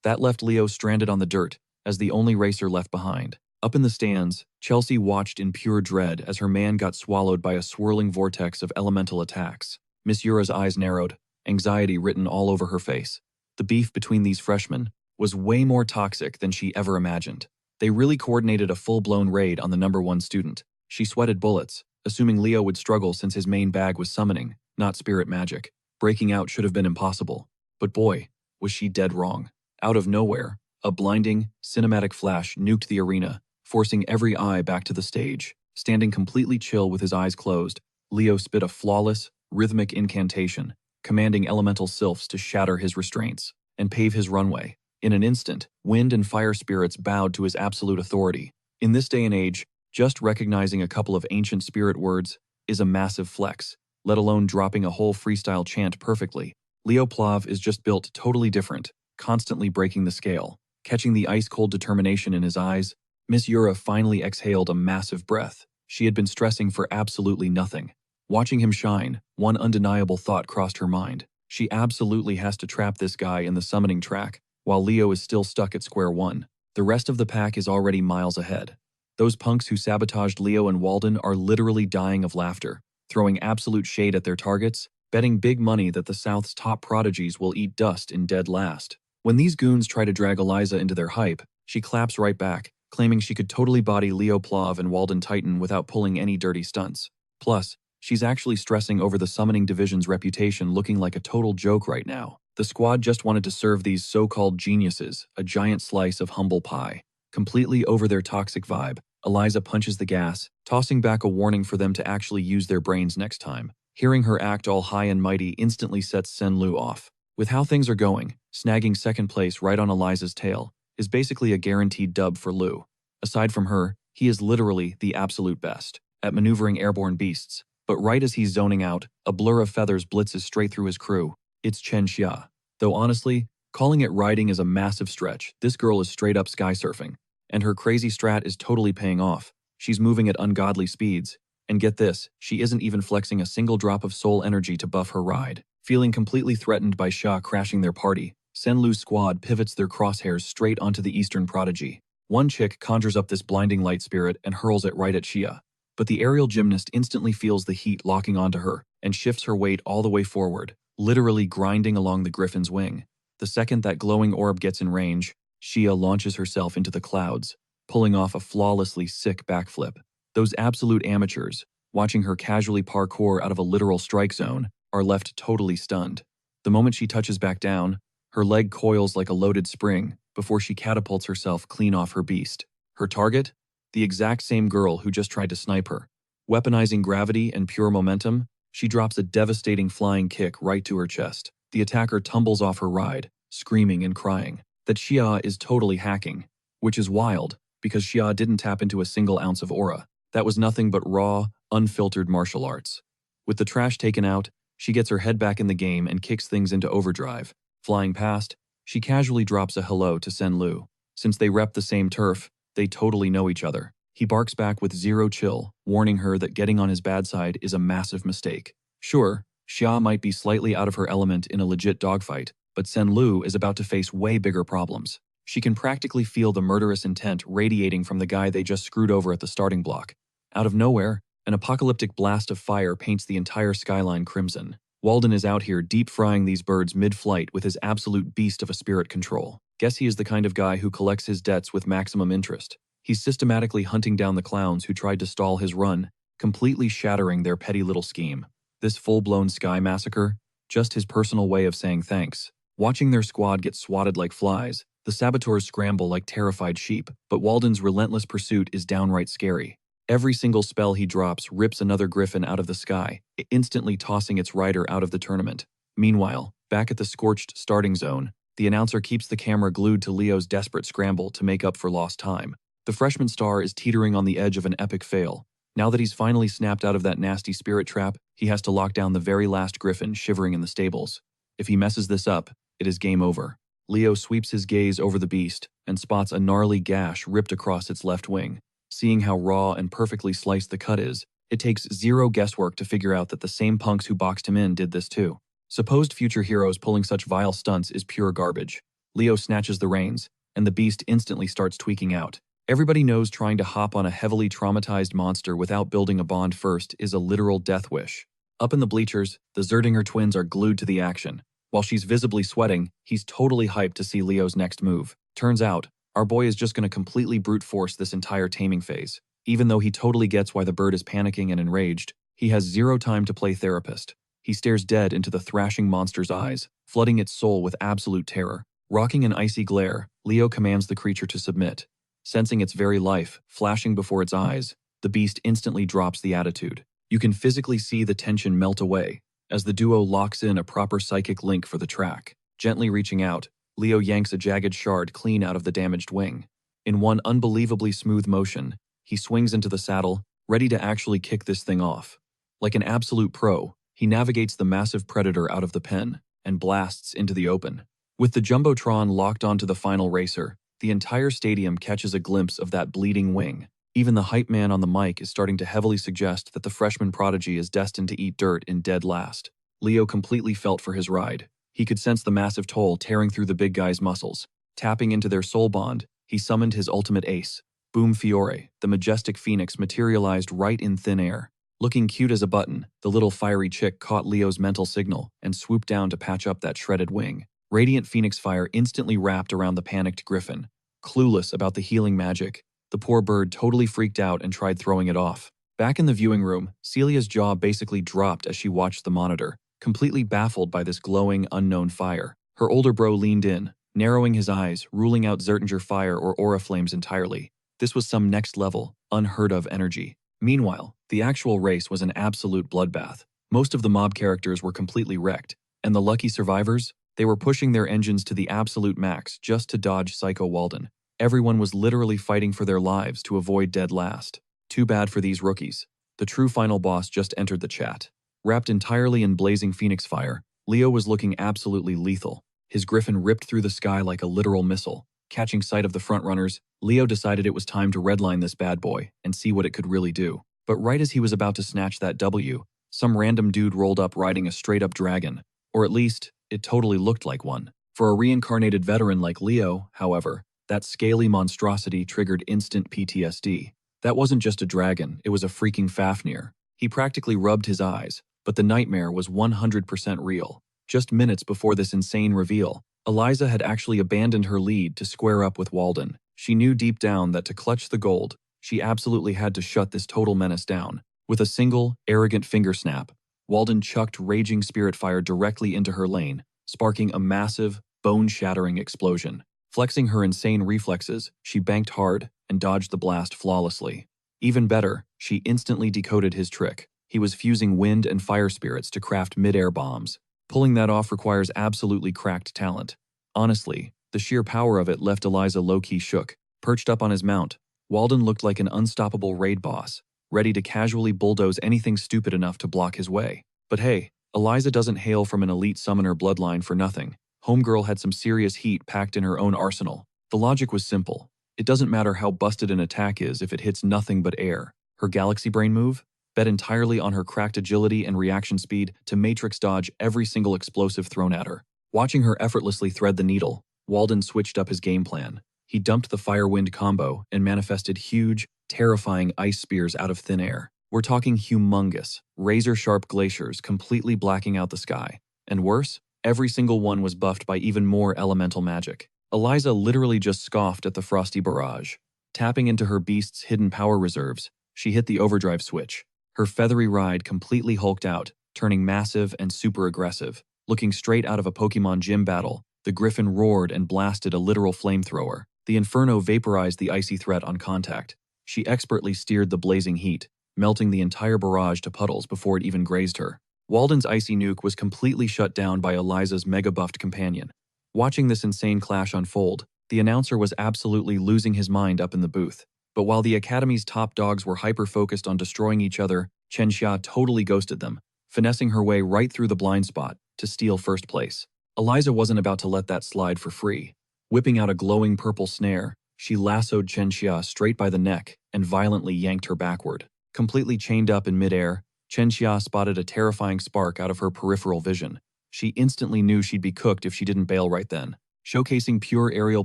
[SPEAKER 1] That left Leo stranded on the dirt as the only racer left behind. Up in the stands, Chelsea watched in pure dread as her man got swallowed by a swirling vortex of elemental attacks. Miss Yura's eyes narrowed, anxiety written all over her face. The beef between these freshmen was way more toxic than she ever imagined. They really coordinated a full-blown raid on the #1 student. She sweated bullets, assuming Leo would struggle since his main bag was summoning, not spirit magic. Breaking out should have been impossible. But boy, was she dead wrong. Out of nowhere, a blinding, cinematic flash nuked the arena, forcing every eye back to the stage. Standing completely chill with his eyes closed, Leo spit a flawless, rhythmic incantation, commanding elemental sylphs to shatter his restraints and pave his runway. In an instant, wind and fire spirits bowed to his absolute authority. In this day and age, just recognizing a couple of ancient spirit words is a massive flex, let alone dropping a whole freestyle chant perfectly. Leo Plav is just built totally different, constantly breaking the scale. Catching the ice-cold determination in his eyes, Miss Yura finally exhaled a massive breath. She had been stressing for absolutely nothing. Watching him shine, one undeniable thought crossed her mind. She absolutely has to trap this guy in the summoning track, while Leo is still stuck at square one. The rest of the pack is already miles ahead. Those punks who sabotaged Leo and Walden are literally dying of laughter, throwing absolute shade at their targets, betting big money that the South's top prodigies will eat dust in dead last. When these goons try to drag Eliza into their hype, she claps right back, claiming she could totally body Leo Plav and Walden Titan without pulling any dirty stunts. Plus, she's actually stressing over the summoning division's reputation looking like a total joke right now. The squad just wanted to serve these so-called geniuses a giant slice of humble pie. Completely over their toxic vibe, Eliza punches the gas, tossing back a warning for them to actually use their brains next time. Hearing her act all high and mighty instantly sets Senlu off. With how things are going, snagging second place right on Eliza's tail is basically a guaranteed dub for Lu. Aside from her, he is literally the absolute best at maneuvering airborne beasts. But right as he's zoning out, a blur of feathers blitzes straight through his crew. It's Chen Xia. Though honestly, calling it riding is a massive stretch. This girl is straight up sky surfing. And her crazy strat is totally paying off. She's moving at ungodly speeds. And get this, she isn't even flexing a single drop of soul energy to buff her ride. Feeling completely threatened by Xia crashing their party, Senlu's squad pivots their crosshairs straight onto the Eastern Prodigy. One chick conjures up this blinding light spirit and hurls it right at Xia. But the aerial gymnast instantly feels the heat locking onto her and shifts her weight all the way forward, literally grinding along the griffin's wing. The second that glowing orb gets in range, Xia launches herself into the clouds, pulling off a flawlessly sick backflip. Those absolute amateurs, watching her casually parkour out of a literal strike zone, are left totally stunned. The moment she touches back down, her leg coils like a loaded spring before she catapults herself clean off her beast. Her target? The exact same girl who just tried to snipe her. Weaponizing gravity and pure momentum, she drops a devastating flying kick right to her chest. The attacker tumbles off her ride, screaming and crying that Xia is totally hacking, which is wild because Xia didn't tap into a single ounce of aura. That was nothing but raw, unfiltered martial arts. With the trash taken out, she gets her head back in the game and kicks things into overdrive. Flying past, she casually drops a hello to Senlu. Since they rep the same turf, they totally know each other. He barks back with zero chill, warning her that getting on his bad side is a massive mistake. Sure, Xia might be slightly out of her element in a legit dogfight, but Senlu is about to face way bigger problems. She can practically feel the murderous intent radiating from the guy they just screwed over at the starting block. Out of nowhere, an apocalyptic blast of fire paints the entire skyline crimson. Walden is out here deep-frying these birds mid-flight with his absolute beast of a spirit control. Guess he is the kind of guy who collects his debts with maximum interest. He's systematically hunting down the clowns who tried to stall his run, completely shattering their petty little scheme. This full-blown sky massacre, just his personal way of saying thanks. Watching their squad get swatted like flies, the saboteurs scramble like terrified sheep, but Walden's relentless pursuit is downright scary. Every single spell he drops rips another griffin out of the sky, instantly tossing its rider out of the tournament. Meanwhile, back at the scorched starting zone, the announcer keeps the camera glued to Leo's desperate scramble to make up for lost time. The freshman star is teetering on the edge of an epic fail. Now that he's finally snapped out of that nasty spirit trap, he has to lock down the very last griffin shivering in the stables. If he messes this up, it is game over. Leo sweeps his gaze over the beast and spots a gnarly gash ripped across its left wing. Seeing how raw and perfectly sliced the cut is, it takes zero guesswork to figure out that the same punks who boxed him in did this too. Supposed future heroes pulling such vile stunts is pure garbage. Leo snatches the reins, and the beast instantly starts tweaking out. Everybody knows trying to hop on a heavily traumatized monster without building a bond first is a literal death wish. Up in the bleachers, the Zerdinger twins are glued to the action. While she's visibly sweating, he's totally hyped to see Leo's next move. Turns out, our boy is just going to completely brute force this entire taming phase. Even though he totally gets why the bird is panicking and enraged, he has zero time to play therapist. He stares dead into the thrashing monster's eyes, flooding its soul with absolute terror. Rocking an icy glare, Leo commands the creature to submit. Sensing its very life flashing before its eyes, the beast instantly drops the attitude. You can physically see the tension melt away as the duo locks in a proper psychic link for the track. Gently reaching out, Leo yanks a jagged shard clean out of the damaged wing. In one unbelievably smooth motion, he swings into the saddle, ready to actually kick this thing off. Like an absolute pro, he navigates the massive predator out of the pen and blasts into the open. With the Jumbotron locked onto the final racer, the entire stadium catches a glimpse of that bleeding wing. Even the hype man on the mic is starting to heavily suggest that the freshman prodigy is destined to eat dirt in dead last. Leo completely felt for his ride. He could sense the massive toll tearing through the big guy's muscles. Tapping into their soul bond, he summoned his ultimate ace. Boom Fiore, the majestic phoenix materialized right in thin air. Looking cute as a button, the little fiery chick caught Leo's mental signal and swooped down to patch up that shredded wing. Radiant phoenix fire instantly wrapped around the panicked griffin. Clueless about the healing magic, the poor bird totally freaked out and tried throwing it off. Back in the viewing room, Celia's jaw basically dropped as she watched the monitor, completely baffled by this glowing, unknown fire. Her older bro leaned in, narrowing his eyes, ruling out Zertinger fire or aura flames entirely. This was some next-level, unheard-of energy. Meanwhile, the actual race was an absolute bloodbath. Most of the mob characters were completely wrecked, and the lucky survivors, they were pushing their engines to the absolute max just to dodge Psycho Walden. Everyone was literally fighting for their lives to avoid dead last. Too bad for these rookies. The true final boss just entered the chat. Wrapped entirely in blazing phoenix fire, Leo was looking absolutely lethal. His griffin ripped through the sky like a literal missile. Catching sight of the frontrunners, Leo decided it was time to redline this bad boy and see what it could really do. But right as he was about to snatch that W, some random dude rolled up riding a straight-up dragon. Or at least, it totally looked like one. For a reincarnated veteran like Leo, however, that scaly monstrosity triggered instant PTSD. That wasn't just a dragon, it was a freaking Fafnir. He practically rubbed his eyes, but the nightmare was 100% real. Just minutes before this insane reveal, Eliza had actually abandoned her lead to square up with Walden. She knew deep down that to clutch the gold, she absolutely had to shut this total menace down. With a single, arrogant finger snap, Walden chucked raging spirit fire directly into her lane, sparking a massive, bone-shattering explosion. Flexing her insane reflexes, she banked hard and dodged the blast flawlessly. Even better, she instantly decoded his trick. He was fusing wind and fire spirits to craft mid-air bombs. Pulling that off requires absolutely cracked talent. Honestly, the sheer power of it left Eliza low-key shook. Perched up on his mount, Walden looked like an unstoppable raid boss, ready to casually bulldoze anything stupid enough to block his way. But hey, Eliza doesn't hail from an elite summoner bloodline for nothing. Homegirl had some serious heat packed in her own arsenal. The logic was simple. It doesn't matter how busted an attack is if it hits nothing but air. Her Galaxy Brain move? Bet entirely on her cracked agility and reaction speed to matrix dodge every single explosive thrown at her. Watching her effortlessly thread the needle, Walden switched up his game plan. He dumped the fire-wind combo and manifested huge, terrifying ice spears out of thin air. We're talking humongous, razor-sharp glaciers completely blacking out the sky. And worse, every single one was buffed by even more elemental magic. Eliza literally just scoffed at the frosty barrage. Tapping into her beast's hidden power reserves, she hit the overdrive switch. Her feathery ride completely hulked out, turning massive and super aggressive. Looking straight out of a Pokemon gym battle, the griffin roared and blasted a literal flamethrower. The inferno vaporized the icy threat on contact. She expertly steered the blazing heat, melting the entire barrage to puddles before it even grazed her. Walden's icy nuke was completely shut down by Eliza's mega-buffed companion. Watching this insane clash unfold, the announcer was absolutely losing his mind up in the booth. But while the Academy's top dogs were hyper-focused on destroying each other, Chen Xia totally ghosted them, finessing her way right through the blind spot to steal first place. Eliza wasn't about to let that slide for free. Whipping out a glowing purple snare, she lassoed Chenxia straight by the neck and violently yanked her backward. Completely chained up in midair, Chenxia spotted a terrifying spark out of her peripheral vision. She instantly knew she'd be cooked if she didn't bail right then. Showcasing pure aerial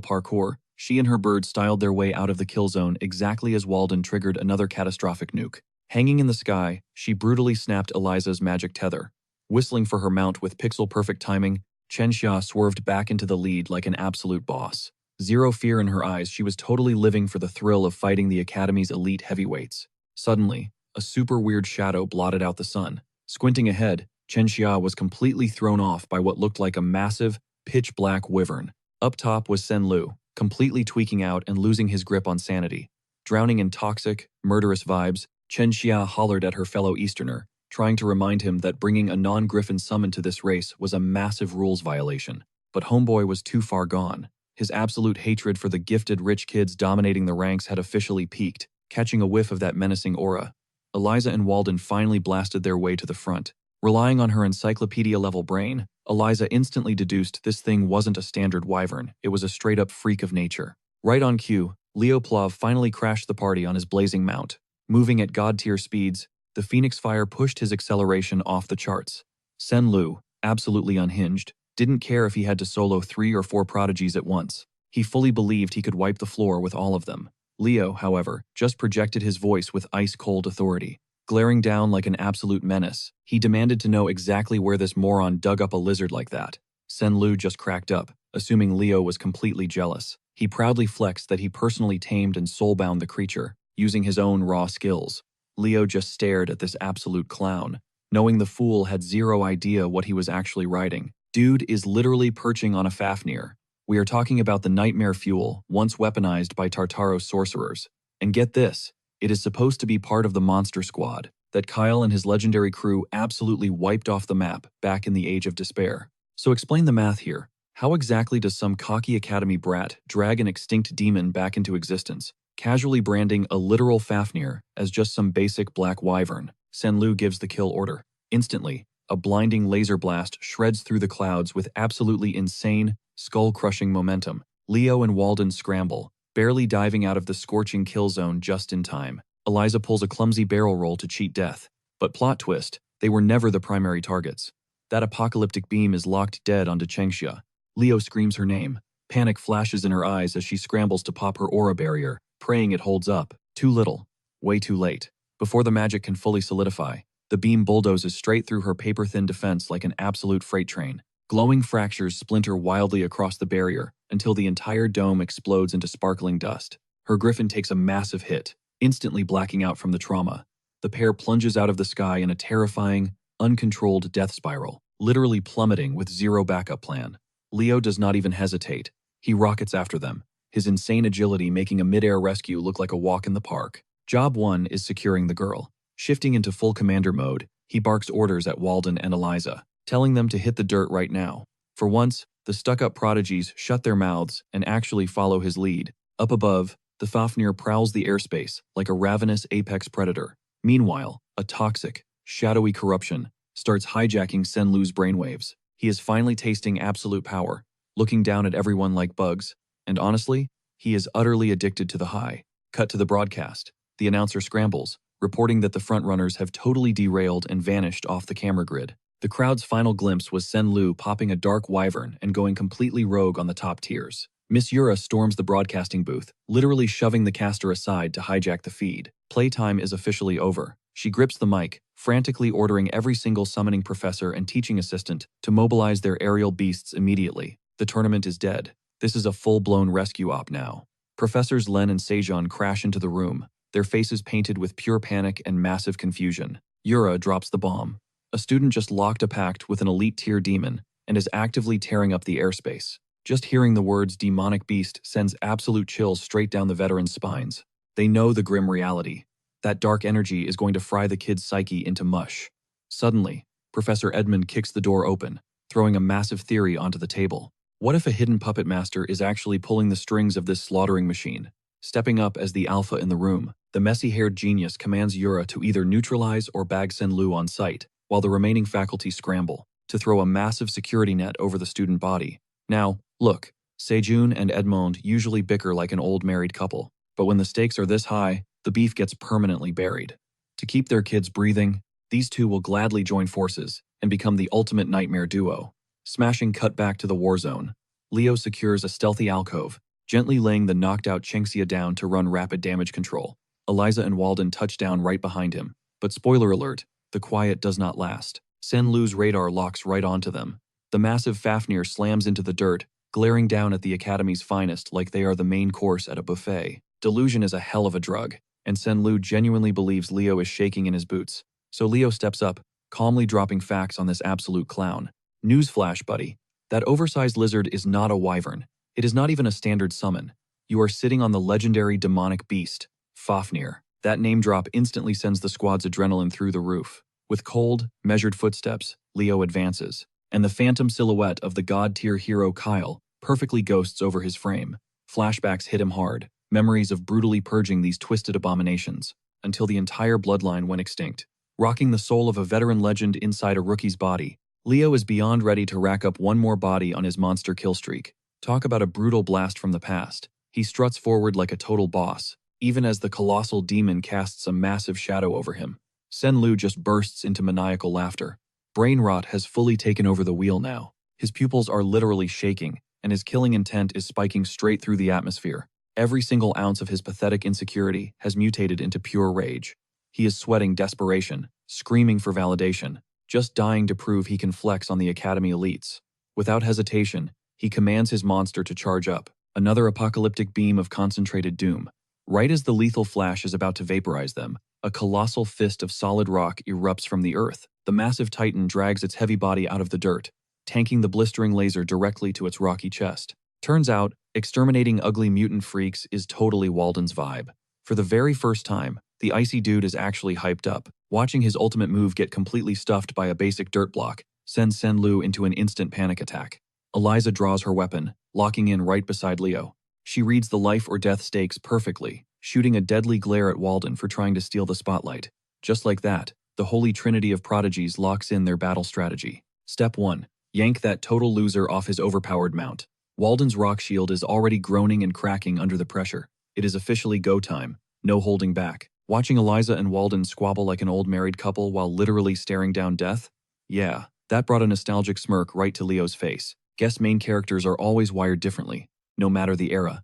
[SPEAKER 1] parkour, she and her bird styled their way out of the kill zone exactly as Walden triggered another catastrophic nuke. Hanging in the sky, she brutally snapped Eliza's magic tether. Whistling for her mount with pixel-perfect timing, Chenxia swerved back into the lead like an absolute boss. Zero fear in her eyes, she was totally living for the thrill of fighting the Academy's elite heavyweights. Suddenly, a super weird shadow blotted out the sun. Squinting ahead, Chenxia was completely thrown off by what looked like a massive, pitch-black wyvern. Up top was Senlu, completely tweaking out and losing his grip on sanity. Drowning in toxic, murderous vibes, Chenxia hollered at her fellow Easterner, trying to remind him that bringing a non-Griffin summon to this race was a massive rules violation. But Homeboy was too far gone. His absolute hatred for the gifted rich kids dominating the ranks had officially peaked, catching a whiff of that menacing aura. Eliza and Walden finally blasted their way to the front. Relying on her encyclopedia-level brain, Eliza instantly deduced this thing wasn't a standard wyvern, it was a straight-up freak of nature. Right on cue, Leo Plov finally crashed the party on his blazing mount. Moving at god-tier speeds, the Phoenix Fire pushed his acceleration off the charts. Senlu, absolutely unhinged, didn't care if he had to solo 3 or 4 prodigies at once. He fully believed he could wipe the floor with all of them. Leo, however, just projected his voice with ice-cold authority. Glaring down like an absolute menace, he demanded to know exactly where this moron dug up a lizard like that. Senlu just cracked up, assuming Leo was completely jealous. He proudly flexed that he personally tamed and soulbound the creature, using his own raw skills. Leo just stared at this absolute clown, knowing the fool had zero idea what he was actually riding. Dude is literally perching on a Fafnir. We are talking about the nightmare fuel, once weaponized by Tartaros sorcerers. And get this, it is supposed to be part of the Monster Squad that Kyle and his legendary crew absolutely wiped off the map back in the Age of Despair. So explain the math here. How exactly does some cocky Academy brat drag an extinct demon back into existence, casually branding a literal Fafnir as just some basic black wyvern? Senlu gives the kill order. Instantly, a blinding laser blast shreds through the clouds with absolutely insane, skull-crushing momentum. Leo and Walden scramble, barely diving out of the scorching kill zone just in time. Eliza pulls a clumsy barrel roll to cheat death. But plot twist, they were never the primary targets. That apocalyptic beam is locked dead onto Chenxia. Leo screams her name. Panic flashes in her eyes as she scrambles to pop her aura barrier, praying it holds up. Too little. Way too late. Before the magic can fully solidify, the beam bulldozes straight through her paper-thin defense like an absolute freight train. Glowing fractures splinter wildly across the barrier until the entire dome explodes into sparkling dust. Her griffin takes a massive hit, instantly blacking out from the trauma. The pair plunges out of the sky in a terrifying, uncontrolled death spiral, literally plummeting with zero backup plan. Leo does not even hesitate. He rockets after them, his insane agility making a mid-air rescue look like a walk in the park. Job 1 is securing the girl. Shifting into full commander mode, he barks orders at Walden and Eliza, telling them to hit the dirt right now. For once, the stuck-up prodigies shut their mouths and actually follow his lead. Up above, the Fafnir prowls the airspace like a ravenous apex predator. Meanwhile, a toxic, shadowy corruption starts hijacking Senlu's brainwaves. He is finally tasting absolute power, looking down at everyone like bugs, and honestly, he is utterly addicted to the high. Cut to the broadcast. The announcer scrambles, reporting that the frontrunners have totally derailed and vanished off the camera grid. The crowd's final glimpse was Senlu popping a dark wyvern and going completely rogue on the top tiers. Miss Yura storms the broadcasting booth, literally shoving the caster aside to hijack the feed. Playtime is officially over. She grips the mic, frantically ordering every single summoning professor and teaching assistant to mobilize their aerial beasts immediately. The tournament is dead. This is a full-blown rescue op now. Professors Len and Sejon crash into the room, their faces painted with pure panic and massive confusion. Yura drops the bomb. A student just locked a pact with an elite-tier demon and is actively tearing up the airspace. Just hearing the words demonic beast sends absolute chills straight down the veterans' spines. They know the grim reality. That dark energy is going to fry the kid's psyche into mush. Suddenly, Professor Edmund kicks the door open, throwing a massive theory onto the table. What if a hidden puppet master is actually pulling the strings of this slaughtering machine? Stepping up as the alpha in the room, the messy-haired genius commands Yura to either neutralize or bag Senlu on sight. while the remaining faculty scramble to throw a massive security net over the student body. Now, look, Sejun and Edmond usually bicker like an old married couple, but when the stakes are this high, the beef gets permanently buried. To keep their kids breathing, these two will gladly join forces and become the ultimate nightmare duo. Smashing cut back to the war zone. Leo secures a stealthy alcove, gently laying the knocked-out Chengxia down to run rapid damage control. Eliza and Walden touch down right behind him, but spoiler alert, the quiet does not last. Senlu's radar locks right onto them. The massive Fafnir slams into the dirt, glaring down at the Academy's finest like they are the main course at a buffet. Delusion is a hell of a drug, and Senlu genuinely believes Leo is shaking in his boots. So Leo steps up, calmly dropping facts on this absolute clown. Newsflash, buddy. That oversized lizard is not a wyvern. It is not even a standard summon. You are sitting on the legendary demonic beast, Fafnir. That name drop instantly sends the squad's adrenaline through the roof. With cold, measured footsteps, Leo advances, and the phantom silhouette of the god-tier hero Kyle perfectly ghosts over his frame. Flashbacks hit him hard, memories of brutally purging these twisted abominations, until the entire bloodline went extinct. Rocking the soul of a veteran legend inside a rookie's body, Leo is beyond ready to rack up one more body on his monster kill streak. Talk about a brutal blast from the past. He struts forward like a total boss, even as the colossal demon casts a massive shadow over him. Senlu just bursts into maniacal laughter. Brain rot has fully taken over the wheel now. His pupils are literally shaking, and his killing intent is spiking straight through the atmosphere. Every single ounce of his pathetic insecurity has mutated into pure rage. He is sweating desperation, screaming for validation, just dying to prove he can flex on the Academy elites. Without hesitation, he commands his monster to charge up, another apocalyptic beam of concentrated doom. Right as the lethal flash is about to vaporize them, a colossal fist of solid rock erupts from the earth. The massive titan drags its heavy body out of the dirt, tanking the blistering laser directly to its rocky chest. Turns out, exterminating ugly mutant freaks is totally Walden's vibe. For the very first time, the icy dude is actually hyped up. Watching his ultimate move get completely stuffed by a basic dirt block sends Senlu into an instant panic attack. Eliza draws her weapon, locking in right beside Leo. She reads the life or death stakes perfectly, shooting a deadly glare at Walden for trying to steal the spotlight. Just like that, the holy trinity of prodigies locks in their battle strategy. Step 1. Yank that total loser off his overpowered mount. Walden's rock shield is already groaning and cracking under the pressure. It is officially go time, no holding back. Watching Eliza and Walden squabble like an old married couple while literally staring down death? Yeah, that brought a nostalgic smirk right to Leo's face. Guess main characters are always wired differently, no matter the era.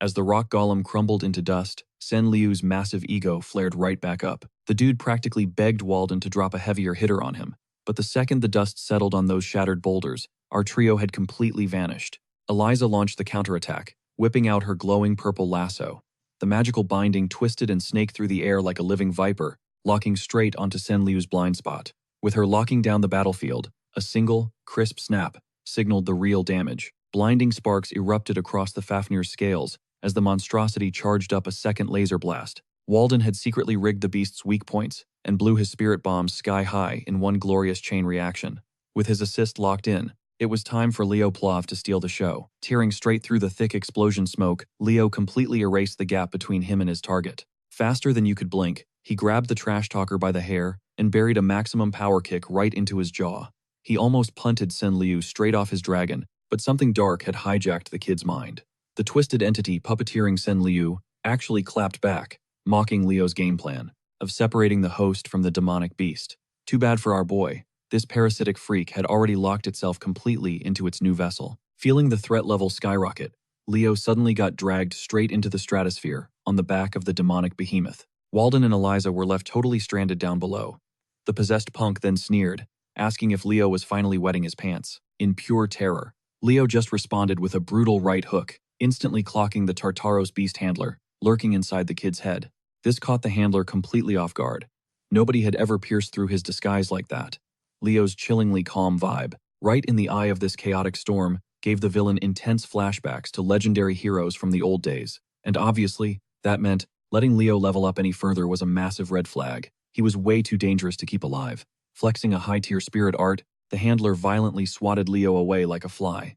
[SPEAKER 1] As the rock golem crumbled into dust, Sen Liu's massive ego flared right back up. The dude practically begged Walden to drop a heavier hitter on him, but the second the dust settled on those shattered boulders, our trio had completely vanished. Eliza launched the counterattack, whipping out her glowing purple lasso. The magical binding twisted and snaked through the air like a living viper, locking straight onto Sen Liu's blind spot. With her locking down the battlefield, a single, crisp snap signaled the real damage. Blinding sparks erupted across the Fafnir's scales as the monstrosity charged up a second laser blast. Walden had secretly rigged the beast's weak points and blew his spirit bombs sky high in one glorious chain reaction. With his assist locked in, it was time for Leo Plov to steal the show. Tearing straight through the thick explosion smoke, Leo completely erased the gap between him and his target. Faster than you could blink, he grabbed the trash talker by the hair and buried a maximum power kick right into his jaw. He almost punted Sen Liu straight off his dragon, but something dark had hijacked the kid's mind. The twisted entity puppeteering Sen Liu actually clapped back, mocking Leo's game plan of separating the host from the demonic beast. Too bad for our boy. This parasitic freak had already locked itself completely into its new vessel. Feeling the threat level skyrocket, Leo suddenly got dragged straight into the stratosphere on the back of the demonic behemoth. Walden and Eliza were left totally stranded down below. The possessed punk then sneered, asking if Leo was finally wetting his pants. In pure terror, Leo just responded with a brutal right hook, instantly clocking the Tartaros beast handler, lurking inside the kid's head. This caught the handler completely off guard. Nobody had ever pierced through his disguise like that. Leo's chillingly calm vibe, right in the eye of this chaotic storm, gave the villain intense flashbacks to legendary heroes from the old days. And obviously, that meant letting Leo level up any further was a massive red flag. He was way too dangerous to keep alive. Flexing a high-tier spirit art, the handler violently swatted Leo away like a fly.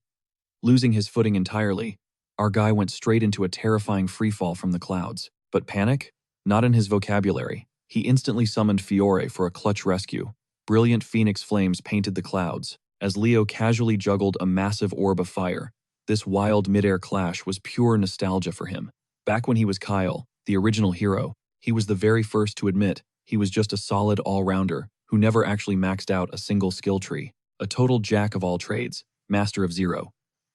[SPEAKER 1] Losing his footing entirely, our guy went straight into a terrifying freefall from the clouds. But panic? Not in his vocabulary. He instantly summoned Fiore for a clutch rescue. Brilliant phoenix flames painted the clouds, as Leo casually juggled a massive orb of fire. This wild mid-air clash was pure nostalgia for him. Back when he was Kyle, the original hero, he was the very first to admit he was just a solid all-rounder who never actually maxed out a single skill tree. A total jack of all trades, master of zero.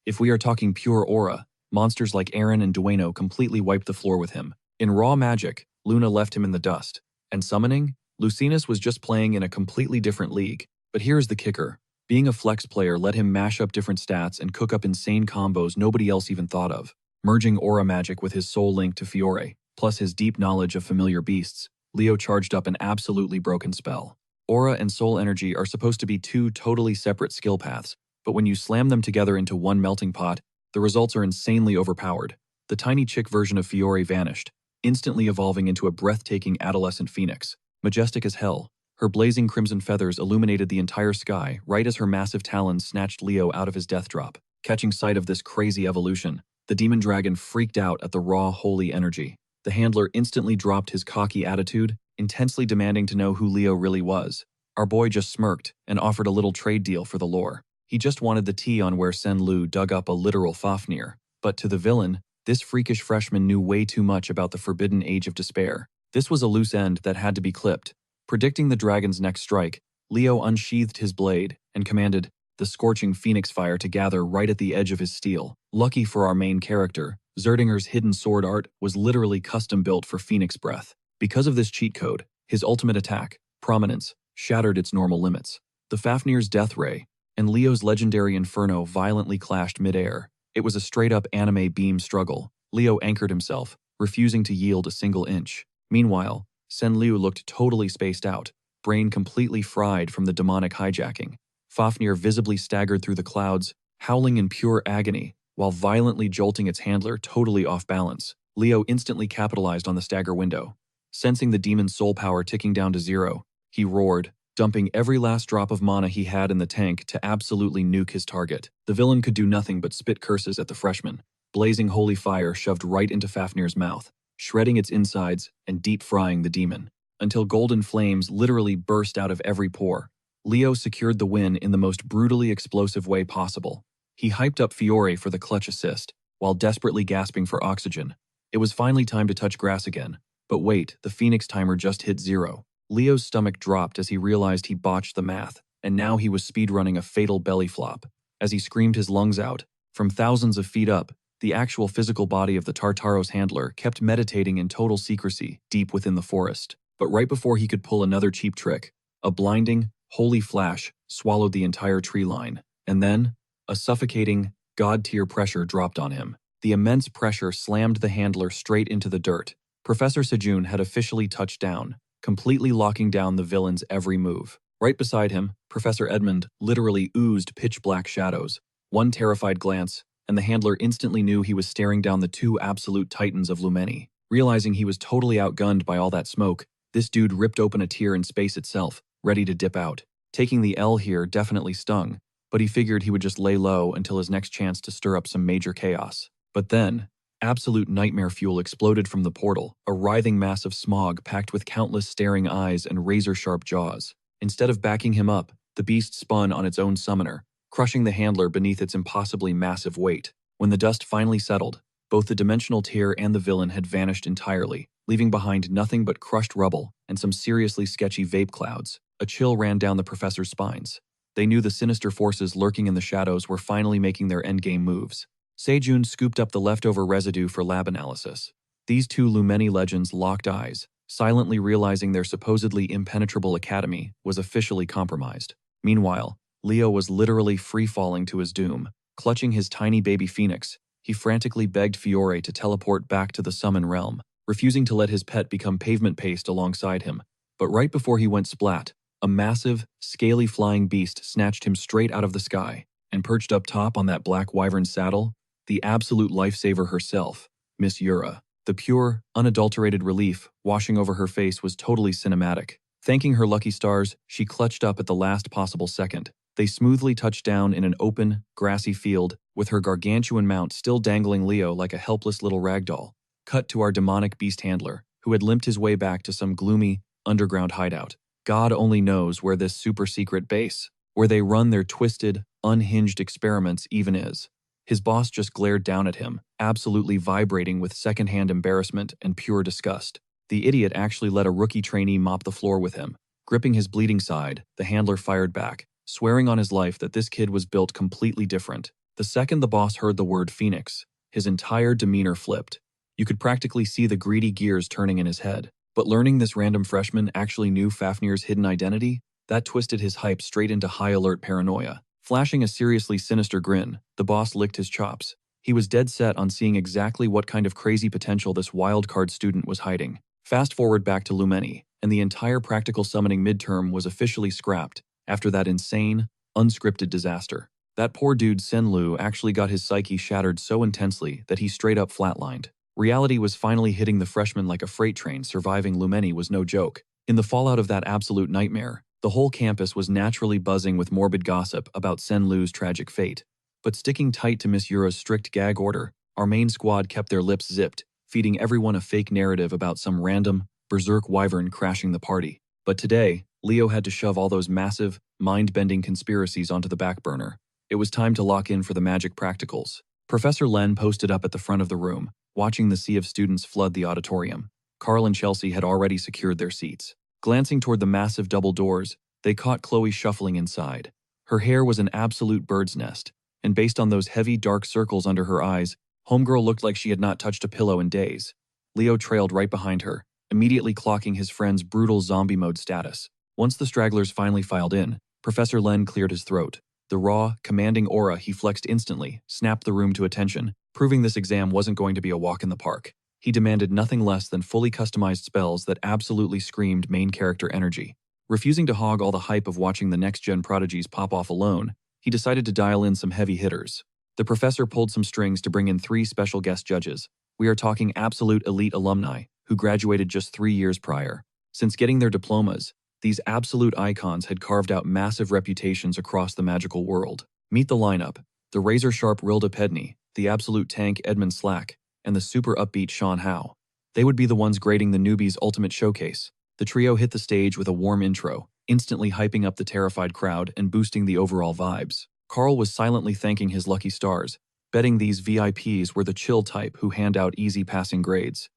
[SPEAKER 1] If we are talking pure aura, monsters like Aaron and Dueno completely wiped the floor with him. In raw magic, Luna left him in the dust. And summoning? Lucinus was just playing in a completely different league. But here's the kicker. Being a flex player let him mash up different stats and cook up insane combos nobody else even thought of. Merging aura magic with his soul link to Fiore, plus his deep knowledge of familiar beasts, Leo charged up an absolutely broken spell. Aura and soul energy are supposed to be two totally separate skill paths, but when you slam them together into one melting pot, the results are insanely overpowered. The tiny chick version of Fiore vanished, instantly evolving into a breathtaking adolescent phoenix. Majestic as hell, her blazing crimson feathers illuminated the entire sky right as her massive talons snatched Leo out of his death drop. Catching sight of this crazy evolution, the demon dragon freaked out at the raw, holy energy. The handler instantly dropped his cocky attitude, intensely demanding to know who Leo really was. Our boy just smirked and offered a little trade deal for the lore. He just wanted the tea on where Sen Lu dug up a literal Fafnir. But to the villain, this freakish freshman knew way too much about the forbidden age of despair. This was a loose end that had to be clipped. Predicting the dragon's next strike, Leo unsheathed his blade and commanded the scorching phoenix fire to gather right at the edge of his steel. Lucky for our main character, Zerdinger's hidden sword art was literally custom-built for Phoenix Breath. Because of this cheat code, his ultimate attack, Prominence, shattered its normal limits. The Fafnir's Death Ray and Leo's legendary Inferno violently clashed mid-air. It was a straight-up anime beam struggle. Leo anchored himself, refusing to yield a single inch. Meanwhile, Sen Liu looked totally spaced out, brain completely fried from the demonic hijacking. Fafnir visibly staggered through the clouds, howling in pure agony, while violently jolting its handler totally off balance. Leo instantly capitalized on the stagger window. Sensing the demon's soul power ticking down to zero, he roared, dumping every last drop of mana he had in the tank to absolutely nuke his target. The villain could do nothing but spit curses at the freshman. Blazing holy fire shoved right into Fafnir's mouth, shredding its insides and deep-frying the demon, until golden flames literally burst out of every pore. Leo secured the win in the most brutally explosive way possible. He hyped up Fiore for the clutch assist, while desperately gasping for oxygen. It was finally time to touch grass again. But wait, the Phoenix timer just hit 0. Leo's stomach dropped as he realized he botched the math, and now he was speedrunning a fatal belly flop. As he screamed his lungs out, from thousands of feet up, the actual physical body of the Tartaros handler kept meditating in total secrecy deep within the forest. But right before he could pull another cheap trick, a blinding, holy flash swallowed the entire tree line. And then, a suffocating, god-tier pressure dropped on him. The immense pressure slammed the handler straight into the dirt. Professor Sejun had officially touched down, completely locking down the villain's every move. Right beside him, Professor Edmund literally oozed pitch-black shadows. One terrified glance, and the handler instantly knew he was staring down the two absolute titans of Lumeni. Realizing he was totally outgunned by all that smoke, this dude ripped open a tear in space itself, ready to dip out. Taking the L here definitely stung, but he figured he would just lay low until his next chance to stir up some major chaos. But then, absolute nightmare fuel exploded from the portal, a writhing mass of smog packed with countless staring eyes and razor-sharp jaws. Instead of backing him up, the beast spun on its own summoner, crushing the handler beneath its impossibly massive weight. When the dust finally settled, both the dimensional tear and the villain had vanished entirely, leaving behind nothing but crushed rubble and some seriously sketchy vape clouds. A chill ran down the professor's spines. They knew the sinister forces lurking in the shadows were finally making their endgame moves. Sejun scooped up the leftover residue for lab analysis. These two Lumeni legends locked eyes, silently realizing their supposedly impenetrable academy was officially compromised. Meanwhile, Leo was literally free-falling to his doom. Clutching his tiny baby phoenix, he frantically begged Fiore to teleport back to the summon realm, refusing to let his pet become pavement paste alongside him. But right before he went splat, a massive, scaly flying beast snatched him straight out of the sky, and perched up top on that black wyvern saddle, the absolute lifesaver herself, Miss Yura. The pure, unadulterated relief washing over her face was totally cinematic. Thanking her lucky stars, she clutched up at the last possible second. They smoothly touched down in an open, grassy field, with her gargantuan mount still dangling Leo like a helpless little ragdoll. Cut to our demonic beast handler, who had limped his way back to some gloomy, underground hideout. God only knows where this super secret base, where they run their twisted, unhinged experiments even is. His boss just glared down at him, absolutely vibrating with secondhand embarrassment and pure disgust. The idiot actually let a rookie trainee mop the floor with him. Gripping his bleeding side, the handler fired back, swearing on his life that this kid was built completely different. The second the boss heard the word Phoenix, his entire demeanor flipped. You could practically see the greedy gears turning in his head. But learning this random freshman actually knew Fafnir's hidden identity, that twisted his hype straight into high-alert paranoia. Flashing a seriously sinister grin, the boss licked his chops. He was dead set on seeing exactly what kind of crazy potential this wildcard student was hiding. Fast forward back to Lumeni, and the entire practical summoning midterm was officially scrapped after that insane, unscripted disaster. That poor dude Senlu actually got his psyche shattered so intensely that he straight up flatlined. Reality was finally hitting the freshman like a freight train. Surviving Lumeni was no joke. In the fallout of that absolute nightmare, the whole campus was naturally buzzing with morbid gossip about Senlu's tragic fate. But sticking tight to Miss Yura's strict gag order, our main squad kept their lips zipped, feeding everyone a fake narrative about some random, berserk wyvern crashing the party. But today, Leo had to shove all those massive, mind-bending conspiracies onto the back burner. It was time to lock in for the magic practicals. Professor Len posted up at the front of the room, watching the sea of students flood the auditorium. Carl and Chelsea had already secured their seats. Glancing toward the massive double doors, they caught Chloe shuffling inside. Her hair was an absolute bird's nest, and based on those heavy dark circles under her eyes, homegirl looked like she had not touched a pillow in days. Leo trailed right behind her, immediately clocking his friend's brutal zombie mode status. Once the stragglers finally filed in, Professor Len cleared his throat. The raw, commanding aura he flexed instantly snapped the room to attention, proving this exam wasn't going to be a walk in the park. He demanded nothing less than fully customized spells that absolutely screamed main character energy. Refusing to hog all the hype of watching the next-gen prodigies pop off alone, he decided to dial in some heavy hitters. The professor pulled some strings to bring in 3 special guest judges. We are talking absolute elite alumni who graduated just 3 years prior. Since getting their diplomas, these absolute icons had carved out massive reputations across the magical world. Meet the lineup: the razor-sharp Rilda Pedney, the absolute tank Edmund Slack, and the super upbeat Sean Howe. They would be the ones grading the newbies' ultimate showcase. The trio hit the stage with a warm intro, instantly hyping up the terrified crowd and boosting the overall vibes. Carl was silently thanking his lucky stars, betting these VIPs were the chill type who hand out easy passing grades.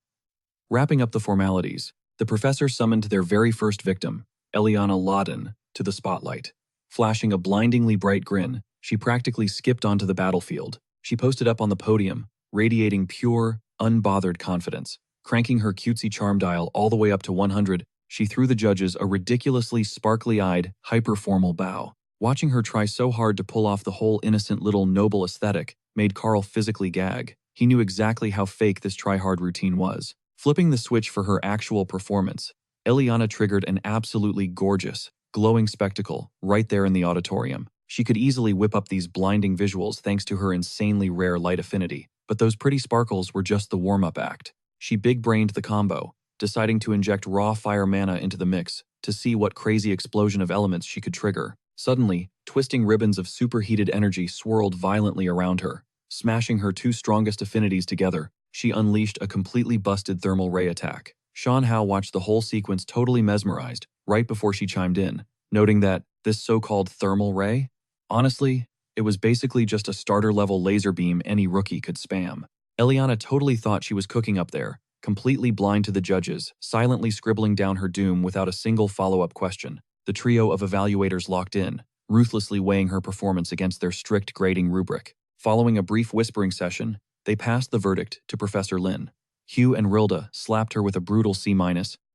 [SPEAKER 1] Wrapping up the formalities, the professor summoned their very first victim, Eliana Laden, to the spotlight. Flashing a blindingly bright grin, she practically skipped onto the battlefield. She posted up on the podium, radiating pure, unbothered confidence. Cranking her cutesy charm dial all the way up to 100, she threw the judges a ridiculously sparkly-eyed, hyper-formal bow. Watching her try so hard to pull off the whole innocent little noble aesthetic made Carl physically gag. He knew exactly how fake this try-hard routine was. Flipping the switch for her actual performance, Eliana triggered an absolutely gorgeous, glowing spectacle right there in the auditorium. She could easily whip up these blinding visuals thanks to her insanely rare light affinity. But those pretty sparkles were just the warm-up act. She big-brained the combo, deciding to inject raw fire mana into the mix to see what crazy explosion of elements she could trigger. Suddenly, twisting ribbons of superheated energy swirled violently around her. Smashing her 2 strongest affinities together, she unleashed a completely busted thermal ray attack. Sean Howe watched the whole sequence totally mesmerized right before she chimed in, noting that this so-called thermal ray? Honestly, it was basically just a starter-level laser beam any rookie could spam. Eliana totally thought she was cooking up there, completely blind to the judges, silently scribbling down her doom without a single follow-up question. The trio of evaluators locked in, ruthlessly weighing her performance against their strict grading rubric. Following a brief whispering session, they passed the verdict to Professor Lin. Hugh and Rilda slapped her with a brutal C-,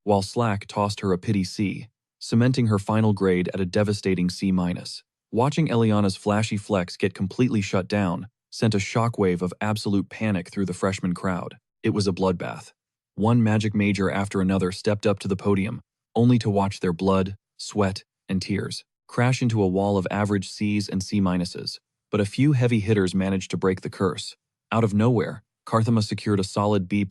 [SPEAKER 1] while Slack tossed her a pity C, cementing her final grade at a devastating C-. Watching Eliana's flashy flex get completely shut down sent a shockwave of absolute panic through the freshman crowd. It was a bloodbath. One magic major after another stepped up to the podium, only to watch their blood, sweat, and tears crash into a wall of average C's and C-. But a few heavy hitters managed to break the curse. Out of nowhere, Karthama secured a solid B+,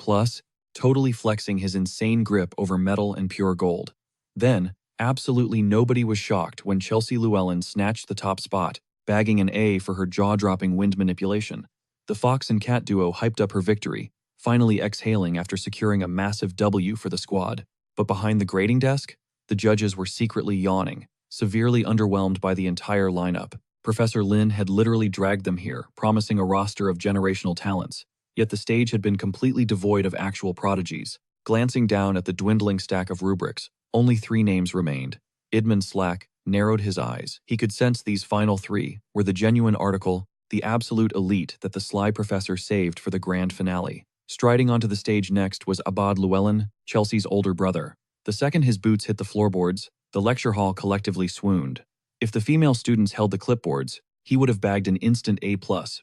[SPEAKER 1] totally flexing his insane grip over metal and pure gold. Then, absolutely nobody was shocked when Chelsea Llewellyn snatched the top spot, bagging an A for her jaw-dropping wind manipulation. The Fox and Cat duo hyped up her victory, finally exhaling after securing a massive W for the squad. But behind the grading desk, The judges were secretly yawning, severely underwhelmed by the entire lineup. Professor Lin had literally dragged them here, promising a roster of generational talents. Yet the stage had been completely devoid of actual prodigies. Glancing down at the dwindling stack of rubrics, only 3 names remained. Idmon Slack narrowed his eyes. He could sense these final 3 were the genuine article, the absolute elite that the sly professor saved for the grand finale. Striding onto the stage next was Abad Llewellyn, Chelsea's older brother. The second his boots hit the floorboards, the lecture hall collectively swooned. If the female students held the clipboards, he would have bagged an instant A+,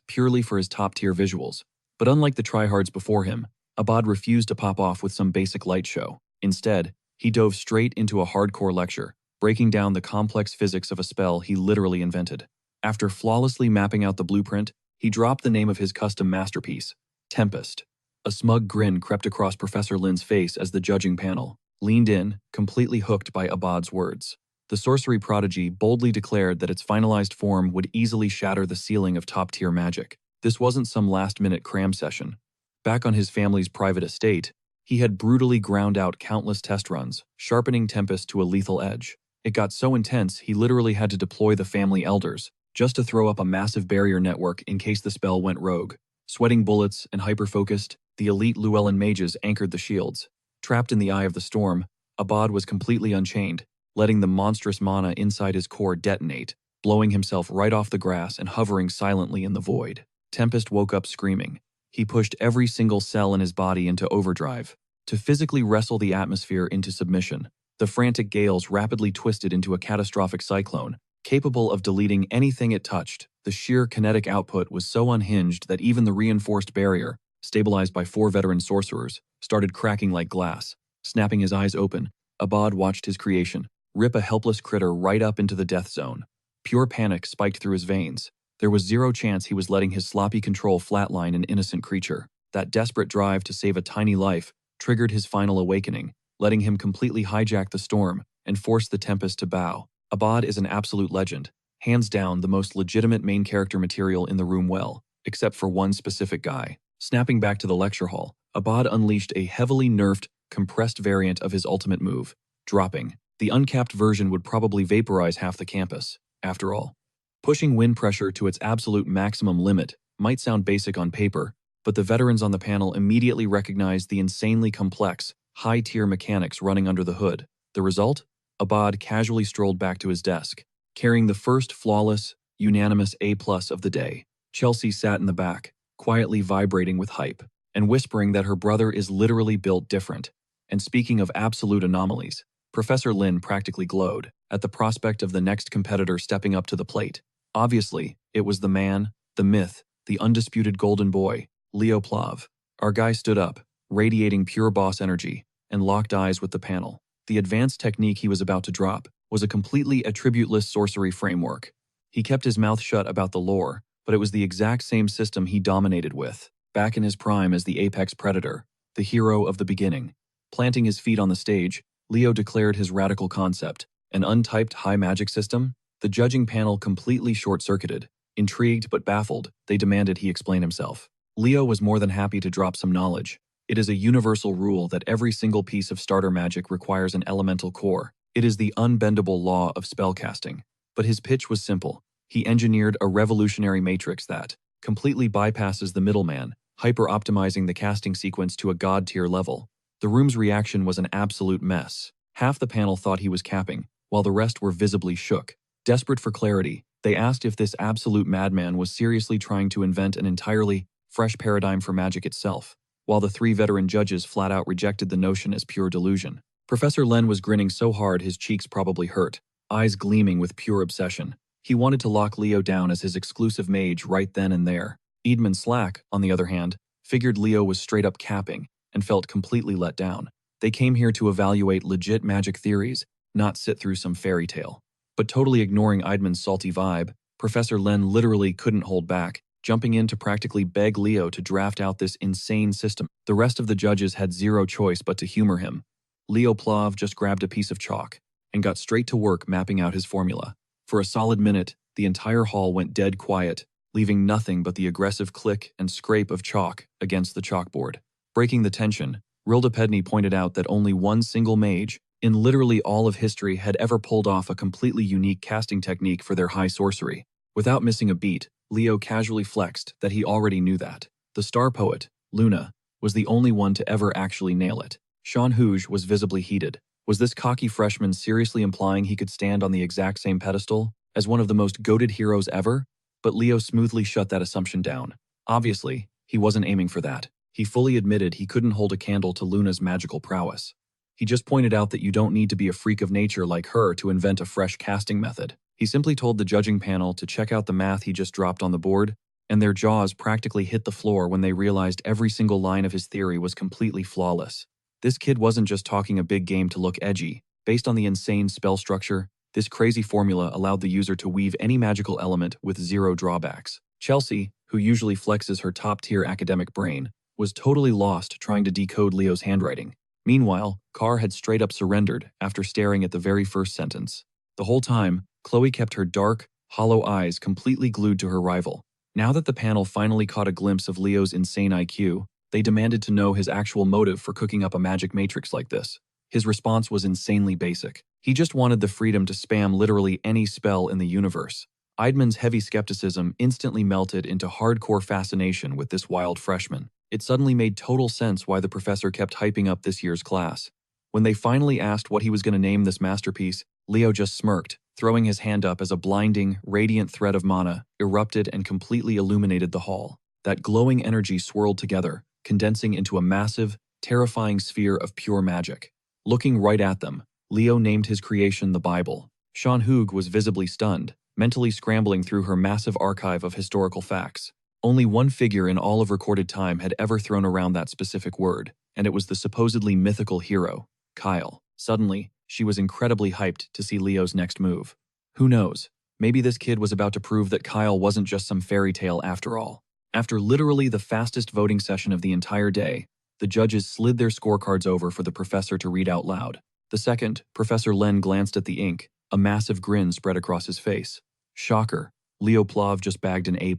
[SPEAKER 1] purely for his top-tier visuals. But unlike the tryhards before him, Abad refused to pop off with some basic light show. Instead, he dove straight into a hardcore lecture, breaking down the complex physics of a spell he literally invented. After flawlessly mapping out the blueprint, he dropped the name of his custom masterpiece, Tempest. A smug grin crept across Professor Lin's face as the judging panel leaned in, completely hooked by Abad's words. The sorcery prodigy boldly declared that its finalized form would easily shatter the ceiling of top-tier magic. This wasn't some last-minute cram session. Back on his family's private estate, he had brutally ground out countless test runs, sharpening Tempest to a lethal edge. It got so intense he literally had to deploy the family elders, just to throw up a massive barrier network in case the spell went rogue. Sweating bullets and hyper-focused, the elite Llewellyn mages anchored the shields. Trapped in the eye of the storm, Abad was completely unchained, letting the monstrous mana inside his core detonate, blowing himself right off the grass and hovering silently in the void. Tempest woke up screaming. He pushed every single cell in his body into overdrive, to physically wrestle the atmosphere into submission. The frantic gales rapidly twisted into a catastrophic cyclone, capable of deleting anything it touched. The sheer kinetic output was so unhinged that even the reinforced barrier, stabilized by 4 veteran sorcerers, started cracking like glass. Snapping his eyes open, Abad watched his creation rip a helpless critter right up into the death zone. Pure panic spiked through his veins. There was zero chance he was letting his sloppy control flatline an innocent creature. That desperate drive to save a tiny life triggered his final awakening, letting him completely hijack the storm and force the Tempest to bow. Abad is an absolute legend, hands down the most legitimate main character material in the room, well, except for one specific guy. Snapping back to the lecture hall, Abad unleashed a heavily nerfed, compressed variant of his ultimate move, dropping. The uncapped version would probably vaporize half the campus, after all. Pushing wind pressure to its absolute maximum limit might sound basic on paper, but the veterans on the panel immediately recognized the insanely complex, high-tier mechanics running under the hood. The result? Abad casually strolled back to his desk, carrying the first flawless, unanimous A+ of the day. Chelsea sat in the back, quietly vibrating with hype, and whispering that her brother is literally built different. And speaking of absolute anomalies, Professor Lin practically glowed at the prospect of the next competitor stepping up to the plate. Obviously, it was the man, the myth, the undisputed golden boy, Leo Plav. Our guy stood up, radiating pure boss energy, and locked eyes with the panel. The advanced technique he was about to drop was a completely attributeless sorcery framework. He kept his mouth shut about the lore, but it was the exact same system he dominated with, back in his prime as the apex predator, the hero of the beginning. Planting his feet on the stage, Leo declared his radical concept, an untyped high magic system. The judging panel completely short-circuited. Intrigued but baffled, they demanded he explain himself. Leo was more than happy to drop some knowledge. It is a universal rule that every single piece of starter magic requires an elemental core. It is the unbendable law of spellcasting. But his pitch was simple. He engineered a revolutionary matrix that completely bypasses the middleman, hyper-optimizing the casting sequence to a god-tier level. The room's reaction was an absolute mess. Half the panel thought he was capping, while the rest were visibly shook. Desperate for clarity, they asked if this absolute madman was seriously trying to invent an entirely fresh paradigm for magic itself, while the 3 veteran judges flat out rejected the notion as pure delusion. Professor Len was grinning so hard his cheeks probably hurt, eyes gleaming with pure obsession. He wanted to lock Leo down as his exclusive mage right then and there. Edmund Slack, on the other hand, figured Leo was straight up capping, and felt completely let down. They came here to evaluate legit magic theories, not sit through some fairy tale. But totally ignoring Eidman's salty vibe, Professor Len literally couldn't hold back, jumping in to practically beg Leo to draft out this insane system. The rest of the judges had zero choice but to humor him. Leo Plav just grabbed a piece of chalk and got straight to work mapping out his formula. For a solid minute, the entire hall went dead quiet, leaving nothing but the aggressive click and scrape of chalk against the chalkboard. Breaking the tension, Rilda Pedney pointed out that only one single mage, in literally all of history had ever pulled off a completely unique casting technique for their high sorcery. Without missing a beat, Leo casually flexed that he already knew that. The star poet, Luna, was the only one to ever actually nail it. Sean Hooge was visibly heated. Was this cocky freshman seriously implying he could stand on the exact same pedestal as one of the most goated heroes ever? But Leo smoothly shut that assumption down. Obviously, he wasn't aiming for that. He fully admitted he couldn't hold a candle to Luna's magical prowess. He just pointed out that you don't need to be a freak of nature like her to invent a fresh casting method. He simply told the judging panel to check out the math he just dropped on the board, and their jaws practically hit the floor when they realized every single line of his theory was completely flawless. This kid wasn't just talking a big game to look edgy. Based on the insane spell structure, this crazy formula allowed the user to weave any magical element with zero drawbacks. Chelsea, who usually flexes her top-tier academic brain, was totally lost trying to decode Leo's handwriting. Meanwhile, Carr had straight up surrendered after staring at the very first sentence. The whole time, Chloe kept her dark, hollow eyes completely glued to her rival. Now that the panel finally caught a glimpse of Leo's insane IQ, they demanded to know his actual motive for cooking up a magic matrix like this. His response was insanely basic. He just wanted the freedom to spam literally any spell in the universe. Eidman's heavy skepticism instantly melted into hardcore fascination with this wild freshman. It suddenly made total sense why the professor kept hyping up this year's class. When they finally asked what he was going to name this masterpiece, Leo just smirked, throwing his hand up as a blinding, radiant thread of mana erupted and completely illuminated the hall. That glowing energy swirled together, condensing into a massive, terrifying sphere of pure magic. Looking right at them, Leo named his creation the Bible. Sean Hooge was visibly stunned, mentally scrambling through her massive archive of historical facts. Only one figure in all of recorded time had ever thrown around that specific word, and it was the supposedly mythical hero, Kyle. Suddenly, she was incredibly hyped to see Leo's next move. Who knows, maybe this kid was about to prove that Kyle wasn't just some fairy tale after all. After literally the fastest voting session of the entire day, the judges slid their scorecards over for the professor to read out loud. The second, Professor Len glanced at the ink, a massive grin spread across his face. Shocker, Leo Plov just bagged an A+.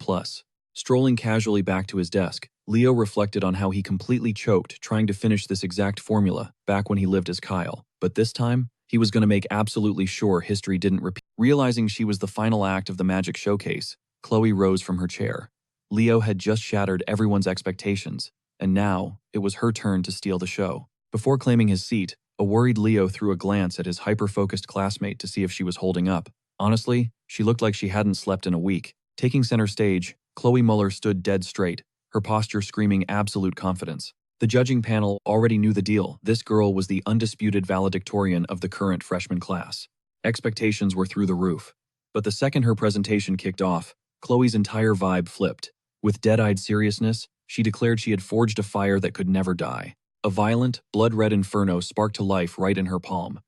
[SPEAKER 1] Strolling casually back to his desk, Leo reflected on how he completely choked trying to finish this exact formula back when he lived as Kyle. But this time, he was going to make absolutely sure history didn't repeat. Realizing she was the final act of the magic showcase, Chloe rose from her chair. Leo had just shattered everyone's expectations, and now it was her turn to steal the show. Before claiming his seat, a worried Leo threw a glance at his hyper-focused classmate to see if she was holding up. Honestly, she looked like she hadn't slept in a week. Taking center stage, Chloe Muller stood dead straight, her posture screaming absolute confidence. The judging panel already knew the deal. This girl was the undisputed valedictorian of the current freshman class. Expectations were through the roof. But the second her presentation kicked off, Chloe's entire vibe flipped. With dead-eyed seriousness, she declared she had forged a fire that could never die. A violent, blood-red inferno sparked to life right in her palm.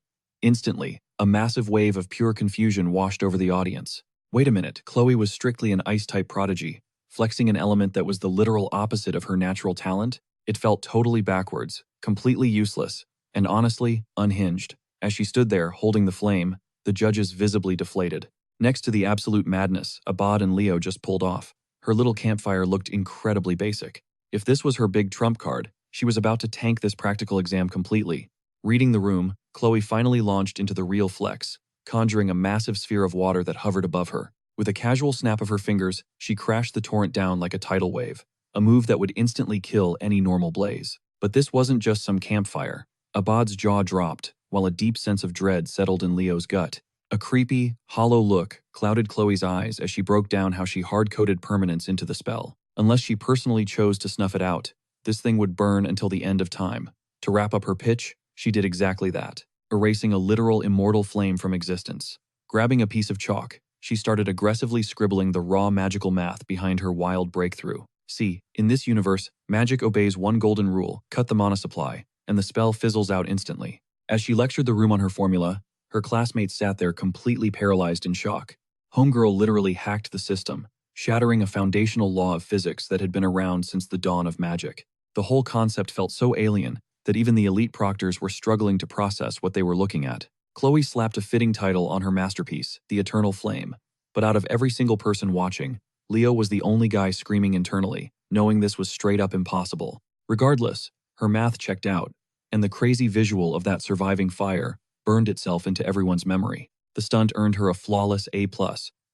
[SPEAKER 1] Instantly, a massive wave of pure confusion washed over the audience. Wait a minute, Chloe was strictly an ice-type prodigy, flexing an element that was the literal opposite of her natural talent? It felt totally backwards, completely useless, and honestly, unhinged. As she stood there, holding the flame, the judges visibly deflated. Next to the absolute madness Abad and Leo just pulled off, her little campfire looked incredibly basic. If this was her big trump card, she was about to tank this practical exam completely. Reading the room, Chloe finally launched into the real flex, conjuring a massive sphere of water that hovered above her. With a casual snap of her fingers, she crashed the torrent down like a tidal wave, a move that would instantly kill any normal blaze. But this wasn't just some campfire. Abad's jaw dropped, while a deep sense of dread settled in Leo's gut. A creepy, hollow look clouded Chloe's eyes as she broke down how she hard-coded permanence into the spell. Unless she personally chose to snuff it out, this thing would burn until the end of time. To wrap up her pitch, she did exactly that, erasing a literal immortal flame from existence. Grabbing a piece of chalk, she started aggressively scribbling the raw magical math behind her wild breakthrough. See, in this universe, magic obeys one golden rule: cut the mana supply, and the spell fizzles out instantly. As she lectured the room on her formula, her classmates sat there completely paralyzed in shock. Homegirl literally hacked the system, shattering a foundational law of physics that had been around since the dawn of magic. The whole concept felt so alien that even the elite proctors were struggling to process what they were looking at. Chloe slapped a fitting title on her masterpiece, The Eternal Flame. But out of every single person watching, Leo was the only guy screaming internally, knowing this was straight up impossible. Regardless, her math checked out. and the crazy visual of that surviving fire burned itself into everyone's memory. The stunt earned her a flawless A+,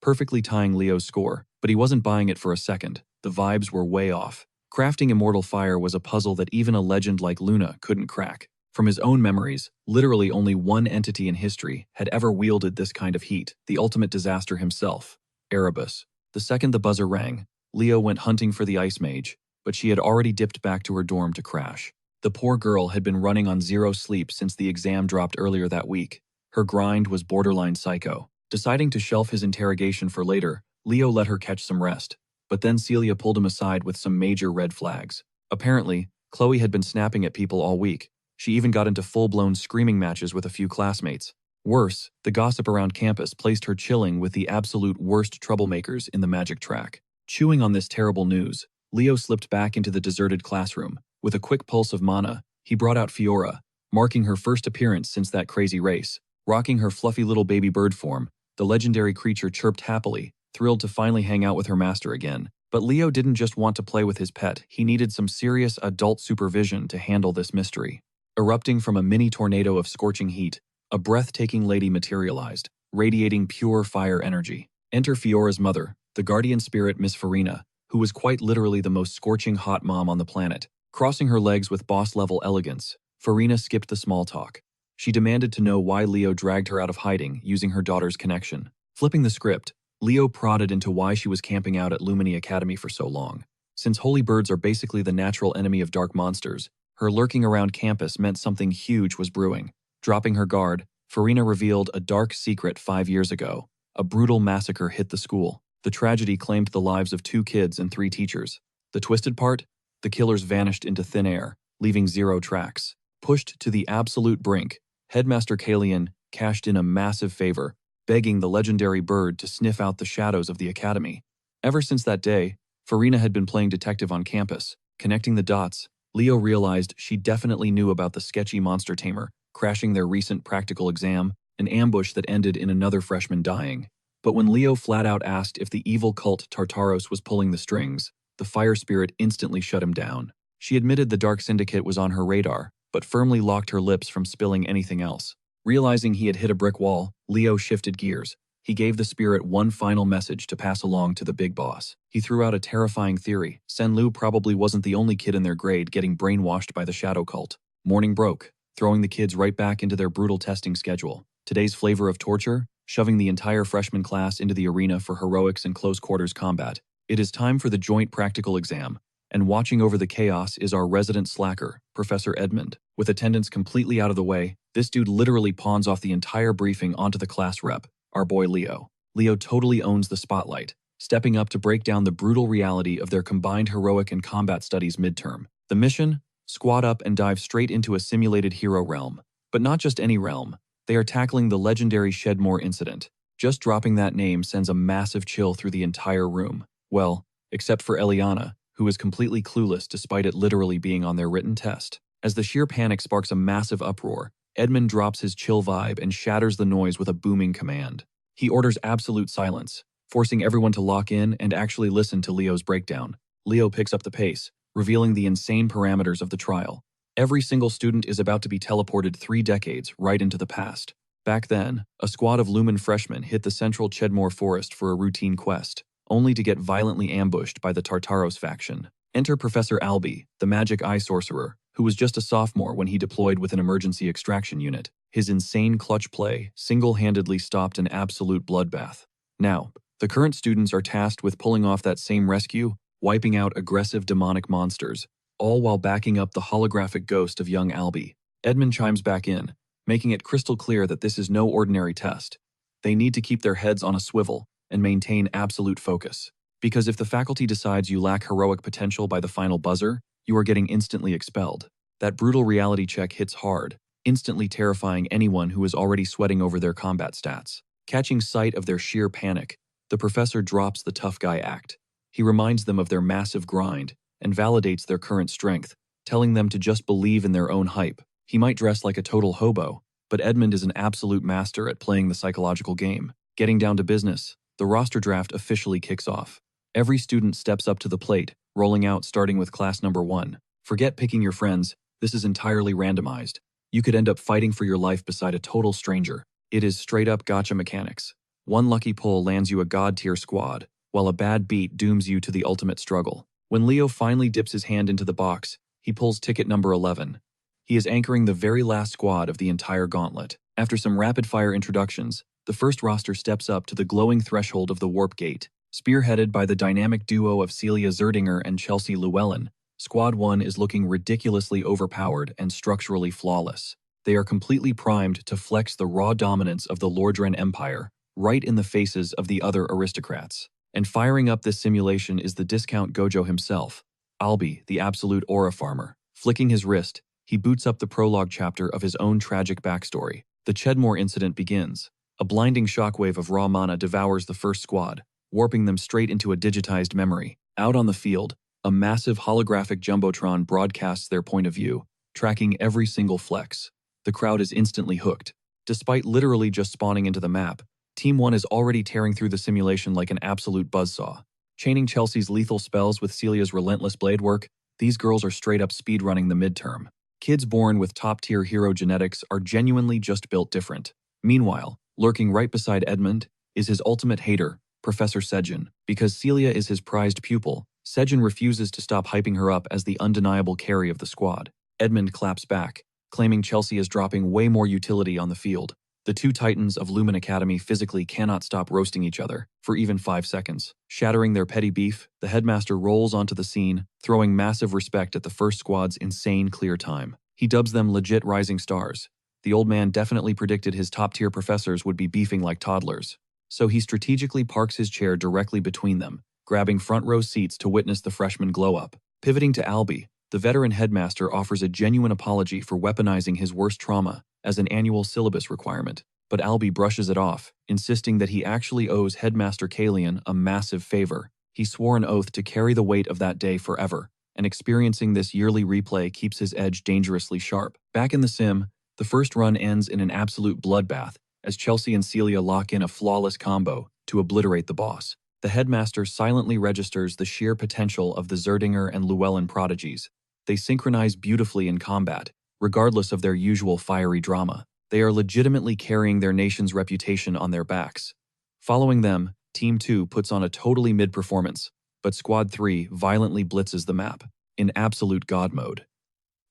[SPEAKER 1] perfectly tying Leo's score, but he wasn't buying it for a second. The vibes were way off. Crafting immortal fire was a puzzle that even a legend like Luna couldn't crack. From his own memories, literally only one entity in history had ever wielded this kind of heat, the ultimate disaster himself, Erebus. The second the buzzer rang, Leo went hunting for the Ice Mage, but she had already dipped back to her dorm to crash. The poor girl had been running on zero sleep since the exam dropped earlier that week. Her grind was borderline psycho. Deciding to shelf his interrogation for later, Leo let her catch some rest. But then Celia pulled him aside with some major red flags. Apparently, Chloe had been snapping at people all week. She even got into full-blown screaming matches with a few classmates. Worse, the gossip around campus placed her chilling with the absolute worst troublemakers in the magic track. Chewing on this terrible news, Leo slipped back into the deserted classroom. With a quick pulse of mana, he brought out Fiora, marking her first appearance since that crazy race. Rocking her fluffy little baby bird form, the legendary creature chirped happily, thrilled to finally hang out with her master again. But Leo didn't just want to play with his pet, he needed some serious adult supervision to handle this mystery. Erupting from a mini tornado of scorching heat, a breathtaking lady materialized, radiating pure fire energy. Enter Fiora's mother, the guardian spirit Miss Farina, who was quite literally the most scorching hot mom on the planet. Crossing her legs with boss-level elegance, Farina skipped the small talk. She demanded to know why Leo dragged her out of hiding using her daughter's connection. Flipping the script, Leo prodded into why she was camping out at Lumini Academy for so long. Since holy birds are basically the natural enemy of dark monsters, her lurking around campus meant something huge was brewing. Dropping her guard, Farina revealed a dark secret 5 years ago. A brutal massacre hit the school. The tragedy claimed the lives of 2 kids and 3 teachers. The twisted part? The killers vanished into thin air, leaving 0 tracks. Pushed to the absolute brink, Headmaster Kalian cashed in a massive favor, begging the legendary bird to sniff out the shadows of the academy. Ever since that day, Farina had been playing detective on campus. Connecting the dots, Leo realized she definitely knew about the sketchy monster tamer, crashing their recent practical exam, an ambush that ended in another freshman dying. But when Leo flat out asked if the evil cult Tartaros was pulling the strings, the fire spirit instantly shut him down. She admitted the Dark Syndicate was on her radar, but firmly locked her lips from spilling anything else. Realizing he had hit a brick wall, Leo shifted gears. He gave the spirit one final message to pass along to the big boss. He threw out a terrifying theory. Senlu probably wasn't the only kid in their grade getting brainwashed by the shadow cult. Morning broke, throwing the kids right back into their brutal testing schedule. Today's flavor of torture? Shoving the entire freshman class into the arena for heroics and close quarters combat. It is time for the joint practical exam, and watching over the chaos is our resident slacker, Professor Edmund. With attendance completely out of the way, this dude literally pawns off the entire briefing onto the class rep, our boy Leo. Leo totally owns the spotlight, stepping up to break down the brutal reality of their combined heroic and combat studies midterm. The mission? Squad up and dive straight into a simulated hero realm. But not just any realm. They are tackling the legendary Shedmore incident. Just dropping that name sends a massive chill through the entire room. Well, except for Eliana, who is completely clueless despite it literally being on their written test. As the sheer panic sparks a massive uproar, Edmund drops his chill vibe and shatters the noise with a booming command. He orders absolute silence, forcing everyone to lock in and actually listen to Leo's breakdown. Leo picks up the pace, revealing the insane parameters of the trial. Every single student is about to be teleported 3 decades right into the past. Back then, a squad of Lumen freshmen hit the central Chedmore forest for a routine quest, only to get violently ambushed by the Tartaros faction. Enter Professor Albi, the magic eye sorcerer, who was just a sophomore when he deployed with an emergency extraction unit. His insane clutch play single-handedly stopped an absolute bloodbath. Now, the current students are tasked with pulling off that same rescue, wiping out aggressive demonic monsters, all while backing up the holographic ghost of young Albi. Edmund chimes back in, making it crystal clear that this is no ordinary test. They need to keep their heads on a swivel and maintain absolute focus. Because if the faculty decides you lack heroic potential by the final buzzer, you are getting instantly expelled. That brutal reality check hits hard, instantly terrifying anyone who is already sweating over their combat stats. Catching sight of their sheer panic, the professor drops the tough guy act. He reminds them of their massive grind and validates their current strength, telling them to just believe in their own hype. He might dress like a total hobo, but Edmund is an absolute master at playing the psychological game. Getting down to business, the roster draft officially kicks off. Every student steps up to the plate, rolling out starting with class number 1. Forget picking your friends, This is entirely randomized. You could end up fighting for your life beside a total stranger. It is straight-up gacha mechanics. One lucky pull lands you a god-tier squad, while a bad beat dooms you to the ultimate struggle. When Leo finally dips his hand into the box, he pulls ticket number 11. He is anchoring the very last squad of the entire gauntlet. After some rapid-fire introductions, the first roster steps up to the glowing threshold of the warp gate. Spearheaded by the dynamic duo of Celia Zerdinger and Chelsea Llewellyn, Squad 1 is looking ridiculously overpowered and structurally flawless. They are completely primed to flex the raw dominance of the Lordran Empire right in the faces of the other aristocrats. And firing up this simulation is the discount Gojo himself, Albi, the absolute aura farmer. Flicking his wrist, he boots up the prologue chapter of his own tragic backstory. The Chedmore incident begins. A blinding shockwave of raw mana devours the first squad, warping them straight into a digitized memory. Out on the field, a massive holographic jumbotron broadcasts their point of view, tracking every single flex. The crowd is instantly hooked. Despite literally just spawning into the map, Team 1 is already tearing through the simulation like an absolute buzzsaw. Chaining Chelsea's lethal spells with Celia's relentless blade work, these girls are straight up speedrunning the midterm. Kids born with top-tier hero genetics are genuinely just built different. Meanwhile, lurking right beside Edmund is his ultimate hater, Professor Sejin. Because Celia is his prized pupil, Sejin refuses to stop hyping her up as the undeniable carry of the squad. Edmund claps back, claiming Chelsea is dropping way more utility on the field. The two titans of Lumen Academy physically cannot stop roasting each other for even 5 seconds. Shattering their petty beef, the headmaster rolls onto the scene, throwing massive respect at the first squad's insane clear time. He dubs them legit rising stars. The old man definitely predicted his top-tier professors would be beefing like toddlers. So he strategically parks his chair directly between them, grabbing front-row seats to witness the freshman glow-up. Pivoting to Albi, the veteran headmaster offers a genuine apology for weaponizing his worst trauma as an annual syllabus requirement, but Albi brushes it off, insisting that he actually owes Headmaster Kalian a massive favor. He swore an oath to carry the weight of that day forever, and experiencing this yearly replay keeps his edge dangerously sharp. Back in the sim, the first run ends in an absolute bloodbath, as Chelsea and Celia lock in a flawless combo to obliterate the boss. The headmaster silently registers the sheer potential of the Zerdinger and Llewellyn prodigies. They synchronize beautifully in combat, regardless of their usual fiery drama. They are legitimately carrying their nation's reputation on their backs. Following them, Team 2 puts on a totally mid-performance, but Squad 3 violently blitzes the map, in absolute god mode.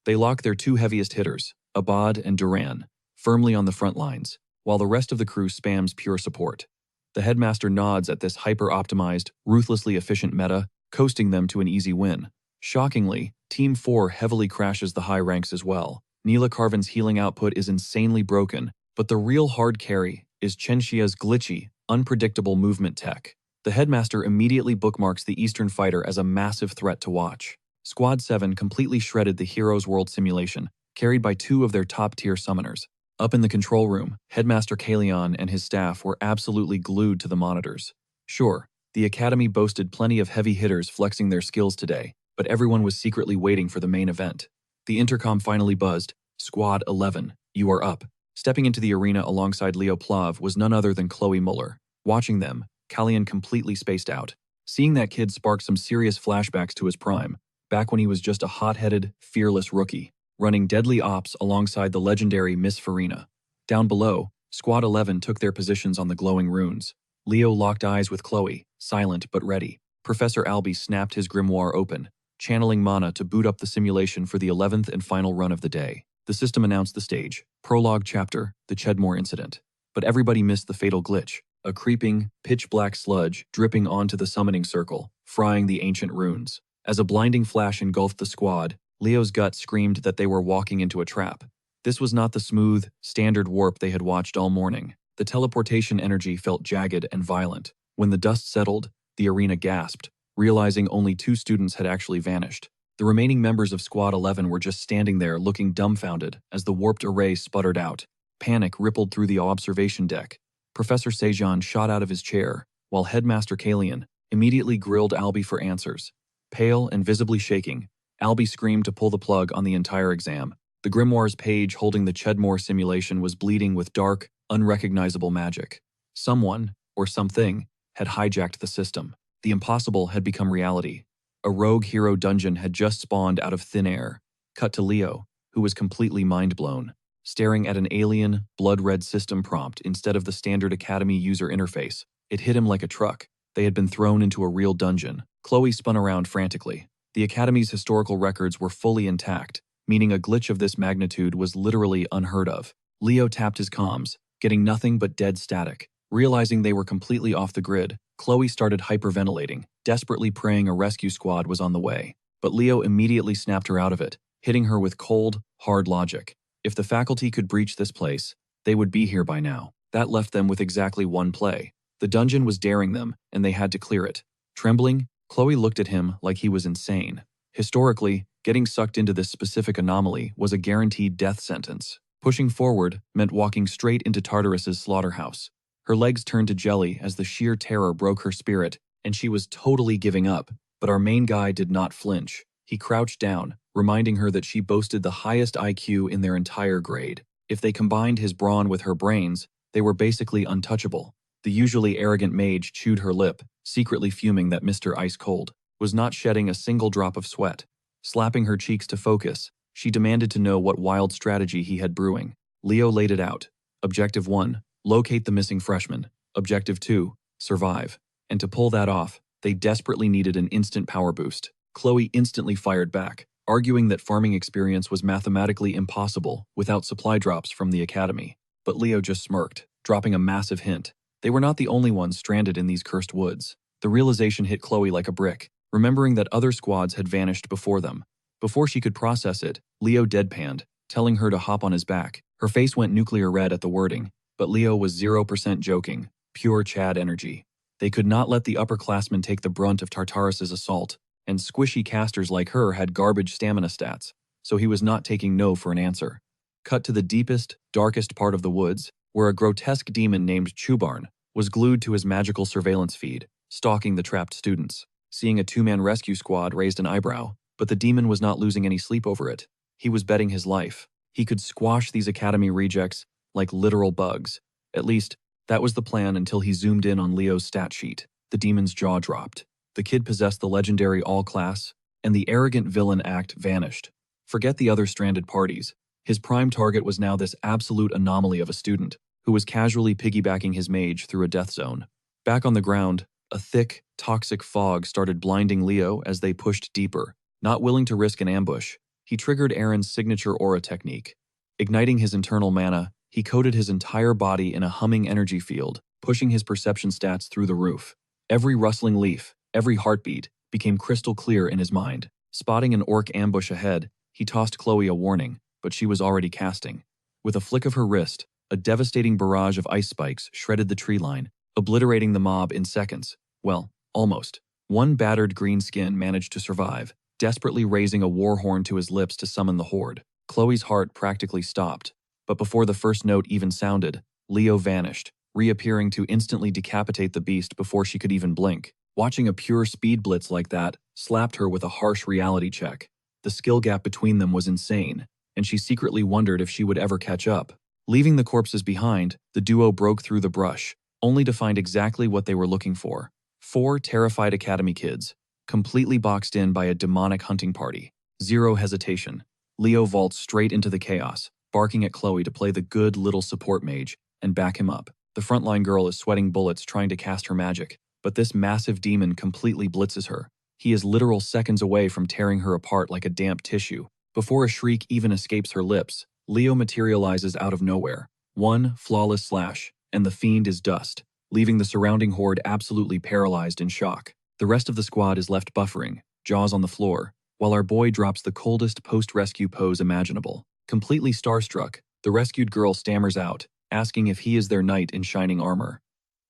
[SPEAKER 1] They lock their two heaviest hitters, Abad and Duran, firmly on the front lines, while the rest of the crew spams pure support. The headmaster nods at this hyper-optimized, ruthlessly efficient meta, coasting them to an easy win. Shockingly, Team 4 heavily crashes the high ranks as well. Neela Carvin's healing output is insanely broken, but the real hard carry is Chenxia's glitchy, unpredictable movement tech. The headmaster immediately bookmarks the Eastern fighter as a massive threat to watch. Squad 7 completely shredded the Heroes World simulation, carried by two of their top-tier summoners. Up in the control room, Headmaster Kalian and his staff were absolutely glued to the monitors. Sure, the Academy boasted plenty of heavy hitters flexing their skills today, but everyone was secretly waiting for the main event. The intercom finally buzzed. Squad 11, you are up. Stepping into the arena alongside Leo Plav was none other than Chloe Muller. Watching them, Kalian completely spaced out. Seeing that kid sparked some serious flashbacks to his prime, back when he was just a hot-headed, fearless rookie, running deadly ops alongside the legendary Miss Farina. Down below, Squad 11 took their positions on the glowing runes. Leo locked eyes with Chloe, silent but ready. Professor Albi snapped his grimoire open, channeling mana to boot up the simulation for the 11th and final run of the day. The system announced the stage. Prologue chapter, the Chedmore incident. But everybody missed the fatal glitch, a creeping, pitch-black sludge dripping onto the summoning circle, frying the ancient runes. As a blinding flash engulfed the squad, Leo's gut screamed that they were walking into a trap. This was not the smooth, standard warp they had watched all morning. The teleportation energy felt jagged and violent. When the dust settled, the arena gasped, realizing only 2 students had actually vanished. The remaining members of Squad 11 were just standing there looking dumbfounded as the warped array sputtered out. Panic rippled through the observation deck. Professor Sejan shot out of his chair, while Headmaster Kalian immediately grilled Albi for answers. Pale and visibly shaking, Albi screamed to pull the plug on the entire exam. The grimoire's page holding the Chedmore simulation was bleeding with dark, unrecognizable magic. Someone, or something, had hijacked the system. The impossible had become reality. A rogue hero dungeon had just spawned out of thin air. Cut to Leo, who was completely mind-blown, staring at an alien, blood-red system prompt instead of the standard Academy user interface. It hit him like a truck. They had been thrown into a real dungeon. Chloe spun around frantically. The Academy's historical records were fully intact, meaning a glitch of this magnitude was literally unheard of. Leo tapped his comms, getting nothing but dead static. Realizing they were completely off the grid, Chloe started hyperventilating, desperately praying a rescue squad was on the way. But Leo immediately snapped her out of it, hitting her with cold, hard logic. If the faculty could breach this place, they would be here by now. That left them with exactly one play. The dungeon was daring them, and they had to clear it. Trembling, Chloe looked at him like he was insane. Historically, getting sucked into this specific anomaly was a guaranteed death sentence. Pushing forward meant walking straight into Tartarus's slaughterhouse. Her legs turned to jelly as the sheer terror broke her spirit, and she was totally giving up. But our main guy did not flinch. He crouched down, reminding her that she boasted the highest IQ in their entire grade. If they combined his brawn with her brains, they were basically untouchable. The usually arrogant mage chewed her lip, secretly fuming that Mr. Ice Cold was not shedding a single drop of sweat. Slapping her cheeks to focus, she demanded to know what wild strategy he had brewing. Leo laid it out. Objective 1, locate the missing freshman. Objective 2, survive. And to pull that off, they desperately needed an instant power boost. Chloe instantly fired back, arguing that farming experience was mathematically impossible without supply drops from the Academy. But Leo just smirked, dropping a massive hint. They were not the only ones stranded in these cursed woods. The realization hit Chloe like a brick, remembering that other squads had vanished before them. Before she could process it, Leo deadpanned, telling her to hop on his back. Her face went nuclear red at the wording, but Leo was 0% joking, pure Chad energy. They could not let the upperclassmen take the brunt of Tartarus's assault, and squishy casters like her had garbage stamina stats, so he was not taking no for an answer. Cut to the deepest, darkest part of the woods, where a grotesque demon named Chubarn was glued to his magical surveillance feed, stalking the trapped students. Seeing a two-man rescue squad raised an eyebrow, but the demon was not losing any sleep over it. He was betting his life. He could squash these Academy rejects like literal bugs. At least, that was the plan until he zoomed in on Leo's stat sheet. The demon's jaw dropped. The kid possessed the legendary all-class, and the arrogant villain act vanished. Forget the other stranded parties. His prime target was now this absolute anomaly of a student, who was casually piggybacking his mage through a death zone. Back on the ground, a thick, toxic fog started blinding Leo as they pushed deeper. Not willing to risk an ambush, he triggered Aaron's signature aura technique. Igniting his internal mana, he coated his entire body in a humming energy field, pushing his perception stats through the roof. Every rustling leaf, every heartbeat, became crystal clear in his mind. Spotting an orc ambush ahead, he tossed Chloe a warning, but she was already casting. With a flick of her wrist, a devastating barrage of ice spikes shredded the tree line, obliterating the mob in seconds. Well, almost. One battered green skin managed to survive, desperately raising a war horn to his lips to summon the horde. Chloe's heart practically stopped, but before the first note even sounded, Leo vanished, reappearing to instantly decapitate the beast before she could even blink. Watching a pure speed blitz like that slapped her with a harsh reality check. The skill gap between them was insane, and she secretly wondered if she would ever catch up. Leaving the corpses behind, the duo broke through the brush, only to find exactly what they were looking for. 4 terrified Academy kids, completely boxed in by a demonic hunting party. Zero hesitation. Leo vaults straight into the chaos, barking at Chloe to play the good little support mage and back him up. The frontline girl is sweating bullets trying to cast her magic, but this massive demon completely blitzes her. He is literal seconds away from tearing her apart like a damp tissue. Before a shriek even escapes her lips, Leo materializes out of nowhere. One flawless slash, and the fiend is dust, leaving the surrounding horde absolutely paralyzed in shock. The rest of the squad is left buffering, jaws on the floor, while our boy drops the coldest post-rescue pose imaginable. Completely starstruck, the rescued girl stammers out, asking if he is their knight in shining armor.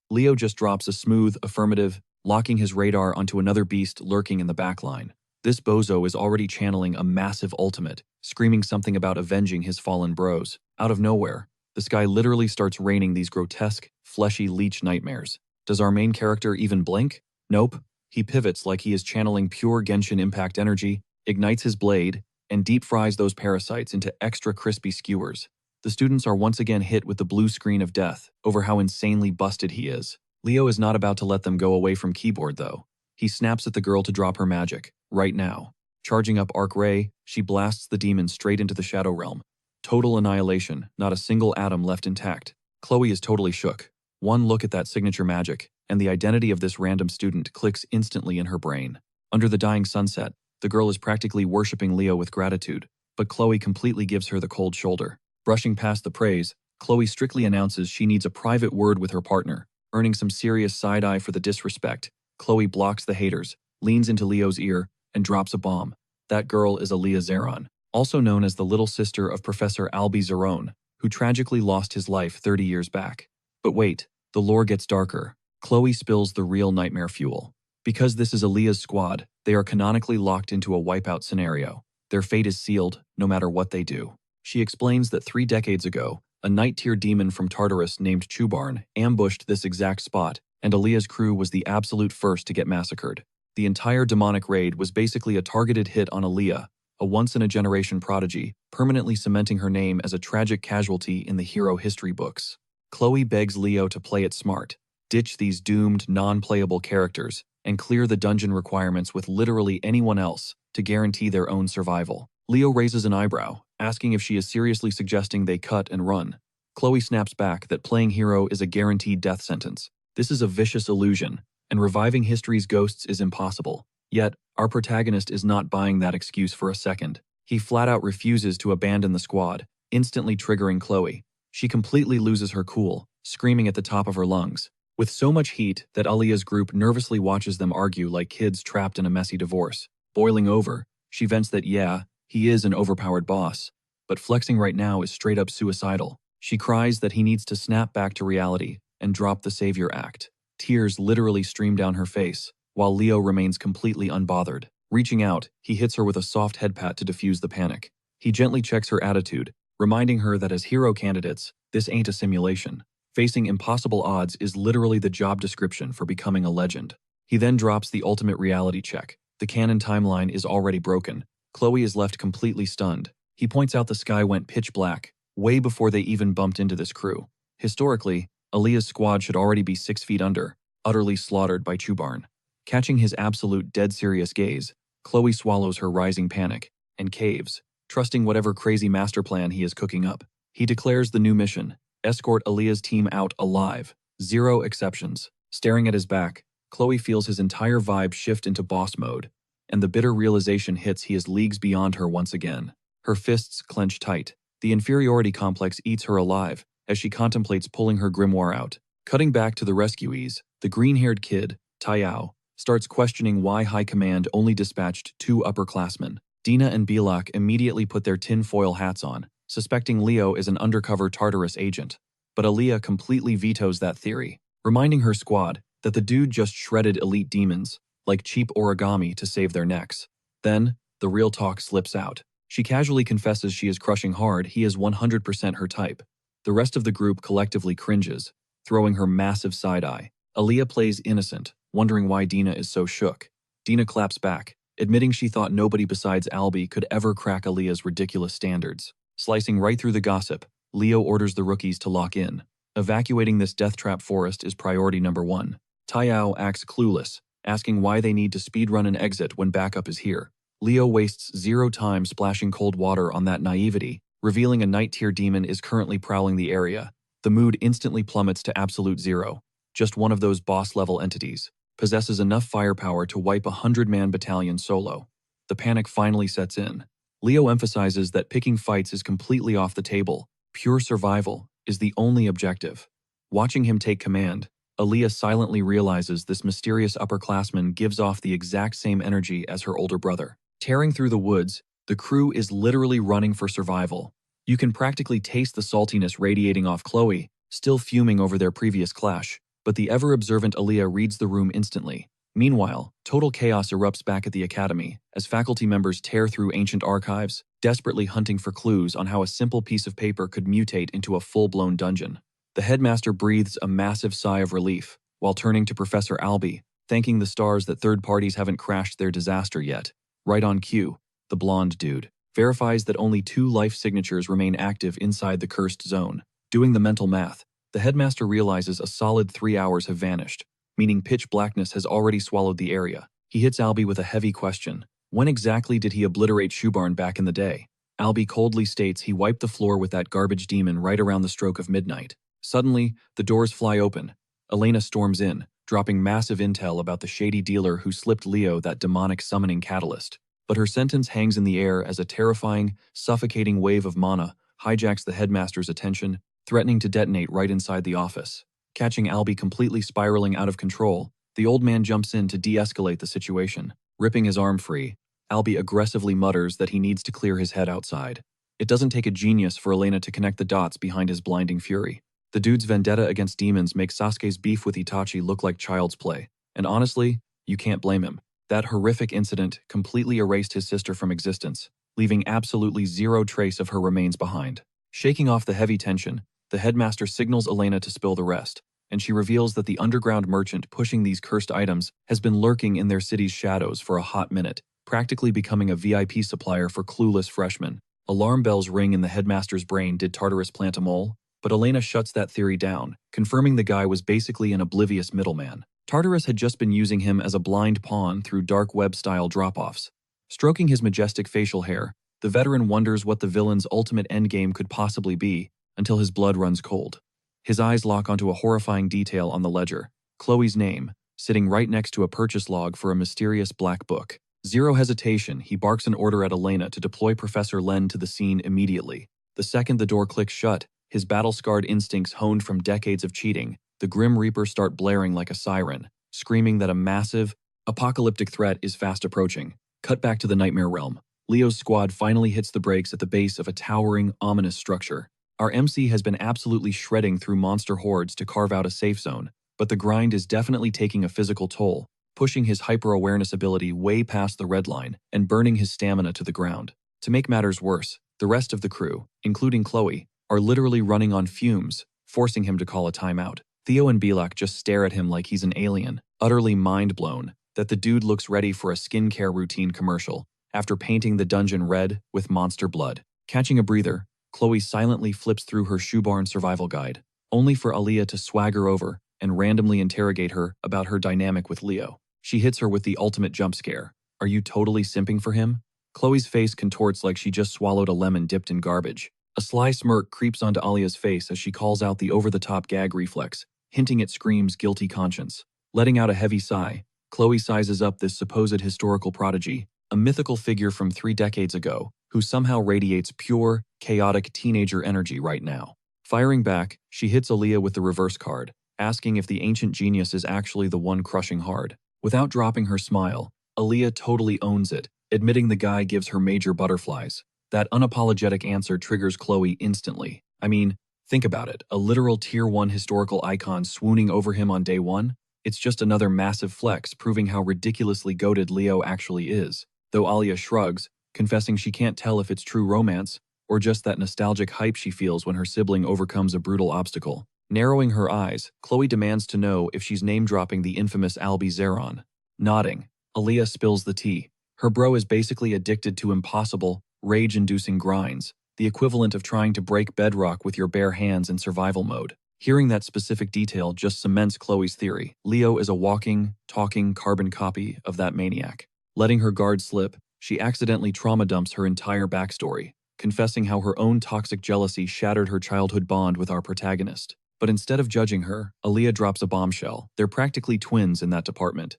[SPEAKER 1] Leo just drops a smooth affirmative, locking his radar onto another beast lurking in the backline. This bozo is already channeling a massive ultimate, screaming something about avenging his fallen bros. Out of nowhere, the sky literally starts raining these grotesque, fleshy leech nightmares. Does our main character even blink? Nope. He pivots like he is channeling pure Genshin Impact energy, ignites his blade, and deep fries those parasites into extra crispy skewers. The students are once again hit with the blue screen of death over how insanely busted he is. Leo is not about to let them go away from keyboard though. He snaps at the girl to drop her magic, right now. Charging up Arc Ray, she blasts the demon straight into the Shadow Realm. Total annihilation, not a single atom left intact. Chloe is totally shook. One look at that signature magic, and the identity of this random student clicks instantly in her brain. Under the dying sunset, the girl is practically worshipping Leo with gratitude, but Chloe completely gives her the cold shoulder. Brushing past the praise, Chloe strictly announces she needs a private word with her partner, earning some serious side-eye for the disrespect. Chloe blocks the haters, leans into Leo's ear, and drops a bomb. That girl is Aaliyah Zeron, also known as the little sister of Professor Albie Zeron, who tragically lost his life 30 years back. But wait, the lore gets darker. Chloe spills the real nightmare fuel. Because this is Aaliyah's squad, they are canonically locked into a wipeout scenario. Their fate is sealed, no matter what they do. She explains that 3 decades ago, a night-tier demon from Tartarus named Chubarn ambushed this exact spot, and Aaliyah's crew was the absolute first to get massacred. The entire demonic raid was basically a targeted hit on Aaliyah, a once-in-a-generation prodigy, permanently cementing her name as a tragic casualty in the hero history books. Chloe begs Leo to play it smart, ditch these doomed, non-playable characters, and clear the dungeon requirements with literally anyone else to guarantee their own survival. Leo raises an eyebrow, asking if she is seriously suggesting they cut and run. Chloe snaps back that playing hero is a guaranteed death sentence. This is a vicious illusion, and reviving history's ghosts is impossible. Yet, our protagonist is not buying that excuse for a second. He flat-out refuses to abandon the squad, instantly triggering Chloe. She completely loses her cool, screaming at the top of her lungs. With so much heat that Aaliyah's group nervously watches them argue like kids trapped in a messy divorce. Boiling over, she vents that yeah, he is an overpowered boss, but flexing right now is straight up suicidal. She cries that he needs to snap back to reality and drop the savior act. Tears literally stream down her face, while Leo remains completely unbothered. Reaching out, he hits her with a soft head pat to diffuse the panic. He gently checks her attitude, reminding her that as hero candidates, this ain't a simulation. Facing impossible odds is literally the job description for becoming a legend. He then drops the ultimate reality check. The canon timeline is already broken. Chloe is left completely stunned. He points out the sky went pitch black, way before they even bumped into this crew. Historically, Aaliyah's squad should already be 6 feet under, utterly slaughtered by Chubarn. Catching his absolute dead-serious gaze, Chloe swallows her rising panic and caves, trusting whatever crazy master plan he is cooking up. He declares the new mission: escort Aaliyah's team out alive. 0 exceptions. Staring at his back, Chloe feels his entire vibe shift into boss mode, and the bitter realization hits he is leagues beyond her once again. Her fists clench tight. The inferiority complex eats her alive as she contemplates pulling her grimoire out. Cutting back to the rescuees, the green-haired kid, Taiyao, starts questioning why High Command only dispatched 2 upperclassmen. Dina and Bilak immediately put their tinfoil hats on, suspecting Leo is an undercover Tartarus agent. But Aaliyah completely vetoes that theory, reminding her squad that the dude just shredded elite demons, like cheap origami, to save their necks. Then, the real talk slips out. She casually confesses she is crushing hard. He is 100% her type. The rest of the group collectively cringes, throwing her massive side-eye. Aaliyah plays innocent, wondering why Dina is so shook. Dina claps back, admitting she thought nobody besides Albie could ever crack Aaliyah's ridiculous standards. Slicing right through the gossip, Leo orders the rookies to lock in. Evacuating this death trap forest is priority number 1. Taiyao acts clueless, asking why they need to speedrun an exit when backup is here. Leo wastes 0 time splashing cold water on that naivety, revealing a night-tier demon is currently prowling the area. The mood instantly plummets to absolute 0. Just one of those boss-level entities possesses enough firepower to wipe a 100-man battalion solo. The panic finally sets in. Leo emphasizes that picking fights is completely off the table. Pure survival is the only objective. Watching him take command, Aaliyah silently realizes this mysterious upperclassman gives off the exact same energy as her older brother. Tearing through the woods, the crew is literally running for survival. You can practically taste the saltiness radiating off Chloe, still fuming over their previous clash, but the ever-observant Aaliyah reads the room instantly. Meanwhile, total chaos erupts back at the academy as faculty members tear through ancient archives, desperately hunting for clues on how a simple piece of paper could mutate into a full-blown dungeon. The headmaster breathes a massive sigh of relief while turning to Professor Albie, thanking the stars that third parties haven't crashed their disaster yet. Right on cue, the blonde dude verifies that only 2 life signatures remain active inside the cursed zone. Doing the mental math, the headmaster realizes a solid 3 hours have vanished, meaning pitch blackness has already swallowed the area. He hits Albie with a heavy question. When exactly did he obliterate Shoebarn back in the day? Albie coldly states he wiped the floor with that garbage demon right around the stroke of midnight. Suddenly, the doors fly open. Elena storms in, dropping massive intel about the shady dealer who slipped Leo that demonic summoning catalyst. But her sentence hangs in the air as a terrifying, suffocating wave of mana hijacks the headmaster's attention, threatening to detonate right inside the office. Catching Albie completely spiraling out of control, the old man jumps in to de-escalate the situation. Ripping his arm free, Albie aggressively mutters that he needs to clear his head outside. It doesn't take a genius for Elena to connect the dots behind his blinding fury. The dude's vendetta against demons makes Sasuke's beef with Itachi look like child's play. And honestly, you can't blame him. That horrific incident completely erased his sister from existence, leaving absolutely zero trace of her remains behind. Shaking off the heavy tension, the headmaster signals Elena to spill the rest, and she reveals that the underground merchant pushing these cursed items has been lurking in their city's shadows for a hot minute, practically becoming a VIP supplier for clueless freshmen. Alarm bells ring in the headmaster's brain. Did Tartarus plant a mole? But Elena shuts that theory down, confirming the guy was basically an oblivious middleman. Tartarus had just been using him as a blind pawn through dark web-style drop-offs. Stroking his majestic facial hair, the veteran wonders what the villain's ultimate endgame could possibly be, until his blood runs cold. His eyes lock onto a horrifying detail on the ledger, Chloe's name, sitting right next to a purchase log for a mysterious black book. Zero hesitation, he barks an order at Elena to deploy Professor Len to the scene immediately. The second the door clicks shut, his battle-scarred instincts honed from decades of cheating, the Grim Reapers start blaring like a siren, screaming that a massive, apocalyptic threat is fast approaching. Cut back to the Nightmare Realm. Leo's squad finally hits the brakes at the base of a towering, ominous structure. Our MC has been absolutely shredding through monster hordes to carve out a safe zone, but the grind is definitely taking a physical toll, pushing his hyper-awareness ability way past the red line and burning his stamina to the ground. To make matters worse, the rest of the crew, including Chloe, are literally running on fumes, forcing him to call a timeout. Theo and Bilak just stare at him like he's an alien, utterly mind-blown that the dude looks ready for a skincare routine commercial after painting the dungeon red with monster blood. Catching a breather, Chloe silently flips through her Shoebarn survival guide, only for Aaliyah to swagger over and randomly interrogate her about her dynamic with Leo. She hits her with the ultimate jump scare. Are you totally simping for him? Chloe's face contorts like she just swallowed a lemon dipped in garbage. A sly smirk creeps onto Alia's face as she calls out the over-the-top gag reflex, hinting at Scream's guilty conscience. Letting out a heavy sigh, Chloe sizes up this supposed historical prodigy, a mythical figure from 3 decades ago, who somehow radiates pure, chaotic teenager energy right now. Firing back, she hits Aaliyah with the reverse card, asking if the ancient genius is actually the one crushing hard. Without dropping her smile, Aaliyah totally owns it, admitting the guy gives her major butterflies. That unapologetic answer triggers Chloe instantly. I mean, think about it, a literal Tier 1 historical icon swooning over him on day 1? It's just another massive flex proving how ridiculously goated Leo actually is. Though Alia shrugs, confessing she can't tell if it's true romance or just that nostalgic hype she feels when her sibling overcomes a brutal obstacle. Narrowing her eyes, Chloe demands to know if she's name-dropping the infamous Albie Zeron. Nodding, Aaliyah spills the tea. Her bro is basically addicted to impossible, rage-inducing grinds, the equivalent of trying to break bedrock with your bare hands in survival mode. Hearing that specific detail just cements Chloe's theory. Leo is a walking, talking carbon copy of that maniac. Letting her guard slip, she accidentally trauma dumps her entire backstory, confessing how her own toxic jealousy shattered her childhood bond with our protagonist. But instead of judging her, Aaliyah drops a bombshell. They're practically twins in that department.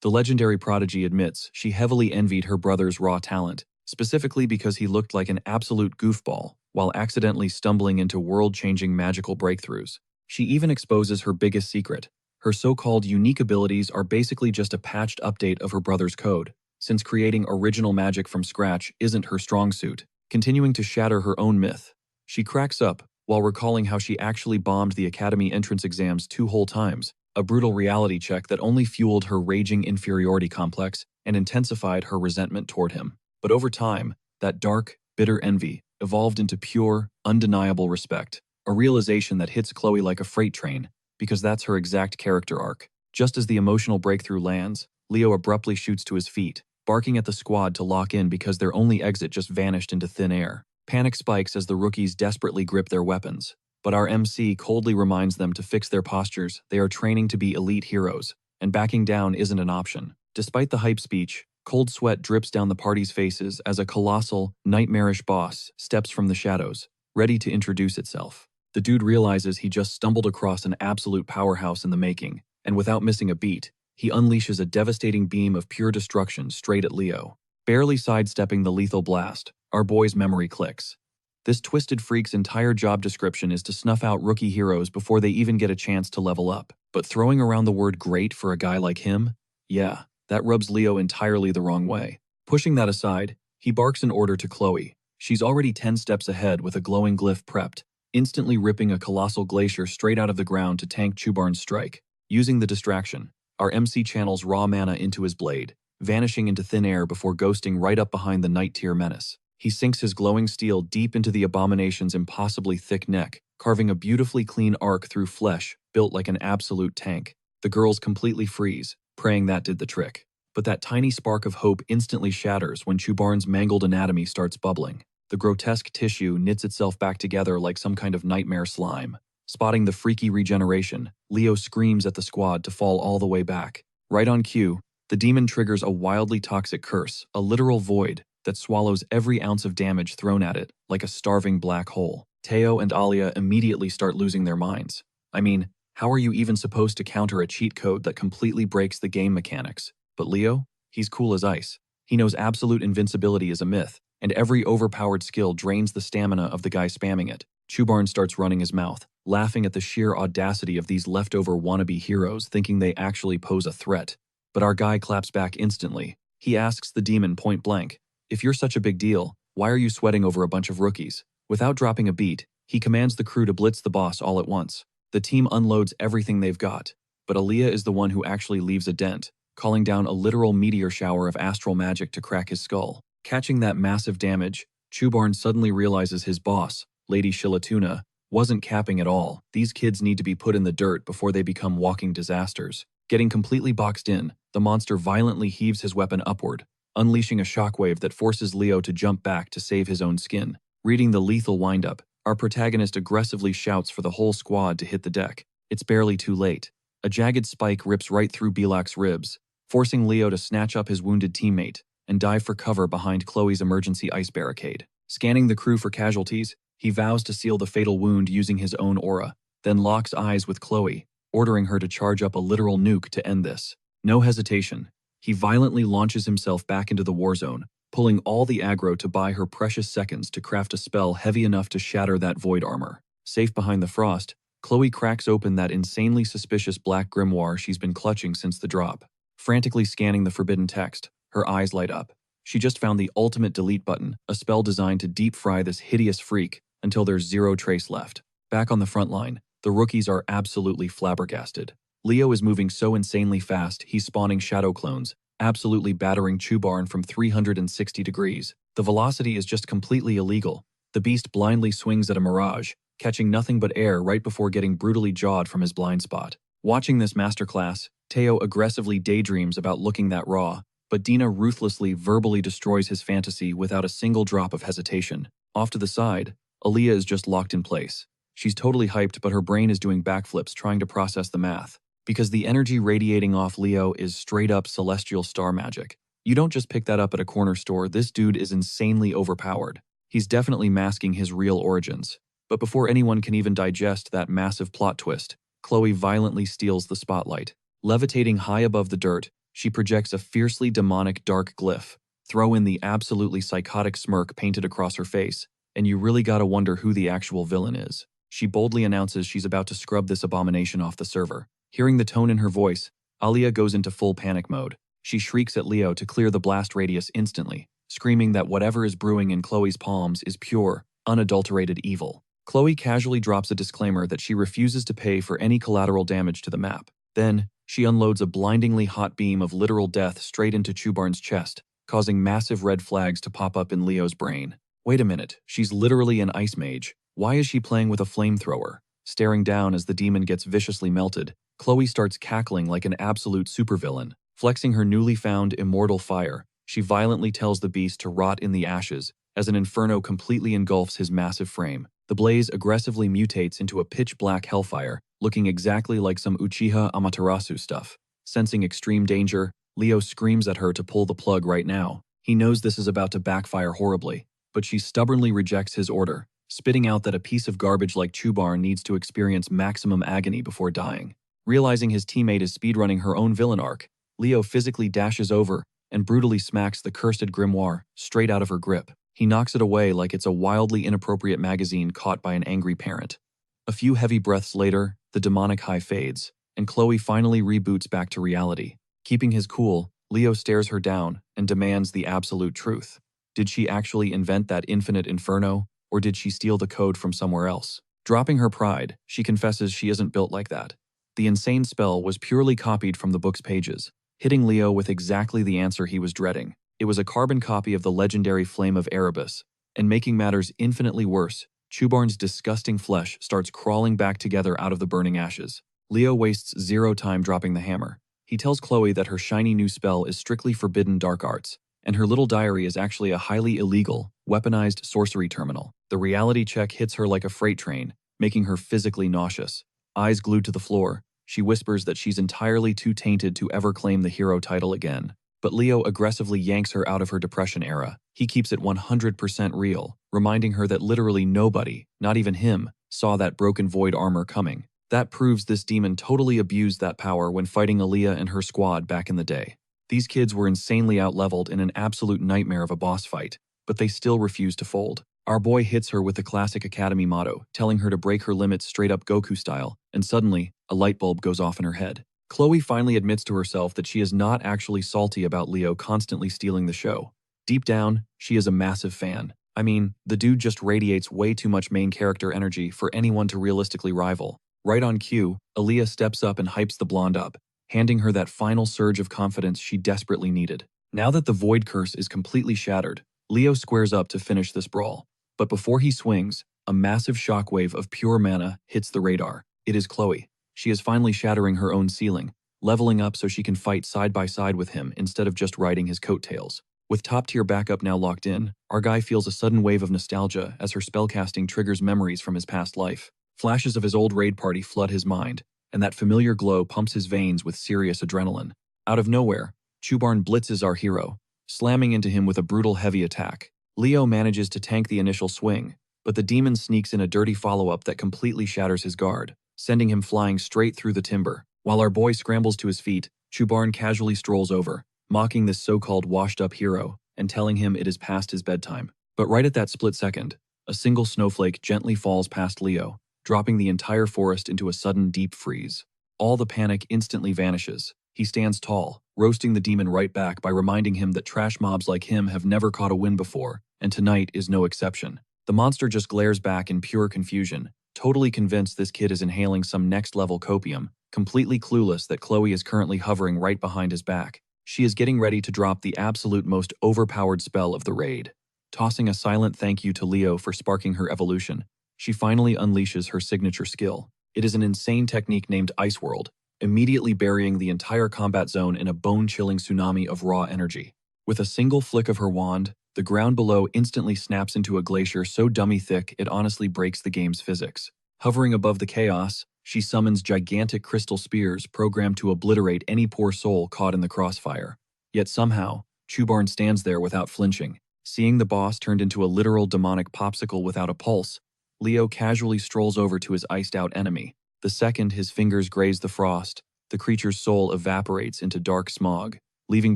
[SPEAKER 1] The legendary prodigy admits she heavily envied her brother's raw talent, specifically because he looked like an absolute goofball, while accidentally stumbling into world-changing magical breakthroughs. She even exposes her biggest secret. Her so-called unique abilities are basically just a patched update of her brother's code, since creating original magic from scratch isn't her strong suit, continuing to shatter her own myth. She cracks up, while recalling how she actually bombed the academy entrance exams 2 whole times, a brutal reality check that only fueled her raging inferiority complex and intensified her resentment toward him. But over time, that dark, bitter envy evolved into pure, undeniable respect, a realization that hits Chloe like a freight train, because that's her exact character arc. Just as the emotional breakthrough lands, Leo abruptly shoots to his feet, barking at the squad to lock in because their only exit just vanished into thin air. Panic spikes as the rookies desperately grip their weapons, but our MC coldly reminds them to fix their postures. They are training to be elite heroes, and backing down isn't an option. Despite the hype speech, Cold sweat drips down the party's faces as a colossal, nightmarish boss steps from the shadows, ready to introduce itself. The dude realizes he just stumbled across an absolute powerhouse in the making, and without missing a beat, he unleashes a devastating beam of pure destruction straight at Leo. Barely sidestepping the lethal blast, our boy's memory clicks. This twisted freak's entire job description is to snuff out rookie heroes before they even get a chance to level up. But throwing around the word great for a guy like him? Yeah, that rubs Leo entirely the wrong way. Pushing that aside, he barks an order to Chloe. She's already 10 steps ahead with a glowing glyph prepped, instantly ripping a colossal glacier straight out of the ground to tank Chubarn's strike. Using the distraction, our MC channels raw mana into his blade, vanishing into thin air before ghosting right up behind the Night Tier menace. He sinks his glowing steel deep into the abomination's impossibly thick neck, carving a beautifully clean arc through flesh built like an absolute tank. The girls completely freeze, praying that did the trick. But that tiny spark of hope instantly shatters when Chubarn's mangled anatomy starts bubbling. The grotesque tissue knits itself back together like some kind of nightmare slime. Spotting the freaky regeneration, Leo screams at the squad to fall all the way back. Right on cue, the demon triggers a wildly toxic curse, a literal void that swallows every ounce of damage thrown at it like a starving black hole. Teo and Alia immediately start losing their minds. I mean, how are you even supposed to counter a cheat code that completely breaks the game mechanics? But Leo? He's cool as ice. He knows absolute invincibility is a myth, and every overpowered skill drains the stamina of the guy spamming it. Chubarn starts running his mouth, laughing at the sheer audacity of these leftover wannabe heroes thinking they actually pose a threat. But our guy claps back instantly. He asks the demon point blank, "If you're such a big deal, why are you sweating over a bunch of rookies?" Without dropping a beat, he commands the crew to blitz the boss all at once. The team unloads everything they've got, but Aaliyah is the one who actually leaves a dent, calling down a literal meteor shower of astral magic to crack his skull. Catching that massive damage, Chubarn suddenly realizes his boss, Lady Shilatuna, wasn't capping at all. These kids need to be put in the dirt before they become walking disasters. Getting completely boxed in, the monster violently heaves his weapon upward, unleashing a shockwave that forces Leo to jump back to save his own skin. Reading the lethal windup, our protagonist aggressively shouts for the whole squad to hit the deck. It's barely too late. A jagged spike rips right through Bilak's ribs, forcing Leo to snatch up his wounded teammate and dive for cover behind Chloe's emergency ice barricade. Scanning the crew for casualties, he vows to seal the fatal wound using his own aura, then locks eyes with Chloe, ordering her to charge up a literal nuke to end this. No hesitation, he violently launches himself back into the war zone, pulling all the aggro to buy her precious seconds to craft a spell heavy enough to shatter that void armor. Safe behind the frost, Chloe cracks open that insanely suspicious black grimoire she's been clutching since the drop. Frantically scanning the forbidden text, her eyes light up. She just found the ultimate delete button, a spell designed to deep fry this hideous freak until there's zero trace left. Back on the front line, the rookies are absolutely flabbergasted. Leo is moving so insanely fast, he's spawning shadow clones, absolutely battering Chubarn from 360 degrees. The velocity is just completely illegal. The beast blindly swings at a mirage, catching nothing but air right before getting brutally jawed from his blind spot. Watching this masterclass, Teo aggressively daydreams about looking that raw, but Dina ruthlessly verbally destroys his fantasy without a single drop of hesitation. Off to the side, Aaliyah is just locked in place. She's totally hyped, but her brain is doing backflips trying to process the math. Because the energy radiating off Leo is straight up celestial star magic. You don't just pick that up at a corner store, this dude is insanely overpowered. He's definitely masking his real origins. But before anyone can even digest that massive plot twist, Chloe violently steals the spotlight. Levitating high above the dirt, she projects a fiercely demonic dark glyph. Throw in the absolutely psychotic smirk painted across her face, and you really gotta wonder who the actual villain is. She boldly announces she's about to scrub this abomination off the server. Hearing the tone in her voice, Alia goes into full panic mode. She shrieks at Leo to clear the blast radius instantly, screaming that whatever is brewing in Chloe's palms is pure, unadulterated evil. Chloe casually drops a disclaimer that she refuses to pay for any collateral damage to the map. Then, she unloads a blindingly hot beam of literal death straight into Chubarn's chest, causing massive red flags to pop up in Leo's brain. Wait a minute, she's literally an ice mage. Why is she playing with a flamethrower? Staring down as the demon gets viciously melted, Chloe starts cackling like an absolute supervillain. Flexing her newly found immortal fire, she violently tells the beast to rot in the ashes as an inferno completely engulfs his massive frame. The blaze aggressively mutates into a pitch-black hellfire, looking exactly like some Uchiha Amaterasu stuff. Sensing extreme danger, Leo screams at her to pull the plug right now. He knows this is about to backfire horribly, but she stubbornly rejects his order, spitting out that a piece of garbage like Chubar needs to experience maximum agony before dying. Realizing his teammate is speedrunning her own villain arc, Leo physically dashes over and brutally smacks the cursed grimoire straight out of her grip. He knocks it away like it's a wildly inappropriate magazine caught by an angry parent. A few heavy breaths later, the demonic high fades, and Chloe finally reboots back to reality. Keeping his cool, Leo stares her down and demands the absolute truth. Did she actually invent that infinite inferno, or did she steal the code from somewhere else? Dropping her pride, she confesses she isn't built like that. The insane spell was purely copied from the book's pages, hitting Leo with exactly the answer he was dreading. It was a carbon copy of the legendary Flame of Erebus, and making matters infinitely worse, Chubarn's disgusting flesh starts crawling back together out of the burning ashes. Leo wastes zero time dropping the hammer. He tells Chloe that her shiny new spell is strictly forbidden dark arts, and her little diary is actually a highly illegal, weaponized sorcery terminal. The reality check hits her like a freight train, making her physically nauseous. Eyes glued to the floor, she whispers that she's entirely too tainted to ever claim the hero title again. But Leo aggressively yanks her out of her depression era. He keeps it 100% real, reminding her that literally nobody, not even him, saw that broken void armor coming. That proves this demon totally abused that power when fighting Aaliyah and her squad back in the day. These kids were insanely outleveled in an absolute nightmare of a boss fight, but they still refused to fold. Our boy hits her with the classic Academy motto, telling her to break her limits straight up Goku style, and suddenly, a light bulb goes off in her head. Chloe finally admits to herself that she is not actually salty about Leo constantly stealing the show. Deep down, she is a massive fan. I mean, the dude just radiates way too much main character energy for anyone to realistically rival. Right on cue, Aaliyah steps up and hypes the blonde up, handing her that final surge of confidence she desperately needed. Now that the void curse is completely shattered, Leo squares up to finish this brawl. But before he swings, a massive shockwave of pure mana hits the radar. It is Chloe. She is finally shattering her own ceiling, leveling up so she can fight side by side with him instead of just riding his coattails. With top-tier backup now locked in, our guy feels a sudden wave of nostalgia as her spellcasting triggers memories from his past life. Flashes of his old raid party flood his mind, and that familiar glow pumps his veins with serious adrenaline. Out of nowhere, Chubarn blitzes our hero, slamming into him with a brutal heavy attack. Leo manages to tank the initial swing, but the demon sneaks in a dirty follow-up that completely shatters his guard, sending him flying straight through the timber. While our boy scrambles to his feet, Chubarn casually strolls over, mocking this so-called washed-up hero and telling him it is past his bedtime. But right at that split second, a single snowflake gently falls past Leo, dropping the entire forest into a sudden deep freeze. All the panic instantly vanishes. He stands tall, roasting the demon right back by reminding him that trash mobs like him have never caught a win before, and tonight is no exception. The monster just glares back in pure confusion, totally convinced this kid is inhaling some next-level copium, completely clueless that Chloe is currently hovering right behind his back. She is getting ready to drop the absolute most overpowered spell of the raid. Tossing a silent thank you to Leo for sparking her evolution, she finally unleashes her signature skill. It is an insane technique named Ice World, immediately burying the entire combat zone in a bone-chilling tsunami of raw energy. With a single flick of her wand, the ground below instantly snaps into a glacier so dummy thick it honestly breaks the game's physics. Hovering above the chaos, she summons gigantic crystal spears programmed to obliterate any poor soul caught in the crossfire. Yet somehow, Chubarn stands there without flinching. Seeing the boss turned into a literal demonic popsicle without a pulse, Leo casually strolls over to his iced-out enemy. The second his fingers graze the frost, the creature's soul evaporates into dark smog, leaving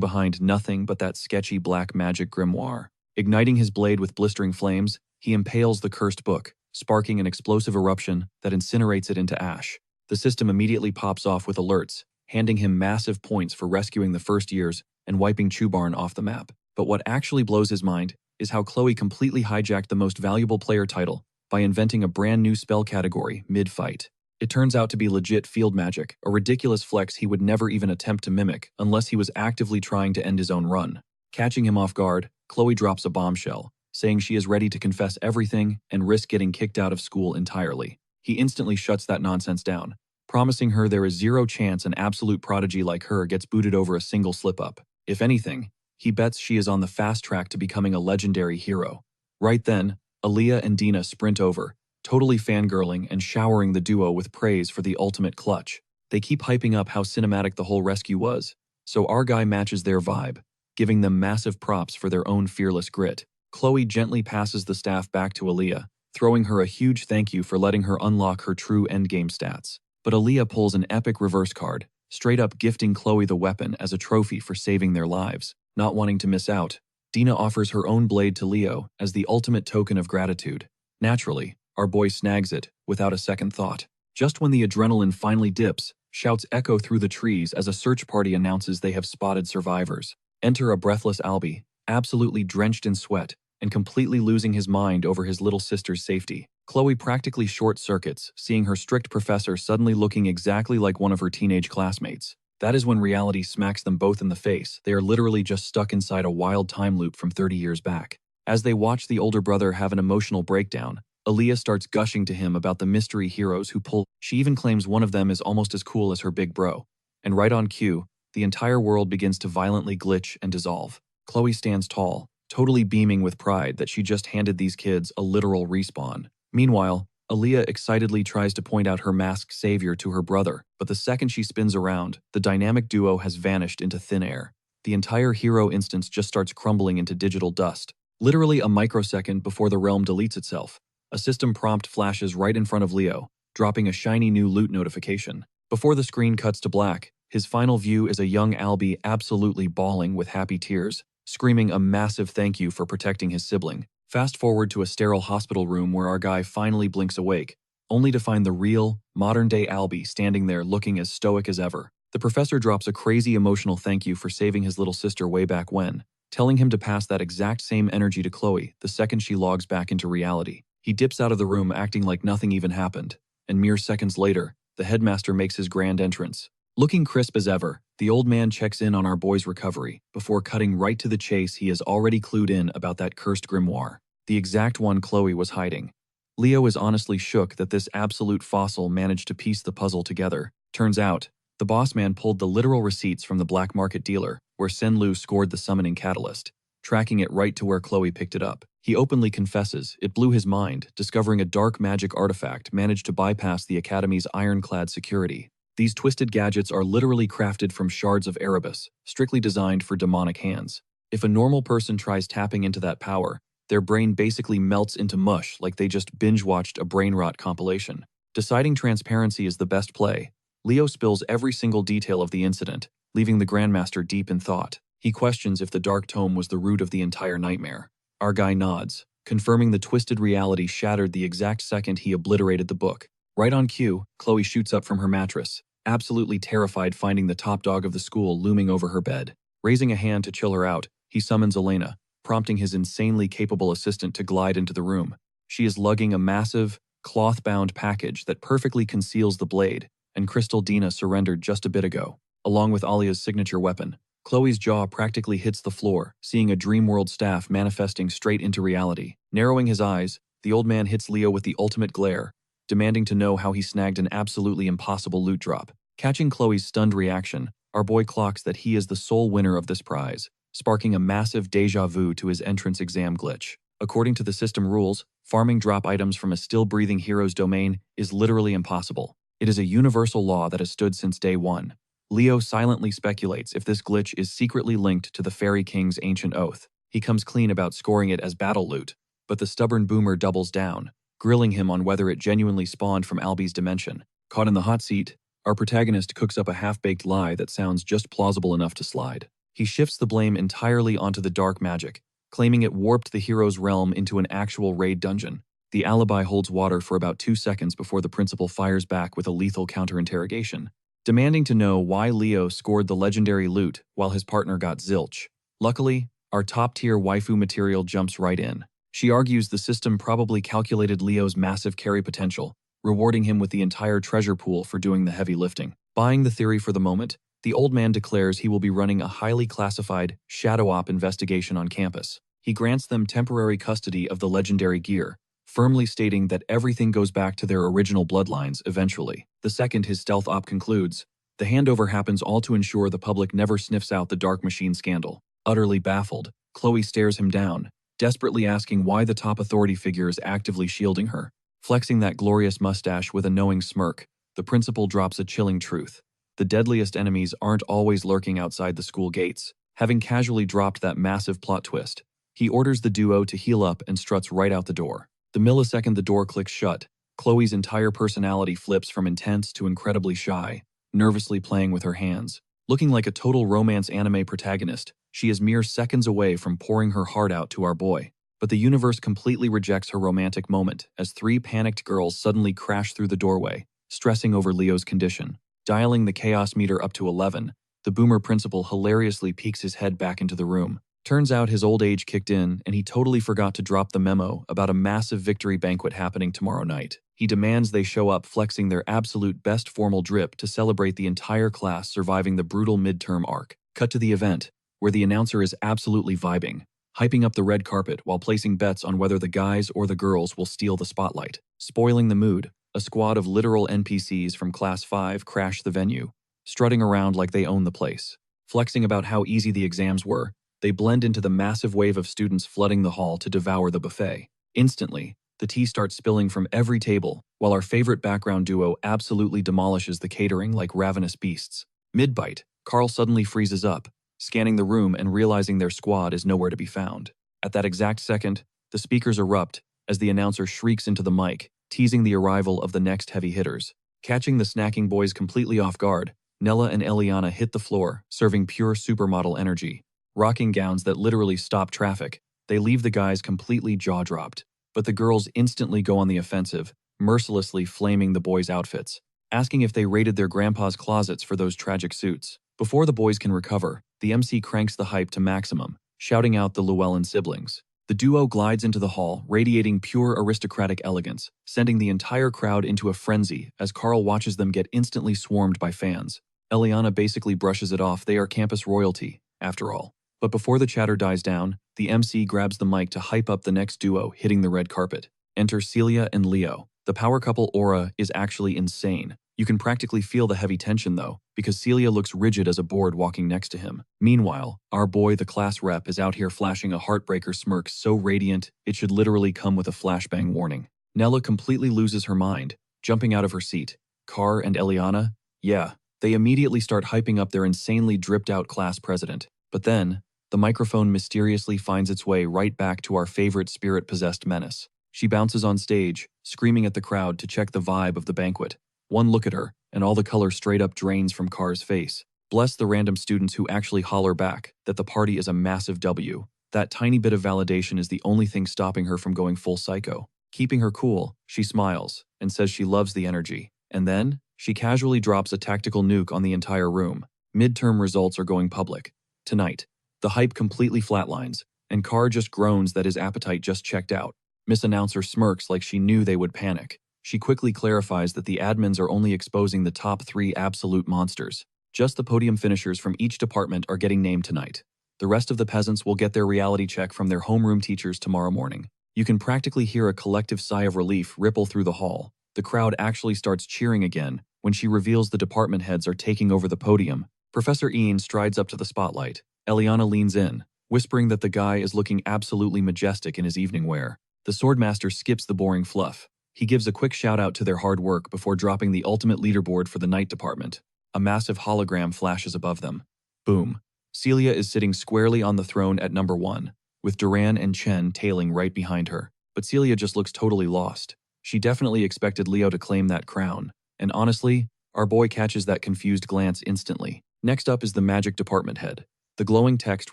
[SPEAKER 1] behind nothing but that sketchy black magic grimoire. Igniting his blade with blistering flames, he impales the cursed book, sparking an explosive eruption that incinerates it into ash. The system immediately pops off with alerts, handing him massive points for rescuing the first years and wiping Chubarn off the map. But what actually blows his mind is how Chloe completely hijacked the most valuable player title by inventing a brand new spell category mid-fight. It turns out to be legit field magic, a ridiculous flex he would never even attempt to mimic unless he was actively trying to end his own run. Catching him off guard, Chloe drops a bombshell, saying she is ready to confess everything and risk getting kicked out of school entirely. He instantly shuts that nonsense down, promising her there is zero chance an absolute prodigy like her gets booted over a single slip-up. If anything, he bets she is on the fast track to becoming a legendary hero. Right then, Aaliyah and Dina sprint over, totally fangirling and showering the duo with praise for the ultimate clutch. They keep hyping up how cinematic the whole rescue was, so our guy matches their vibe, giving them massive props for their own fearless grit. Chloe gently passes the staff back to Aaliyah, throwing her a huge thank you for letting her unlock her true endgame stats. But Aaliyah pulls an epic reverse card, straight up gifting Chloe the weapon as a trophy for saving their lives. Not wanting to miss out, Dina offers her own blade to Leo as the ultimate token of gratitude. Naturally, our boy snags it, without a second thought. Just when the adrenaline finally dips, shouts echo through the trees as a search party announces they have spotted survivors. Enter a breathless Albie, absolutely drenched in sweat, and completely losing his mind over his little sister's safety. Chloe practically short-circuits, seeing her strict professor suddenly looking exactly like one of her teenage classmates. That is when reality smacks them both in the face. They are literally just stuck inside a wild time loop from 30 years back. As they watch the older brother have an emotional breakdown, Aaliyah starts gushing to him about the mystery heroes who pull. She even claims one of them is almost as cool as her big bro. And right on cue, the entire world begins to violently glitch and dissolve. Chloe stands tall, totally beaming with pride that she just handed these kids a literal respawn. Meanwhile, Aaliyah excitedly tries to point out her masked savior to her brother, but the second she spins around, the dynamic duo has vanished into thin air. The entire hero instance just starts crumbling into digital dust, literally a microsecond before the realm deletes itself. A system prompt flashes right in front of Leo, dropping a shiny new loot notification. Before the screen cuts to black, his final view is a young Albie absolutely bawling with happy tears, screaming a massive thank you for protecting his sibling. Fast forward to a sterile hospital room where our guy finally blinks awake, only to find the real, modern-day Albie standing there looking as stoic as ever. The professor drops a crazy emotional thank you for saving his little sister way back when, telling him to pass that exact same energy to Chloe the second she logs back into reality. He dips out of the room acting like nothing even happened, and mere seconds later, the headmaster makes his grand entrance. Looking crisp as ever, the old man checks in on our boy's recovery, before cutting right to the chase. He is already clued in about that cursed grimoire, the exact one Chloe was hiding. Leo is honestly shook that this absolute fossil managed to piece the puzzle together. Turns out, the boss man pulled the literal receipts from the black market dealer, where Senlu scored the summoning catalyst, tracking it right to where Chloe picked it up. He openly confesses it blew his mind, discovering a dark magic artifact managed to bypass the Academy's ironclad security. These twisted gadgets are literally crafted from shards of Erebus, strictly designed for demonic hands. If a normal person tries tapping into that power, their brain basically melts into mush like they just binge-watched a brain rot compilation. Deciding transparency is the best play, Leo spills every single detail of the incident, leaving the Grandmaster deep in thought. He questions if the Dark Tome was the root of the entire nightmare. Our guy nods, confirming the twisted reality shattered the exact second he obliterated the book. Right on cue, Chloe shoots up from her mattress, absolutely terrified finding the top dog of the school looming over her bed. Raising a hand to chill her out, he summons Elena, prompting his insanely capable assistant to glide into the room. She is lugging a massive, cloth-bound package that perfectly conceals the blade, and Crystal Dina surrendered just a bit ago. Along with Alia's signature weapon, Chloe's jaw practically hits the floor, seeing a Dreamworld staff manifesting straight into reality. Narrowing his eyes, the old man hits Leo with the ultimate glare, demanding to know how he snagged an absolutely impossible loot drop. Catching Chloe's stunned reaction, our boy clocks that he is the sole winner of this prize, sparking a massive déjà vu to his entrance exam glitch. According to the system rules, farming drop items from a still-breathing hero's domain is literally impossible. It is a universal law that has stood since day one. Leo silently speculates if this glitch is secretly linked to the Fairy King's ancient oath. He comes clean about scoring it as battle loot, but the stubborn boomer doubles down, grilling him on whether it genuinely spawned from Albie's dimension. Caught in the hot seat, our protagonist cooks up a half-baked lie that sounds just plausible enough to slide. He shifts the blame entirely onto the dark magic, claiming it warped the hero's realm into an actual raid dungeon. The alibi holds water for about 2 seconds before the principal fires back with a lethal counter-interrogation, demanding to know why Leo scored the legendary loot while his partner got zilch. Luckily, our top-tier waifu material jumps right in. She argues the system probably calculated Leo's massive carry potential, rewarding him with the entire treasure pool for doing the heavy lifting. Buying the theory for the moment, the old man declares he will be running a highly classified shadow op investigation on campus. He grants them temporary custody of the legendary gear, firmly stating that everything goes back to their original bloodlines eventually. The second his stealth op concludes, the handover happens all to ensure the public never sniffs out the Dark Machine scandal. Utterly baffled, Chloe stares him down, desperately asking why the top authority figure is actively shielding her. Flexing that glorious mustache with a knowing smirk, the principal drops a chilling truth. The deadliest enemies aren't always lurking outside the school gates. Having casually dropped that massive plot twist, he orders the duo to heal up and struts right out the door. The millisecond the door clicks shut, Chloe's entire personality flips from intense to incredibly shy, nervously playing with her hands. Looking like a total romance anime protagonist, she is mere seconds away from pouring her heart out to our boy. But the universe completely rejects her romantic moment as three panicked girls suddenly crash through the doorway, stressing over Leo's condition. Dialing the chaos meter up to 11, the boomer principal hilariously peeks his head back into the room. Turns out his old age kicked in and he totally forgot to drop the memo about a massive victory banquet happening tomorrow night. He demands they show up flexing their absolute best formal drip to celebrate the entire class surviving the brutal midterm arc. Cut to the event, where the announcer is absolutely vibing, hyping up the red carpet while placing bets on whether the guys or the girls will steal the spotlight. Spoiling the mood, a squad of literal NPCs from Class 5 crash the venue, strutting around like they own the place. Flexing about how easy the exams were, they blend into the massive wave of students flooding the hall to devour the buffet. Instantly, the tea starts spilling from every table, while our favorite background duo absolutely demolishes the catering like ravenous beasts. Mid-bite, Carl suddenly freezes up, scanning the room and realizing their squad is nowhere to be found. At that exact second, the speakers erupt as the announcer shrieks into the mic, teasing the arrival of the next heavy hitters. Catching the snacking boys completely off guard, Nella and Eliana hit the floor, serving pure supermodel energy. Rocking gowns that literally stop traffic, they leave the guys completely jaw-dropped. But the girls instantly go on the offensive, mercilessly flaming the boys' outfits, asking if they raided their grandpa's closets for those tragic suits. Before the boys can recover, the MC cranks the hype to maximum, shouting out the Llewellyn siblings. The duo glides into the hall, radiating pure aristocratic elegance, sending the entire crowd into a frenzy as Carl watches them get instantly swarmed by fans. Eliana basically brushes it off. They are campus royalty, after all. But before the chatter dies down, the MC grabs the mic to hype up the next duo hitting the red carpet. Enter Celia and Leo. The power couple aura is actually insane. You can practically feel the heavy tension though, because Celia looks rigid as a board walking next to him. Meanwhile, our boy the class rep is out here flashing a heartbreaker smirk so radiant, it should literally come with a flashbang warning. Nella completely loses her mind, jumping out of her seat. Carr and Eliana? Yeah, they immediately start hyping up their insanely dripped out class president. But then, the microphone mysteriously finds its way right back to our favorite spirit-possessed menace. She bounces on stage, screaming at the crowd to check the vibe of the banquet. One look at her, and all the color straight up drains from Carr's face. Bless the random students who actually holler back that the party is a massive W. That tiny bit of validation is the only thing stopping her from going full psycho. Keeping her cool, she smiles and says she loves the energy. And then, she casually drops a tactical nuke on the entire room. Midterm results are going public. Tonight, the hype completely flatlines, and Carr just groans that his appetite just checked out. Miss Announcer smirks like she knew they would panic. She quickly clarifies that the admins are only exposing the top 3 absolute monsters. Just the podium finishers from each department are getting named tonight. The rest of the peasants will get their reality check from their homeroom teachers tomorrow morning. You can practically hear a collective sigh of relief ripple through the hall. The crowd actually starts cheering again when she reveals the department heads are taking over the podium. Professor Ian strides up to the spotlight. Eliana leans in, whispering that the guy is looking absolutely majestic in his evening wear. The swordmaster skips the boring fluff. He gives a quick shout out to their hard work before dropping the ultimate leaderboard for the night department. A massive hologram flashes above them. Boom. Celia is sitting squarely on the throne at number 1, with Duran and Chen tailing right behind her. But Celia just looks totally lost. She definitely expected Leo to claim that crown. And honestly, our boy catches that confused glance instantly. Next up is the magic department head. The glowing text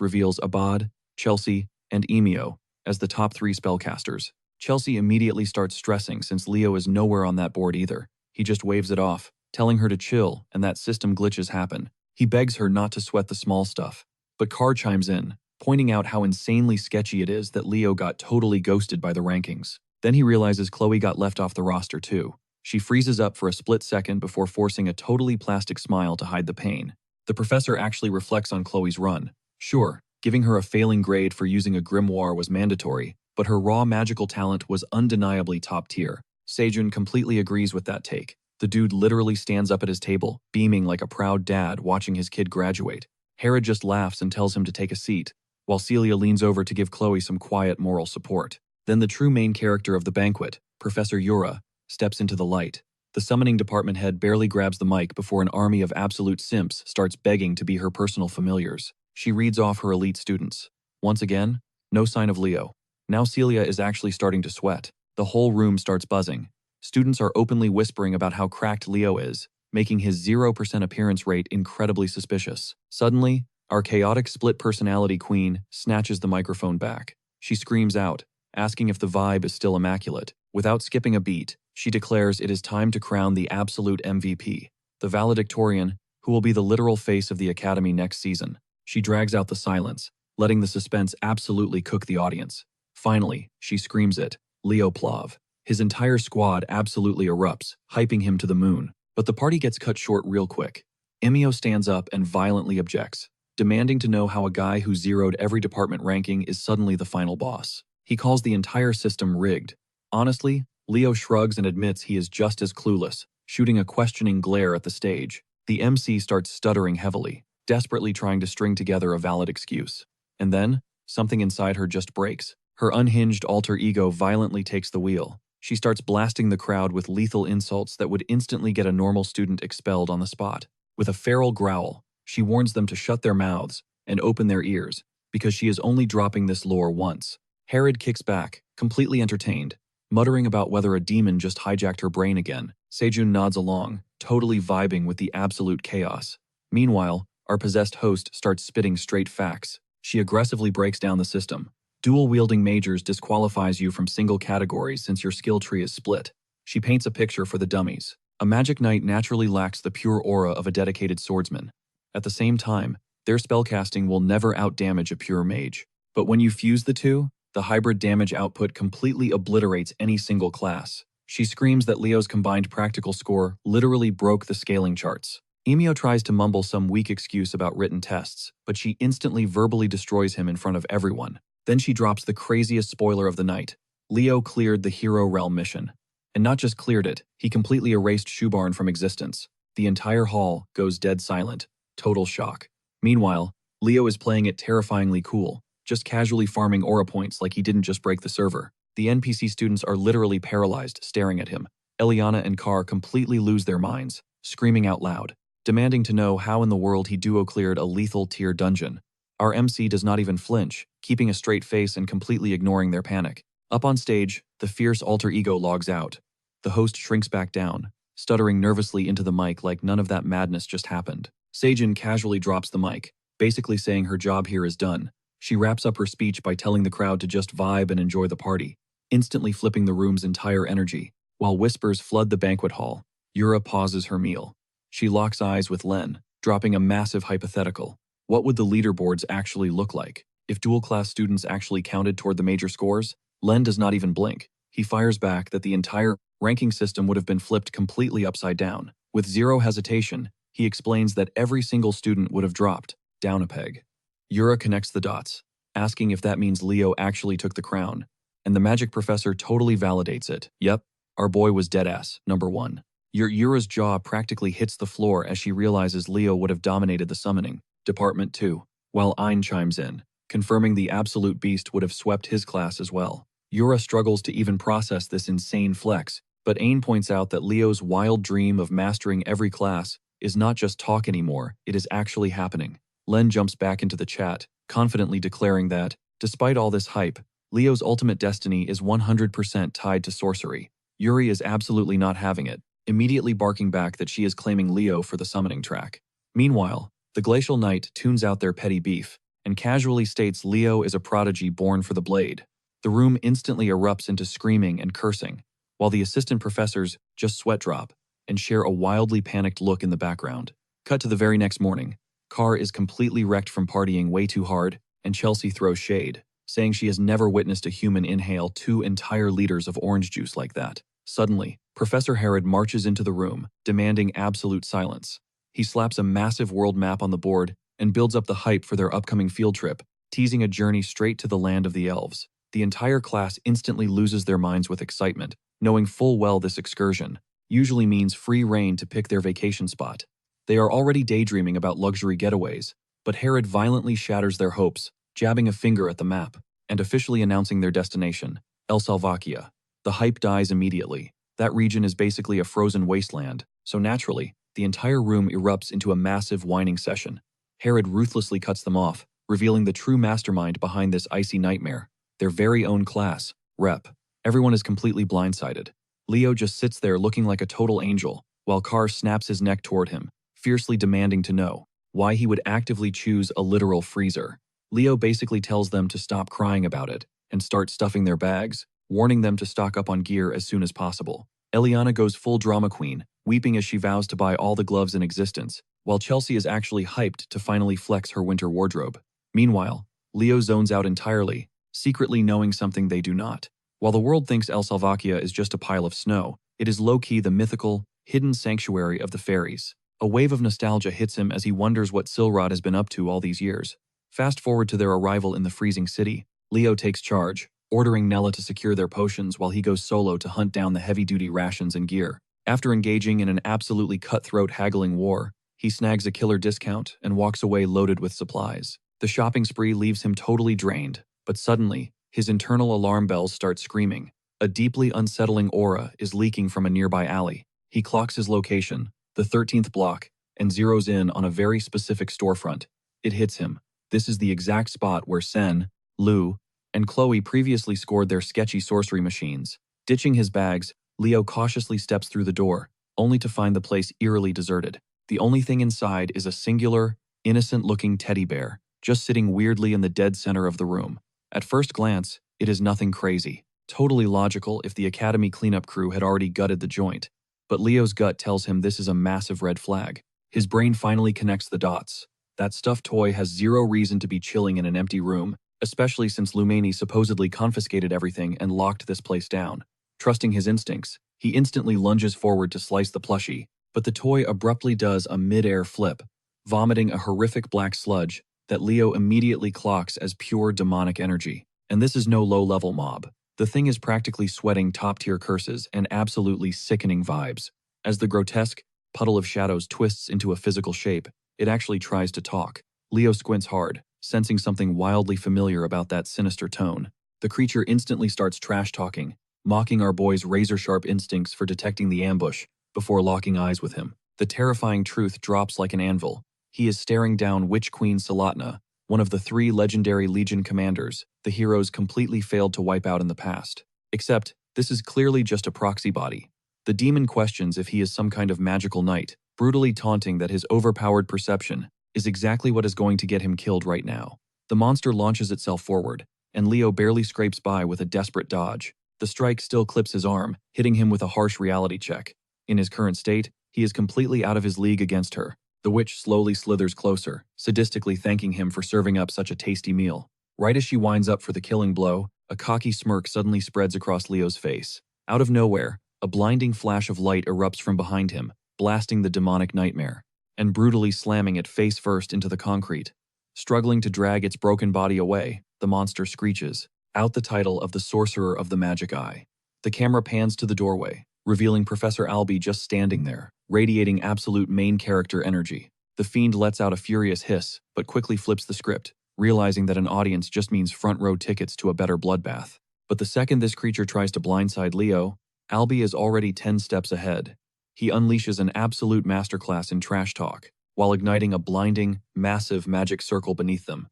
[SPEAKER 1] reveals Abad, Chelsea, and Emio as the top 3 spellcasters. Chelsea immediately starts stressing since Leo is nowhere on that board either. He just waves it off, telling her to chill and that system glitches happen. He begs her not to sweat the small stuff. But Carr chimes in, pointing out how insanely sketchy it is that Leo got totally ghosted by the rankings. Then he realizes Chloe got left off the roster too. She freezes up for a split second before forcing a totally plastic smile to hide the pain. The professor actually reflects on Chloe's run. Sure, giving her a failing grade for using a grimoire was mandatory, but her raw magical talent was undeniably top tier. Sejun completely agrees with that take. The dude literally stands up at his table, beaming like a proud dad watching his kid graduate. Hera just laughs and tells him to take a seat, while Celia leans over to give Chloe some quiet moral support. Then the true main character of the banquet, Professor Yura, steps into the light. The summoning department head barely grabs the mic before an army of absolute simps starts begging to be her personal familiars. She reads off her elite students. Once again, no sign of Leo. Now Celia is actually starting to sweat. The whole room starts buzzing. Students are openly whispering about how cracked Leo is, making his 0% appearance rate incredibly suspicious. Suddenly, our chaotic split personality queen snatches the microphone back. She screams out, asking if the vibe is still immaculate. Without skipping a beat, she declares it is time to crown the absolute MVP, the valedictorian, who will be the literal face of the Academy next season. She drags out the silence, letting the suspense absolutely cook the audience. Finally, she screams it, Leo Plav. His entire squad absolutely erupts, hyping him to the moon. But the party gets cut short real quick. Emio stands up and violently objects, demanding to know how a guy who zeroed every department ranking is suddenly the final boss. He calls the entire system rigged. Honestly, Leo shrugs and admits he is just as clueless, shooting a questioning glare at the stage. The MC starts stuttering heavily, desperately trying to string together a valid excuse. And then, something inside her just breaks. Her unhinged alter ego violently takes the wheel. She starts blasting the crowd with lethal insults that would instantly get a normal student expelled on the spot. With a feral growl, she warns them to shut their mouths and open their ears, because she is only dropping this lore once. Herod kicks back, completely entertained, muttering about whether a demon just hijacked her brain again. Sejun nods along, totally vibing with the absolute chaos. Meanwhile, our possessed host starts spitting straight facts. She aggressively breaks down the system. Dual-wielding majors disqualifies you from single categories since your skill tree is split. She paints a picture for the dummies. A magic knight naturally lacks the pure aura of a dedicated swordsman. At the same time, their spellcasting will never outdamage a pure mage. But when you fuse the two, the hybrid damage output completely obliterates any single class. She screams that Leo's combined practical score literally broke the scaling charts. Emio tries to mumble some weak excuse about written tests, but she instantly verbally destroys him in front of everyone. Then she drops the craziest spoiler of the night. Leo cleared the Hero Realm mission. And not just cleared it, he completely erased Shubarn from existence. The entire hall goes dead silent. Total shock. Meanwhile, Leo is playing it terrifyingly cool, just casually farming aura points like he didn't just break the server. The NPC students are literally paralyzed, staring at him. Eliana and Carr completely lose their minds, screaming out loud, demanding to know how in the world he duo-cleared a lethal tier dungeon. Our MC does not even flinch, keeping a straight face and completely ignoring their panic. Up on stage, the fierce alter ego logs out. The host shrinks back down, stuttering nervously into the mic like none of that madness just happened. Sejun casually drops the mic, basically saying her job here is done. She wraps up her speech by telling the crowd to just vibe and enjoy the party, instantly flipping the room's entire energy. While whispers flood the banquet hall, Yura pauses her meal. She locks eyes with Len, dropping a massive hypothetical. What would the leaderboards actually look like? If dual-class students actually counted toward the major scores? Len does not even blink. He fires back that the entire ranking system would have been flipped completely upside down. With zero hesitation, he explains that every single student would have dropped down a peg. Yura connects the dots, asking if that means Leo actually took the crown, and the magic professor totally validates it. Yep, our boy was deadass, number one. Yura's jaw practically hits the floor as she realizes Leo would have dominated the summoning. Department 2, while Ein chimes in, confirming the absolute beast would have swept his class as well. Yura struggles to even process this insane flex, but Ein points out that Leo's wild dream of mastering every class is not just talk anymore, it is actually happening. Len jumps back into the chat, confidently declaring that, despite all this hype, Leo's ultimate destiny is 100% tied to sorcery. Yuri is absolutely not having it, immediately barking back that she is claiming Leo for the summoning track. Meanwhile, the Glacial Knight tunes out their petty beef and casually states Leo is a prodigy born for the blade. The room instantly erupts into screaming and cursing, while the assistant professors just sweat drop and share a wildly panicked look in the background. Cut to the very next morning. Carr is completely wrecked from partying way too hard, and Chelsea throws shade, saying she has never witnessed a human inhale 2 entire liters of orange juice like that. Suddenly, Professor Herod marches into the room, demanding absolute silence. He slaps a massive world map on the board and builds up the hype for their upcoming field trip, teasing a journey straight to the land of the elves. The entire class instantly loses their minds with excitement, knowing full well this excursion usually means free reign to pick their vacation spot. They are already daydreaming about luxury getaways, but Herod violently shatters their hopes, jabbing a finger at the map, and officially announcing their destination, El Salvakia. The hype dies immediately. That region is basically a frozen wasteland, so naturally, the entire room erupts into a massive whining session. Herod ruthlessly cuts them off, revealing the true mastermind behind this icy nightmare, their very own class, Rep. Everyone is completely blindsided. Leo just sits there looking like a total angel, while Carr snaps his neck toward him, fiercely demanding to know why he would actively choose a literal freezer. Leo basically tells them to stop crying about it and start stuffing their bags, warning them to stock up on gear as soon as possible. Eliana goes full drama queen, weeping as she vows to buy all the gloves in existence, while Chelsea is actually hyped to finally flex her winter wardrobe. Meanwhile, Leo zones out entirely, secretly knowing something they do not. While the world thinks El Salvakia is just a pile of snow, it is low-key the mythical, hidden sanctuary of the fairies. A wave of nostalgia hits him as he wonders what Silrod has been up to all these years. Fast forward to their arrival in the freezing city. Leo takes charge, ordering Nella to secure their potions while he goes solo to hunt down the heavy-duty rations and gear. After engaging in an absolutely cutthroat haggling war, he snags a killer discount and walks away loaded with supplies. The shopping spree leaves him totally drained, but suddenly, his internal alarm bells start screaming. A deeply unsettling aura is leaking from a nearby alley. He clocks his location, the 13th block, and zeroes in on a very specific storefront. It hits him. This is the exact spot where Sen, Lou, and Chloe previously scored their sketchy sorcery machines. Ditching his bags, Leo cautiously steps through the door, only to find the place eerily deserted. The only thing inside is a singular, innocent-looking teddy bear, just sitting weirdly in the dead center of the room. At first glance, it is nothing crazy. Totally logical if the Academy cleanup crew had already gutted the joint. But Leo's gut tells him this is a massive red flag. His brain finally connects the dots. That stuffed toy has zero reason to be chilling in an empty room, especially since Lumani supposedly confiscated everything and locked this place down. Trusting his instincts, he instantly lunges forward to slice the plushie, but the toy abruptly does a mid-air flip, vomiting a horrific black sludge that Leo immediately clocks as pure demonic energy. And this is no low-level mob. The thing is practically sweating top-tier curses and absolutely sickening vibes. As the grotesque puddle of shadows twists into a physical shape, it actually tries to talk. Leo squints hard, sensing something wildly familiar about that sinister tone. The creature instantly starts trash-talking, mocking our boy's razor-sharp instincts for detecting the ambush before locking eyes with him. The terrifying truth drops like an anvil. He is staring down Witch Queen Salatna, one of the 3 legendary Legion commanders the heroes completely failed to wipe out in the past. Except, this is clearly just a proxy body. The demon questions if he is some kind of magical knight, brutally taunting that his overpowered perception is exactly what is going to get him killed right now. The monster launches itself forward, and Leo barely scrapes by with a desperate dodge. The strike still clips his arm, hitting him with a harsh reality check. In his current state, he is completely out of his league against her. The witch slowly slithers closer, sadistically thanking him for serving up such a tasty meal. Right as she winds up for the killing blow, a cocky smirk suddenly spreads across Leo's face. Out of nowhere, a blinding flash of light erupts from behind him, blasting the demonic nightmare, and brutally slamming it face first into the concrete. Struggling to drag its broken body away, the monster screeches out the title of the Sorcerer of the Magic Eye. The camera pans to the doorway, revealing Professor Albie just standing there, radiating absolute main character energy. The fiend lets out a furious hiss, but quickly flips the script, realizing that an audience just means front row tickets to a better bloodbath. But the second this creature tries to blindside Leo, Albie is already 10 steps ahead. He unleashes an absolute masterclass in trash talk, while igniting a blinding, massive magic circle beneath them.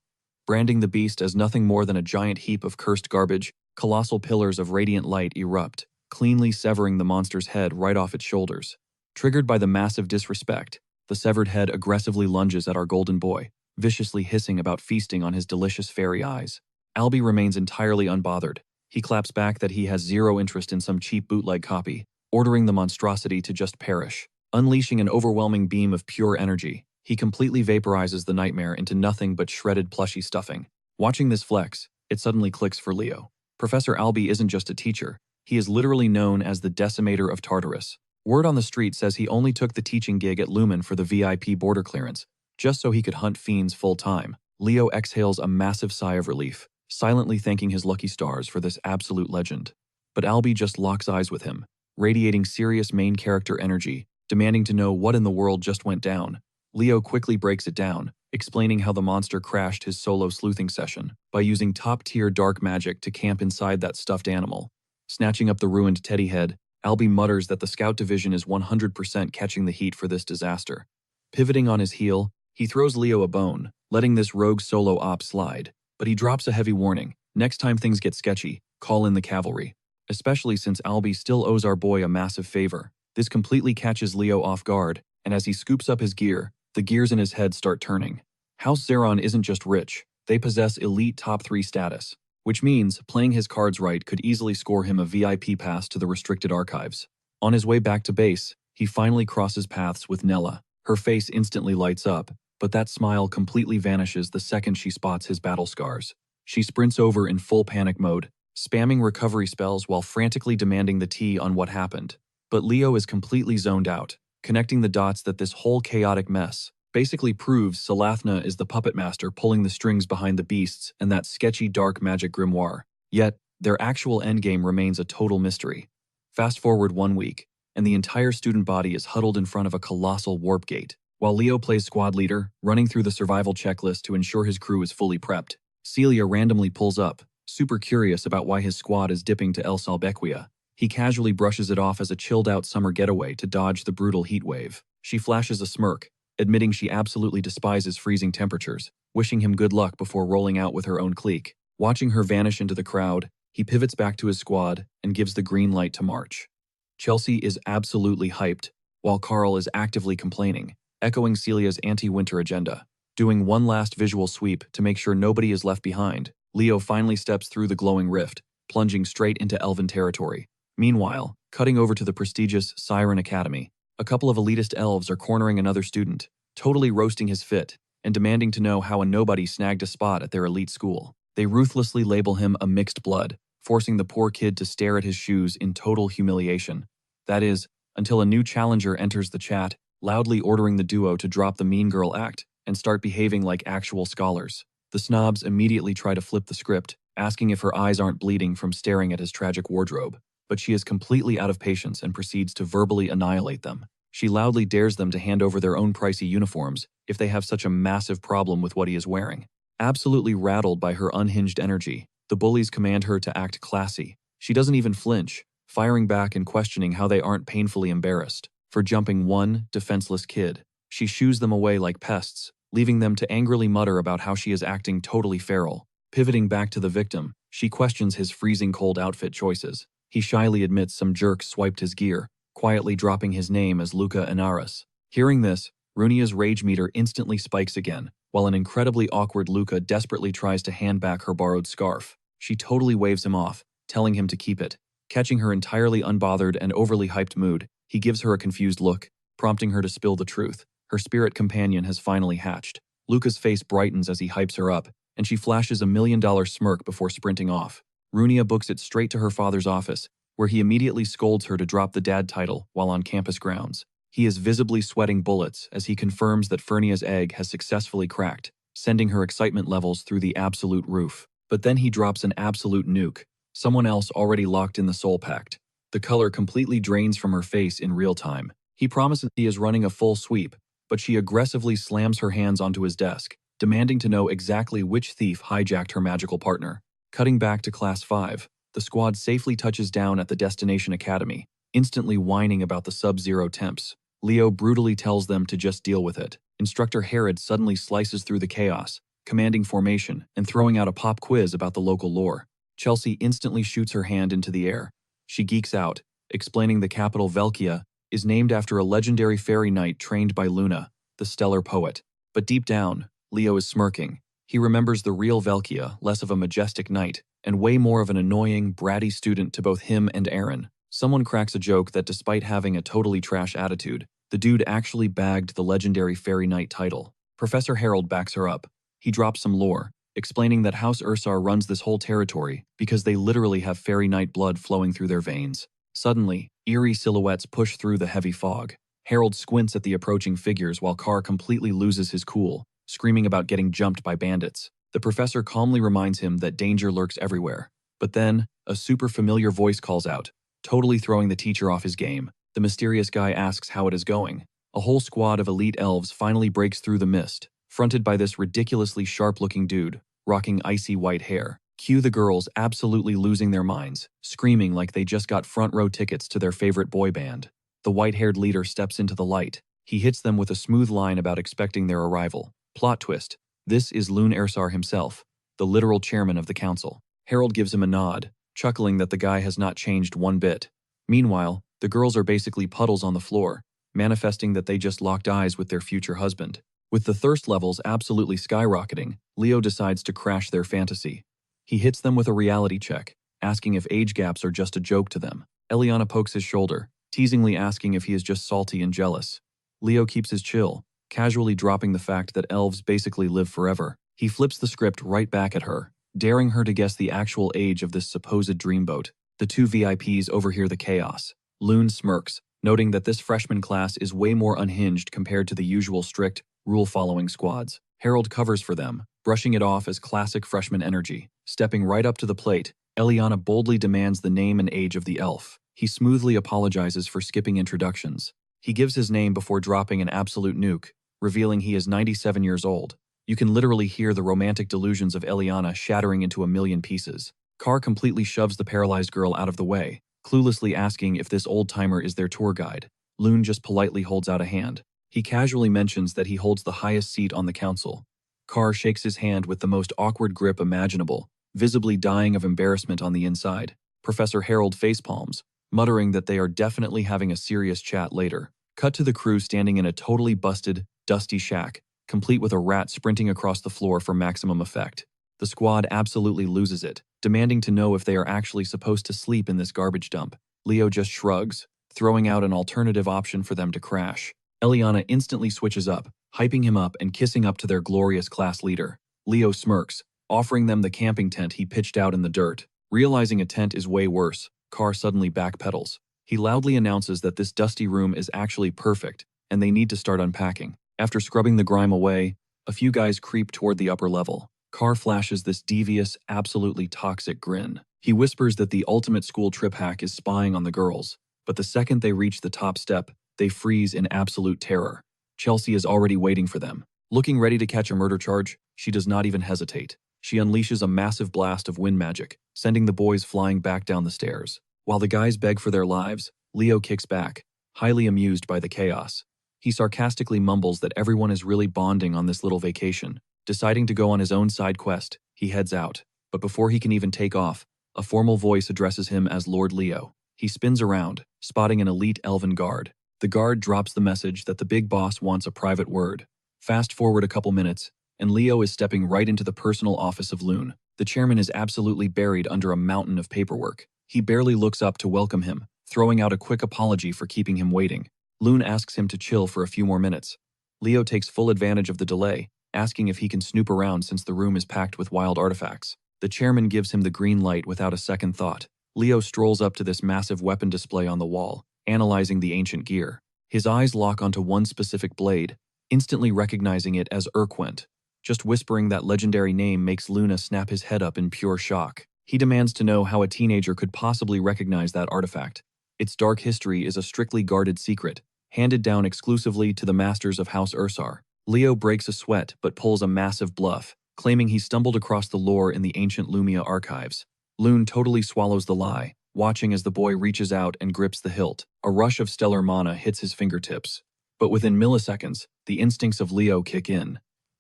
[SPEAKER 1] Branding the beast as nothing more than a giant heap of cursed garbage, colossal pillars of radiant light erupt, cleanly severing the monster's head right off its shoulders. Triggered by the massive disrespect, the severed head aggressively lunges at our golden boy, viciously hissing about feasting on his delicious fairy eyes. Albie remains entirely unbothered. He claps back that he has zero interest in some cheap bootleg copy, ordering the monstrosity to just perish. Unleashing an overwhelming beam of pure energy, he completely vaporizes the nightmare into nothing but shredded plushy stuffing. Watching this flex, it suddenly clicks for Leo. Professor Albie isn't just a teacher, he is literally known as the Decimator of Tartarus. Word on the street says he only took the teaching gig at Lumen for the VIP border clearance, just so he could hunt fiends full-time. Leo exhales a massive sigh of relief, silently thanking his lucky stars for this absolute legend. But Albie just locks eyes with him, radiating serious main character energy, demanding to know what in the world just went down. Leo quickly breaks it down, explaining how the monster crashed his solo sleuthing session by using top-tier dark magic to camp inside that stuffed animal. Snatching up the ruined teddy head, Albie mutters that the scout division is 100% catching the heat for this disaster. Pivoting on his heel, he throws Leo a bone, letting this rogue solo op slide. But he drops a heavy warning. Next time things get sketchy, call in the cavalry. Especially since Albie still owes our boy a massive favor. This completely catches Leo off guard, and as he scoops up his gear, the gears in his head start turning. House Zeron isn't just rich, they possess elite top 3 status, which means playing his cards right could easily score him a VIP pass to the restricted archives. On his way back to base, he finally crosses paths with Nella. Her face instantly lights up, but that smile completely vanishes the second she spots his battle scars. She sprints over in full panic mode, spamming recovery spells while frantically demanding the tea on what happened. But Leo is completely zoned out, connecting the dots that this whole chaotic mess basically proves Salathna is the puppet master pulling the strings behind the beasts and that sketchy dark magic grimoire. Yet, their actual endgame remains a total mystery. Fast forward 1 week, and the entire student body is huddled in front of a colossal warp gate. While Leo plays squad leader, running through the survival checklist to ensure his crew is fully prepped, Celia randomly pulls up, super curious about why his squad is dipping to El Salbequia. He casually brushes it off as a chilled-out summer getaway to dodge the brutal heat wave. She flashes a smirk, admitting she absolutely despises freezing temperatures, wishing him good luck before rolling out with her own clique. Watching her vanish into the crowd, he pivots back to his squad and gives the green light to march. Chelsea is absolutely hyped, while Carl is actively complaining, echoing Celia's anti-winter agenda. Doing one last visual sweep to make sure nobody is left behind, Leo finally steps through the glowing rift, plunging straight into Elven territory. Meanwhile, cutting over to the prestigious Siren Academy, a couple of elitist elves are cornering another student, totally roasting his fit, and demanding to know how a nobody snagged a spot at their elite school. They ruthlessly label him a mixed blood, forcing the poor kid to stare at his shoes in total humiliation. That is, until a new challenger enters the chat, loudly ordering the duo to drop the mean girl act and start behaving like actual scholars. The snobs immediately try to flip the script, asking if her eyes aren't bleeding from staring at his tragic wardrobe. But she is completely out of patience and proceeds to verbally annihilate them. She loudly dares them to hand over their own pricey uniforms if they have such a massive problem with what he is wearing. Absolutely rattled by her unhinged energy, the bullies command her to act classy. She doesn't even flinch, firing back and questioning how they aren't painfully embarrassed for jumping one defenseless kid. She shoos them away like pests, leaving them to angrily mutter about how she is acting totally feral. Pivoting back to the victim, she questions his freezing cold outfit choices. He shyly admits some jerk swiped his gear, quietly dropping his name as Luca Inaris. Hearing this, Runia's rage meter instantly spikes again, while an incredibly awkward Luca desperately tries to hand back her borrowed scarf. She totally waves him off, telling him to keep it. Catching her entirely unbothered and overly hyped mood, he gives her a confused look, prompting her to spill the truth. Her spirit companion has finally hatched. Luca's face brightens as he hypes her up, and she flashes a $1 million smirk before sprinting off. Runia books it straight to her father's office, where he immediately scolds her to drop the dad title while on campus grounds. He is visibly sweating bullets as he confirms that Fernia's egg has successfully cracked, sending her excitement levels through the absolute roof. But then he drops an absolute nuke, someone else already locked in the soul pact. The color completely drains from her face in real time. He promises he is running a full sweep, but she aggressively slams her hands onto his desk, demanding to know exactly which thief hijacked her magical partner. Cutting back to Class 5, the squad safely touches down at the destination academy, instantly whining about the sub-zero temps. Leo brutally tells them to just deal with it. Instructor Herod suddenly slices through the chaos, commanding formation and throwing out a pop quiz about the local lore. Chelsea instantly shoots her hand into the air. She geeks out, explaining the capital Velkia is named after a legendary fairy knight trained by Luna, the stellar poet. But deep down, Leo is smirking. He remembers the real Velkia, less of a majestic knight, and way more of an annoying, bratty student to both him and Aaron. Someone cracks a joke that despite having a totally trash attitude, the dude actually bagged the legendary fairy knight title. Professor Harold backs her up. He drops some lore, explaining that House Ursar runs this whole territory because they literally have fairy knight blood flowing through their veins. Suddenly, eerie silhouettes push through the heavy fog. Harold squints at the approaching figures while Carr completely loses his cool, screaming about getting jumped by bandits. The professor calmly reminds him that danger lurks everywhere. But then, a super familiar voice calls out, totally throwing the teacher off his game. The mysterious guy asks how it is going. A whole squad of elite elves finally breaks through the mist, fronted by this ridiculously sharp-looking dude, rocking icy white hair. Cue the girls absolutely losing their minds, screaming like they just got front row tickets to their favorite boy band. The white-haired leader steps into the light. He hits them with a smooth line about expecting their arrival. Plot twist. This is Loon Ersar himself, the literal chairman of the council. Harold gives him a nod, chuckling that the guy has not changed one bit. Meanwhile, the girls are basically puddles on the floor, manifesting that they just locked eyes with their future husband. With the thirst levels absolutely skyrocketing, Leo decides to crash their fantasy. He hits them with a reality check, asking if age gaps are just a joke to them. Eliana pokes his shoulder, teasingly asking if he is just salty and jealous. Leo keeps his chill, casually dropping the fact that elves basically live forever. He flips the script right back at her, daring her to guess the actual age of this supposed dreamboat. The two VIPs overhear the chaos. Loon smirks, noting that this freshman class is way more unhinged compared to the usual strict, rule-following squads. Harold covers for them, brushing it off as classic freshman energy. Stepping right up to the plate, Eliana boldly demands the name and age of the elf. He smoothly apologizes for skipping introductions. He gives his name before dropping an absolute nuke, revealing he is 97 years old. You can literally hear the romantic delusions of Eliana shattering into a million pieces. Carr completely shoves the paralyzed girl out of the way, cluelessly asking if this old-timer is their tour guide. Loon just politely holds out a hand. He casually mentions that he holds the highest seat on the council. Carr shakes his hand with the most awkward grip imaginable, visibly dying of embarrassment on the inside. Professor Harold facepalms, muttering that they are definitely having a serious chat later. Cut to the crew standing in a totally busted, dusty shack, complete with a rat sprinting across the floor for maximum effect. The squad absolutely loses it, demanding to know if they are actually supposed to sleep in this garbage dump. Leo just shrugs, throwing out an alternative option for them to crash. Eliana instantly switches up, hyping him up and kissing up to their glorious class leader. Leo smirks, offering them the camping tent he pitched out in the dirt. Realizing a tent is way worse, Carr suddenly backpedals. He loudly announces that this dusty room is actually perfect, and they need to start unpacking. After scrubbing the grime away, a few guys creep toward the upper level. Carr flashes this devious, absolutely toxic grin. He whispers that the ultimate school trip hack is spying on the girls, but the second they reach the top step, they freeze in absolute terror. Chelsea is already waiting for them. Looking ready to catch a murder charge, she does not even hesitate. She unleashes a massive blast of wind magic, sending the boys flying back down the stairs. While the guys beg for their lives, Leo kicks back, highly amused by the chaos. He sarcastically mumbles that everyone is really bonding on this little vacation. Deciding to go on his own side quest, he heads out. But before he can even take off, a formal voice addresses him as Lord Leo. He spins around, spotting an elite elven guard. The guard drops the message that the big boss wants a private word. Fast forward a couple minutes, and Leo is stepping right into the personal office of Loon. The chairman is absolutely buried under a mountain of paperwork. He barely looks up to welcome him, throwing out a quick apology for keeping him waiting. Loon asks him to chill for a few more minutes. Leo takes full advantage of the delay, asking if he can snoop around since the room is packed with wild artifacts. The chairman gives him the green light without a second thought. Leo strolls up to this massive weapon display on the wall, analyzing the ancient gear. His eyes lock onto one specific blade, instantly recognizing it as Urquent. Just whispering that legendary name makes Luna snap his head up in pure shock. He demands to know how a teenager could possibly recognize that artifact. Its dark history is a strictly guarded secret, handed down exclusively to the masters of House Ursar. Leo breaks a sweat but pulls a massive bluff, claiming he stumbled across the lore in the ancient Lumia archives. Loon totally swallows the lie, watching as the boy reaches out and grips the hilt. A rush of stellar mana hits his fingertips. But within milliseconds, the instincts of Leo kick in.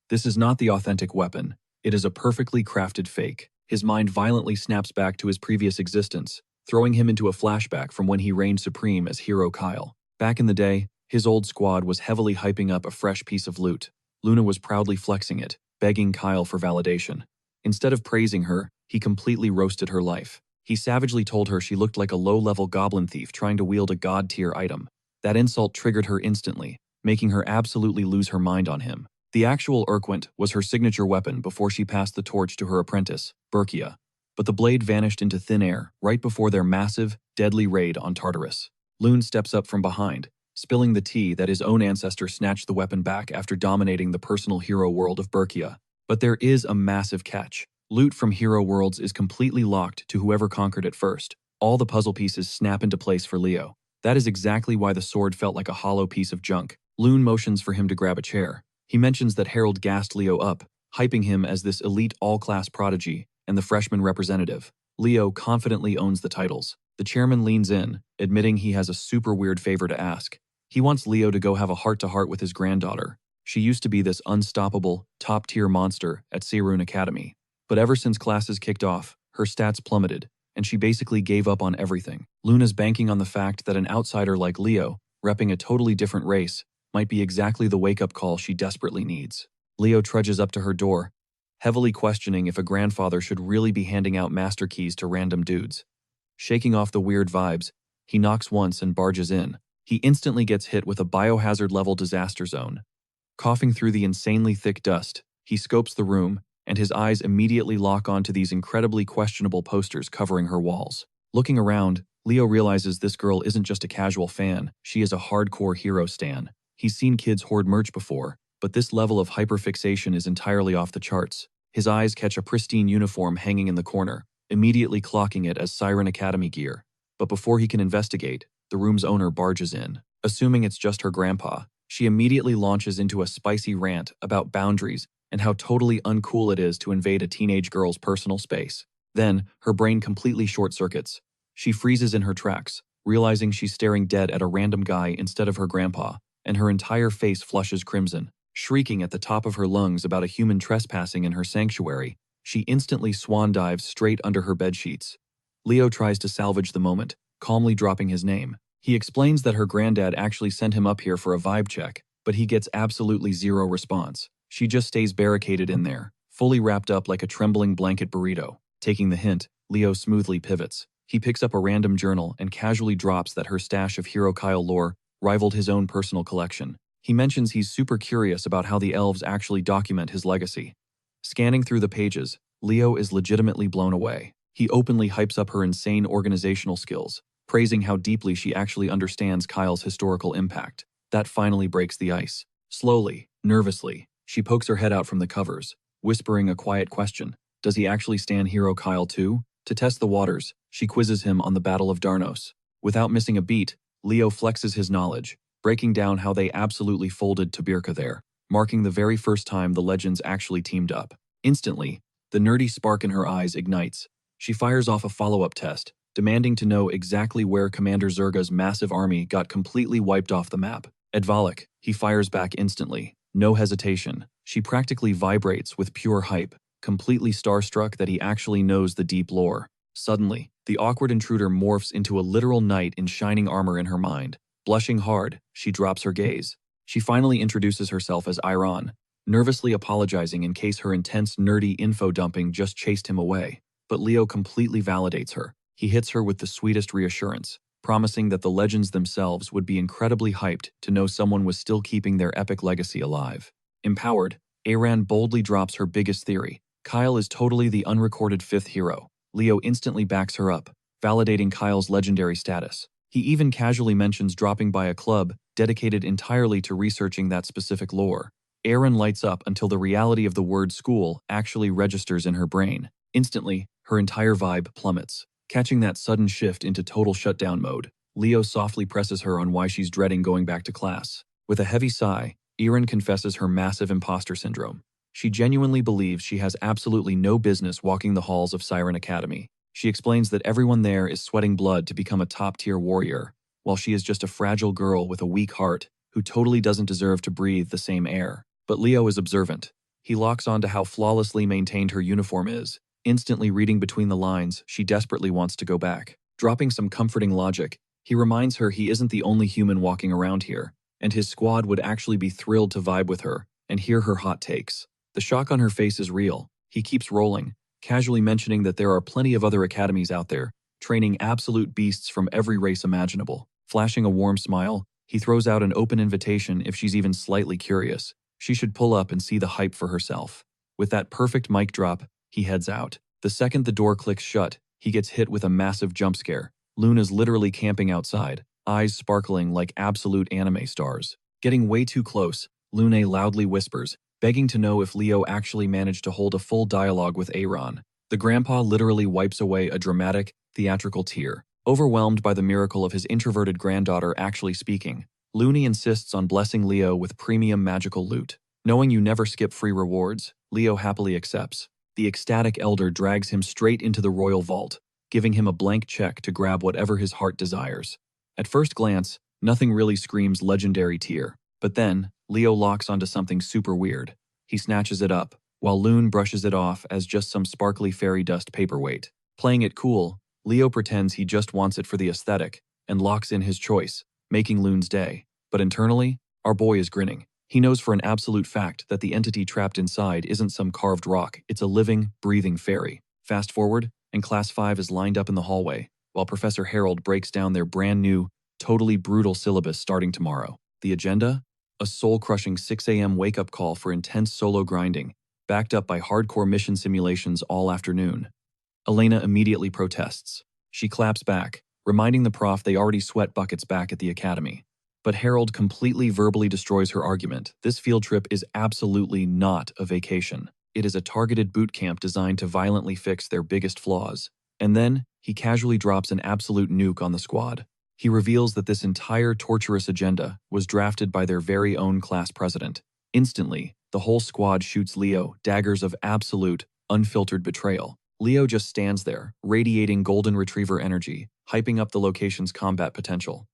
[SPEAKER 1] This is not the authentic weapon. It is a perfectly crafted fake. His mind violently snaps back to his previous existence, throwing him into a flashback from when he reigned supreme as Hero Kyle. Back in the day, his old squad was heavily hyping up a fresh piece of loot. Luna was proudly flexing it, begging Kyle for validation. Instead of praising her, he completely roasted her life. He savagely told her she looked like a low-level goblin thief trying to wield a god-tier item. That insult triggered her instantly, making her absolutely lose her mind on him. The actual Urquent was her signature weapon before she passed the torch to her apprentice, Berkia. But the blade vanished into thin air right before their massive, deadly raid on Tartarus. Loon steps up from behind, spilling the tea that his own ancestor snatched the weapon back after dominating the personal hero world of Berkia. But there is a massive catch. Loot from hero worlds is completely locked to whoever conquered it first. All the puzzle pieces snap into place for Leo. That is exactly why the sword felt like a hollow piece of junk. Loon motions for him to grab a chair. He mentions that Harold gassed Leo up, hyping him as this elite all-class prodigy, and the freshman representative. Leo confidently owns the titles. The chairman leans in, admitting he has a super weird favor to ask. He wants Leo to go have a heart-to-heart with his granddaughter. She used to be this unstoppable, top-tier monster at Seirun Academy. But ever since classes kicked off, her stats plummeted, and she basically gave up on everything. Luna's banking on the fact that an outsider like Leo, repping a totally different race, might be exactly the wake-up call she desperately needs. Leo trudges up to her door, heavily questioning if a grandfather should really be handing out master keys to random dudes. Shaking off the weird vibes, he knocks once and barges in. He instantly gets hit with a biohazard-level disaster zone. Coughing through the insanely thick dust, he scopes the room, and his eyes immediately lock onto these incredibly questionable posters covering her walls. Looking around, Leo realizes this girl isn't just a casual fan, she is a hardcore hero stan. He's seen kids hoard merch before, but this level of hyperfixation is entirely off the charts. His eyes catch a pristine uniform hanging in the corner, immediately clocking it as Siren Academy gear. But before he can investigate, the room's owner barges in. Assuming it's just her grandpa, she immediately launches into a spicy rant about boundaries and how totally uncool it is to invade a teenage girl's personal space. Then, her brain completely short-circuits. She freezes in her tracks, realizing she's staring dead at a random guy instead of her grandpa, and her entire face flushes crimson. Shrieking at the top of her lungs about a human trespassing in her sanctuary, she instantly swan dives straight under her bedsheets. Leo tries to salvage the moment, calmly dropping his name. He explains that her granddad actually sent him up here for a vibe check, but he gets absolutely zero response. She just stays barricaded in there, fully wrapped up like a trembling blanket burrito. Taking the hint, Leo smoothly pivots. He picks up a random journal and casually drops that her stash of Hero Kyle lore rivaled his own personal collection. He mentions he's super curious about how the elves actually document his legacy. Scanning through the pages, Leo is legitimately blown away. He openly hypes up her insane organizational skills, praising how deeply she actually understands Kyle's historical impact. That finally breaks the ice. Slowly, nervously, she pokes her head out from the covers, whispering a quiet question. Does he actually stan Hero Kyle too? To test the waters, she quizzes him on the Battle of Darnos. Without missing a beat, Leo flexes his knowledge, breaking down how they absolutely folded Tabirka there, marking the very first time the legends actually teamed up. Instantly, the nerdy spark in her eyes ignites. She fires off a follow-up test, demanding to know exactly where Commander Zerga's massive army got completely wiped off the map. Advalak, he fires back instantly. No hesitation. She practically vibrates with pure hype, completely starstruck that he actually knows the deep lore. Suddenly, the awkward intruder morphs into a literal knight in shining armor in her mind. Blushing hard, she drops her gaze. She finally introduces herself as Iran, nervously apologizing in case her intense nerdy info dumping just chased him away. But Leo completely validates her. He hits her with the sweetest reassurance, promising that the legends themselves would be incredibly hyped to know someone was still keeping their epic legacy alive. Empowered, Aran boldly drops her biggest theory. Kyle is totally the unrecorded fifth hero. Leo instantly backs her up, validating Kyle's legendary status. He even casually mentions dropping by a club dedicated entirely to researching that specific lore. Aran lights up until the reality of the word school actually registers in her brain. Instantly, her entire vibe plummets. Catching that sudden shift into total shutdown mode, Leo softly presses her on why she's dreading going back to class. With a heavy sigh, Aran confesses her massive imposter syndrome. She genuinely believes she has absolutely no business walking the halls of Siren Academy. She explains that everyone there is sweating blood to become a top-tier warrior, while she is just a fragile girl with a weak heart who totally doesn't deserve to breathe the same air. But Leo is observant. He locks on to how flawlessly maintained her uniform is, instantly reading between the lines she desperately wants to go back. Dropping some comforting logic, he reminds her he isn't the only human walking around here, and his squad would actually be thrilled to vibe with her and hear her hot takes. The shock on her face is real. He keeps rolling, casually mentioning that there are plenty of other academies out there, training absolute beasts from every race imaginable. Flashing a warm smile, he throws out an open invitation if she's even slightly curious. She should pull up and see the hype for herself. With that perfect mic drop, he heads out. The second the door clicks shut, he gets hit with a massive jump scare. Luna's literally camping outside, eyes sparkling like absolute anime stars. Getting way too close, Luna loudly whispers, begging to know if Leo actually managed to hold a full dialogue with Aaron. The grandpa literally wipes away a dramatic, theatrical tear. Overwhelmed by the miracle of his introverted granddaughter actually speaking, Looney insists on blessing Leo with premium magical loot. Knowing you never skip free rewards, Leo happily accepts. The ecstatic elder drags him straight into the royal vault, giving him a blank check to grab whatever his heart desires. At first glance, nothing really screams legendary tier, but then Leo locks onto something super weird. He snatches it up, while Loon brushes it off as just some sparkly fairy dust paperweight. Playing it cool, Leo pretends he just wants it for the aesthetic and locks in his choice, making Loon's day. But internally, our boy is grinning. He knows for an absolute fact that the entity trapped inside isn't some carved rock, it's a living, breathing fairy. Fast forward, and Class 5 is lined up in the hallway, while Professor Harold breaks down their brand new, totally brutal syllabus starting tomorrow. The agenda? A soul-crushing 6 a.m. wake-up call for intense solo grinding, backed up by hardcore mission simulations all afternoon. Elena immediately protests. She claps back, reminding the prof they already sweat buckets back at the academy. But Harold completely verbally destroys her argument. This field trip is absolutely not a vacation. It is a targeted boot camp designed to violently fix their biggest flaws. And then, he casually drops an absolute nuke on the squad. He reveals that this entire torturous agenda was drafted by their very own class president. Instantly, the whole squad shoots Leo daggers of absolute, unfiltered betrayal. Leo just stands there, radiating golden retriever energy, hyping up the location's combat potential.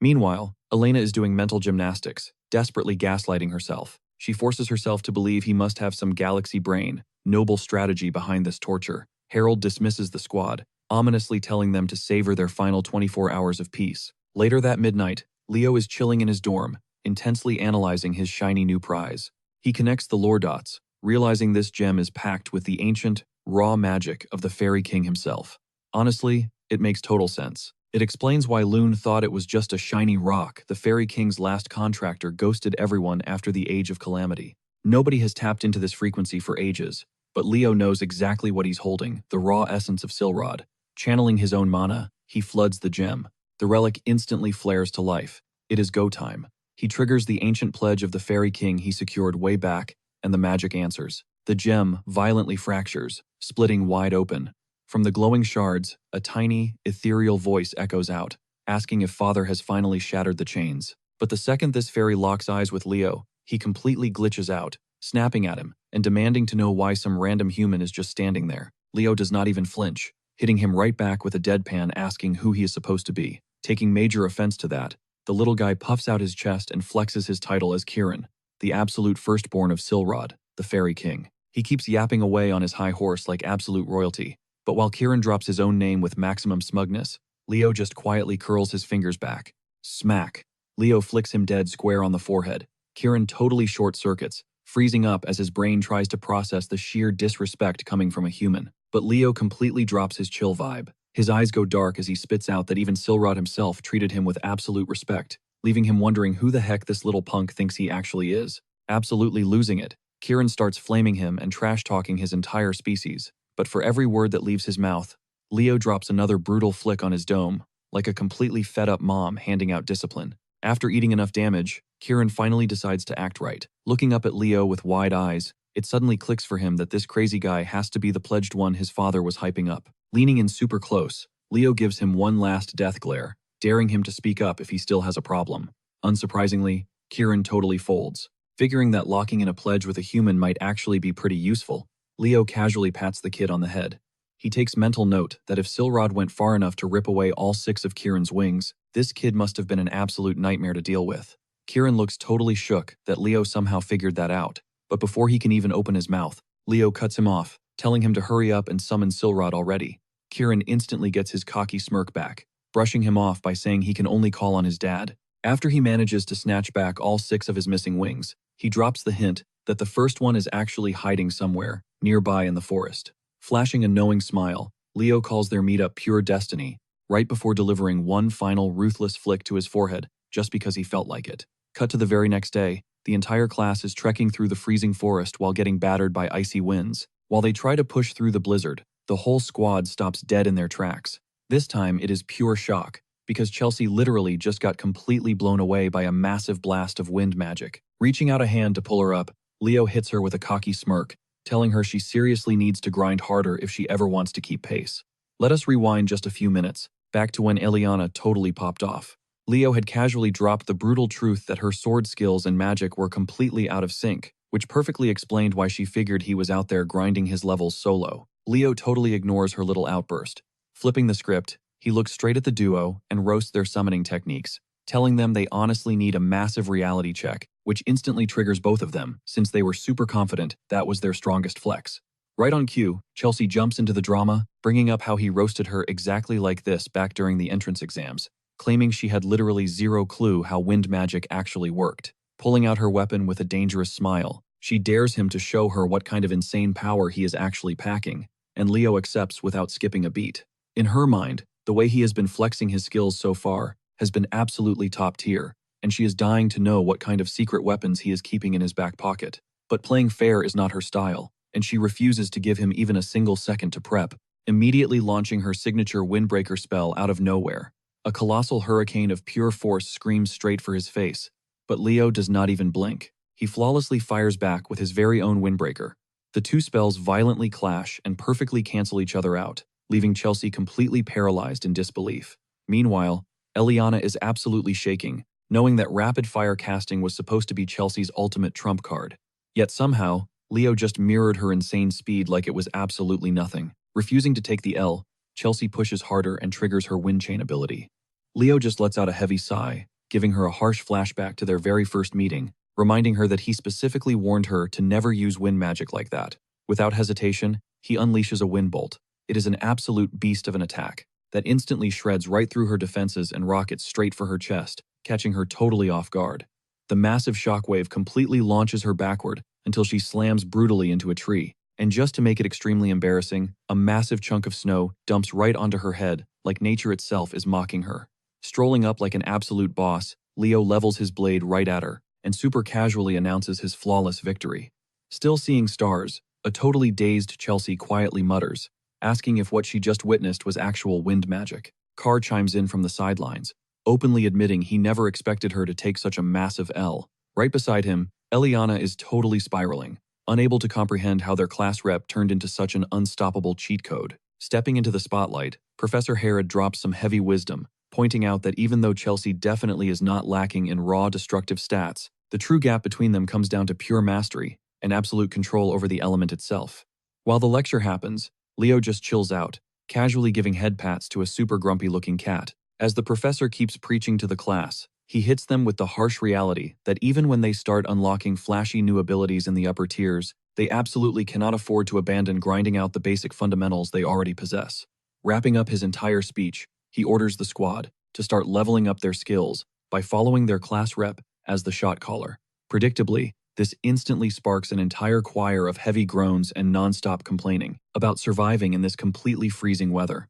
[SPEAKER 1] Meanwhile, Elena is doing mental gymnastics, desperately gaslighting herself. She forces herself to believe he must have some galaxy brain, noble strategy behind this torture. Harold dismisses the squad, ominously telling them to savor their final 24 hours of peace. Later that midnight, Leo is chilling in his dorm, intensely analyzing his shiny new prize. He connects the lore dots, realizing this gem is packed with the ancient, raw magic of the Fairy King himself. Honestly, it makes total sense. It explains why Loon thought it was just a shiny rock. The Fairy King's last contractor ghosted everyone after the Age of Calamity. Nobody has tapped into this frequency for ages, but Leo knows exactly what he's holding, the raw essence of Silrod. Channeling his own mana, he floods the gem. The relic instantly flares to life. It is go time. He triggers the ancient pledge of the Fairy King he secured way back, and the magic answers. The gem violently fractures, splitting wide open. From the glowing shards, a tiny, ethereal voice echoes out, asking if Father has finally shattered the chains. But the second this fairy locks eyes with Leo, he completely glitches out, snapping at him and demanding to know why some random human is just standing there. Leo does not even flinch, hitting him right back with a deadpan asking who he is supposed to be. Taking major offense to that, the little guy puffs out his chest and flexes his title as Kirin, the absolute firstborn of Silrod, the Fairy King. He keeps yapping away on his high horse like absolute royalty. But while Kirin drops his own name with maximum smugness, Leo just quietly curls his fingers back. Smack. Leo flicks him dead square on the forehead. Kirin totally short-circuits, freezing up as his brain tries to process the sheer disrespect coming from a human. But Leo completely drops his chill vibe. His eyes go dark as he spits out that even Silrod himself treated him with absolute respect, leaving him wondering who the heck this little punk thinks he actually is. Absolutely losing it, Kirin starts flaming him and trash-talking his entire species. But for every word that leaves his mouth, Leo drops another brutal flick on his dome, like a completely fed-up mom handing out discipline. After eating enough damage, Kirin finally decides to act right. Looking up at Leo with wide eyes, it suddenly clicks for him that this crazy guy has to be the pledged one his father was hyping up. Leaning in super close, Leo gives him one last death glare, daring him to speak up if he still has a problem. Unsurprisingly, Kirin totally folds. Figuring that locking in a pledge with a human might actually be pretty useful, Leo casually pats the kid on the head. He takes mental note that if Silrod went far enough to rip away all 6 of Kirin's wings, this kid must have been an absolute nightmare to deal with. Kirin looks totally shook that Leo somehow figured that out, but before he can even open his mouth, Leo cuts him off, telling him to hurry up and summon Silrod already. Kirin instantly gets his cocky smirk back, brushing him off by saying he can only call on his dad. After he manages to snatch back all 6 of his missing wings, he drops the hint that the first one is actually hiding somewhere, nearby in the forest. Flashing a knowing smile, Leo calls their meetup pure destiny, right before delivering one final ruthless flick to his forehead, just because he felt like it. Cut to the very next day, the entire class is trekking through the freezing forest while getting battered by icy winds. While they try to push through the blizzard, the whole squad stops dead in their tracks. This time it is pure shock, because Chelsea literally just got completely blown away by a massive blast of wind magic. Reaching out a hand to pull her up, Leo hits her with a cocky smirk, telling her she seriously needs to grind harder if she ever wants to keep pace. Let us rewind just a few minutes, back to when Eliana totally popped off. Leo had casually dropped the brutal truth that her sword skills and magic were completely out of sync, which perfectly explained why she figured he was out there grinding his levels solo. Leo totally ignores her little outburst. Flipping the script, he looks straight at the duo and roasts their summoning techniques, telling them they honestly need a massive reality check, which instantly triggers both of them since they were super confident that was their strongest flex. Right on cue, Chelsea jumps into the drama, bringing up how he roasted her exactly like this back during the entrance exams, claiming she had literally zero clue how wind magic actually worked. Pulling out her weapon with a dangerous smile, she dares him to show her what kind of insane power he is actually packing, and Leo accepts without skipping a beat. In her mind, the way he has been flexing his skills so far has been absolutely top tier, and she is dying to know what kind of secret weapons he is keeping in his back pocket. But playing fair is not her style, and she refuses to give him even a single second to prep, immediately launching her signature windbreaker spell out of nowhere. A colossal hurricane of pure force screams straight for his face, but Leo does not even blink. He flawlessly fires back with his very own windbreaker. The two spells violently clash and perfectly cancel each other out, leaving Chelsea completely paralyzed in disbelief. Meanwhile, Eliana is absolutely shaking, knowing that rapid-fire casting was supposed to be Chelsea's ultimate trump card. Yet somehow, Leo just mirrored her insane speed like it was absolutely nothing. Refusing to take the L, Chelsea pushes harder and triggers her wind chain ability. Leo just lets out a heavy sigh, giving her a harsh flashback to their very first meeting, reminding her that he specifically warned her to never use wind magic like that. Without hesitation, he unleashes a wind bolt. It is an absolute beast of an attack that instantly shreds right through her defenses and rockets straight for her chest, catching her totally off guard. The massive shockwave completely launches her backward until she slams brutally into a tree, and just to make it extremely embarrassing, a massive chunk of snow dumps right onto her head like nature itself is mocking her. Strolling up like an absolute boss, Leo levels his blade right at her and super casually announces his flawless victory. Still seeing stars, a totally dazed Chelsea quietly mutters, asking if what she just witnessed was actual wind magic. Carr chimes in from the sidelines, openly admitting he never expected her to take such a massive L. Right beside him, Eliana is totally spiraling, unable to comprehend how their class rep turned into such an unstoppable cheat code. Stepping into the spotlight, Professor Herod drops some heavy wisdom, pointing out that even though Chelsea definitely is not lacking in raw destructive stats, the true gap between them comes down to pure mastery and absolute control over the element itself. While the lecture happens, Leo just chills out, casually giving head pats to a super grumpy-looking cat. As the professor keeps preaching to the class, he hits them with the harsh reality that even when they start unlocking flashy new abilities in the upper tiers, they absolutely cannot afford to abandon grinding out the basic fundamentals they already possess. Wrapping up his entire speech, he orders the squad to start leveling up their skills by following their class rep as the shot caller. Predictably, this instantly sparks an entire choir of heavy groans and non-stop complaining about surviving in this completely freezing weather.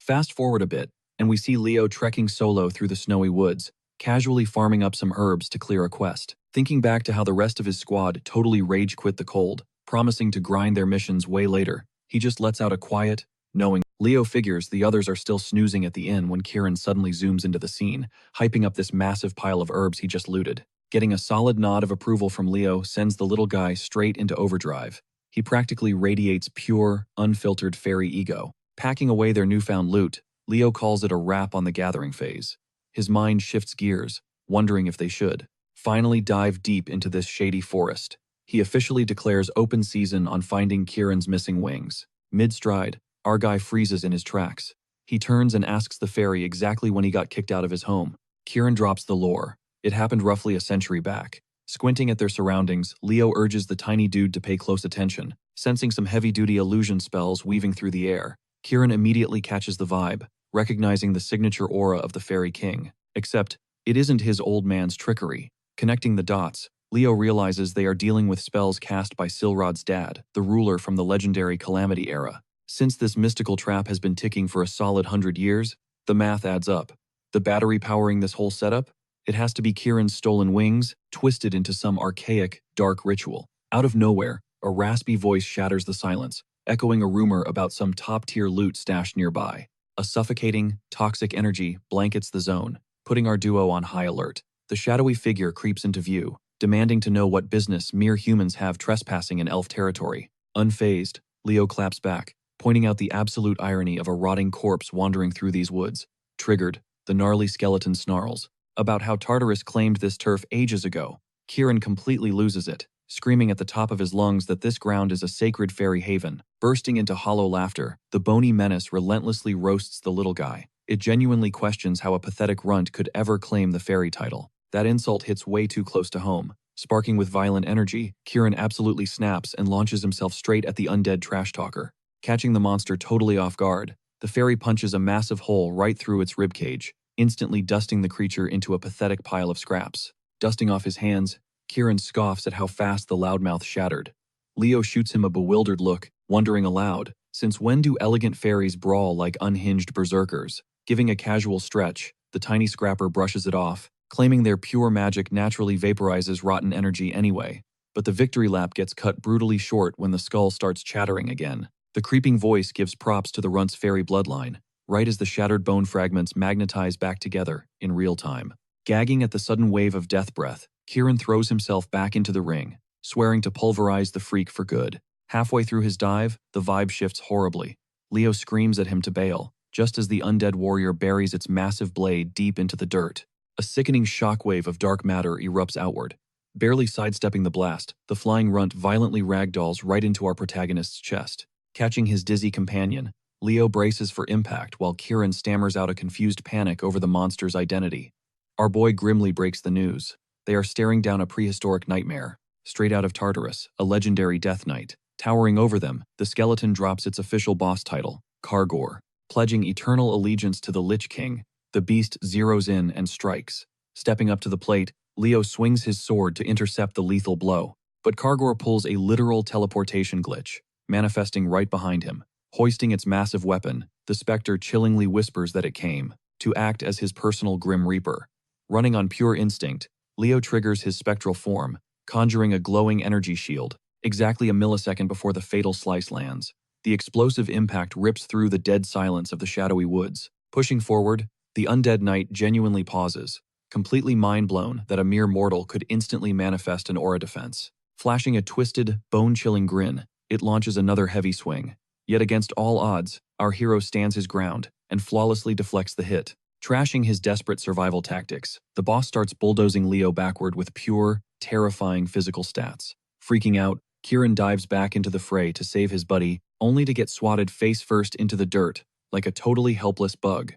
[SPEAKER 1] Fast forward a bit, and we see Leo trekking solo through the snowy woods, casually farming up some herbs to clear a quest. Thinking back to how the rest of his squad totally rage quit the cold, promising to grind their missions way later, he just lets out a quiet, knowing. Leo figures the others are still snoozing at the inn when Kieran suddenly zooms into the scene, hyping up this massive pile of herbs he just looted. Getting a solid nod of approval from Leo sends the little guy straight into overdrive. He practically radiates pure, unfiltered fairy ego. Packing away their newfound loot, Leo calls it a wrap on the gathering phase. His mind shifts gears, wondering if they should finally dive deep into this shady forest. He officially declares open season on finding Kieran's missing wings. Mid-stride, our guy freezes in his tracks. He turns and asks the fairy exactly when he got kicked out of his home. Kieran drops the lore. It happened roughly a century back. Squinting at their surroundings, Leo urges the tiny dude to pay close attention, sensing some heavy-duty illusion spells weaving through the air. Kieran immediately catches the vibe, recognizing the signature aura of the Fairy King. Except, it isn't his old man's trickery. Connecting the dots, Leo realizes they are dealing with spells cast by Silrod's dad, the ruler from the legendary Calamity era. Since this mystical trap has been ticking for a solid 100 years, the math adds up. The battery powering this whole setup? It has to be Kieran's stolen wings, twisted into some archaic, dark ritual. Out of nowhere, a raspy voice shatters the silence, echoing a rumor about some top-tier loot stashed nearby. A suffocating, toxic energy blankets the zone, putting our duo on high alert. The shadowy figure creeps into view, demanding to know what business mere humans have trespassing in elf territory. Unfazed, Leo claps back, pointing out the absolute irony of a rotting corpse wandering through these woods. Triggered, the gnarly skeleton snarls about how Tartarus claimed this turf ages ago. Kieran completely loses it, screaming at the top of his lungs that this ground is a sacred fairy haven. Bursting into hollow laughter, the bony menace relentlessly roasts the little guy. It genuinely questions how a pathetic runt could ever claim the fairy title. That insult hits way too close to home. Sparking with violent energy, Kieran absolutely snaps and launches himself straight at the undead trash talker. Catching the monster totally off guard, the fairy punches a massive hole right through its ribcage, instantly dusting the creature into a pathetic pile of scraps. Dusting off his hands, Kieran scoffs at how fast the loudmouth shattered. Leo shoots him a bewildered look, wondering aloud, since when do elegant fairies brawl like unhinged berserkers? Giving a casual stretch, the tiny scrapper brushes it off, claiming their pure magic naturally vaporizes rotten energy anyway. But the victory lap gets cut brutally short when the skull starts chattering again. The creeping voice gives props to the runt's fairy bloodline, right as the shattered bone fragments magnetize back together in real time. Gagging at the sudden wave of death breath, Kieran throws himself back into the ring, swearing to pulverize the freak for good. Halfway through his dive, the vibe shifts horribly. Leo screams at him to bail, just as the undead warrior buries its massive blade deep into the dirt. A sickening shockwave of dark matter erupts outward. Barely sidestepping the blast, the flying runt violently ragdolls right into our protagonist's chest. Catching his dizzy companion, Leo braces for impact while Kieran stammers out a confused panic over the monster's identity. Our boy grimly breaks the news. They are staring down a prehistoric nightmare, straight out of Tartarus, a legendary death knight. Towering over them, the skeleton drops its official boss title, Kargor. Pledging eternal allegiance to the Lich King, the beast zeroes in and strikes. Stepping up to the plate, Leo swings his sword to intercept the lethal blow, but Kargor pulls a literal teleportation glitch, manifesting right behind him. Hoisting its massive weapon, the specter chillingly whispers that it came to act as his personal Grim Reaper. Running on pure instinct, Leo triggers his spectral form, conjuring a glowing energy shield, exactly a millisecond before the fatal slice lands. The explosive impact rips through the dead silence of the shadowy woods. Pushing forward, the undead knight genuinely pauses, completely mind-blown that a mere mortal could instantly manifest an aura defense. Flashing a twisted, bone-chilling grin, it launches another heavy swing. Yet against all odds, our hero stands his ground and flawlessly deflects the hit. Trashing his desperate survival tactics, the boss starts bulldozing Leo backward with pure, terrifying physical stats. Freaking out, Kieran dives back into the fray to save his buddy, only to get swatted face-first into the dirt, like a totally helpless bug.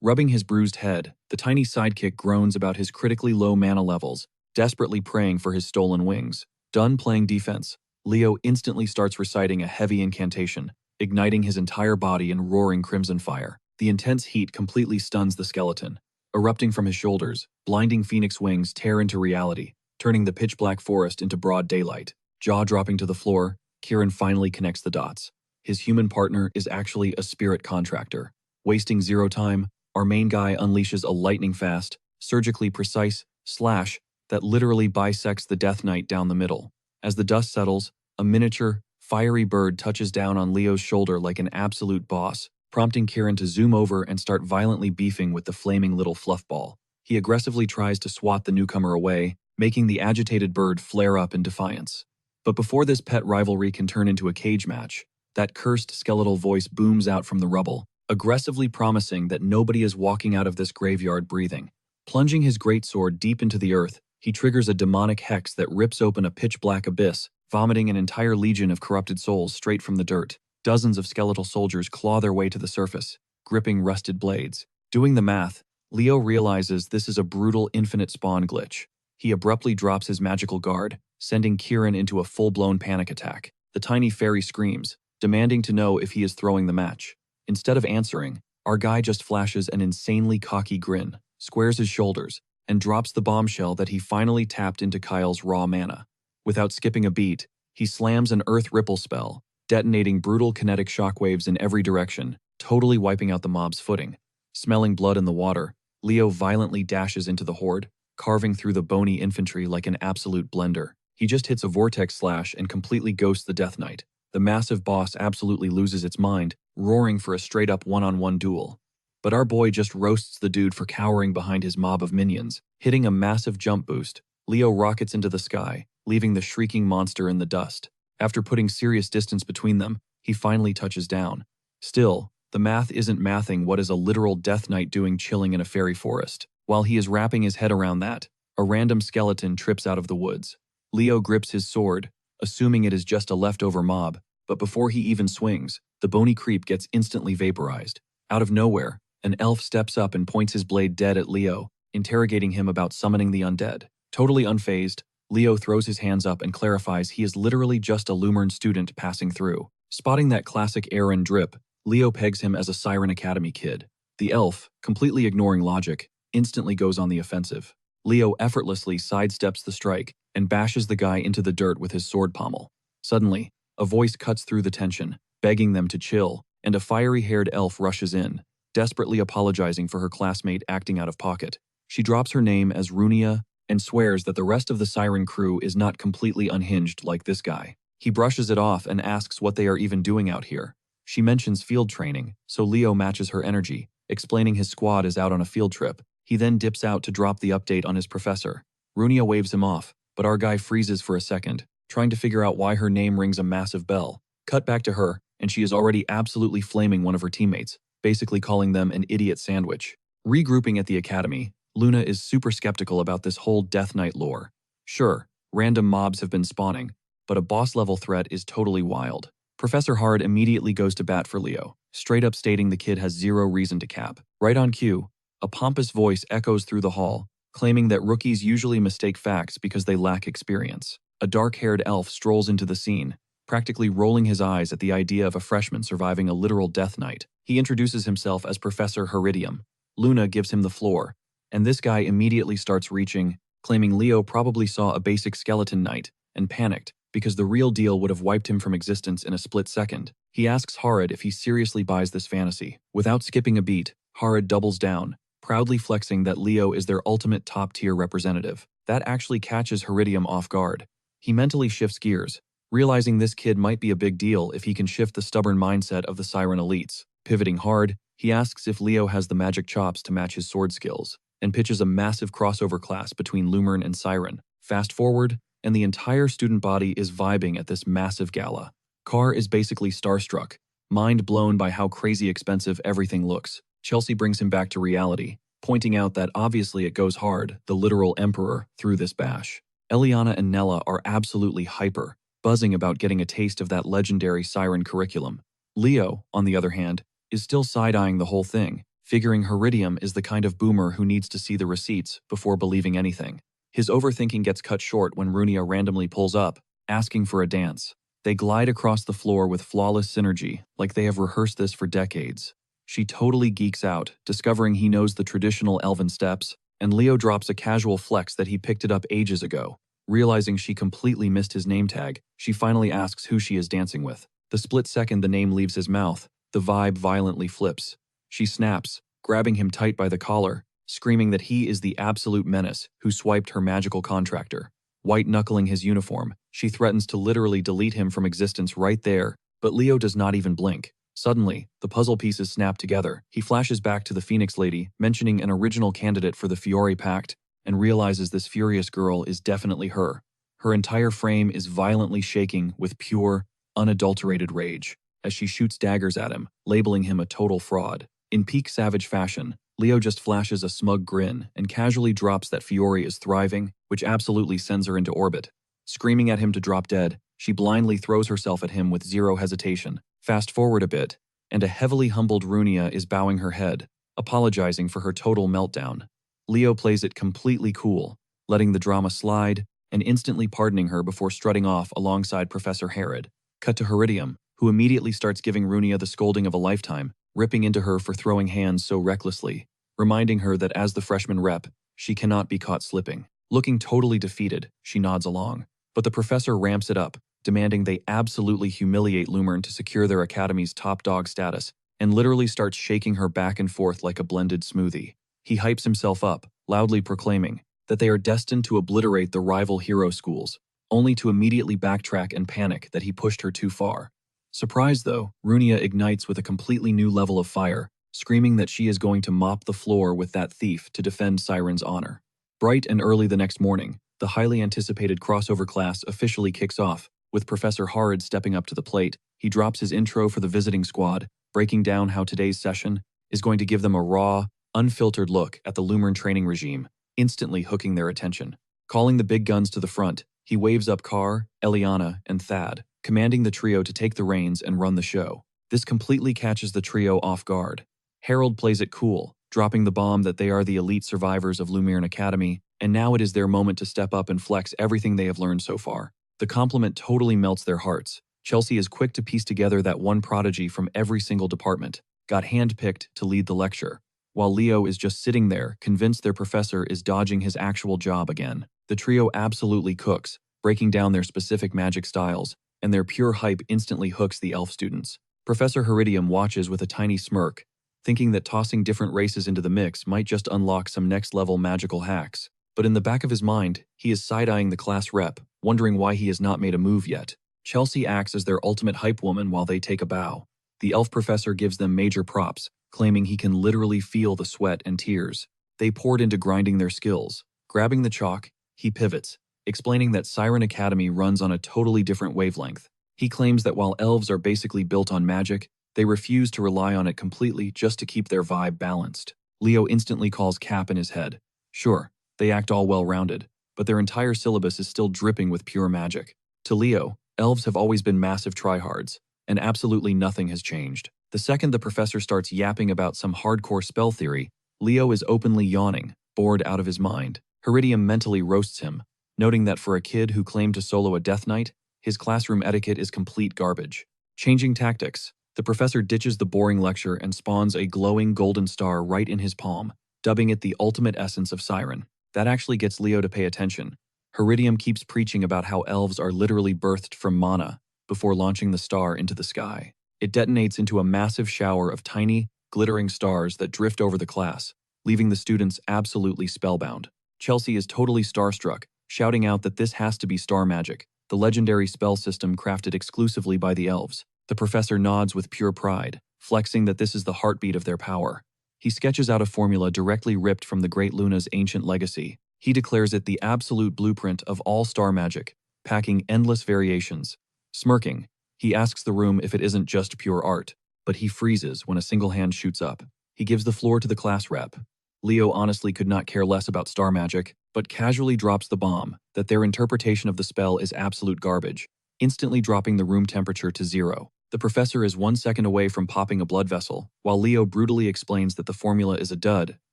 [SPEAKER 1] Rubbing his bruised head, the tiny sidekick groans about his critically low mana levels, desperately praying for his stolen wings. Done playing defense, Leo instantly starts reciting a heavy incantation, igniting his entire body in roaring crimson fire. The intense heat completely stuns the skeleton. Erupting from his shoulders, blinding phoenix wings tear into reality, turning the pitch-black forest into broad daylight. Jaw dropping to the floor, Kieran finally connects the dots. His human partner is actually a spirit contractor. Wasting zero time, our main guy unleashes a lightning-fast, surgically precise slash that literally bisects the Death Knight down the middle. As the dust settles, a miniature, fiery bird touches down on Leo's shoulder like an absolute boss, prompting Kieran to zoom over and start violently beefing with the flaming little fluffball. He aggressively tries to swat the newcomer away, making the agitated bird flare up in defiance. But before this pet rivalry can turn into a cage match, that cursed skeletal voice booms out from the rubble, aggressively promising that nobody is walking out of this graveyard breathing. Plunging his greatsword deep into the earth, he triggers a demonic hex that rips open a pitch-black abyss, vomiting an entire legion of corrupted souls straight from the dirt. Dozens of skeletal soldiers claw their way to the surface, gripping rusted blades. Doing the math, Leo realizes this is a brutal infinite spawn glitch. He abruptly drops his magical guard, sending Kieran into a full-blown panic attack. The tiny fairy screams, demanding to know if he is throwing the match. Instead of answering, our guy just flashes an insanely cocky grin, squares his shoulders, and drops the bombshell that he finally tapped into Kyle's raw mana. Without skipping a beat, he slams an earth ripple spell, detonating brutal kinetic shockwaves in every direction, totally wiping out the mob's footing. Smelling blood in the water, Leo violently dashes into the horde, carving through the bony infantry like an absolute blender. He just hits a vortex slash and completely ghosts the Death Knight. The massive boss absolutely loses its mind, roaring for a straight-up one-on-one duel. But our boy just roasts the dude for cowering behind his mob of minions. Hitting a massive jump boost, Leo rockets into the sky, leaving the shrieking monster in the dust. After putting serious distance between them, he finally touches down. Still, the math isn't mathing what is a literal Death Knight doing chilling in a fairy forest. While he is wrapping his head around that, a random skeleton trips out of the woods. Leo grips his sword, assuming it is just a leftover mob, but before he even swings, the bony creep gets instantly vaporized. Out of nowhere, an elf steps up and points his blade dead at Leo, interrogating him about summoning the undead. Totally unfazed, Leo throws his hands up and clarifies he is literally just a Lumern student passing through. Spotting that classic Aaron drip, Leo pegs him as a Siren Academy kid. The elf, completely ignoring logic, instantly goes on the offensive. Leo effortlessly sidesteps the strike and bashes the guy into the dirt with his sword pommel. Suddenly, a voice cuts through the tension, begging them to chill, and a fiery-haired elf rushes in, desperately apologizing for her classmate acting out of pocket. She drops her name as Runia and swears that the rest of the Siren crew is not completely unhinged like this guy. He brushes it off and asks what they are even doing out here. She mentions field training, so Leo matches her energy, explaining his squad is out on a field trip. He then dips out to drop the update on his professor. Runia waves him off, but our guy freezes for a second, trying to figure out why her name rings a massive bell. Cut back to her, and she is already absolutely flaming one of her teammates, basically calling them an idiot sandwich. Regrouping at the academy, Luna is super skeptical about this whole Death Knight lore. Sure, random mobs have been spawning, but a boss-level threat is totally wild. Professor Hard immediately goes to bat for Leo, straight up stating the kid has zero reason to cap. Right on cue, a pompous voice echoes through the hall, claiming that rookies usually mistake facts because they lack experience. A dark-haired elf strolls into the scene, practically rolling his eyes at the idea of a freshman surviving a literal death knight. He introduces himself as Professor Heridium. Luna gives him the floor, and this guy immediately starts reaching, claiming Leo probably saw a basic skeleton knight, and panicked, because the real deal would have wiped him from existence in a split second. He asks Harad if he seriously buys this fantasy. Without skipping a beat, Harad doubles down, proudly flexing that Leo is their ultimate top-tier representative. That actually catches Heridium off guard. He mentally shifts gears, realizing this kid might be a big deal if he can shift the stubborn mindset of the Siren elites. Pivoting hard, he asks if Leo has the magic chops to match his sword skills, and pitches a massive crossover class between Lumern and Siren. Fast forward, and the entire student body is vibing at this massive gala. Carr is basically starstruck, mind blown by how crazy expensive everything looks. Chelsea brings him back to reality, pointing out that obviously it goes hard, the literal emperor, through this bash. Eliana and Nella are absolutely hyper, buzzing about getting a taste of that legendary Siren curriculum. Leo, on the other hand, is still side-eyeing the whole thing, figuring Heridium is the kind of boomer who needs to see the receipts before believing anything. His overthinking gets cut short when Runia randomly pulls up, asking for a dance. They glide across the floor with flawless synergy, like they have rehearsed this for decades. She totally geeks out, discovering he knows the traditional elven steps, and Leo drops a casual flex that he picked it up ages ago. Realizing she completely missed his name tag, she finally asks who she is dancing with. The split second the name leaves his mouth, the vibe violently flips. She snaps, grabbing him tight by the collar, screaming that he is the absolute menace who swiped her magical contractor. White-knuckling his uniform, she threatens to literally delete him from existence right there, but Leo does not even blink. Suddenly, the puzzle pieces snap together. He flashes back to the Phoenix Lady, mentioning an original candidate for the Fiore Pact, and realizes this furious girl is definitely her. Her entire frame is violently shaking with pure, unadulterated rage, as she shoots daggers at him, labeling him a total fraud. In peak savage fashion, Leo just flashes a smug grin and casually drops that Fiore is thriving, which absolutely sends her into orbit. Screaming at him to drop dead, she blindly throws herself at him with zero hesitation. Fast forward a bit, and a heavily humbled Runia is bowing her head, apologizing for her total meltdown. Leo plays it completely cool, letting the drama slide and instantly pardoning her before strutting off alongside Professor Herod. Cut to Heridium, who immediately starts giving Runia the scolding of a lifetime, ripping into her for throwing hands so recklessly, reminding her that as the freshman rep, she cannot be caught slipping. Looking totally defeated, she nods along. But the professor ramps it up, demanding they absolutely humiliate Lumern to secure their academy's top dog status, and literally starts shaking her back and forth like a blended smoothie. He hypes himself up, loudly proclaiming that they are destined to obliterate the rival hero schools, only to immediately backtrack and panic that he pushed her too far. Surprised though, Runia ignites with a completely new level of fire, screaming that she is going to mop the floor with that thief to defend Siren's honor. Bright and early the next morning, the highly anticipated crossover class officially kicks off, with Professor Harad stepping up to the plate. He drops his intro for the visiting squad, breaking down how today's session is going to give them a raw, unfiltered look at the Lumern training regime, instantly hooking their attention. Calling the big guns to the front, He waves up Carr, Eliana, and Thad, commanding the trio to take the reins and run the show. This completely catches the trio off guard. Harold plays it cool, dropping the bomb that they are the elite survivors of Lumiere Academy, and now it is their moment to step up and flex everything they have learned so far. The compliment totally melts their hearts. Chelsea is quick to piece together that one prodigy from every single department, got handpicked to lead the lecture, while Leo is just sitting there, convinced their professor is dodging his actual job again. The trio absolutely cooks, breaking down their specific magic styles, and their pure hype instantly hooks the elf students. Professor Heridium watches with a tiny smirk, thinking that tossing different races into the mix might just unlock some next-level magical hacks. But in the back of his mind, he is side-eyeing the class rep, wondering why he has not made a move yet. Chelsea acts as their ultimate hype woman while they take a bow. The elf professor gives them major props, claiming he can literally feel the sweat and tears. They poured into grinding their skills. Grabbing the chalk, he pivots, explaining that Siren Academy runs on a totally different wavelength. He claims that while elves are basically built on magic, they refuse to rely on it completely just to keep their vibe balanced. Leo instantly calls Cap in his head. Sure, they act all well-rounded, but their entire syllabus is still dripping with pure magic. To Leo, elves have always been massive tryhards, and absolutely nothing has changed. The second the professor starts yapping about some hardcore spell theory, Leo is openly yawning, bored out of his mind. Heridium mentally roasts him, noting that for a kid who claimed to solo a Death Knight, his classroom etiquette is complete garbage. Changing tactics, the professor ditches the boring lecture and spawns a glowing golden star right in his palm, dubbing it the ultimate essence of Siren. That actually gets Leo to pay attention. Heridium keeps preaching about how elves are literally birthed from mana before launching the star into the sky. It detonates into a massive shower of tiny, glittering stars that drift over the class, leaving the students absolutely spellbound. Chelsea is totally starstruck, shouting out that this has to be star magic, the legendary spell system crafted exclusively by the elves. The professor nods with pure pride, flexing that this is the heartbeat of their power. He sketches out a formula directly ripped from the Great Luna's ancient legacy. He declares it the absolute blueprint of all star magic, packing endless variations. Smirking, he asks the room if it isn't just pure art, but he freezes when a single hand shoots up. He gives the floor to the class rep. Leo honestly could not care less about star magic, but casually drops the bomb that their interpretation of the spell is absolute garbage, instantly dropping the room temperature to 0. The professor is 1 second away from popping a blood vessel, while Leo brutally explains that the formula is a dud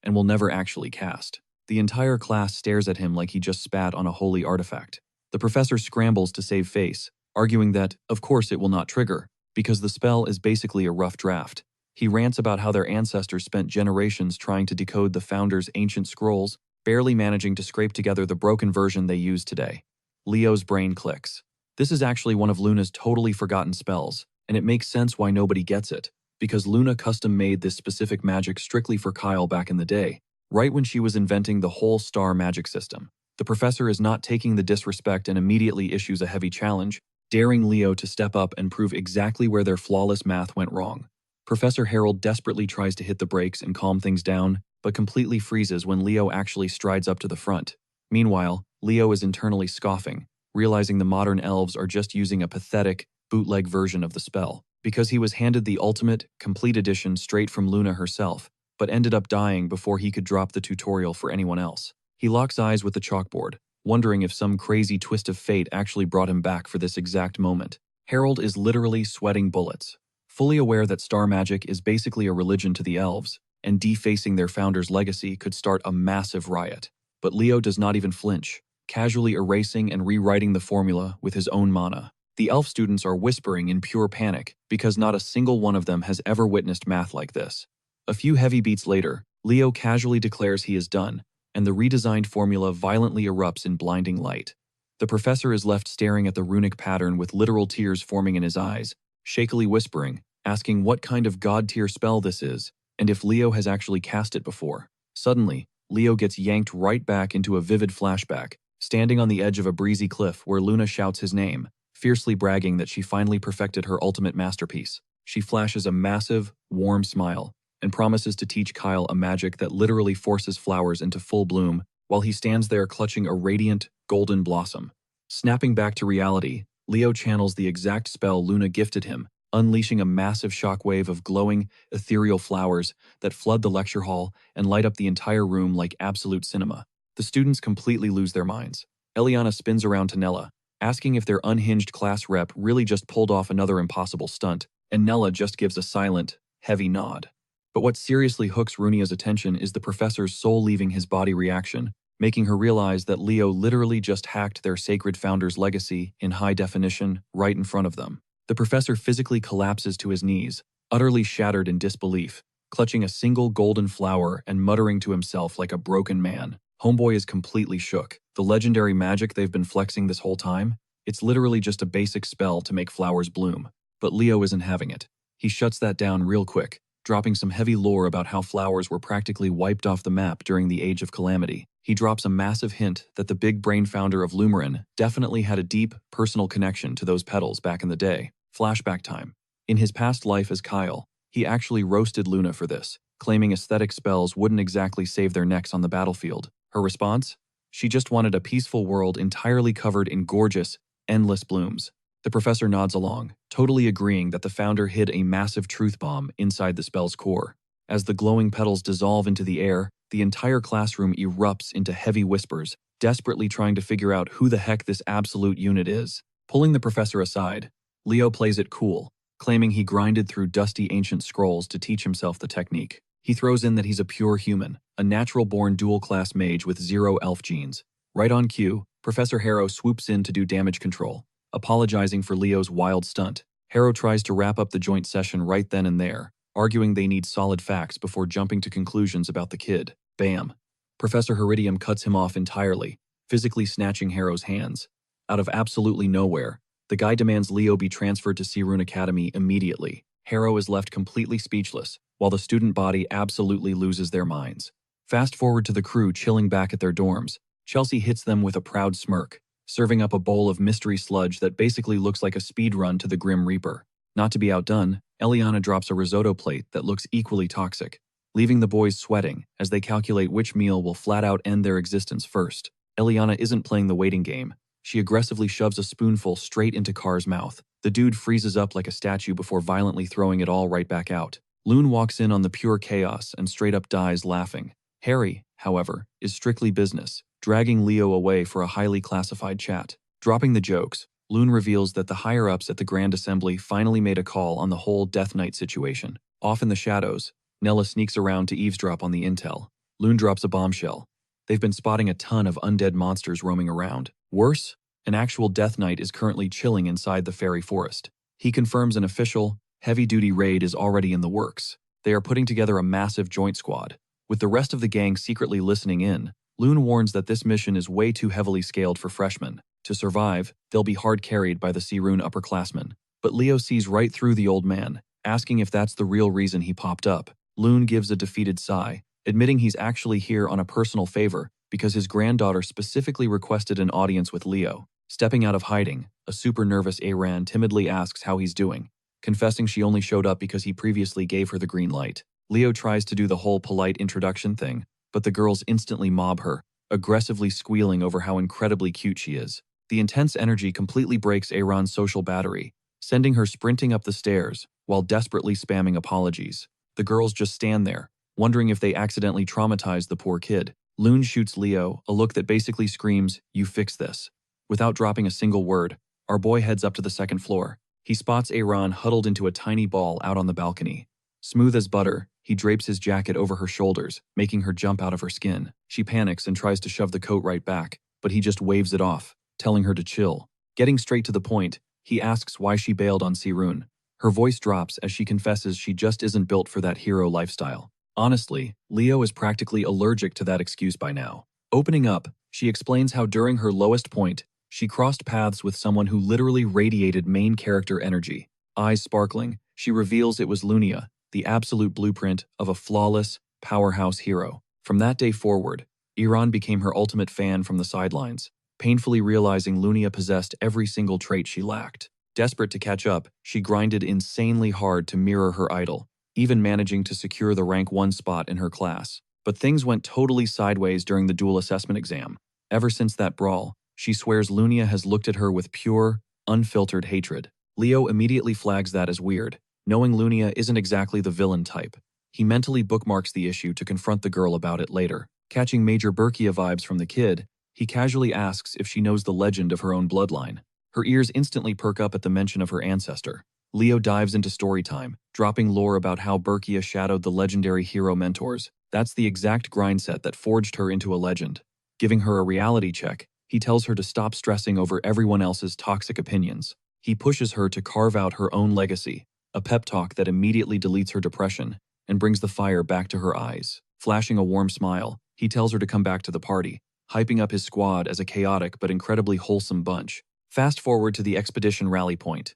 [SPEAKER 1] and will never actually cast. The entire class stares at him like he just spat on a holy artifact. The professor scrambles to save face, arguing that, of course it will not trigger, because the spell is basically a rough draft. He rants about how their ancestors spent generations trying to decode the Founder's ancient scrolls, barely managing to scrape together the broken version they use today. Leo's brain clicks. This is actually one of Luna's totally forgotten spells, and it makes sense why nobody gets it, because Luna custom-made this specific magic strictly for Kyle back in the day, right when she was inventing the whole star magic system. The professor is not taking the disrespect and immediately issues a heavy challenge, daring Leo to step up and prove exactly where their flawless math went wrong. Professor Harold desperately tries to hit the brakes and calm things down, but completely freezes when Leo actually strides up to the front. Meanwhile, Leo is internally scoffing, realizing the modern elves are just using a pathetic, bootleg version of the spell, because he was handed the ultimate, complete edition straight from Luna herself, but ended up dying before he could drop the tutorial for anyone else. He locks eyes with the chalkboard, wondering if some crazy twist of fate actually brought him back for this exact moment. Harold is literally sweating bullets, fully aware that star magic is basically a religion to the elves, and defacing their founder's legacy could start a massive riot. But Leo does not even flinch, casually erasing and rewriting the formula with his own mana. The elf students are whispering in pure panic because not a single one of them has ever witnessed math like this. A few heavy beats later, Leo casually declares he is done, and the redesigned formula violently erupts in blinding light. The professor is left staring at the runic pattern with literal tears forming in his eyes, shakily whispering, asking what kind of god-tier spell this is, and if Leo has actually cast it before. Suddenly, Leo gets yanked right back into a vivid flashback, standing on the edge of a breezy cliff where Luna shouts his name, fiercely bragging that she finally perfected her ultimate masterpiece. She flashes a massive, warm smile, and promises to teach Kyle a magic that literally forces flowers into full bloom while he stands there clutching a radiant, golden blossom. Snapping back to reality, Leo channels the exact spell Luna gifted him, unleashing a massive shockwave of glowing, ethereal flowers that flood the lecture hall and light up the entire room like absolute cinema. The students completely lose their minds. Eliana spins around to Nella, asking if their unhinged class rep really just pulled off another impossible stunt, and Nella just gives a silent, heavy nod. But what seriously hooks Runia's attention is the professor's soul leaving his body reaction, making her realize that Leo literally just hacked their sacred founder's legacy in high definition right in front of them. The professor physically collapses to his knees, utterly shattered in disbelief, clutching a single golden flower and muttering to himself like a broken man. Homeboy is completely shook. The legendary magic they've been flexing this whole time? It's literally just a basic spell to make flowers bloom. But Leo isn't having it. He shuts that down real quick, dropping some heavy lore about how flowers were practically wiped off the map during the Age of Calamity. He drops a massive hint that the big brain founder of Lumerin definitely had a deep, personal connection to those petals back in the day. Flashback time. In his past life as Kyle, he actually roasted Luna for this, claiming aesthetic spells wouldn't exactly save their necks on the battlefield. Her response? She just wanted a peaceful world entirely covered in gorgeous, endless blooms. The professor nods along, totally agreeing that the founder hid a massive truth bomb inside the spell's core. As the glowing petals dissolve into the air, the entire classroom erupts into heavy whispers, desperately trying to figure out who the heck this absolute unit is. Pulling the professor aside, Leo plays it cool, claiming he grinded through dusty ancient scrolls to teach himself the technique. He throws in that he's a pure human, a natural-born dual-class mage with 0 elf genes. Right on cue, Professor Harrow swoops in to do damage control, apologizing for Leo's wild stunt. Harrow tries to wrap up the joint session right then and there, arguing they need solid facts before jumping to conclusions about the kid. Bam! Professor Heridium cuts him off entirely, physically snatching Harrow's hands. Out of absolutely nowhere, the guy demands Leo be transferred to Searun Academy immediately. Harrow is left completely speechless, while the student body absolutely loses their minds. Fast forward to the crew chilling back at their dorms. Chelsea hits them with a proud smirk, serving up a bowl of mystery sludge that basically looks like a speed run to the Grim Reaper. Not to be outdone, Eliana drops a risotto plate that looks equally toxic, leaving the boys sweating as they calculate which meal will flat out end their existence first. Eliana isn't playing the waiting game. She aggressively shoves a spoonful straight into Carr's mouth. The dude freezes up like a statue before violently throwing it all right back out. Loon walks in on the pure chaos and straight up dies laughing. Harry, however, is strictly business, dragging Leo away for a highly classified chat. Dropping the jokes, Loon reveals that the higher-ups at the Grand Assembly finally made a call on the whole Death Knight situation. Off in the shadows, Nella sneaks around to eavesdrop on the intel. Loon drops a bombshell. They've been spotting a ton of undead monsters roaming around. Worse, an actual Death Knight is currently chilling inside the fairy forest. He confirms an official, heavy-duty raid is already in the works. They are putting together a massive joint squad. With the rest of the gang secretly listening in, Loon warns that this mission is way too heavily scaled for freshmen. To survive, they'll be hard carried by the Searun upperclassmen. But Leo sees right through the old man, asking if that's the real reason he popped up. Loon gives a defeated sigh, admitting he's actually here on a personal favor because his granddaughter specifically requested an audience with Leo. Stepping out of hiding, a super nervous Aran timidly asks how he's doing, confessing she only showed up because he previously gave her the green light. Leo tries to do the whole polite introduction thing, but the girls instantly mob her, aggressively squealing over how incredibly cute she is. The intense energy completely breaks Aran's social battery, sending her sprinting up the stairs while desperately spamming apologies. The girls just stand there, wondering if they accidentally traumatized the poor kid. Loon shoots Leo a look that basically screams, "You fix this." Without dropping a single word, our boy heads up to the second floor. He spots Aran huddled into a tiny ball out on the balcony. Smooth as butter, he drapes his jacket over her shoulders, making her jump out of her skin. She panics and tries to shove the coat right back, but he just waves it off, telling her to chill. Getting straight to the point, he asks why she bailed on Searun. Her voice drops as she confesses she just isn't built for that hero lifestyle. Honestly, Leo is practically allergic to that excuse by now. Opening up, she explains how during her lowest point, she crossed paths with someone who literally radiated main character energy. Eyes sparkling, she reveals it was Lunia, the absolute blueprint of a flawless, powerhouse hero. From that day forward, Iran became her ultimate fan from the sidelines, painfully realizing Lunia possessed every single trait she lacked. Desperate to catch up, she grinded insanely hard to mirror her idol, even managing to secure the rank 1 spot in her class. But things went totally sideways during the dual assessment exam. Ever since that brawl, she swears Lunia has looked at her with pure, unfiltered hatred. Leo immediately flags that as weird, knowing Lunia isn't exactly the villain type. He mentally bookmarks the issue to confront the girl about it later. Catching major Berkia vibes from the kid, He casually asks if she knows the legend of her own bloodline. Her ears instantly perk up at the mention of her ancestor. Leo dives into story time, dropping lore about how Berkia shadowed the legendary hero mentors. That's the exact grind set that forged her into a legend. Giving her a reality check, he tells her to stop stressing over everyone else's toxic opinions. He pushes her to carve out her own legacy, a pep talk that immediately deletes her depression and brings the fire back to her eyes. Flashing a warm smile, he tells her to come back to the party, hyping up his squad as a chaotic but incredibly wholesome bunch. Fast forward to the expedition rally point.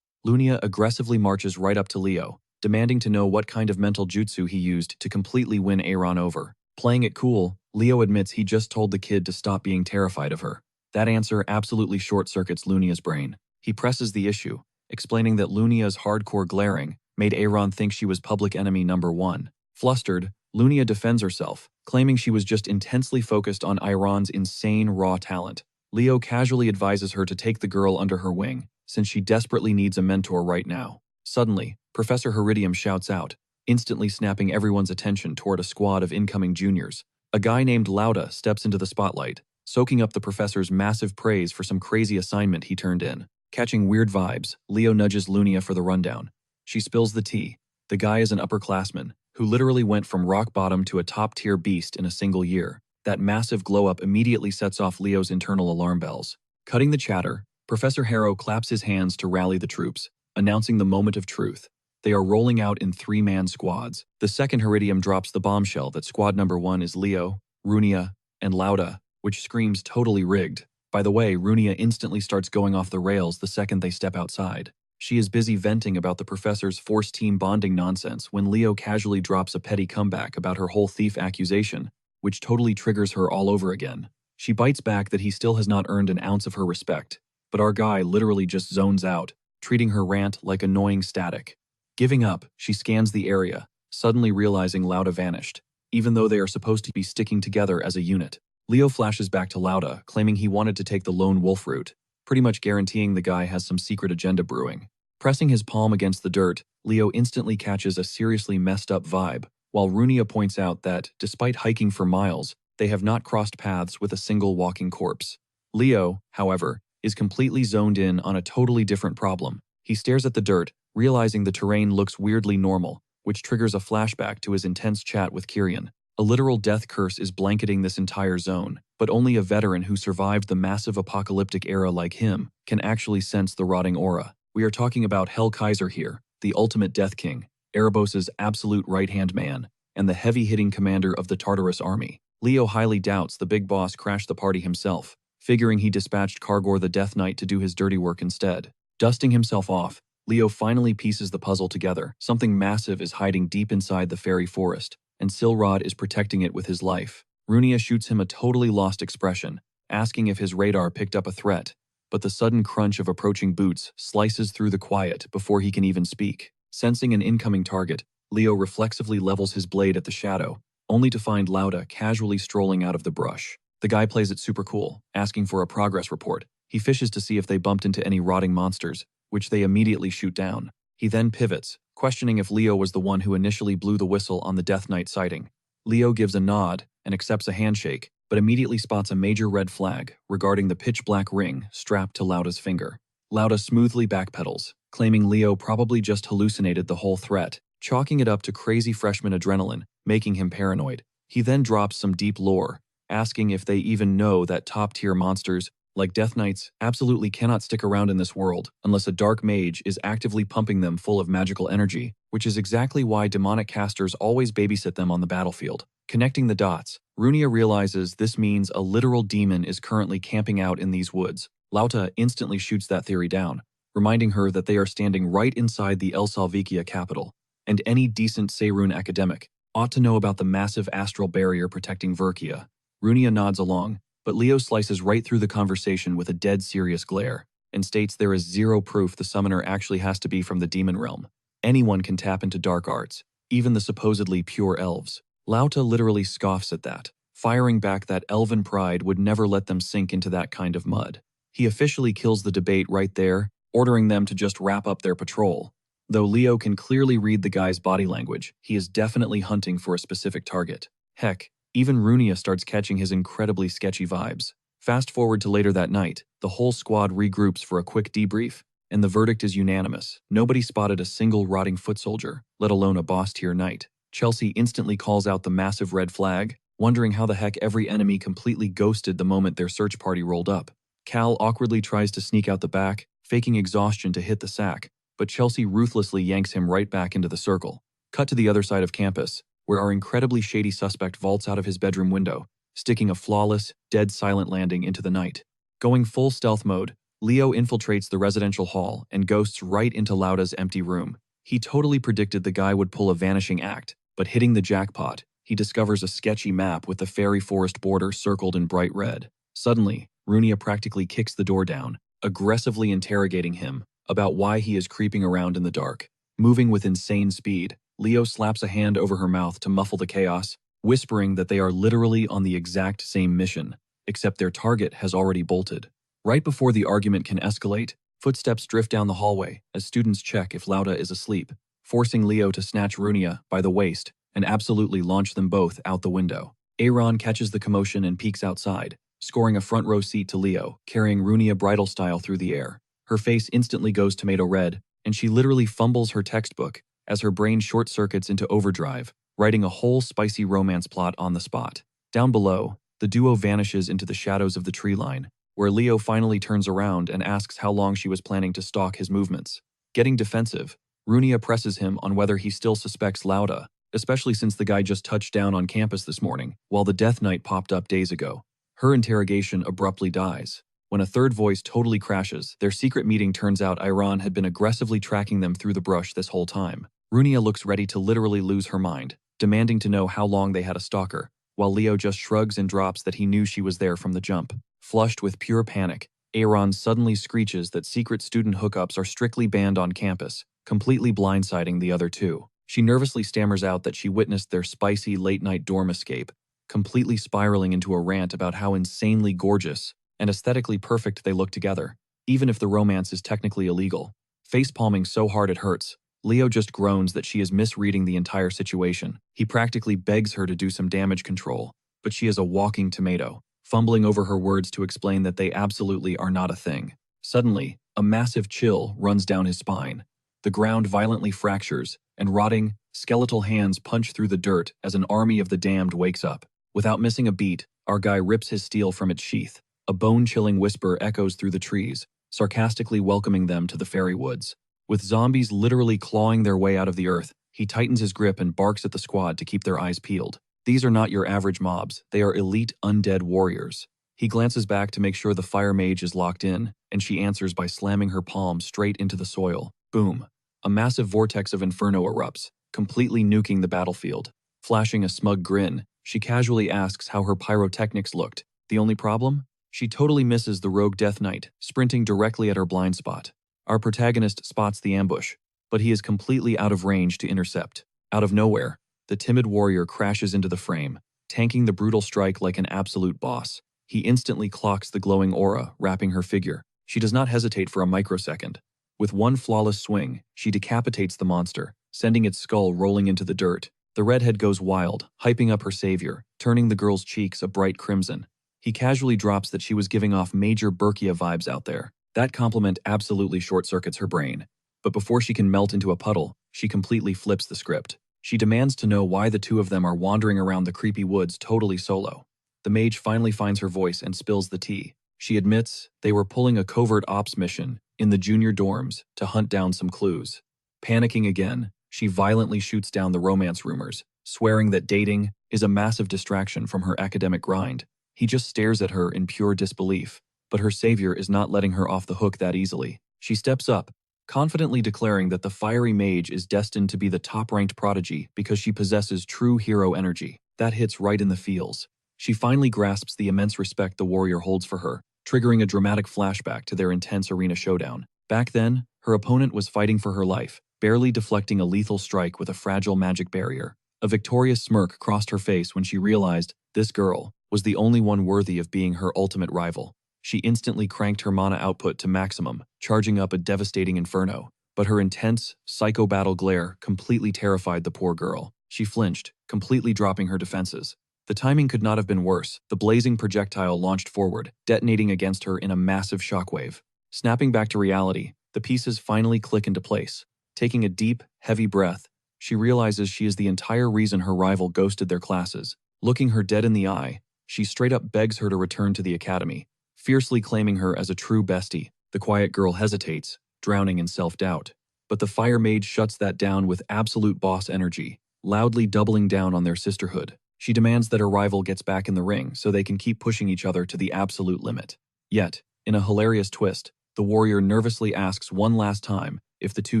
[SPEAKER 1] Lunia aggressively marches right up to Leo, demanding to know what kind of mental jutsu he used to completely win Aaron over. Playing it cool, Leo admits he just told the kid to stop being terrified of her. That answer absolutely short-circuits Lunia's brain. He presses the issue, explaining that Lunia's hardcore glaring made Aaron think she was public enemy number one. Flustered, Lunia defends herself, claiming she was just intensely focused on Aaron's insane raw talent. Leo casually advises her to take the girl under her wing, since she desperately needs a mentor right now. Suddenly, Professor Heridium shouts out, instantly snapping everyone's attention toward a squad of incoming juniors. A guy named Lauda steps into the spotlight, soaking up the professor's massive praise for some crazy assignment he turned in. Catching weird vibes, Leo nudges Lunia for the rundown. She spills the tea. The guy is an upperclassman, who literally went from rock bottom to a top-tier beast in a single year. That massive glow-up immediately sets off Leo's internal alarm bells. Cutting the chatter, Professor Harrow claps his hands to rally the troops, announcing the moment of truth. They are rolling out in three-man squads. The second Heridium drops the bombshell that squad number 1 is Leo, Runia, and Lauda, which screams totally rigged. By the way, Runia instantly starts going off the rails the second they step outside. She is busy venting about the professor's forced team bonding nonsense when Leo casually drops a petty comeback about her whole thief accusation, which totally triggers her all over again. She bites back that he still has not earned an ounce of her respect, but our guy literally just zones out, treating her rant like annoying static. Giving up, she scans the area, suddenly realizing Lauda vanished, even though they are supposed to be sticking together as a unit. Leo flashes back to Lauda, claiming he wanted to take the lone wolf route, pretty much guaranteeing the guy has some secret agenda brewing. Pressing his palm against the dirt, Leo instantly catches a seriously messed up vibe, while Runia points out that, despite hiking for miles, they have not crossed paths with a single walking corpse. Leo, however, is completely zoned in on a totally different problem. He stares at the dirt, realizing the terrain looks weirdly normal, which triggers a flashback to his intense chat with Kyrian. A literal death curse is blanketing this entire zone, but only a veteran who survived the massive apocalyptic era like him can actually sense the rotting aura. We are talking about Hell Kaiser here, the ultimate Death King, Erebos' absolute right-hand man, and the heavy-hitting commander of the Tartarus army. Leo highly doubts the big boss crashed the party himself, figuring he dispatched Kargor the Death Knight to do his dirty work instead. Dusting himself off, Leo finally pieces the puzzle together. Something massive is hiding deep inside the fairy forest, and Silrod is protecting it with his life. Runia shoots him a totally lost expression, asking if his radar picked up a threat, but the sudden crunch of approaching boots slices through the quiet before he can even speak. Sensing an incoming target, Leo reflexively levels his blade at the shadow, only to find Lauda casually strolling out of the brush. The guy plays it super cool, asking for a progress report. He fishes to see if they bumped into any rotting monsters, which they immediately shoot down. He then pivots, questioning if Leo was the one who initially blew the whistle on the Death Knight sighting. Leo gives a nod and accepts a handshake, but immediately spots a major red flag regarding the pitch-black ring strapped to Lauda's finger. Lauda smoothly backpedals, claiming Leo probably just hallucinated the whole threat, chalking it up to crazy freshman adrenaline, making him paranoid. He then drops some deep lore, asking if they even know that top-tier monsters, like Death Knights, absolutely cannot stick around in this world unless a dark mage is actively pumping them full of magical energy, which is exactly why demonic casters always babysit them on the battlefield. Connecting the dots, Runia realizes this means a literal demon is currently camping out in these woods. Lauta instantly shoots that theory down, reminding her that they are standing right inside the El Salvikia capital, and any decent Seirun academic ought to know about the massive astral barrier protecting Verkia. Runia nods along, but Leo slices right through the conversation with a dead serious glare, and states there is zero proof the summoner actually has to be from the demon realm. Anyone can tap into dark arts, even the supposedly pure elves. Lauta literally scoffs at that, firing back that elven pride would never let them sink into that kind of mud. He officially kills the debate right there, ordering them to just wrap up their patrol. Though Leo can clearly read the guy's body language, he is definitely hunting for a specific target. Heck, even Runia starts catching his incredibly sketchy vibes. Fast forward to later that night, the whole squad regroups for a quick debrief, and the verdict is unanimous. Nobody spotted a single rotting foot soldier, let alone a boss-tier knight. Chelsea instantly calls out the massive red flag, wondering how the heck every enemy completely ghosted the moment their search party rolled up. Cal awkwardly tries to sneak out the back, faking exhaustion to hit the sack, but Chelsea ruthlessly yanks him right back into the circle. Cut to the other side of campus, where our incredibly shady suspect vaults out of his bedroom window, sticking a flawless, dead silent landing into the night. Going full stealth mode, Leo infiltrates the residential hall and ghosts right into Lauda's empty room. He totally predicted the guy would pull a vanishing act, but hitting the jackpot, he discovers a sketchy map with the fairy forest border circled in bright red. Suddenly, Runia practically kicks the door down, aggressively interrogating him about why he is creeping around in the dark. Moving with insane speed, Leo slaps a hand over her mouth to muffle the chaos, whispering that they are literally on the exact same mission, except their target has already bolted. Right before the argument can escalate, footsteps drift down the hallway as students check if Lauda is asleep, forcing Leo to snatch Runia by the waist and absolutely launch them both out the window. Aaron catches the commotion and peeks outside, scoring a front row seat to Leo, carrying Runia bridal style through the air. Her face instantly goes tomato red, and she literally fumbles her textbook as her brain short-circuits into overdrive, writing a whole spicy romance plot on the spot. Down below, the duo vanishes into the shadows of the tree line, where Leo finally turns around and asks how long she was planning to stalk his movements. Getting defensive, Runia presses him on whether he still suspects Lauda, especially since the guy just touched down on campus this morning, while the Death Knight popped up days ago. Her interrogation abruptly dies. When a third voice totally crashes, their secret meeting turns out Iran had been aggressively tracking them through the brush this whole time. Runia looks ready to literally lose her mind, demanding to know how long they had a stalker, while Leo just shrugs and drops that he knew she was there from the jump. Flushed with pure panic, Aaron suddenly screeches that secret student hookups are strictly banned on campus, completely blindsiding the other two. She nervously stammers out that she witnessed their spicy late-night dorm escape, completely spiraling into a rant about how insanely gorgeous and aesthetically perfect they look together, even if the romance is technically illegal. Face-palming so hard it hurts, Leo just groans that she is misreading the entire situation. He practically begs her to do some damage control, but she is a walking tomato, fumbling over her words to explain that they absolutely are not a thing. Suddenly, a massive chill runs down his spine. The ground violently fractures, and rotting, skeletal hands punch through the dirt as an army of the damned wakes up. Without missing a beat, our guy rips his steel from its sheath. A bone-chilling whisper echoes through the trees, sarcastically welcoming them to the fairy woods. With zombies literally clawing their way out of the earth, he tightens his grip and barks at the squad to keep their eyes peeled. These are not your average mobs, they are elite undead warriors. He glances back to make sure the fire mage is locked in, and she answers by slamming her palm straight into the soil. Boom. A massive vortex of inferno erupts, completely nuking the battlefield. Flashing a smug grin, she casually asks how her pyrotechnics looked. The only problem? She totally misses the rogue Death Knight, sprinting directly at her blind spot. Our protagonist spots the ambush, but he is completely out of range to intercept. Out of nowhere, the timid warrior crashes into the frame, tanking the brutal strike like an absolute boss. He instantly clocks the glowing aura wrapping her figure. She does not hesitate for a microsecond. With one flawless swing, she decapitates the monster, sending its skull rolling into the dirt. The redhead goes wild, hyping up her savior, turning the girl's cheeks a bright crimson. He casually drops that she was giving off major Berkia vibes out there. That compliment absolutely short-circuits her brain. But before she can melt into a puddle, she completely flips the script. She demands to know why the two of them are wandering around the creepy woods totally solo. The mage finally finds her voice and spills the tea. She admits they were pulling a covert ops mission in the junior dorms to hunt down some clues. Panicking again, she violently shoots down the romance rumors, swearing that dating is a massive distraction from her academic grind. He just stares at her in pure disbelief, but her savior is not letting her off the hook that easily. She steps up, confidently declaring that the fiery mage is destined to be the top-ranked prodigy because she possesses true hero energy. That hits right in the feels. She finally grasps the immense respect the warrior holds for her, triggering a dramatic flashback to their intense arena showdown. Back then, her opponent was fighting for her life, barely deflecting a lethal strike with a fragile magic barrier. A victorious smirk crossed her face when she realized this girl was the only one worthy of being her ultimate rival. She instantly cranked her mana output to maximum, charging up a devastating inferno. But her intense, psycho-battle glare completely terrified the poor girl. She flinched, completely dropping her defenses. The timing could not have been worse. The blazing projectile launched forward, detonating against her in a massive shockwave. Snapping back to reality, the pieces finally click into place. Taking a deep, heavy breath, she realizes she is the entire reason her rival ghosted their classes. Looking her dead in the eye, she straight up begs her to return to the academy, fiercely claiming her as a true bestie. The quiet girl hesitates, drowning in self-doubt. But the fire mage shuts that down with absolute boss energy, loudly doubling down on their sisterhood. She demands that her rival gets back in the ring so they can keep pushing each other to the absolute limit. Yet, in a hilarious twist, the warrior nervously asks one last time if the two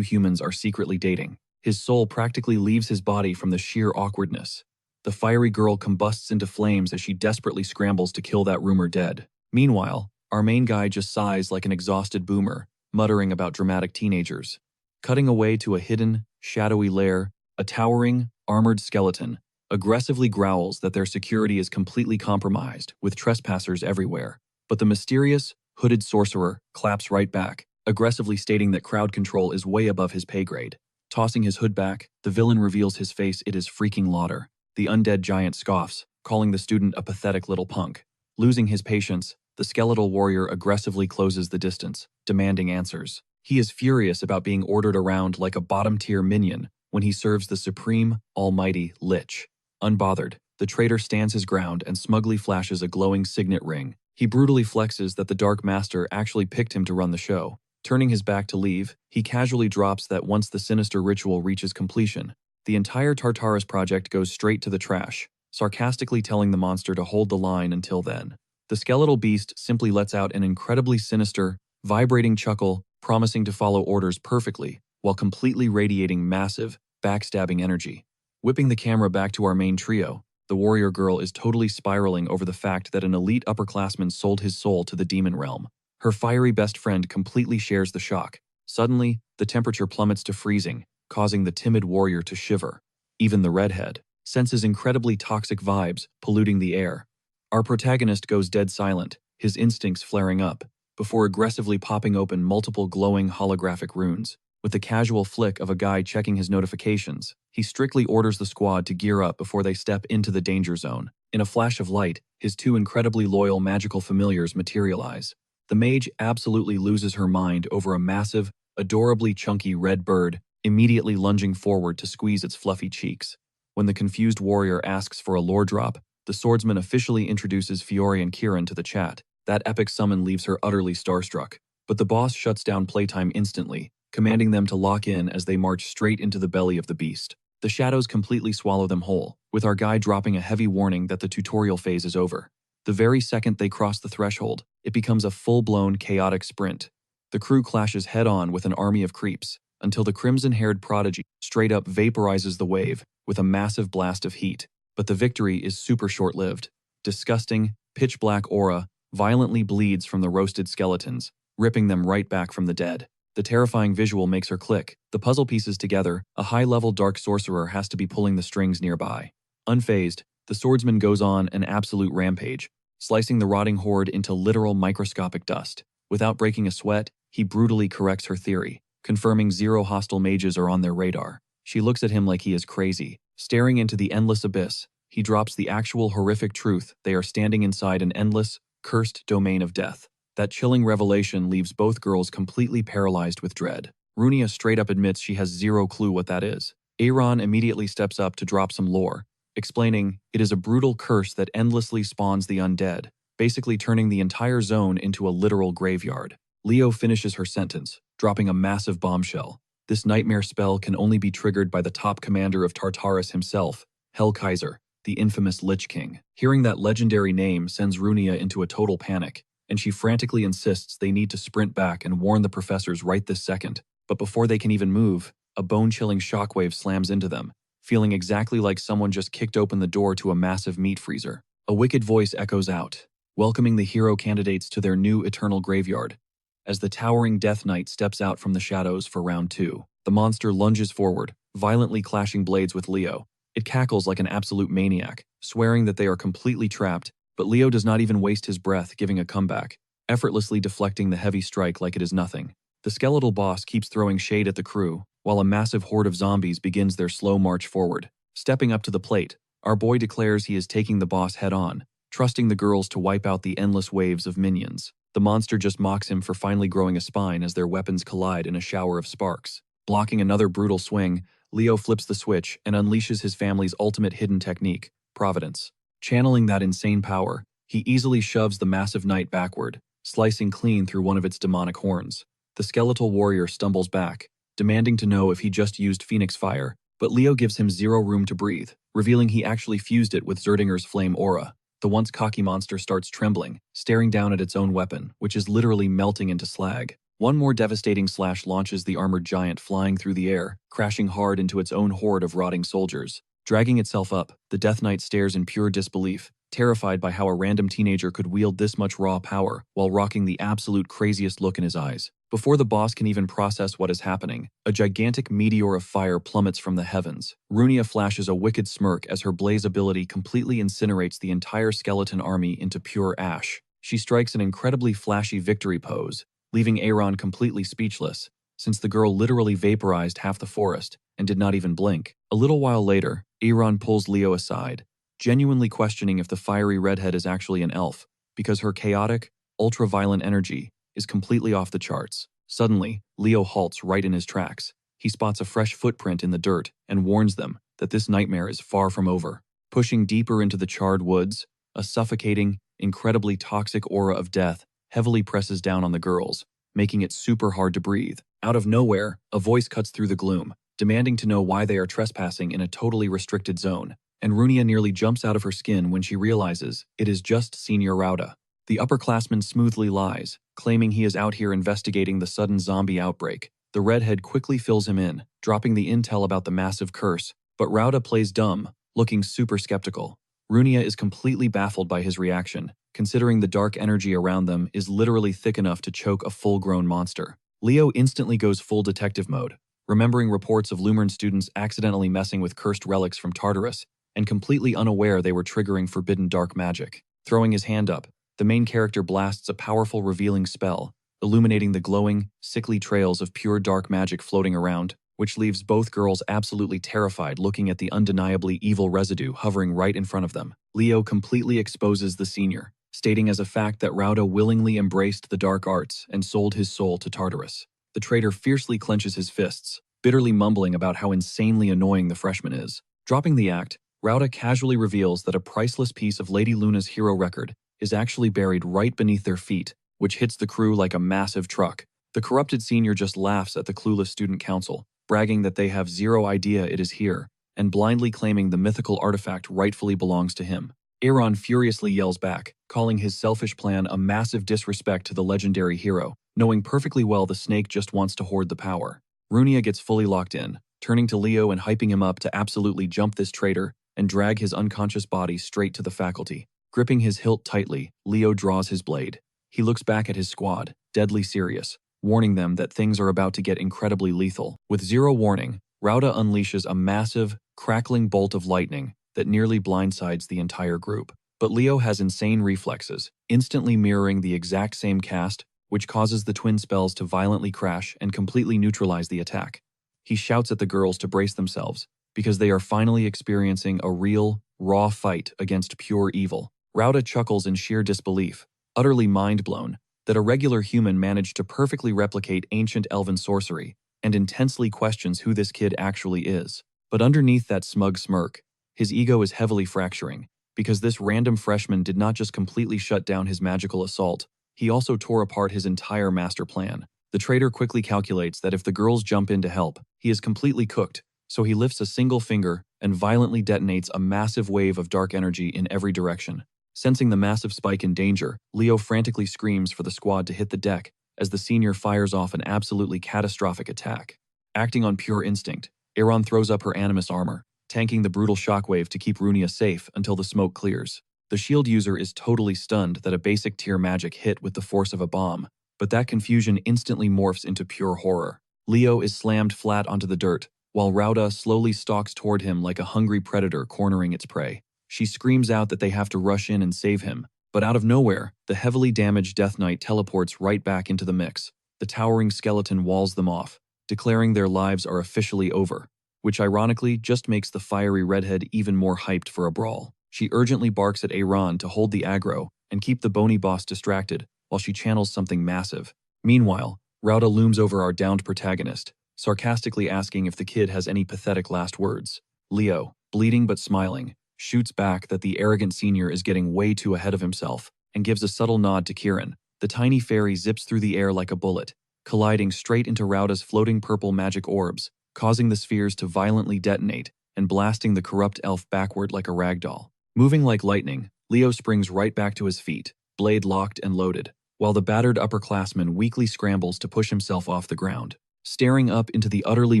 [SPEAKER 1] humans are secretly dating. His soul practically leaves his body from the sheer awkwardness. The fiery girl combusts into flames as she desperately scrambles to kill that rumor dead. Meanwhile, our main guy just sighs like an exhausted boomer, muttering about dramatic teenagers. Cutting away to a hidden, shadowy lair, a towering, armored skeleton aggressively growls that their security is completely compromised, with trespassers everywhere. But the mysterious, hooded sorcerer claps right back, aggressively stating that crowd control is way above his pay grade. Tossing his hood back, the villain reveals his face. It is freaking Lauder. The undead giant scoffs, calling the student a pathetic little punk. Losing his patience, the skeletal warrior aggressively closes the distance, demanding answers. He is furious about being ordered around like a bottom-tier minion when he serves the supreme, almighty Lich. Unbothered, the traitor stands his ground and smugly flashes a glowing signet ring. He brutally flexes that the Dark Master actually picked him to run the show. Turning his back to leave, he casually drops that once the sinister ritual reaches completion, the entire Tartarus project goes straight to the trash, sarcastically telling the monster to hold the line until then. The skeletal beast simply lets out an incredibly sinister, vibrating chuckle, promising to follow orders perfectly, while completely radiating massive, backstabbing energy. Whipping the camera back to our main trio, the warrior girl is totally spiraling over the fact that an elite upperclassman sold his soul to the demon realm. Her fiery best friend completely shares the shock. Suddenly, the temperature plummets to freezing, causing the timid warrior to shiver. Even the redhead senses incredibly toxic vibes polluting the air. Our protagonist goes dead silent, his instincts flaring up, before aggressively popping open multiple glowing holographic runes. With the casual flick of a guy checking his notifications, he strictly orders the squad to gear up before they step into the danger zone. In a flash of light, his two incredibly loyal magical familiars materialize. The mage absolutely loses her mind over a massive, adorably chunky red bird, immediately lunging forward to squeeze its fluffy cheeks. When the confused warrior asks for a lore drop, the swordsman officially introduces Fiore and Kieran to the chat. That epic summon leaves her utterly starstruck. But the boss shuts down playtime instantly, commanding them to lock in as they march straight into the belly of the beast. The shadows completely swallow them whole, with our guy dropping a heavy warning that the tutorial phase is over. The very second they cross the threshold, it becomes a full-blown chaotic sprint. The crew clashes head-on with an army of creeps, until the crimson-haired prodigy straight up vaporizes the wave with a massive blast of heat. But the victory is super short-lived. Disgusting, pitch-black aura violently bleeds from the roasted skeletons, ripping them right back from the dead. The terrifying visual makes her click. The puzzle pieces together, a high-level dark sorcerer has to be pulling the strings nearby. Unfazed, the swordsman goes on an absolute rampage, slicing the rotting horde into literal microscopic dust. Without breaking a sweat, he brutally corrects her theory, confirming 0 hostile mages are on their radar. She looks at him like he is crazy. Staring into the endless abyss, he drops the actual horrific truth: they are standing inside an endless, cursed domain of death. That chilling revelation leaves both girls completely paralyzed with dread. Runia straight up admits she has 0 clue what that is. Aaron immediately steps up to drop some lore, explaining it is a brutal curse that endlessly spawns the undead, basically turning the entire zone into a literal graveyard. Leo finishes her sentence, dropping a massive bombshell. This nightmare spell can only be triggered by the top commander of Tartarus himself, Hellkaiser, the infamous Lich King. Hearing that legendary name sends Runia into a total panic, and she frantically insists they need to sprint back and warn the professors right this second. But before they can even move, a bone-chilling shockwave slams into them, feeling exactly like someone just kicked open the door to a massive meat freezer. A wicked voice echoes out, welcoming the hero candidates to their new eternal graveyard. As the towering Death Knight steps out from the shadows for round 2, the monster lunges forward, violently clashing blades with Leo. It cackles like an absolute maniac, swearing that they are completely trapped, but Leo does not even waste his breath giving a comeback, effortlessly deflecting the heavy strike like it is nothing. The skeletal boss keeps throwing shade at the crew, while a massive horde of zombies begins their slow march forward. Stepping up to the plate, Our boy declares he is taking the boss head-on, trusting the girls to wipe out the endless waves of minions. The monster just mocks him for finally growing a spine as their weapons collide in a shower of sparks. Blocking another brutal swing, Leo flips the switch and unleashes his family's ultimate hidden technique, Providence. Channeling that insane power, he easily shoves the massive knight backward, slicing clean through one of its demonic horns. The skeletal warrior stumbles back, demanding to know if he just used Phoenix Fire, but Leo gives him zero room to breathe, revealing he actually fused it with Zerdinger's flame aura. The once cocky monster starts trembling, staring down at its own weapon, which is literally melting into slag. One more devastating slash launches the armored giant flying through the air, crashing hard into its own horde of rotting soldiers. Dragging itself up, the Death Knight stares in pure disbelief, terrified by how a random teenager could wield this much raw power while rocking the absolute craziest look in his eyes. Before the boss can even process what is happening, a gigantic meteor of fire plummets from the heavens. Runia flashes a wicked smirk as her blaze ability completely incinerates the entire skeleton army into pure ash. She strikes an incredibly flashy victory pose, leaving Aaron completely speechless, since the girl literally vaporized half the forest and did not even blink. A little while later, Aaron pulls Leo aside, genuinely questioning if the fiery redhead is actually an elf, because her chaotic, ultra-violent energy is completely off the charts. Suddenly, Leo halts right in his tracks. He spots a fresh footprint in the dirt and warns them that this nightmare is far from over. Pushing deeper into the charred woods, a suffocating, incredibly toxic aura of death heavily presses down on the girls, making it super hard to breathe. Out of nowhere, a voice cuts through the gloom, demanding to know why they are trespassing in a totally restricted zone, and Runia nearly jumps out of her skin when she realizes it is just Senior Rauda. The upperclassman smoothly lies, claiming he is out here investigating the sudden zombie outbreak. The redhead quickly fills him in, dropping the intel about the massive curse, but Rauda plays dumb, looking super skeptical. Runia is completely baffled by his reaction, considering the dark energy around them is literally thick enough to choke a full-grown monster. Leo instantly goes full detective mode, remembering reports of Lumern students accidentally messing with cursed relics from Tartarus, and completely unaware they were triggering forbidden dark magic. Throwing his hand up, the main character blasts a powerful revealing spell, illuminating the glowing, sickly trails of pure dark magic floating around, which leaves both girls absolutely terrified looking at the undeniably evil residue hovering right in front of them. Leo completely exposes the senior, stating as a fact that Rauda willingly embraced the dark arts and sold his soul to Tartarus. The traitor fiercely clenches his fists, bitterly mumbling about how insanely annoying the freshman is. Dropping the act, Rauda casually reveals that a priceless piece of Lady Luna's hero record is actually buried right beneath their feet, which hits the crew like a massive truck. The corrupted senior just laughs at the clueless student council, bragging that they have zero idea it is here, and blindly claiming the mythical artifact rightfully belongs to him. Aaron furiously yells back, calling his selfish plan a massive disrespect to the legendary hero, knowing perfectly well the snake just wants to hoard the power. Runia gets fully locked in, turning to Leo and hyping him up to absolutely jump this traitor and drag his unconscious body straight to the faculty. Gripping his hilt tightly, Leo draws his blade. He looks back at his squad, deadly serious, warning them that things are about to get incredibly lethal. With zero warning, Rauda unleashes a massive, crackling bolt of lightning that nearly blindsides the entire group. But Leo has insane reflexes, instantly mirroring the exact same cast, which causes the twin spells to violently crash and completely neutralize the attack. He shouts at the girls to brace themselves, because they are finally experiencing a real, raw fight against pure evil. Rauda chuckles in sheer disbelief, utterly mind-blown, that a regular human managed to perfectly replicate ancient elven sorcery, and intensely questions who this kid actually is. But underneath that smug smirk, his ego is heavily fracturing, because this random freshman did not just completely shut down his magical assault, he also tore apart his entire master plan. The traitor quickly calculates that if the girls jump in to help, he is completely cooked, so he lifts a single finger and violently detonates a massive wave of dark energy in every direction. Sensing the massive spike in danger, Leo frantically screams for the squad to hit the deck as the senior fires off an absolutely catastrophic attack. Acting on pure instinct, Aaron throws up her animus armor, tanking the brutal shockwave to keep Runia safe until the smoke clears. The shield user is totally stunned that a basic tier magic hit with the force of a bomb, but that confusion instantly morphs into pure horror. Leo is slammed flat onto the dirt, while Rauda slowly stalks toward him like a hungry predator cornering its prey. She screams out that they have to rush in and save him, but out of nowhere, the heavily damaged Death Knight teleports right back into the mix. The towering skeleton walls them off, declaring their lives are officially over. which ironically just makes the fiery redhead even more hyped for a brawl. She urgently barks at Aaron to hold the aggro and keep the bony boss distracted while she channels something massive. Meanwhile, Rauda looms over our downed protagonist, sarcastically asking if the kid has any pathetic last words. Leo, bleeding but smiling, shoots back that the arrogant senior is getting way too ahead of himself and gives a subtle nod to Kieran. The tiny fairy zips through the air like a bullet, colliding straight into Rauda's floating purple magic orbs, causing the spheres to violently detonate and blasting the corrupt elf backward like a ragdoll. Moving like lightning, Leo springs right back to his feet, blade locked and loaded, while the battered upperclassman weakly scrambles to push himself off the ground. Staring up into the utterly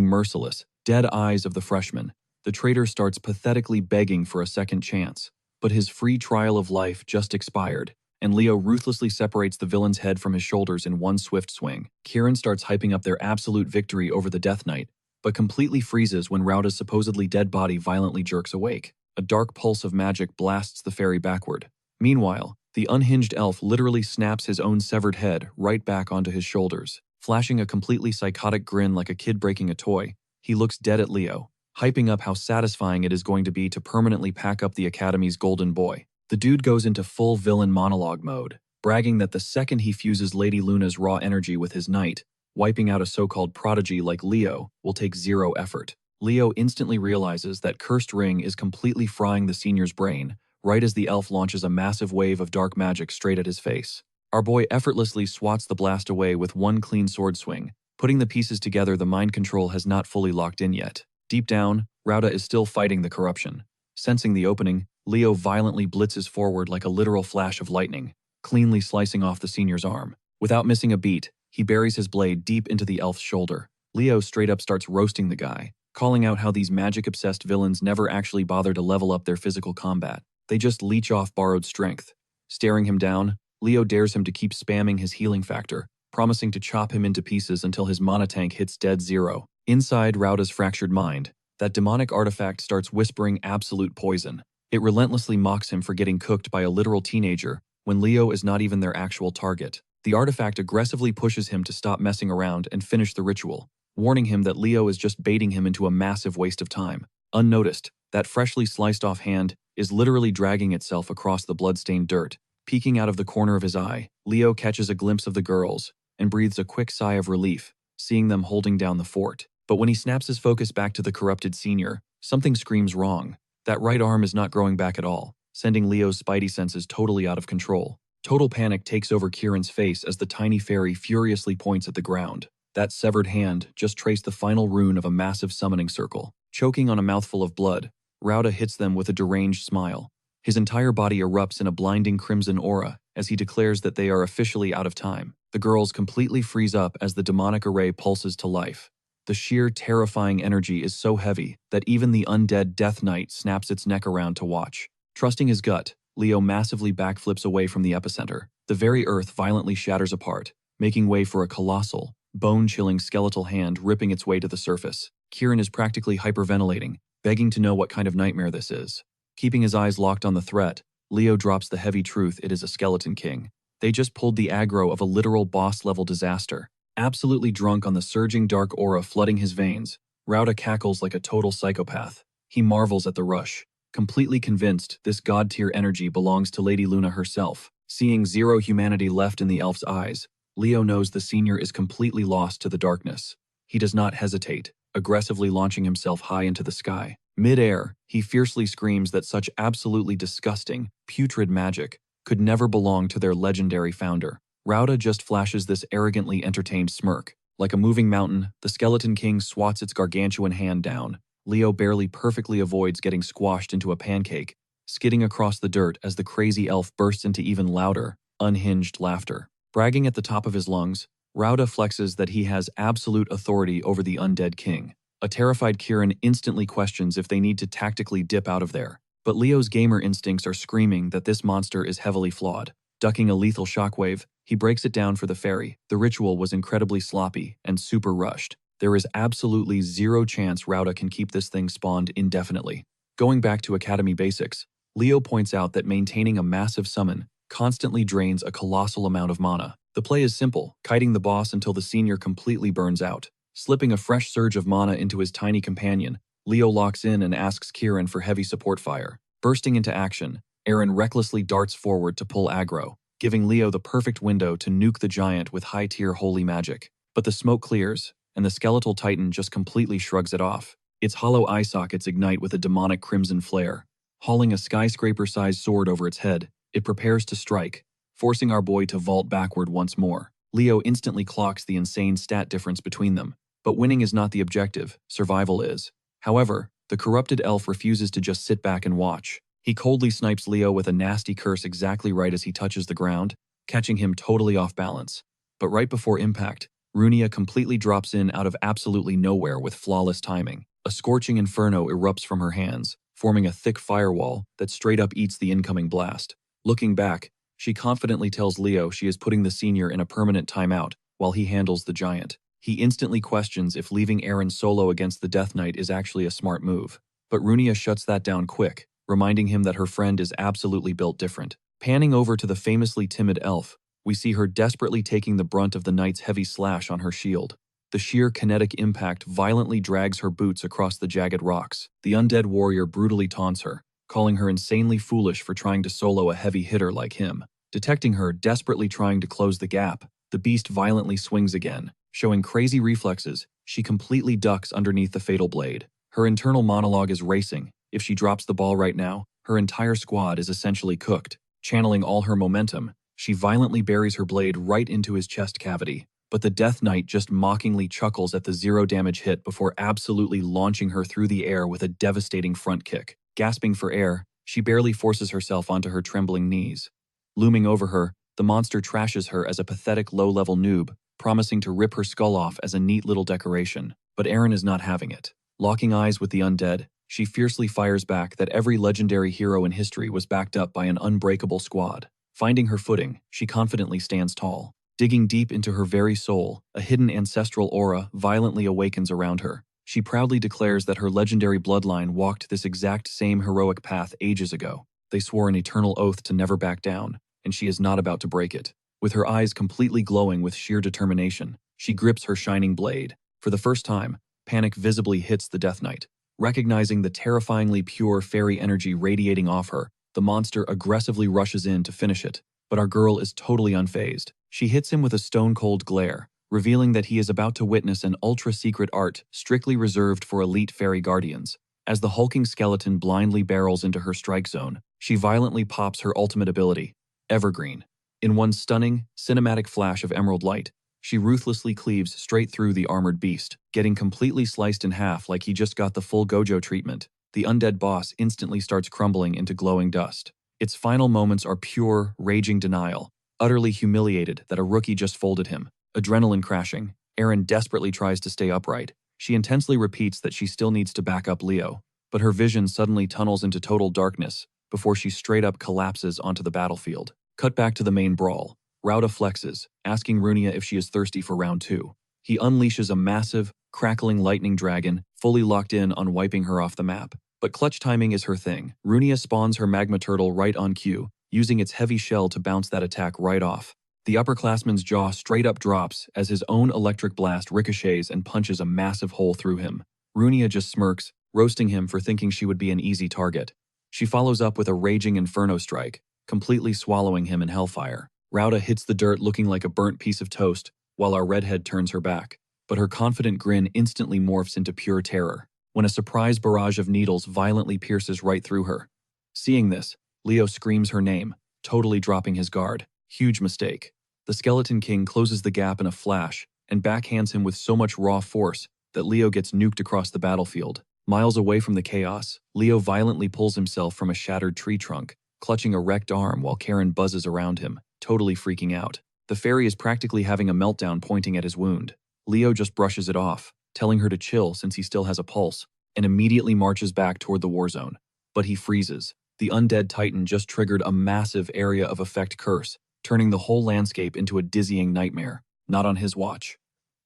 [SPEAKER 1] merciless, dead eyes of the freshman, the traitor starts pathetically begging for a second chance, but his free trial of life just expired, and Leo ruthlessly separates the villain's head from his shoulders in one swift swing. Kieran starts hyping up their absolute victory over the Death Knight, but completely freezes when Rauda's supposedly dead body violently jerks awake. A dark pulse of magic blasts the fairy backward. Meanwhile, the unhinged elf literally snaps his own severed head right back onto his shoulders. Flashing a completely psychotic grin like a kid breaking a toy, he looks dead at Leo, hyping up how satisfying it is going to be to permanently pack up the Academy's golden boy. The dude goes into full villain monologue mode, bragging that the second he fuses Lady Luna's raw energy with his knight, wiping out a so-called prodigy like Leo will take zero effort. Leo instantly realizes that Cursed Ring is completely frying the senior's brain, right as the elf launches a massive wave of dark magic straight at his face. Our boy effortlessly swats the blast away with one clean sword swing. Putting the pieces together, the mind control has not fully locked in yet. Deep down, Rauda is still fighting the corruption. Sensing the opening, Leo violently blitzes forward like a literal flash of lightning, cleanly slicing off the senior's arm. Without missing a beat, he buries his blade deep into the elf's shoulder. Leo straight up starts roasting the guy, calling out how these magic-obsessed villains never actually bother to level up their physical combat. They just leech off borrowed strength. Staring him down, Leo dares him to keep spamming his healing factor, promising to chop him into pieces until his mana tank hits dead zero. Inside Rauda's fractured mind, that demonic artifact starts whispering absolute poison. It relentlessly mocks him for getting cooked by a literal teenager when Leo is not even their actual target. The artifact aggressively pushes him to stop messing around and finish the ritual, warning him that Leo is just baiting him into a massive waste of time. Unnoticed, that freshly sliced off hand is literally dragging itself across the blood-stained dirt. Peeking out of the corner of his eye, Leo catches a glimpse of the girls and breathes a quick sigh of relief, seeing them holding down the fort. But when he snaps his focus back to the corrupted senior, something screams wrong. That right arm is not growing back at all, sending Leo's spidey senses totally out of control. Total panic takes over Kieran's face as the tiny fairy furiously points at the ground. That severed hand just traced the final rune of a massive summoning circle. Choking on a mouthful of blood, Rauda hits them with a deranged smile. His entire body erupts in a blinding crimson aura as he declares that they are officially out of time. The girls completely freeze up as the demonic array pulses to life. The sheer terrifying energy is so heavy that even the undead Death Knight snaps its neck around to watch. Trusting his gut, Leo massively backflips away from the epicenter. The very earth violently shatters apart, making way for a colossal, bone-chilling skeletal hand ripping its way to the surface. Kieran is practically hyperventilating, begging to know what kind of nightmare this is. Keeping his eyes locked on the threat, Leo drops the heavy truth it is a skeleton king. They just pulled the aggro of a literal boss-level disaster. Absolutely drunk on the surging dark aura flooding his veins, Rauda cackles like a total psychopath. He marvels at the rush, completely convinced this god-tier energy belongs to Lady Luna herself. Seeing zero humanity left in the elf's eyes, Leo knows the senior is completely lost to the darkness. He does not hesitate, aggressively launching himself high into the sky. Mid-air, he fiercely screams that such absolutely disgusting, putrid magic could never belong to their legendary founder. Rauda just flashes this arrogantly entertained smirk. Like a moving mountain, the Skeleton King swats its gargantuan hand down. Leo barely perfectly avoids getting squashed into a pancake, skidding across the dirt as the crazy elf bursts into even louder, unhinged laughter. Bragging at the top of his lungs, Rauda flexes that he has absolute authority over the undead king. A terrified Kieran instantly questions if they need to tactically dip out of there. But Leo's gamer instincts are screaming that this monster is heavily flawed. Ducking a lethal shockwave, he breaks it down for the fairy. The ritual was incredibly sloppy and super rushed. There is absolutely zero chance Rauda can keep this thing spawned indefinitely. Going back to Academy basics, Leo points out that maintaining a massive summon constantly drains a colossal amount of mana. The play is simple, kiting the boss until the senior completely burns out. Slipping a fresh surge of mana into his tiny companion, Leo locks in and asks Kieran for heavy support fire. Bursting into action, Eren recklessly darts forward to pull aggro, giving Leo the perfect window to nuke the giant with high-tier holy magic. But the smoke clears, and the skeletal titan just completely shrugs it off. Its hollow eye sockets ignite with a demonic crimson flare. Hauling a skyscraper-sized sword over its head, it prepares to strike, forcing our boy to vault backward once more. Leo instantly clocks the insane stat difference between them. But winning is not the objective, survival is. However, the corrupted elf refuses to just sit back and watch. He coldly snipes Leo with a nasty curse exactly right as he touches the ground, catching him totally off balance. But right before impact, Runia completely drops in out of absolutely nowhere with flawless timing. A scorching inferno erupts from her hands, forming a thick firewall that straight up eats the incoming blast. Looking back, she confidently tells Leo she is putting the senior in a permanent timeout while he handles the giant. He instantly questions if leaving Eren solo against the Death Knight is actually a smart move. But Runia shuts that down quick, reminding him that her friend is absolutely built different. Panning over to the famously timid elf, we see her desperately taking the brunt of the knight's heavy slash on her shield. The sheer kinetic impact violently drags her boots across the jagged rocks. The undead warrior brutally taunts her, calling her insanely foolish for trying to solo a heavy hitter like him. Detecting her desperately trying to close the gap, the beast violently swings again. Showing crazy reflexes, she completely ducks underneath the fatal blade. Her internal monologue is racing. If she drops the ball right now, her entire squad is essentially cooked. Channeling all her momentum, she violently buries her blade right into his chest cavity. But the Death Knight just mockingly chuckles at the zero damage hit before absolutely launching her through the air with a devastating front kick. Gasping for air, she barely forces herself onto her trembling knees. Looming over her, the monster trashes her as a pathetic low-level noob, promising to rip her skull off as a neat little decoration. But Eren is not having it. Locking eyes with the undead, she fiercely fires back that every legendary hero in history was backed up by an unbreakable squad. Finding her footing, she confidently stands tall. Digging deep into her very soul, a hidden ancestral aura violently awakens around her. She proudly declares that her legendary bloodline walked this exact same heroic path ages ago. They swore an eternal oath to never back down, and she is not about to break it. With her eyes completely glowing with sheer determination, she grips her shining blade. For the first time, panic visibly hits the Death Knight. Recognizing the terrifyingly pure fairy energy radiating off her, the monster aggressively rushes in to finish it. But our girl is totally unfazed. She hits him with a stone-cold glare, revealing that he is about to witness an ultra-secret art strictly reserved for elite fairy guardians. As the hulking skeleton blindly barrels into her strike zone, she violently pops her ultimate ability, Evergreen. In one stunning, cinematic flash of emerald light, she ruthlessly cleaves straight through the armored beast, getting completely sliced in half like he just got the full Gojo treatment. The undead boss instantly starts crumbling into glowing dust. Its final moments are pure, raging denial, utterly humiliated that a rookie just folded him. Adrenaline crashing, Eren desperately tries to stay upright. She intensely repeats that she still needs to back up Leo, but her vision suddenly tunnels into total darkness before she straight up collapses onto the battlefield. Cut back to the main brawl. Rauda flexes, asking Runia if she is thirsty for round 2. He unleashes a massive, crackling lightning dragon, fully locked in on wiping her off the map. But clutch timing is her thing. Runia spawns her magma turtle right on cue, using its heavy shell to bounce that attack right off. The upperclassman's jaw straight up drops as his own electric blast ricochets and punches a massive hole through him. Runia just smirks, roasting him for thinking she would be an easy target. She follows up with a raging inferno strike, completely swallowing him in hellfire. Rauda hits the dirt looking like a burnt piece of toast, while our redhead turns her back. But her confident grin instantly morphs into pure terror, when a surprise barrage of needles violently pierces right through her. Seeing this, Leo screams her name, totally dropping his guard. Huge mistake. The Skeleton King closes the gap in a flash, and backhands him with so much raw force that Leo gets nuked across the battlefield. Miles away from the chaos, Leo violently pulls himself from a shattered tree trunk, clutching a wrecked arm while Karen buzzes around him, totally freaking out. The fairy is practically having a meltdown pointing at his wound. Leo just brushes it off, telling her to chill since he still has a pulse, and immediately marches back toward the war zone. But he freezes. The undead titan just triggered a massive area of effect curse, turning the whole landscape into a dizzying nightmare. Not on his watch.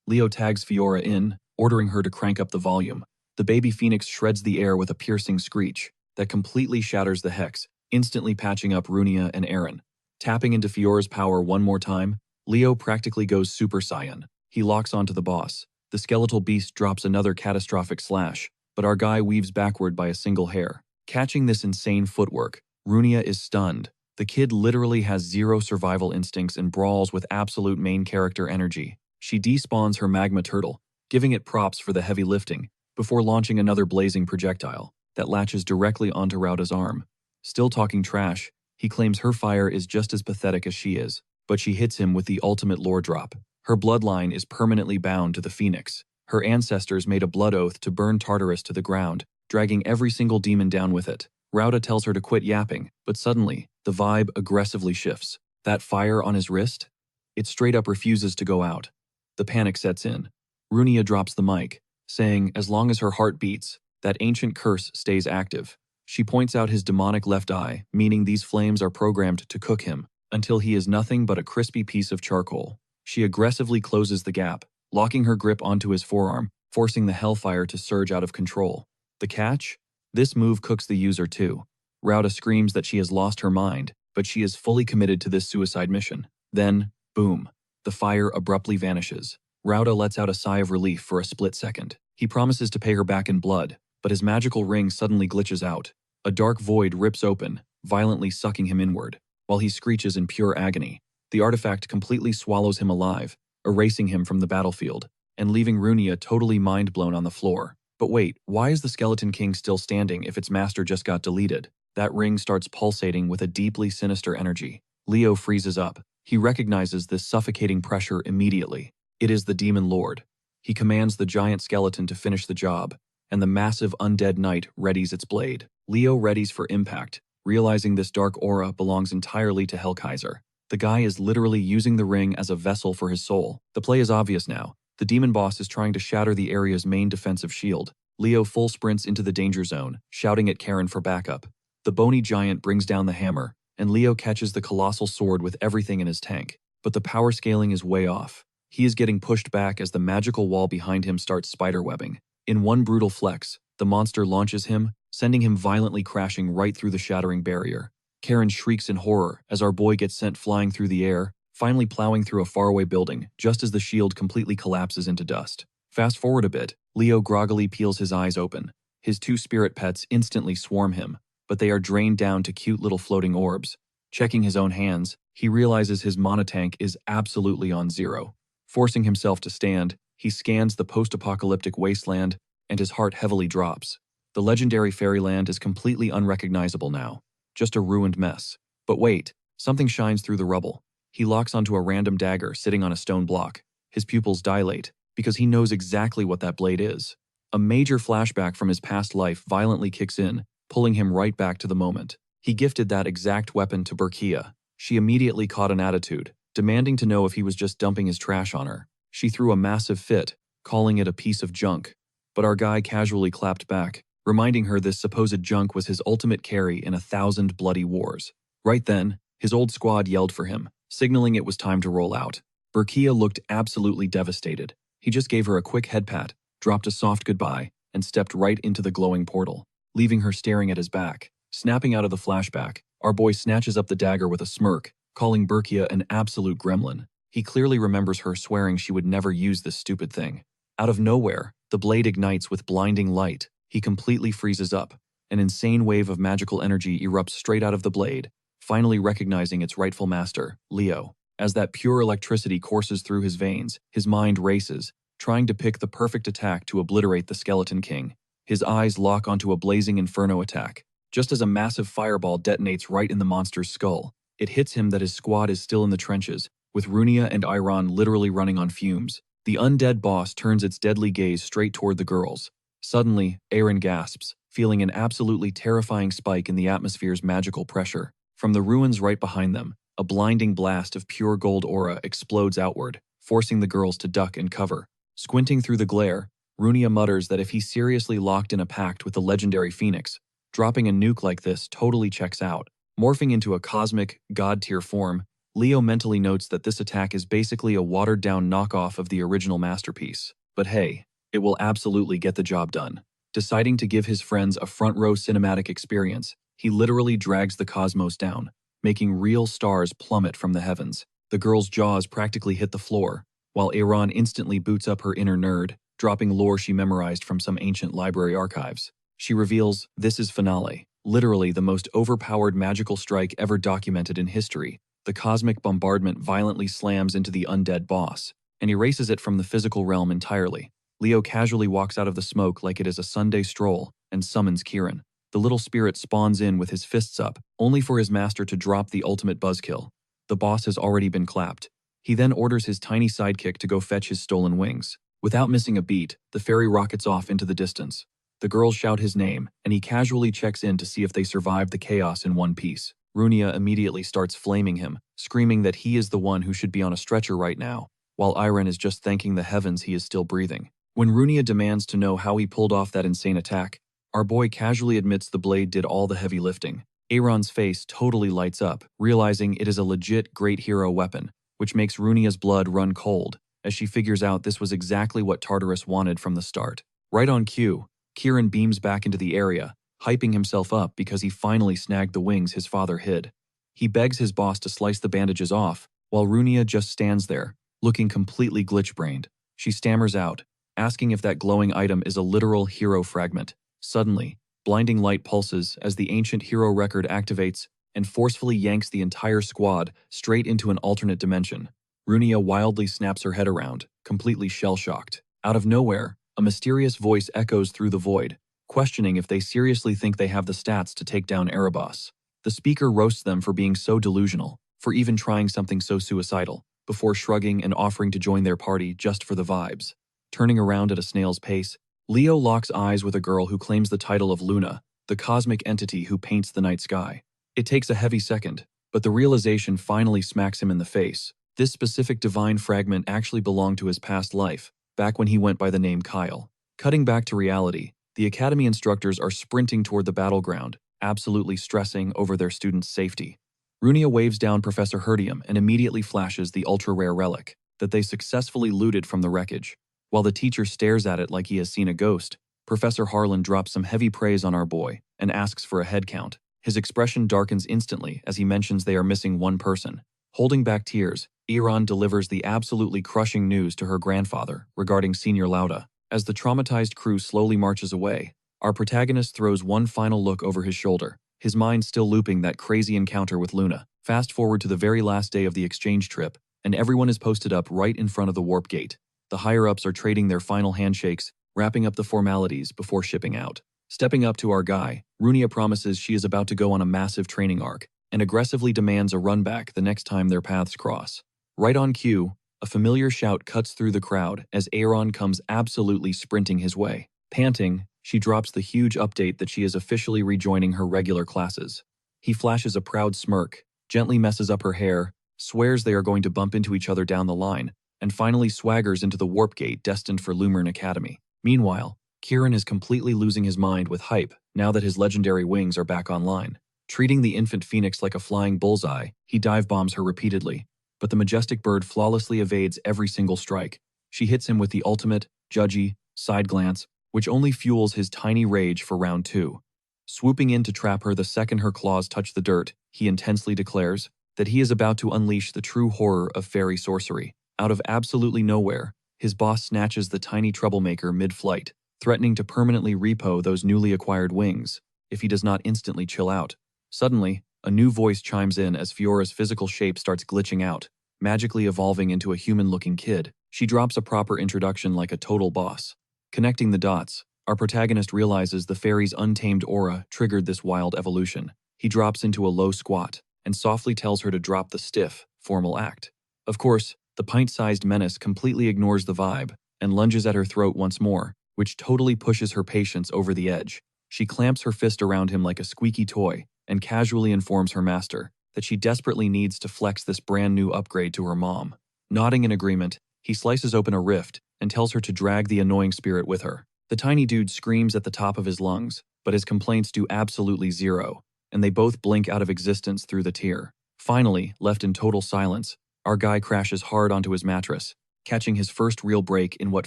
[SPEAKER 1] Leo tags Fiora in, ordering her to crank up the volume. The baby phoenix shreds the air with a piercing screech that completely shatters the hex, instantly patching up Runia and Eren. Tapping into Fiora's power one more time, Leo practically goes Super Saiyan. He locks onto the boss. The skeletal beast drops another catastrophic slash, but our guy weaves backward by a single hair. Catching this insane footwork, Runia is stunned. The kid literally has zero survival instincts and brawls with absolute main character energy. She despawns her magma turtle, giving it props for the heavy lifting, before launching another blazing projectile that latches directly onto Rauda's arm. Still talking trash, he claims her fire is just as pathetic as she is, but she hits him with the ultimate lore drop. Her bloodline is permanently bound to the Phoenix. Her ancestors made a blood oath to burn Tartarus to the ground, dragging every single demon down with it. Rauda tells her to quit yapping, but suddenly, the vibe aggressively shifts. That fire on his wrist? It straight up refuses to go out. The panic sets in. Runia drops the mic, saying as long as her heart beats, that ancient curse stays active. She points out his demonic left eye, meaning these flames are programmed to cook him, until he is nothing but a crispy piece of charcoal. She aggressively closes the gap, locking her grip onto his forearm, forcing the hellfire to surge out of control. The catch? This move cooks the user too. Rauda screams that she has lost her mind, but she is fully committed to this suicide mission. Then, boom, the fire abruptly vanishes. Rauda lets out a sigh of relief for a split second. He promises to pay her back in blood, but his magical ring suddenly glitches out. A dark void rips open, violently sucking him inward, while he screeches in pure agony. The artifact completely swallows him alive, erasing him from the battlefield, and leaving Runia totally mind-blown on the floor. But wait, why is the Skeleton King still standing if its master just got deleted? That ring starts pulsating with a deeply sinister energy. Leo freezes up. He recognizes this suffocating pressure immediately. It is the Demon Lord. He commands the giant skeleton to finish the job, and the massive undead knight readies its blade. Leo readies for impact, realizing this dark aura belongs entirely to Hellkaiser. The guy is literally using the ring as a vessel for his soul. The play is obvious now. The demon boss is trying to shatter the area's main defensive shield. Leo full sprints into the danger zone, shouting at Karen for backup. The bony giant brings down the hammer, and Leo catches the colossal sword with everything in his tank. But the power scaling is way off. He is getting pushed back as the magical wall behind him starts spiderwebbing. In one brutal flex, the monster launches him, sending him violently crashing right through the shattering barrier. Karen shrieks in horror as our boy gets sent flying through the air, finally plowing through a faraway building just as the shield completely collapses into dust. Fast forward a bit, Leo groggily peels his eyes open. His two spirit pets instantly swarm him, but they are drained down to cute little floating orbs. Checking his own hands, he realizes his mana tank is absolutely on zero. Forcing himself to stand, he scans the post-apocalyptic wasteland, and his heart heavily drops. The legendary fairyland is completely unrecognizable now. Just a ruined mess. But wait, something shines through the rubble. He locks onto a random dagger sitting on a stone block. His pupils dilate, because he knows exactly what that blade is. A major flashback from his past life violently kicks in, pulling him right back to the moment. He gifted that exact weapon to Berkia. She immediately caught an attitude, demanding to know if he was just dumping his trash on her. She threw a massive fit, calling it a piece of junk. But our guy casually clapped back, reminding her this supposed junk was his ultimate carry in 1,000 bloody wars. Right then, his old squad yelled for him, signaling it was time to roll out. Berkia looked absolutely devastated. He just gave her a quick head pat, dropped a soft goodbye, and stepped right into the glowing portal, leaving her staring at his back. Snapping out of the flashback, our boy snatches up the dagger with a smirk, calling Berkia an absolute gremlin. He clearly remembers her swearing she would never use this stupid thing. Out of nowhere, the blade ignites with blinding light. He completely freezes up. An insane wave of magical energy erupts straight out of the blade, finally recognizing its rightful master, Leo. As that pure electricity courses through his veins, his mind races, trying to pick the perfect attack to obliterate the Skeleton King. His eyes lock onto a blazing inferno attack. Just as a massive fireball detonates right in the monster's skull, it hits him that his squad is still in the trenches, with Runia and Iron literally running on fumes. The undead boss turns its deadly gaze straight toward the girls. Suddenly, Aaron gasps, feeling an absolutely terrifying spike in the atmosphere's magical pressure. From the ruins right behind them, a blinding blast of pure gold aura explodes outward, forcing the girls to duck and cover. Squinting through the glare, Runia mutters that if he's seriously locked in a pact with the legendary Phoenix, dropping a nuke like this totally checks out. Morphing into a cosmic, god-tier form, Leo mentally notes that this attack is basically a watered-down knockoff of the original masterpiece. But hey, it will absolutely get the job done. Deciding to give his friends a front-row cinematic experience, he literally drags the cosmos down, making real stars plummet from the heavens. The girl's jaws practically hit the floor, while Aaron instantly boots up her inner nerd, dropping lore she memorized from some ancient library archives. She reveals, this is finale, literally the most overpowered magical strike ever documented in history. The cosmic bombardment violently slams into the undead boss and erases it from the physical realm entirely. Leo casually walks out of the smoke like it is a Sunday stroll and summons Kieran. The little spirit spawns in with his fists up, only for his master to drop the ultimate buzzkill. The boss has already been clapped. He then orders his tiny sidekick to go fetch his stolen wings. Without missing a beat, the fairy rockets off into the distance. The girls shout his name, and he casually checks in to see if they survived the chaos in one piece. Runia immediately starts flaming him, screaming that he is the one who should be on a stretcher right now, while Iron is just thanking the heavens he is still breathing. When Runia demands to know how he pulled off that insane attack, our boy casually admits the blade did all the heavy lifting. Aaron's face totally lights up, realizing it is a legit great hero weapon, which makes Runia's blood run cold, as she figures out this was exactly what Tartarus wanted from the start. Right on cue, Kieran beams back into the area, hyping himself up because he finally snagged the wings his father hid. He begs his boss to slice the bandages off, while Runia just stands there, looking completely glitch-brained. She stammers out, asking if that glowing item is a literal hero fragment. Suddenly, blinding light pulses as the ancient hero record activates and forcefully yanks the entire squad straight into an alternate dimension. Runia wildly snaps her head around, completely shell-shocked. Out of nowhere, a mysterious voice echoes through the void, questioning if they seriously think they have the stats to take down Erebos. The speaker roasts them for being so delusional, for even trying something so suicidal, before shrugging and offering to join their party just for the vibes. Turning around at a snail's pace, Leo locks eyes with a girl who claims the title of Luna, the cosmic entity who paints the night sky. It takes a heavy second, but the realization finally smacks him in the face. This specific divine fragment actually belonged to his past life, back when he went by the name Kyle. Cutting back to reality, the academy instructors are sprinting toward the battleground, absolutely stressing over their students' safety. Runia waves down Professor Herdium and immediately flashes the ultra-rare relic that they successfully looted from the wreckage. While the teacher stares at it like he has seen a ghost, Professor Harlan drops some heavy praise on our boy and asks for a head count. His expression darkens instantly as he mentions they are missing one person. Holding back tears, Iran delivers the absolutely crushing news to her grandfather regarding Senior Lauda. As the traumatized crew slowly marches away, our protagonist throws one final look over his shoulder, his mind still looping that crazy encounter with Luna. Fast forward to the very last day of the exchange trip, and everyone is posted up right in front of the warp gate. The higher-ups are trading their final handshakes, wrapping up the formalities before shipping out. Stepping up to our guy, Runia promises she is about to go on a massive training arc, and aggressively demands a run back the next time their paths cross. Right on cue, a familiar shout cuts through the crowd as Aaron comes absolutely sprinting his way. Panting, she drops the huge update that she is officially rejoining her regular classes. He flashes a proud smirk, gently messes up her hair, swears they are going to bump into each other down the line, and finally swaggers into the warp gate destined for Lumern Academy. Meanwhile, Kieran is completely losing his mind with hype now that his legendary wings are back online. Treating the infant phoenix like a flying bullseye, he dive-bombs her repeatedly, but the majestic bird flawlessly evades every single strike. She hits him with the ultimate, judgy, side glance, which only fuels his tiny rage for round 2. Swooping in to trap her the second her claws touch the dirt, he intensely declares that he is about to unleash the true horror of fairy sorcery. Out of absolutely nowhere, his boss snatches the tiny troublemaker mid-flight, threatening to permanently repo those newly acquired wings if he does not instantly chill out. Suddenly, a new voice chimes in as Fiora's physical shape starts glitching out, magically evolving into a human-looking kid. She drops a proper introduction like a total boss. Connecting the dots, our protagonist realizes the fairy's untamed aura triggered this wild evolution. He drops into a low squat and softly tells her to drop the stiff, formal act. Of course, the pint-sized menace completely ignores the vibe and lunges at her throat once more, which totally pushes her patience over the edge. She clamps her fist around him like a squeaky toy and casually informs her master that she desperately needs to flex this brand new upgrade to her mom. Nodding in agreement, he slices open a rift and tells her to drag the annoying spirit with her. The tiny dude screams at the top of his lungs, but his complaints do absolutely zero, and they both blink out of existence through the tear. Finally, left in total silence, our guy crashes hard onto his mattress, catching his first real break in what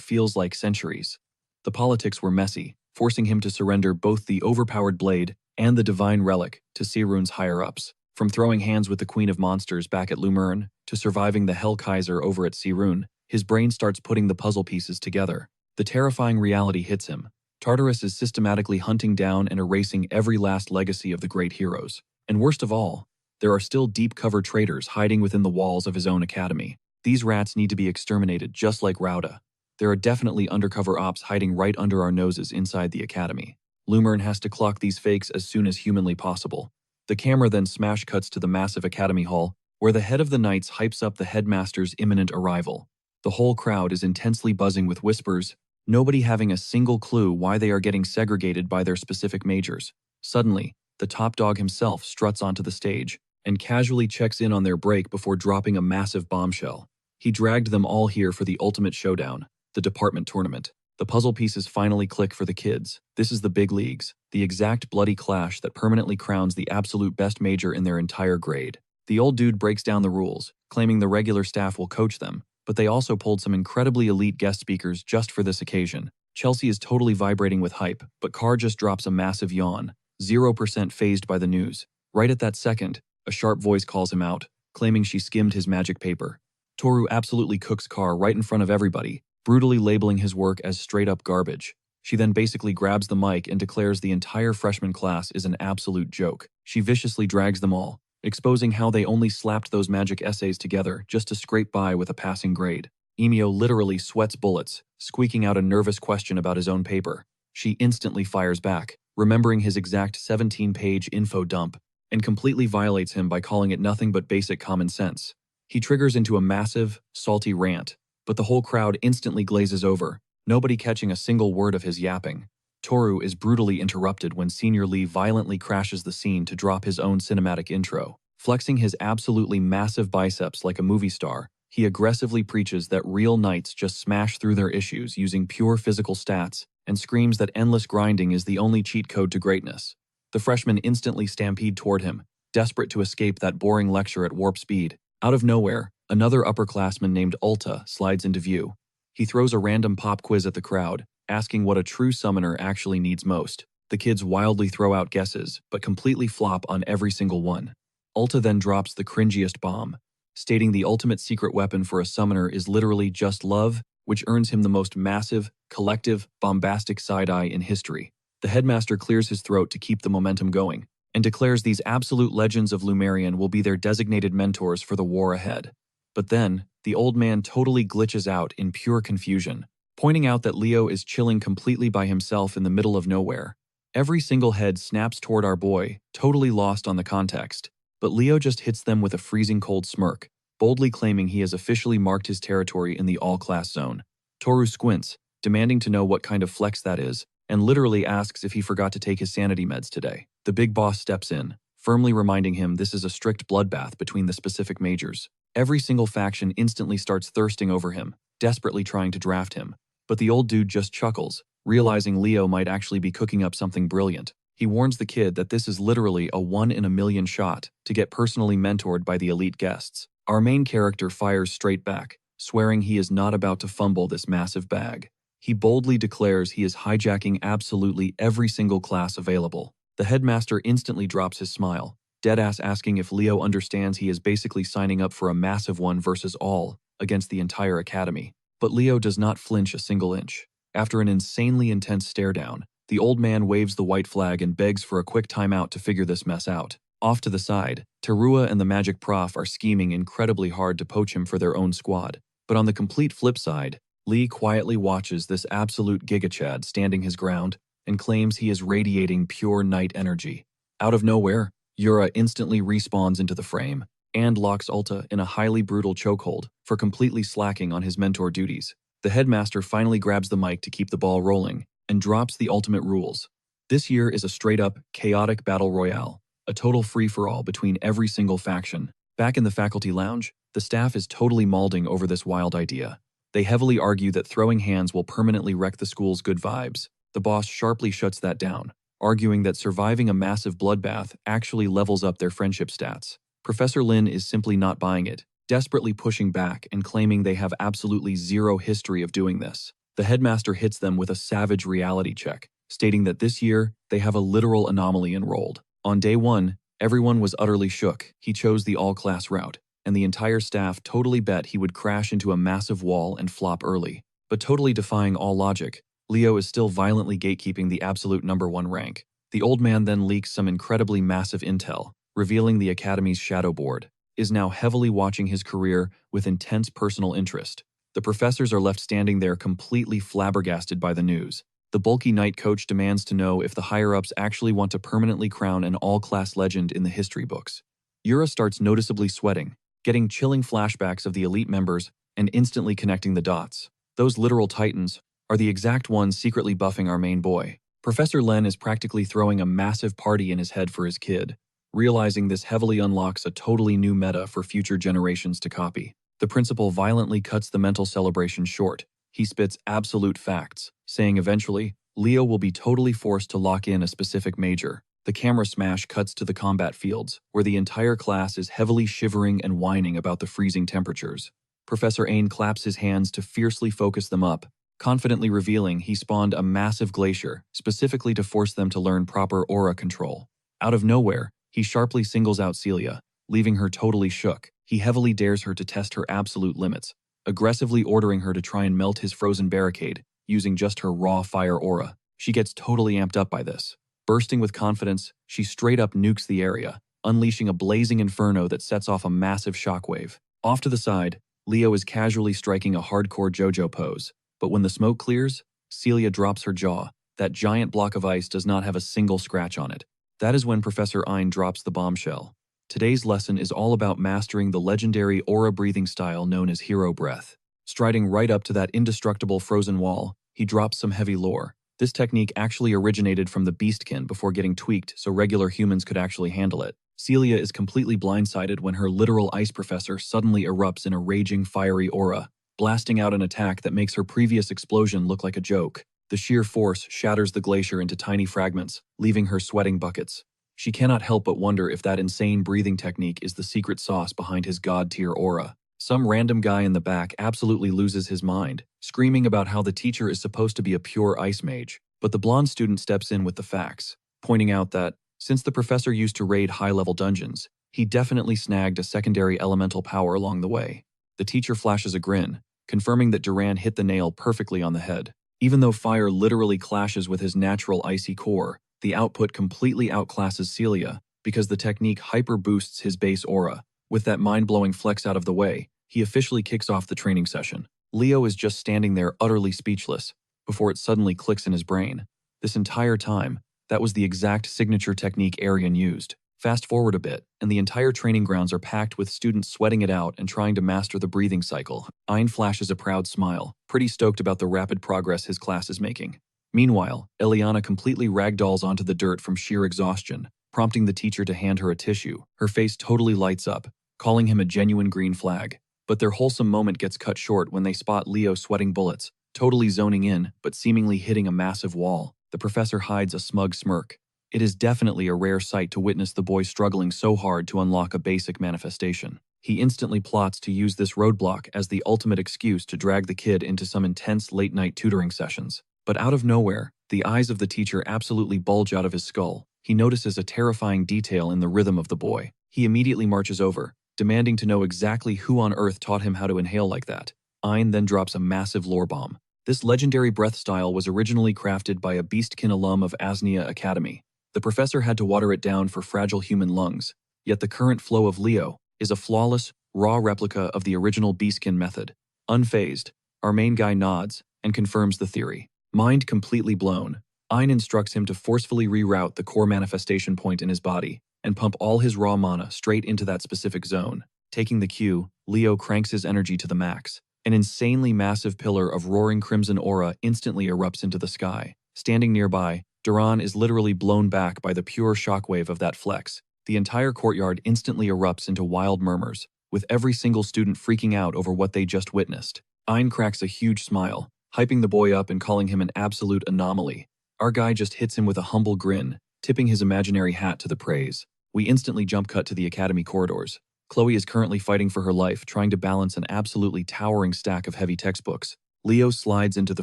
[SPEAKER 1] feels like centuries. The politics were messy, forcing him to surrender both the overpowered blade and the divine relic to Sirun's higher-ups. From throwing hands with the Queen of Monsters back at Lumern to surviving the Hell Kaiser over at Sirun, his brain starts putting the puzzle pieces together. The terrifying reality hits him. Tartarus is systematically hunting down and erasing every last legacy of the great heroes. And worst of all, there are still deep-cover traitors hiding within the walls of his own academy. These rats need to be exterminated just like Rauda. There are definitely undercover ops hiding right under our noses inside the academy. Lumern has to clock these fakes as soon as humanly possible. The camera then smash cuts to the massive academy hall, where the head of the knights hypes up the headmaster's imminent arrival. The whole crowd is intensely buzzing with whispers, nobody having a single clue why they are getting segregated by their specific majors. Suddenly, the top dog himself struts onto the stage and casually checks in on their break before dropping a massive bombshell. He dragged them all here for the ultimate showdown, the department tournament. The puzzle pieces finally click for the kids. This is the big leagues, the exact bloody clash that permanently crowns the absolute best major in their entire grade. The old dude breaks down the rules, claiming the regular staff will coach them, but they also pulled some incredibly elite guest speakers just for this occasion. Chelsea is totally vibrating with hype, but Carr just drops a massive yawn, 0% fazed by the news. Right at that second, a sharp voice calls him out, claiming she skimmed his magic paper. Toru absolutely cooks Carr right in front of everybody, brutally labeling his work as straight-up garbage. She then basically grabs the mic and declares the entire freshman class is an absolute joke. She viciously drags them all, exposing how they only slapped those magic essays together just to scrape by with a passing grade. Emio literally sweats bullets, squeaking out a nervous question about his own paper. She instantly fires back, remembering his exact 17-page info dump, and completely violates him by calling it nothing but basic common sense. He triggers into a massive, salty rant, but the whole crowd instantly glazes over, nobody catching a single word of his yapping. Toru is brutally interrupted when Senior Lee violently crashes the scene to drop his own cinematic intro. Flexing his absolutely massive biceps like a movie star, he aggressively preaches that real knights just smash through their issues using pure physical stats and screams that endless grinding is the only cheat code to greatness. The freshmen instantly stampede toward him, desperate to escape that boring lecture at warp speed. Out of nowhere, another upperclassman named Ulta slides into view. He throws a random pop quiz at the crowd, asking what a true summoner actually needs most. The kids wildly throw out guesses, but completely flop on every single one. Ulta then drops the cringiest bomb, stating the ultimate secret weapon for a summoner is literally just love, which earns him the most massive, collective, bombastic side-eye in history. The headmaster clears his throat to keep the momentum going, and declares these absolute legends of Lumerian will be their designated mentors for the war ahead. But then, the old man totally glitches out in pure confusion, pointing out that Leo is chilling completely by himself in the middle of nowhere. Every single head snaps toward our boy, totally lost on the context, but Leo just hits them with a freezing cold smirk, boldly claiming he has officially marked his territory in the all-class zone. Toru squints, demanding to know what kind of flex that is, and literally asks if he forgot to take his sanity meds today. The big boss steps in, firmly reminding him this is a strict bloodbath between the specific majors. Every single faction instantly starts thirsting over him, desperately trying to draft him. But the old dude just chuckles, realizing Leo might actually be cooking up something brilliant. He warns the kid that this is literally a 1-in-a-million shot to get personally mentored by the elite guests. Our main character fires straight back, swearing he is not about to fumble this massive bag. He boldly declares he is hijacking absolutely every single class available. The headmaster instantly drops his smile, deadass asking if Leo understands he is basically signing up for a massive one versus all against the entire academy. But Leo does not flinch a single inch. After an insanely intense stare down, the old man waves the white flag and begs for a quick timeout to figure this mess out. Off to the side, Terua and the magic prof are scheming incredibly hard to poach him for their own squad. But on the complete flip side, Lee quietly watches this absolute gigachad standing his ground and claims he is radiating pure knight energy. Out of nowhere, Yura instantly respawns into the frame and locks Ulta in a highly brutal chokehold for completely slacking on his mentor duties. The headmaster finally grabs the mic to keep the ball rolling and drops the ultimate rules. This year is a straight-up, chaotic battle royale, a total free-for-all between every single faction. Back in the faculty lounge, the staff is totally mauling over this wild idea. They heavily argue that throwing hands will permanently wreck the school's good vibes. The boss sharply shuts that down, arguing that surviving a massive bloodbath actually levels up their friendship stats. Professor Lin is simply not buying it, desperately pushing back and claiming they have absolutely zero history of doing this. The headmaster hits them with a savage reality check, stating that this year they have a literal anomaly enrolled. On day one, everyone was utterly shook. He chose the all-class route, and the entire staff totally bet he would crash into a massive wall and flop early. But totally defying all logic, Leo is still violently gatekeeping the absolute #1 rank. The old man then leaks some incredibly massive intel, revealing the Academy's shadow board is now heavily watching his career with intense personal interest. The professors are left standing there completely flabbergasted by the news. The bulky night coach demands to know if the higher-ups actually want to permanently crown an all-class legend in the history books. Yura starts noticeably sweating, getting chilling flashbacks of the elite members and instantly connecting the dots. Those literal titans are the exact ones secretly buffing our main boy. Professor Len is practically throwing a massive party in his head for his kid. Realizing this heavily unlocks a totally new meta for future generations to copy. The principal violently cuts the mental celebration short. He spits absolute facts, saying eventually, Leo will be totally forced to lock in a specific major. The camera smash cuts to the combat fields, where the entire class is heavily shivering and whining about the freezing temperatures. Professor Ain claps his hands to fiercely focus them up, confidently revealing he spawned a massive glacier, specifically to force them to learn proper aura control. Out of nowhere, he sharply singles out Celia, leaving her totally shook. He heavily dares her to test her absolute limits, aggressively ordering her to try and melt his frozen barricade, using just her raw fire aura. She gets totally amped up by this. Bursting with confidence, she straight up nukes the area, unleashing a blazing inferno that sets off a massive shockwave. Off to the side, Leo is casually striking a hardcore JoJo pose, but when the smoke clears, Celia drops her jaw. That giant block of ice does not have a single scratch on it. That is when Professor Ein drops the bombshell. Today's lesson is all about mastering the legendary aura-breathing style known as Hero Breath. Striding right up to that indestructible frozen wall, he drops some heavy lore. This technique actually originated from the Beastkin before getting tweaked so regular humans could actually handle it. Celia is completely blindsided when her literal ice professor suddenly erupts in a raging fiery aura, blasting out an attack that makes her previous explosion look like a joke. The sheer force shatters the glacier into tiny fragments, leaving her sweating buckets. She cannot help but wonder if that insane breathing technique is the secret sauce behind his god-tier aura. Some random guy in the back absolutely loses his mind, screaming about how the teacher is supposed to be a pure ice mage. But the blonde student steps in with the facts, pointing out that, since the professor used to raid high-level dungeons, he definitely snagged a secondary elemental power along the way. The teacher flashes a grin, confirming that Duran hit the nail perfectly on the head. Even though fire literally clashes with his natural icy core, the output completely outclasses Celia because the technique hyper-boosts his base aura. With that mind-blowing flex out of the way, he officially kicks off the training session. Leo is just standing there utterly speechless, before it suddenly clicks in his brain. This entire time, that was the exact signature technique Arian used. Fast forward a bit, and the entire training grounds are packed with students sweating it out and trying to master the breathing cycle. Ein flashes a proud smile, pretty stoked about the rapid progress his class is making. Meanwhile, Eliana completely ragdolls onto the dirt from sheer exhaustion, prompting the teacher to hand her a tissue. Her face totally lights up, calling him a genuine green flag. But their wholesome moment gets cut short when they spot Leo sweating bullets, totally zoning in, but seemingly hitting a massive wall. The professor hides a smug smirk. It is definitely a rare sight to witness the boy struggling so hard to unlock a basic manifestation. He instantly plots to use this roadblock as the ultimate excuse to drag the kid into some intense late-night tutoring sessions. But out of nowhere, the eyes of the teacher absolutely bulge out of his skull. He notices a terrifying detail in the rhythm of the boy. He immediately marches over, demanding to know exactly who on earth taught him how to inhale like that. Ein then drops a massive lore bomb. This legendary breath style was originally crafted by a Beastkin alum of Asnia Academy. The professor had to water it down for fragile human lungs, yet the current flow of Leo is a flawless, raw replica of the original Beastkin method. Unfazed, our main guy nods and confirms the theory. Mind completely blown, Ein instructs him to forcefully reroute the core manifestation point in his body and pump all his raw mana straight into that specific zone. Taking the cue, Leo cranks his energy to the max. An insanely massive pillar of roaring crimson aura instantly erupts into the sky. Standing nearby, Duran is literally blown back by the pure shockwave of that flex. The entire courtyard instantly erupts into wild murmurs, with every single student freaking out over what they just witnessed. Ein cracks a huge smile, hyping the boy up and calling him an absolute anomaly. Our guy just hits him with a humble grin, tipping his imaginary hat to the praise. We instantly jump cut to the academy corridors. Chloe is currently fighting for her life, trying to balance an absolutely towering stack of heavy textbooks. Leo slides into the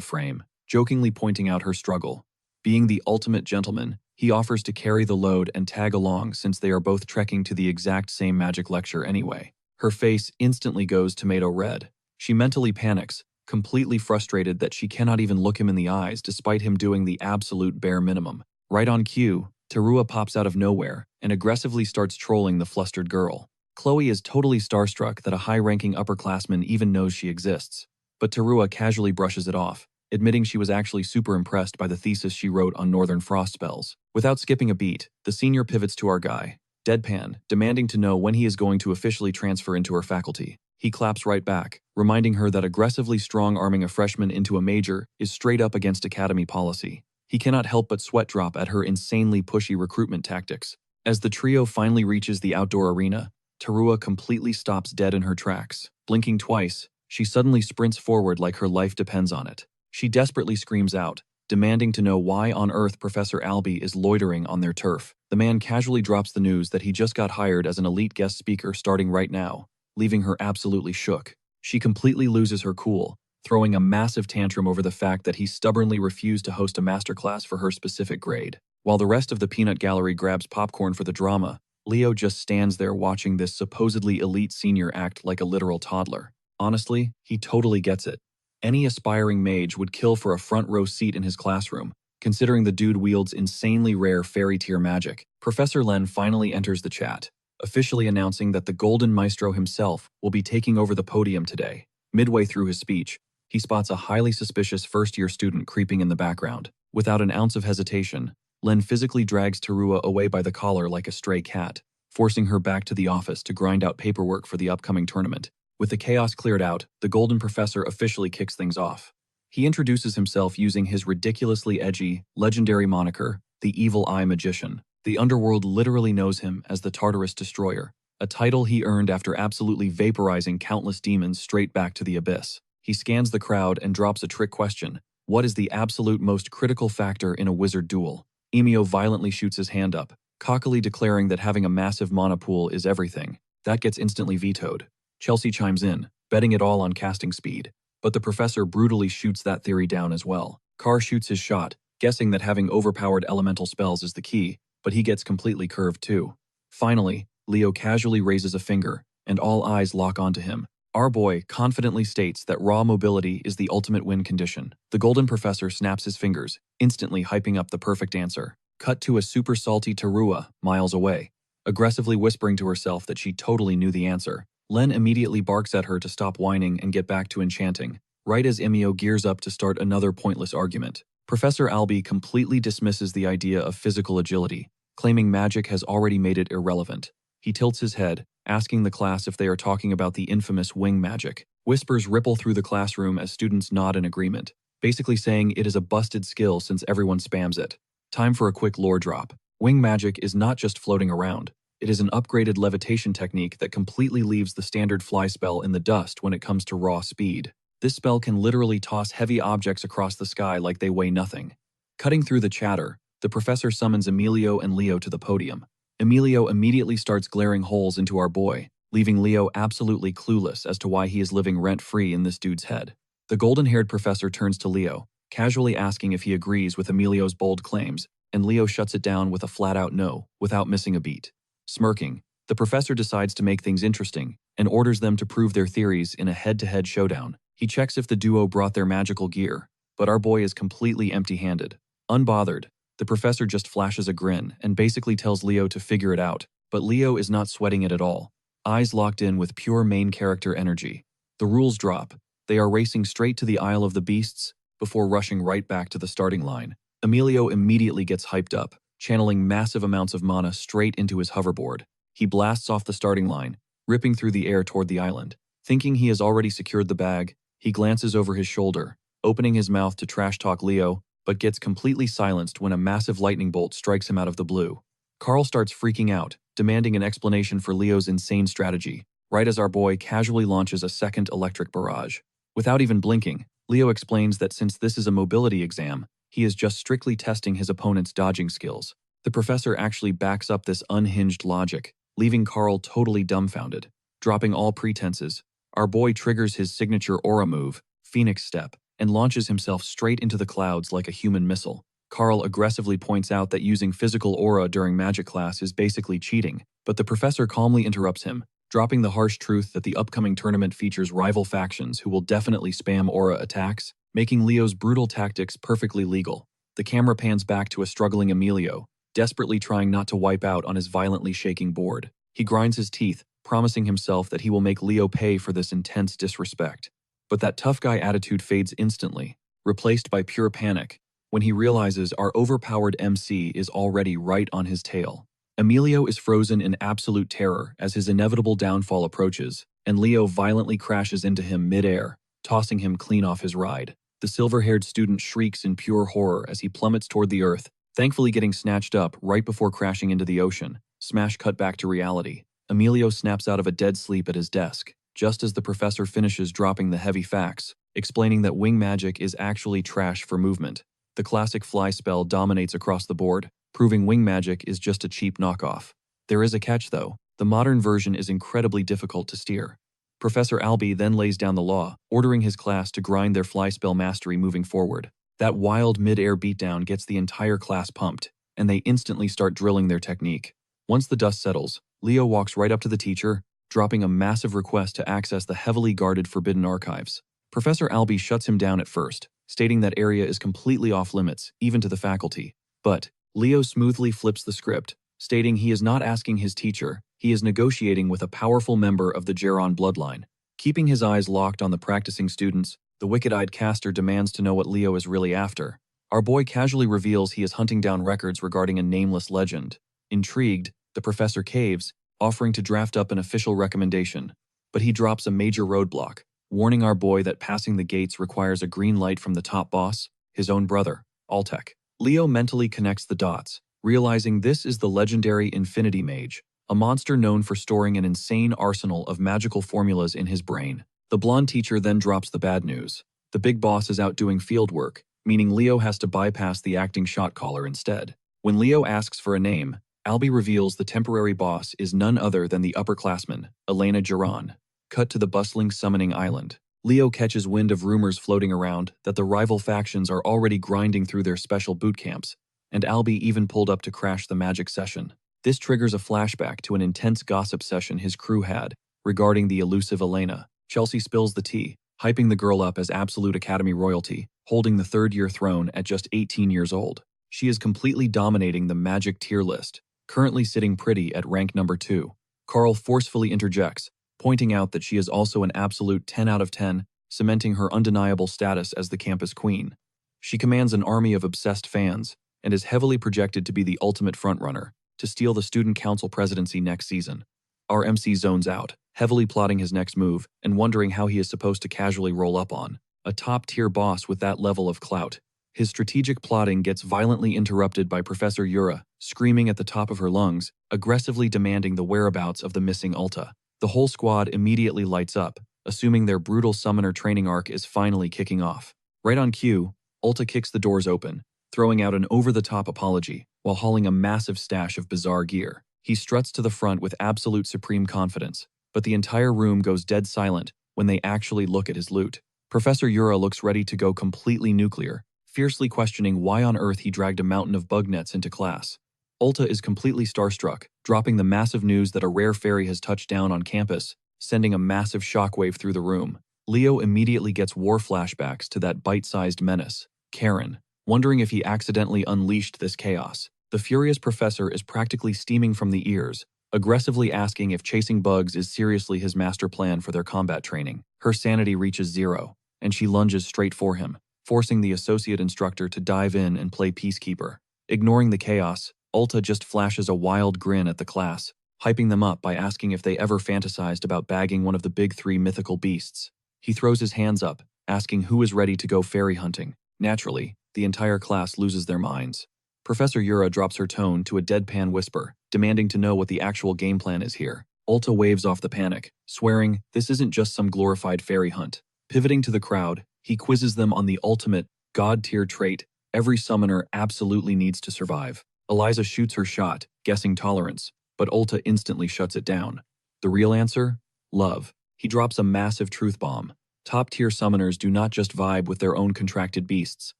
[SPEAKER 1] frame, jokingly pointing out her struggle. Being the ultimate gentleman, he offers to carry the load and tag along since they are both trekking to the exact same magic lecture anyway. Her face instantly goes tomato red. She mentally panics, completely frustrated that she cannot even look him in the eyes despite him doing the absolute bare minimum. Right on cue, Terua pops out of nowhere and aggressively starts trolling the flustered girl. Chloe is totally starstruck that a high-ranking upperclassman even knows she exists, but Terua casually brushes it off, admitting she was actually super impressed by the thesis she wrote on northern frost spells. Without skipping a beat, the senior pivots to our guy, deadpan, demanding to know when he is going to officially transfer into her faculty. He claps right back, reminding her that aggressively strong-arming a freshman into a major is straight up against academy policy. He cannot help but sweat drop at her insanely pushy recruitment tactics. As the trio finally reaches the outdoor arena, Terua completely stops dead in her tracks. Blinking twice, she suddenly sprints forward like her life depends on it. She desperately screams out, demanding to know why on earth Professor Albie is loitering on their turf. The man casually drops the news that he just got hired as an elite guest speaker starting right now, leaving her absolutely shook. She completely loses her cool, throwing a massive tantrum over the fact that he stubbornly refused to host a masterclass for her specific grade. While the rest of the peanut gallery grabs popcorn for the drama, Leo just stands there watching this supposedly elite senior act like a literal toddler. Honestly, he totally gets it. Any aspiring mage would kill for a front row seat in his classroom, considering the dude wields insanely rare fairy tier magic. Professor Len finally enters the chat, officially announcing that the Golden Maestro himself will be taking over the podium today. Midway through his speech, he spots a highly suspicious first-year student creeping in the background. Without an ounce of hesitation, Len physically drags Terua away by the collar like a stray cat, forcing her back to the office to grind out paperwork for the upcoming tournament. With the chaos cleared out, the Golden Professor officially kicks things off. He introduces himself using his ridiculously edgy, legendary moniker, the Evil Eye Magician. The underworld literally knows him as the Tartarus Destroyer, a title he earned after absolutely vaporizing countless demons straight back to the abyss. He scans the crowd and drops a trick question. What is the absolute most critical factor in a wizard duel? Emio violently shoots his hand up, cockily declaring that having a massive mana pool is everything. That gets instantly vetoed. Chelsea chimes in, betting it all on casting speed, but the professor brutally shoots that theory down as well. Carr shoots his shot, guessing that having overpowered elemental spells is the key, but he gets completely curved too. Finally, Leo casually raises a finger, and all eyes lock onto him. Our boy confidently states that raw mobility is the ultimate win condition. The Golden Professor snaps his fingers, instantly hyping up the perfect answer. Cut to a super salty Terua, miles away, aggressively whispering to herself that she totally knew the answer. Len immediately barks at her to stop whining and get back to enchanting, right as Emio gears up to start another pointless argument. Professor Albie completely dismisses the idea of physical agility, claiming magic has already made it irrelevant. He tilts his head, asking the class if they are talking about the infamous wing magic. Whispers ripple through the classroom as students nod in agreement, basically saying it is a busted skill since everyone spams it. Time for a quick lore drop. Wing magic is not just floating around. It is an upgraded levitation technique that completely leaves the standard fly spell in the dust when it comes to raw speed. This spell can literally toss heavy objects across the sky like they weigh nothing. Cutting through the chatter, the professor summons Emilio and Leo to the podium. Emilio immediately starts glaring holes into our boy, leaving Leo absolutely clueless as to why he is living rent-free in this dude's head. The golden-haired professor turns to Leo, casually asking if he agrees with Emilio's bold claims, and Leo shuts it down with a flat-out no, without missing a beat. Smirking, the professor decides to make things interesting and orders them to prove their theories in a head-to-head showdown. He checks if the duo brought their magical gear, but our boy is completely empty-handed. Unbothered, the professor just flashes a grin and basically tells Leo to figure it out, but Leo is not sweating it at all. Eyes locked in with pure main character energy. The rules drop. They are racing straight to the Isle of the Beasts before rushing right back to the starting line. Emilio immediately gets hyped up, channeling massive amounts of mana straight into his hoverboard. He blasts off the starting line, ripping through the air toward the island. Thinking he has already secured the bag, he glances over his shoulder, opening his mouth to trash-talk Leo, but gets completely silenced when a massive lightning bolt strikes him out of the blue. Carl starts freaking out, demanding an explanation for Leo's insane strategy, right as our boy casually launches a second electric barrage. Without even blinking, Leo explains that since this is a mobility exam, he is just strictly testing his opponent's dodging skills. The professor actually backs up this unhinged logic, leaving Carl totally dumbfounded. Dropping all pretenses, our boy triggers his signature aura move, Phoenix Step, and launches himself straight into the clouds like a human missile. Carl aggressively points out that using physical aura during magic class is basically cheating, but the professor calmly interrupts him, dropping the harsh truth that the upcoming tournament features rival factions who will definitely spam aura attacks, making Leo's brutal tactics perfectly legal. The camera pans back to a struggling Emilio, desperately trying not to wipe out on his violently shaking board. He grinds his teeth, promising himself that he will make Leo pay for this intense disrespect. But that tough guy attitude fades instantly, replaced by pure panic, when he realizes our overpowered MC is already right on his tail. Emilio is frozen in absolute terror as his inevitable downfall approaches, and Leo violently crashes into him mid-air, tossing him clean off his ride. The silver-haired student shrieks in pure horror as he plummets toward the earth, thankfully getting snatched up right before crashing into the ocean. Smash cut back to reality. Emilio snaps out of a dead sleep at his desk, just as the professor finishes dropping the heavy facts, explaining that wing magic is actually trash for movement. The classic fly spell dominates across the board, proving wing magic is just a cheap knockoff. There is a catch though. The modern version is incredibly difficult to steer. Professor Albie then lays down the law, ordering his class to grind their fly spell mastery moving forward. That wild mid-air beatdown gets the entire class pumped, and they instantly start drilling their technique. Once the dust settles, Leo walks right up to the teacher, dropping a massive request to access the heavily guarded Forbidden Archives. Professor Albie shuts him down at first, stating that area is completely off-limits, even to the faculty. But Leo smoothly flips the script, stating he is not asking his teacher, he is negotiating with a powerful member of the Geron bloodline. Keeping his eyes locked on the practicing students, the wicked-eyed caster demands to know what Leo is really after. Our boy casually reveals he is hunting down records regarding a nameless legend. Intrigued, the professor caves, offering to draft up an official recommendation. But he drops a major roadblock, warning our boy that passing the gates requires a green light from the top boss, his own brother, Altek. Leo mentally connects the dots, realizing this is the legendary Infinity Mage, a monster known for storing an insane arsenal of magical formulas in his brain. The blonde teacher then drops the bad news. The big boss is out doing field work, meaning Leo has to bypass the acting shot caller instead. When Leo asks for a name, Albie reveals the temporary boss is none other than the upperclassman, Elena Geron. Cut to the bustling summoning island. Leo catches wind of rumors floating around that the rival factions are already grinding through their special boot camps, and Albie even pulled up to crash the magic session. This triggers a flashback to an intense gossip session his crew had regarding the elusive Elena. Chelsea spills the tea, hyping the girl up as absolute academy royalty, holding the third-year throne at just 18 years old. She is completely dominating the magic tier list, currently sitting pretty at rank number 2. Carl forcefully interjects, pointing out that she is also an absolute 10 out of 10, cementing her undeniable status as the campus queen. She commands an army of obsessed fans, and is heavily projected to be the ultimate frontrunner to steal the student council presidency next season. Our MC zones out, heavily plotting his next move and wondering how he is supposed to casually roll up on a top-tier boss with that level of clout. His strategic plotting gets violently interrupted by Professor Yura, screaming at the top of her lungs, aggressively demanding the whereabouts of the missing Ulta. The whole squad immediately lights up, assuming their brutal summoner training arc is finally kicking off. Right on cue, Ulta kicks the doors open, throwing out an over-the-top apology while hauling a massive stash of bizarre gear. He struts to the front with absolute supreme confidence, but the entire room goes dead silent when they actually look at his loot. Professor Yura looks ready to go completely nuclear, fiercely questioning why on earth he dragged a mountain of bug nets into class. Ulta is completely starstruck, dropping the massive news that a rare fairy has touched down on campus, sending a massive shockwave through the room. Leo immediately gets war flashbacks to that bite-sized menace, Karen, wondering if he accidentally unleashed this chaos. The furious professor is practically steaming from the ears, aggressively asking if chasing bugs is seriously his master plan for their combat training. Her sanity reaches 0, and she lunges straight for him, forcing the associate instructor to dive in and play peacekeeper. Ignoring the chaos, Ulta just flashes a wild grin at the class, hyping them up by asking if they ever fantasized about bagging one of the big 3 mythical beasts. He throws his hands up, asking who is ready to go fairy hunting. Naturally, the entire class loses their minds. Professor Yura drops her tone to a deadpan whisper, demanding to know what the actual game plan is here. Ulta waves off the panic, swearing this isn't just some glorified fairy hunt. Pivoting to the crowd, he quizzes them on the ultimate, god-tier trait every summoner absolutely needs to survive. Eliza shoots her shot, guessing tolerance, but Ulta instantly shuts it down. The real answer? Love. He drops a massive truth bomb. Top-tier summoners do not just vibe with their own contracted beasts.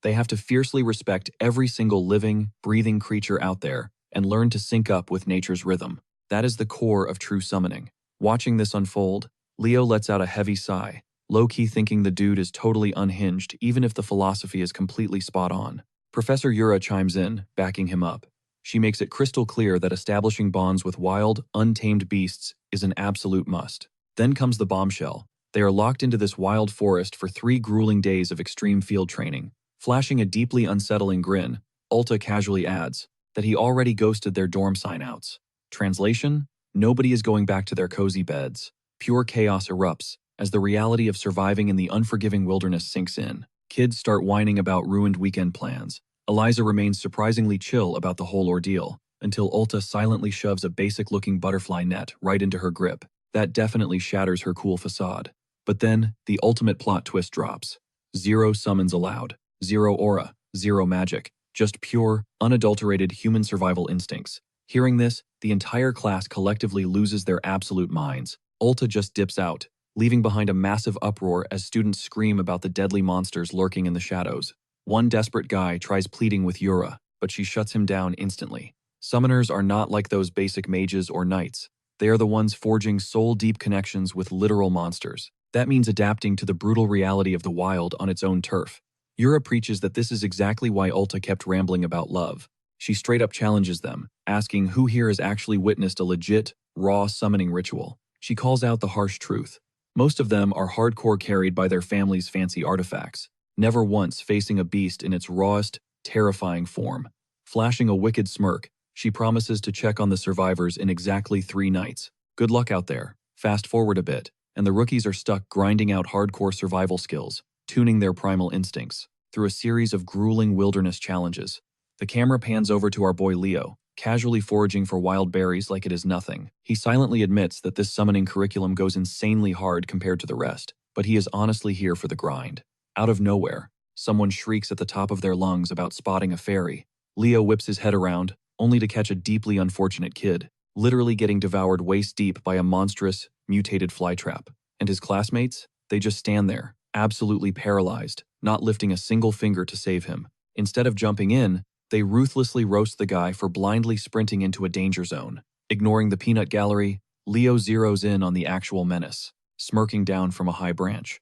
[SPEAKER 1] They have to fiercely respect every single living, breathing creature out there and learn to sync up with nature's rhythm. That is the core of true summoning. Watching this unfold, Leo lets out a heavy sigh, low-key thinking the dude is totally unhinged even if the philosophy is completely spot on. Professor Yura chimes in, backing him up. She makes it crystal clear that establishing bonds with wild, untamed beasts is an absolute must. Then comes the bombshell. They are locked into this wild forest for 3 grueling days of extreme field training. Flashing a deeply unsettling grin, Ulta casually adds that he already ghosted their dorm sign-outs. Translation? Nobody is going back to their cozy beds. Pure chaos erupts as the reality of surviving in the unforgiving wilderness sinks in. Kids start whining about ruined weekend plans. Eliza remains surprisingly chill about the whole ordeal, until Ulta silently shoves a basic-looking butterfly net right into her grip. That definitely shatters her cool facade. But then, the ultimate plot twist drops. 0 summons allowed. 0 aura. 0 magic. Just pure, unadulterated human survival instincts. Hearing this, the entire class collectively loses their absolute minds. Ulta just dips out, leaving behind a massive uproar as students scream about the deadly monsters lurking in the shadows. One desperate guy tries pleading with Yura, but she shuts him down instantly. Summoners are not like those basic mages or knights. They are the ones forging soul-deep connections with literal monsters. That means adapting to the brutal reality of the wild on its own turf. Yura preaches that this is exactly why Ulta kept rambling about love. She straight up challenges them, asking who here has actually witnessed a legit, raw summoning ritual. She calls out the harsh truth. Most of them are hardcore carried by their family's fancy artifacts, never once facing a beast in its rawest, terrifying form. Flashing a wicked smirk, she promises to check on the survivors in exactly 3 nights. Good luck out there. Fast forward a bit, and the rookies are stuck grinding out hardcore survival skills, tuning their primal instincts, through a series of grueling wilderness challenges. The camera pans over to our boy Leo, casually foraging for wild berries like it is nothing. He silently admits that this summoning curriculum goes insanely hard compared to the rest, but he is honestly here for the grind. Out of nowhere, someone shrieks at the top of their lungs about spotting a fairy. Leo whips his head around, only to catch a deeply unfortunate kid, literally getting devoured waist-deep by a monstrous, mutated flytrap. And his classmates? They just stand there, absolutely paralyzed, not lifting a single finger to save him. Instead of jumping in, they ruthlessly roast the guy for blindly sprinting into a danger zone. Ignoring the peanut gallery, Leo zeroes in on the actual menace, smirking down from a high branch.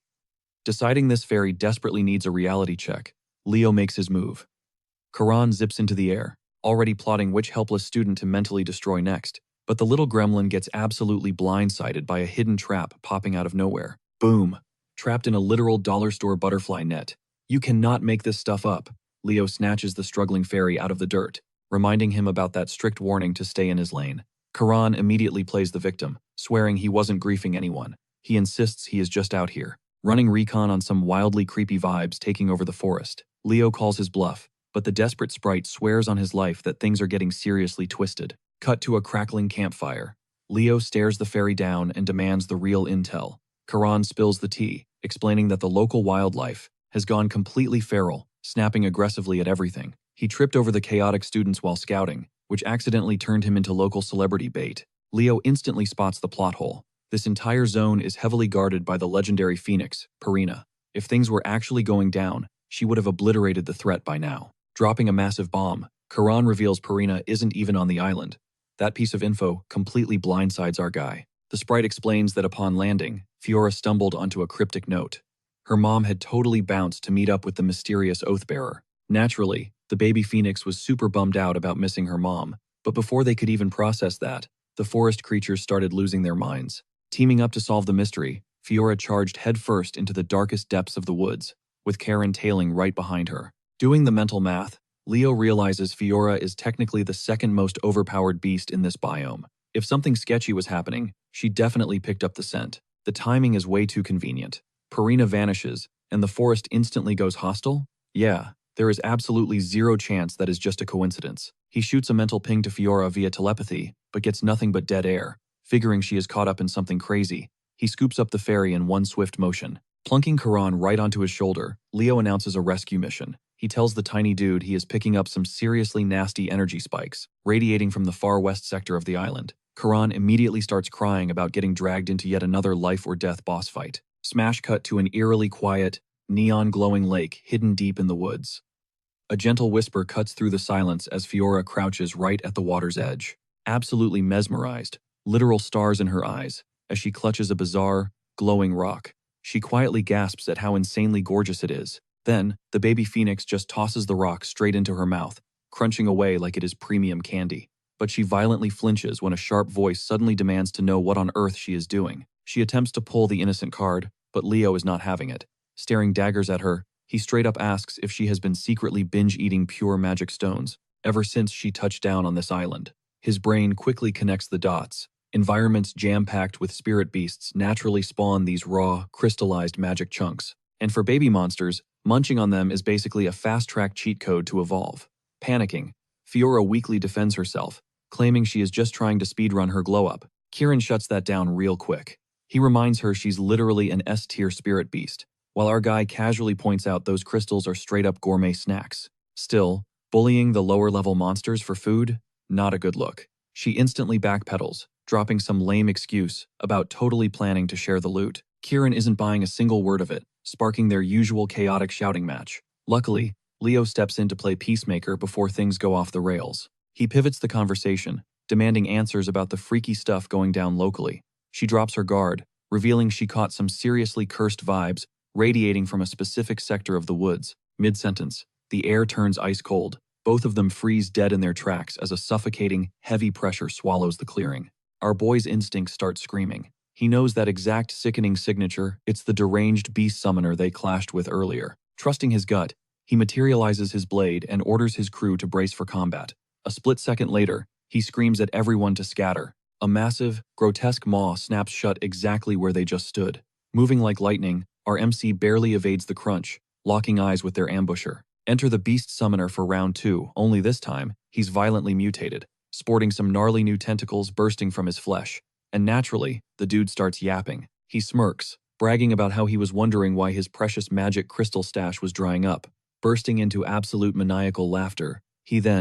[SPEAKER 1] Deciding this fairy desperately needs a reality check, Leo makes his move. Karan zips into the air, already plotting which helpless student to mentally destroy next, but the little gremlin gets absolutely blindsided by a hidden trap popping out of nowhere. Boom! Trapped in a literal dollar store butterfly net. You cannot make this stuff up. Leo snatches the struggling fairy out of the dirt, reminding him about that strict warning to stay in his lane. Karan immediately plays the victim, swearing he wasn't griefing anyone. He insists he is just out here, running recon on some wildly creepy vibes taking over the forest. Leo calls his bluff, but the desperate sprite swears on his life that things are getting seriously twisted. Cut to a crackling campfire. Leo stares the fairy down and demands the real intel. Karan spills the tea, explaining that the local wildlife has gone completely feral, snapping aggressively at everything. He tripped over the chaotic students while scouting, which accidentally turned him into local celebrity bait. Leo instantly spots the plot hole. This entire zone is heavily guarded by the legendary phoenix, Purina. If things were actually going down, she would have obliterated the threat by now. Dropping a massive bomb, Karan reveals Purina isn't even on the island. That piece of info completely blindsides our guy. The sprite explains that upon landing, Fiora stumbled onto a cryptic note. Her mom had totally bounced to meet up with the mysterious Oathbearer. Naturally, the baby phoenix was super bummed out about missing her mom, but before they could even process that, the forest creatures started losing their minds. Teaming up to solve the mystery, Fiora charged headfirst into the darkest depths of the woods, with Karen tailing right behind her. Doing the mental math, Leo realizes Fiora is technically the second most overpowered beast in this biome. If something sketchy was happening, she definitely picked up the scent. The timing is way too convenient. Purina vanishes, and the forest instantly goes hostile? Yeah, there is absolutely zero chance that is just a coincidence. He shoots a mental ping to Fiora via telepathy, but gets nothing but dead air. Figuring she is caught up in something crazy, he scoops up the fairy in one swift motion. Plunking Karan right onto his shoulder, Leo announces a rescue mission. He tells the tiny dude he is picking up some seriously nasty energy spikes, radiating from the far west sector of the island. Karan immediately starts crying about getting dragged into yet another life-or-death boss fight. Smash cut to an eerily quiet, neon-glowing lake hidden deep in the woods. A gentle whisper cuts through the silence as Fiora crouches right at the water's edge. Absolutely mesmerized, literal stars in her eyes, as she clutches a bizarre, glowing rock. She quietly gasps at how insanely gorgeous it is. Then, the baby phoenix just tosses the rock straight into her mouth, crunching away like it is premium candy. But she violently flinches when a sharp voice suddenly demands to know what on earth she is doing. She attempts to pull the innocent card, but Leo is not having it. Staring daggers at her, he straight up asks if she has been secretly binge-eating pure magic stones ever since she touched down on this island. His brain quickly connects the dots. Environments jam-packed with spirit beasts naturally spawn these raw, crystallized magic chunks. And for baby monsters, munching on them is basically a fast-track cheat code to evolve. Panicking, Fiora weakly defends herself, claiming she is just trying to speedrun her glow-up. Kieran shuts that down real quick. He reminds her she's literally an S-tier spirit beast, while our guy casually points out those crystals are straight-up gourmet snacks. Still, bullying the lower-level monsters for food? Not a good look. She instantly backpedals, dropping some lame excuse about totally planning to share the loot. Kieran isn't buying a single word of it, sparking their usual chaotic shouting match. Luckily, Leo steps in to play peacemaker before things go off the rails. He pivots the conversation, demanding answers about the freaky stuff going down locally. She drops her guard, revealing she caught some seriously cursed vibes radiating from a specific sector of the woods. Mid-sentence, the air turns ice cold. Both of them freeze dead in their tracks as a suffocating, heavy pressure swallows the clearing. Our boy's instincts start screaming. He knows that exact sickening signature. It's the deranged beast summoner they clashed with earlier. Trusting his gut, he materializes his blade and orders his crew to brace for combat. A split second later, he screams at everyone to scatter. A massive, grotesque maw snaps shut exactly where they just stood. Moving like lightning, our MC barely evades the crunch, locking eyes with their ambusher. Enter the beast summoner for round 2, only this time, he's violently mutated, sporting some gnarly new tentacles bursting from his flesh. And naturally, the dude starts yapping. He smirks, bragging about how he was wondering why his precious magic crystal stash was drying up. Bursting into absolute maniacal laughter, he then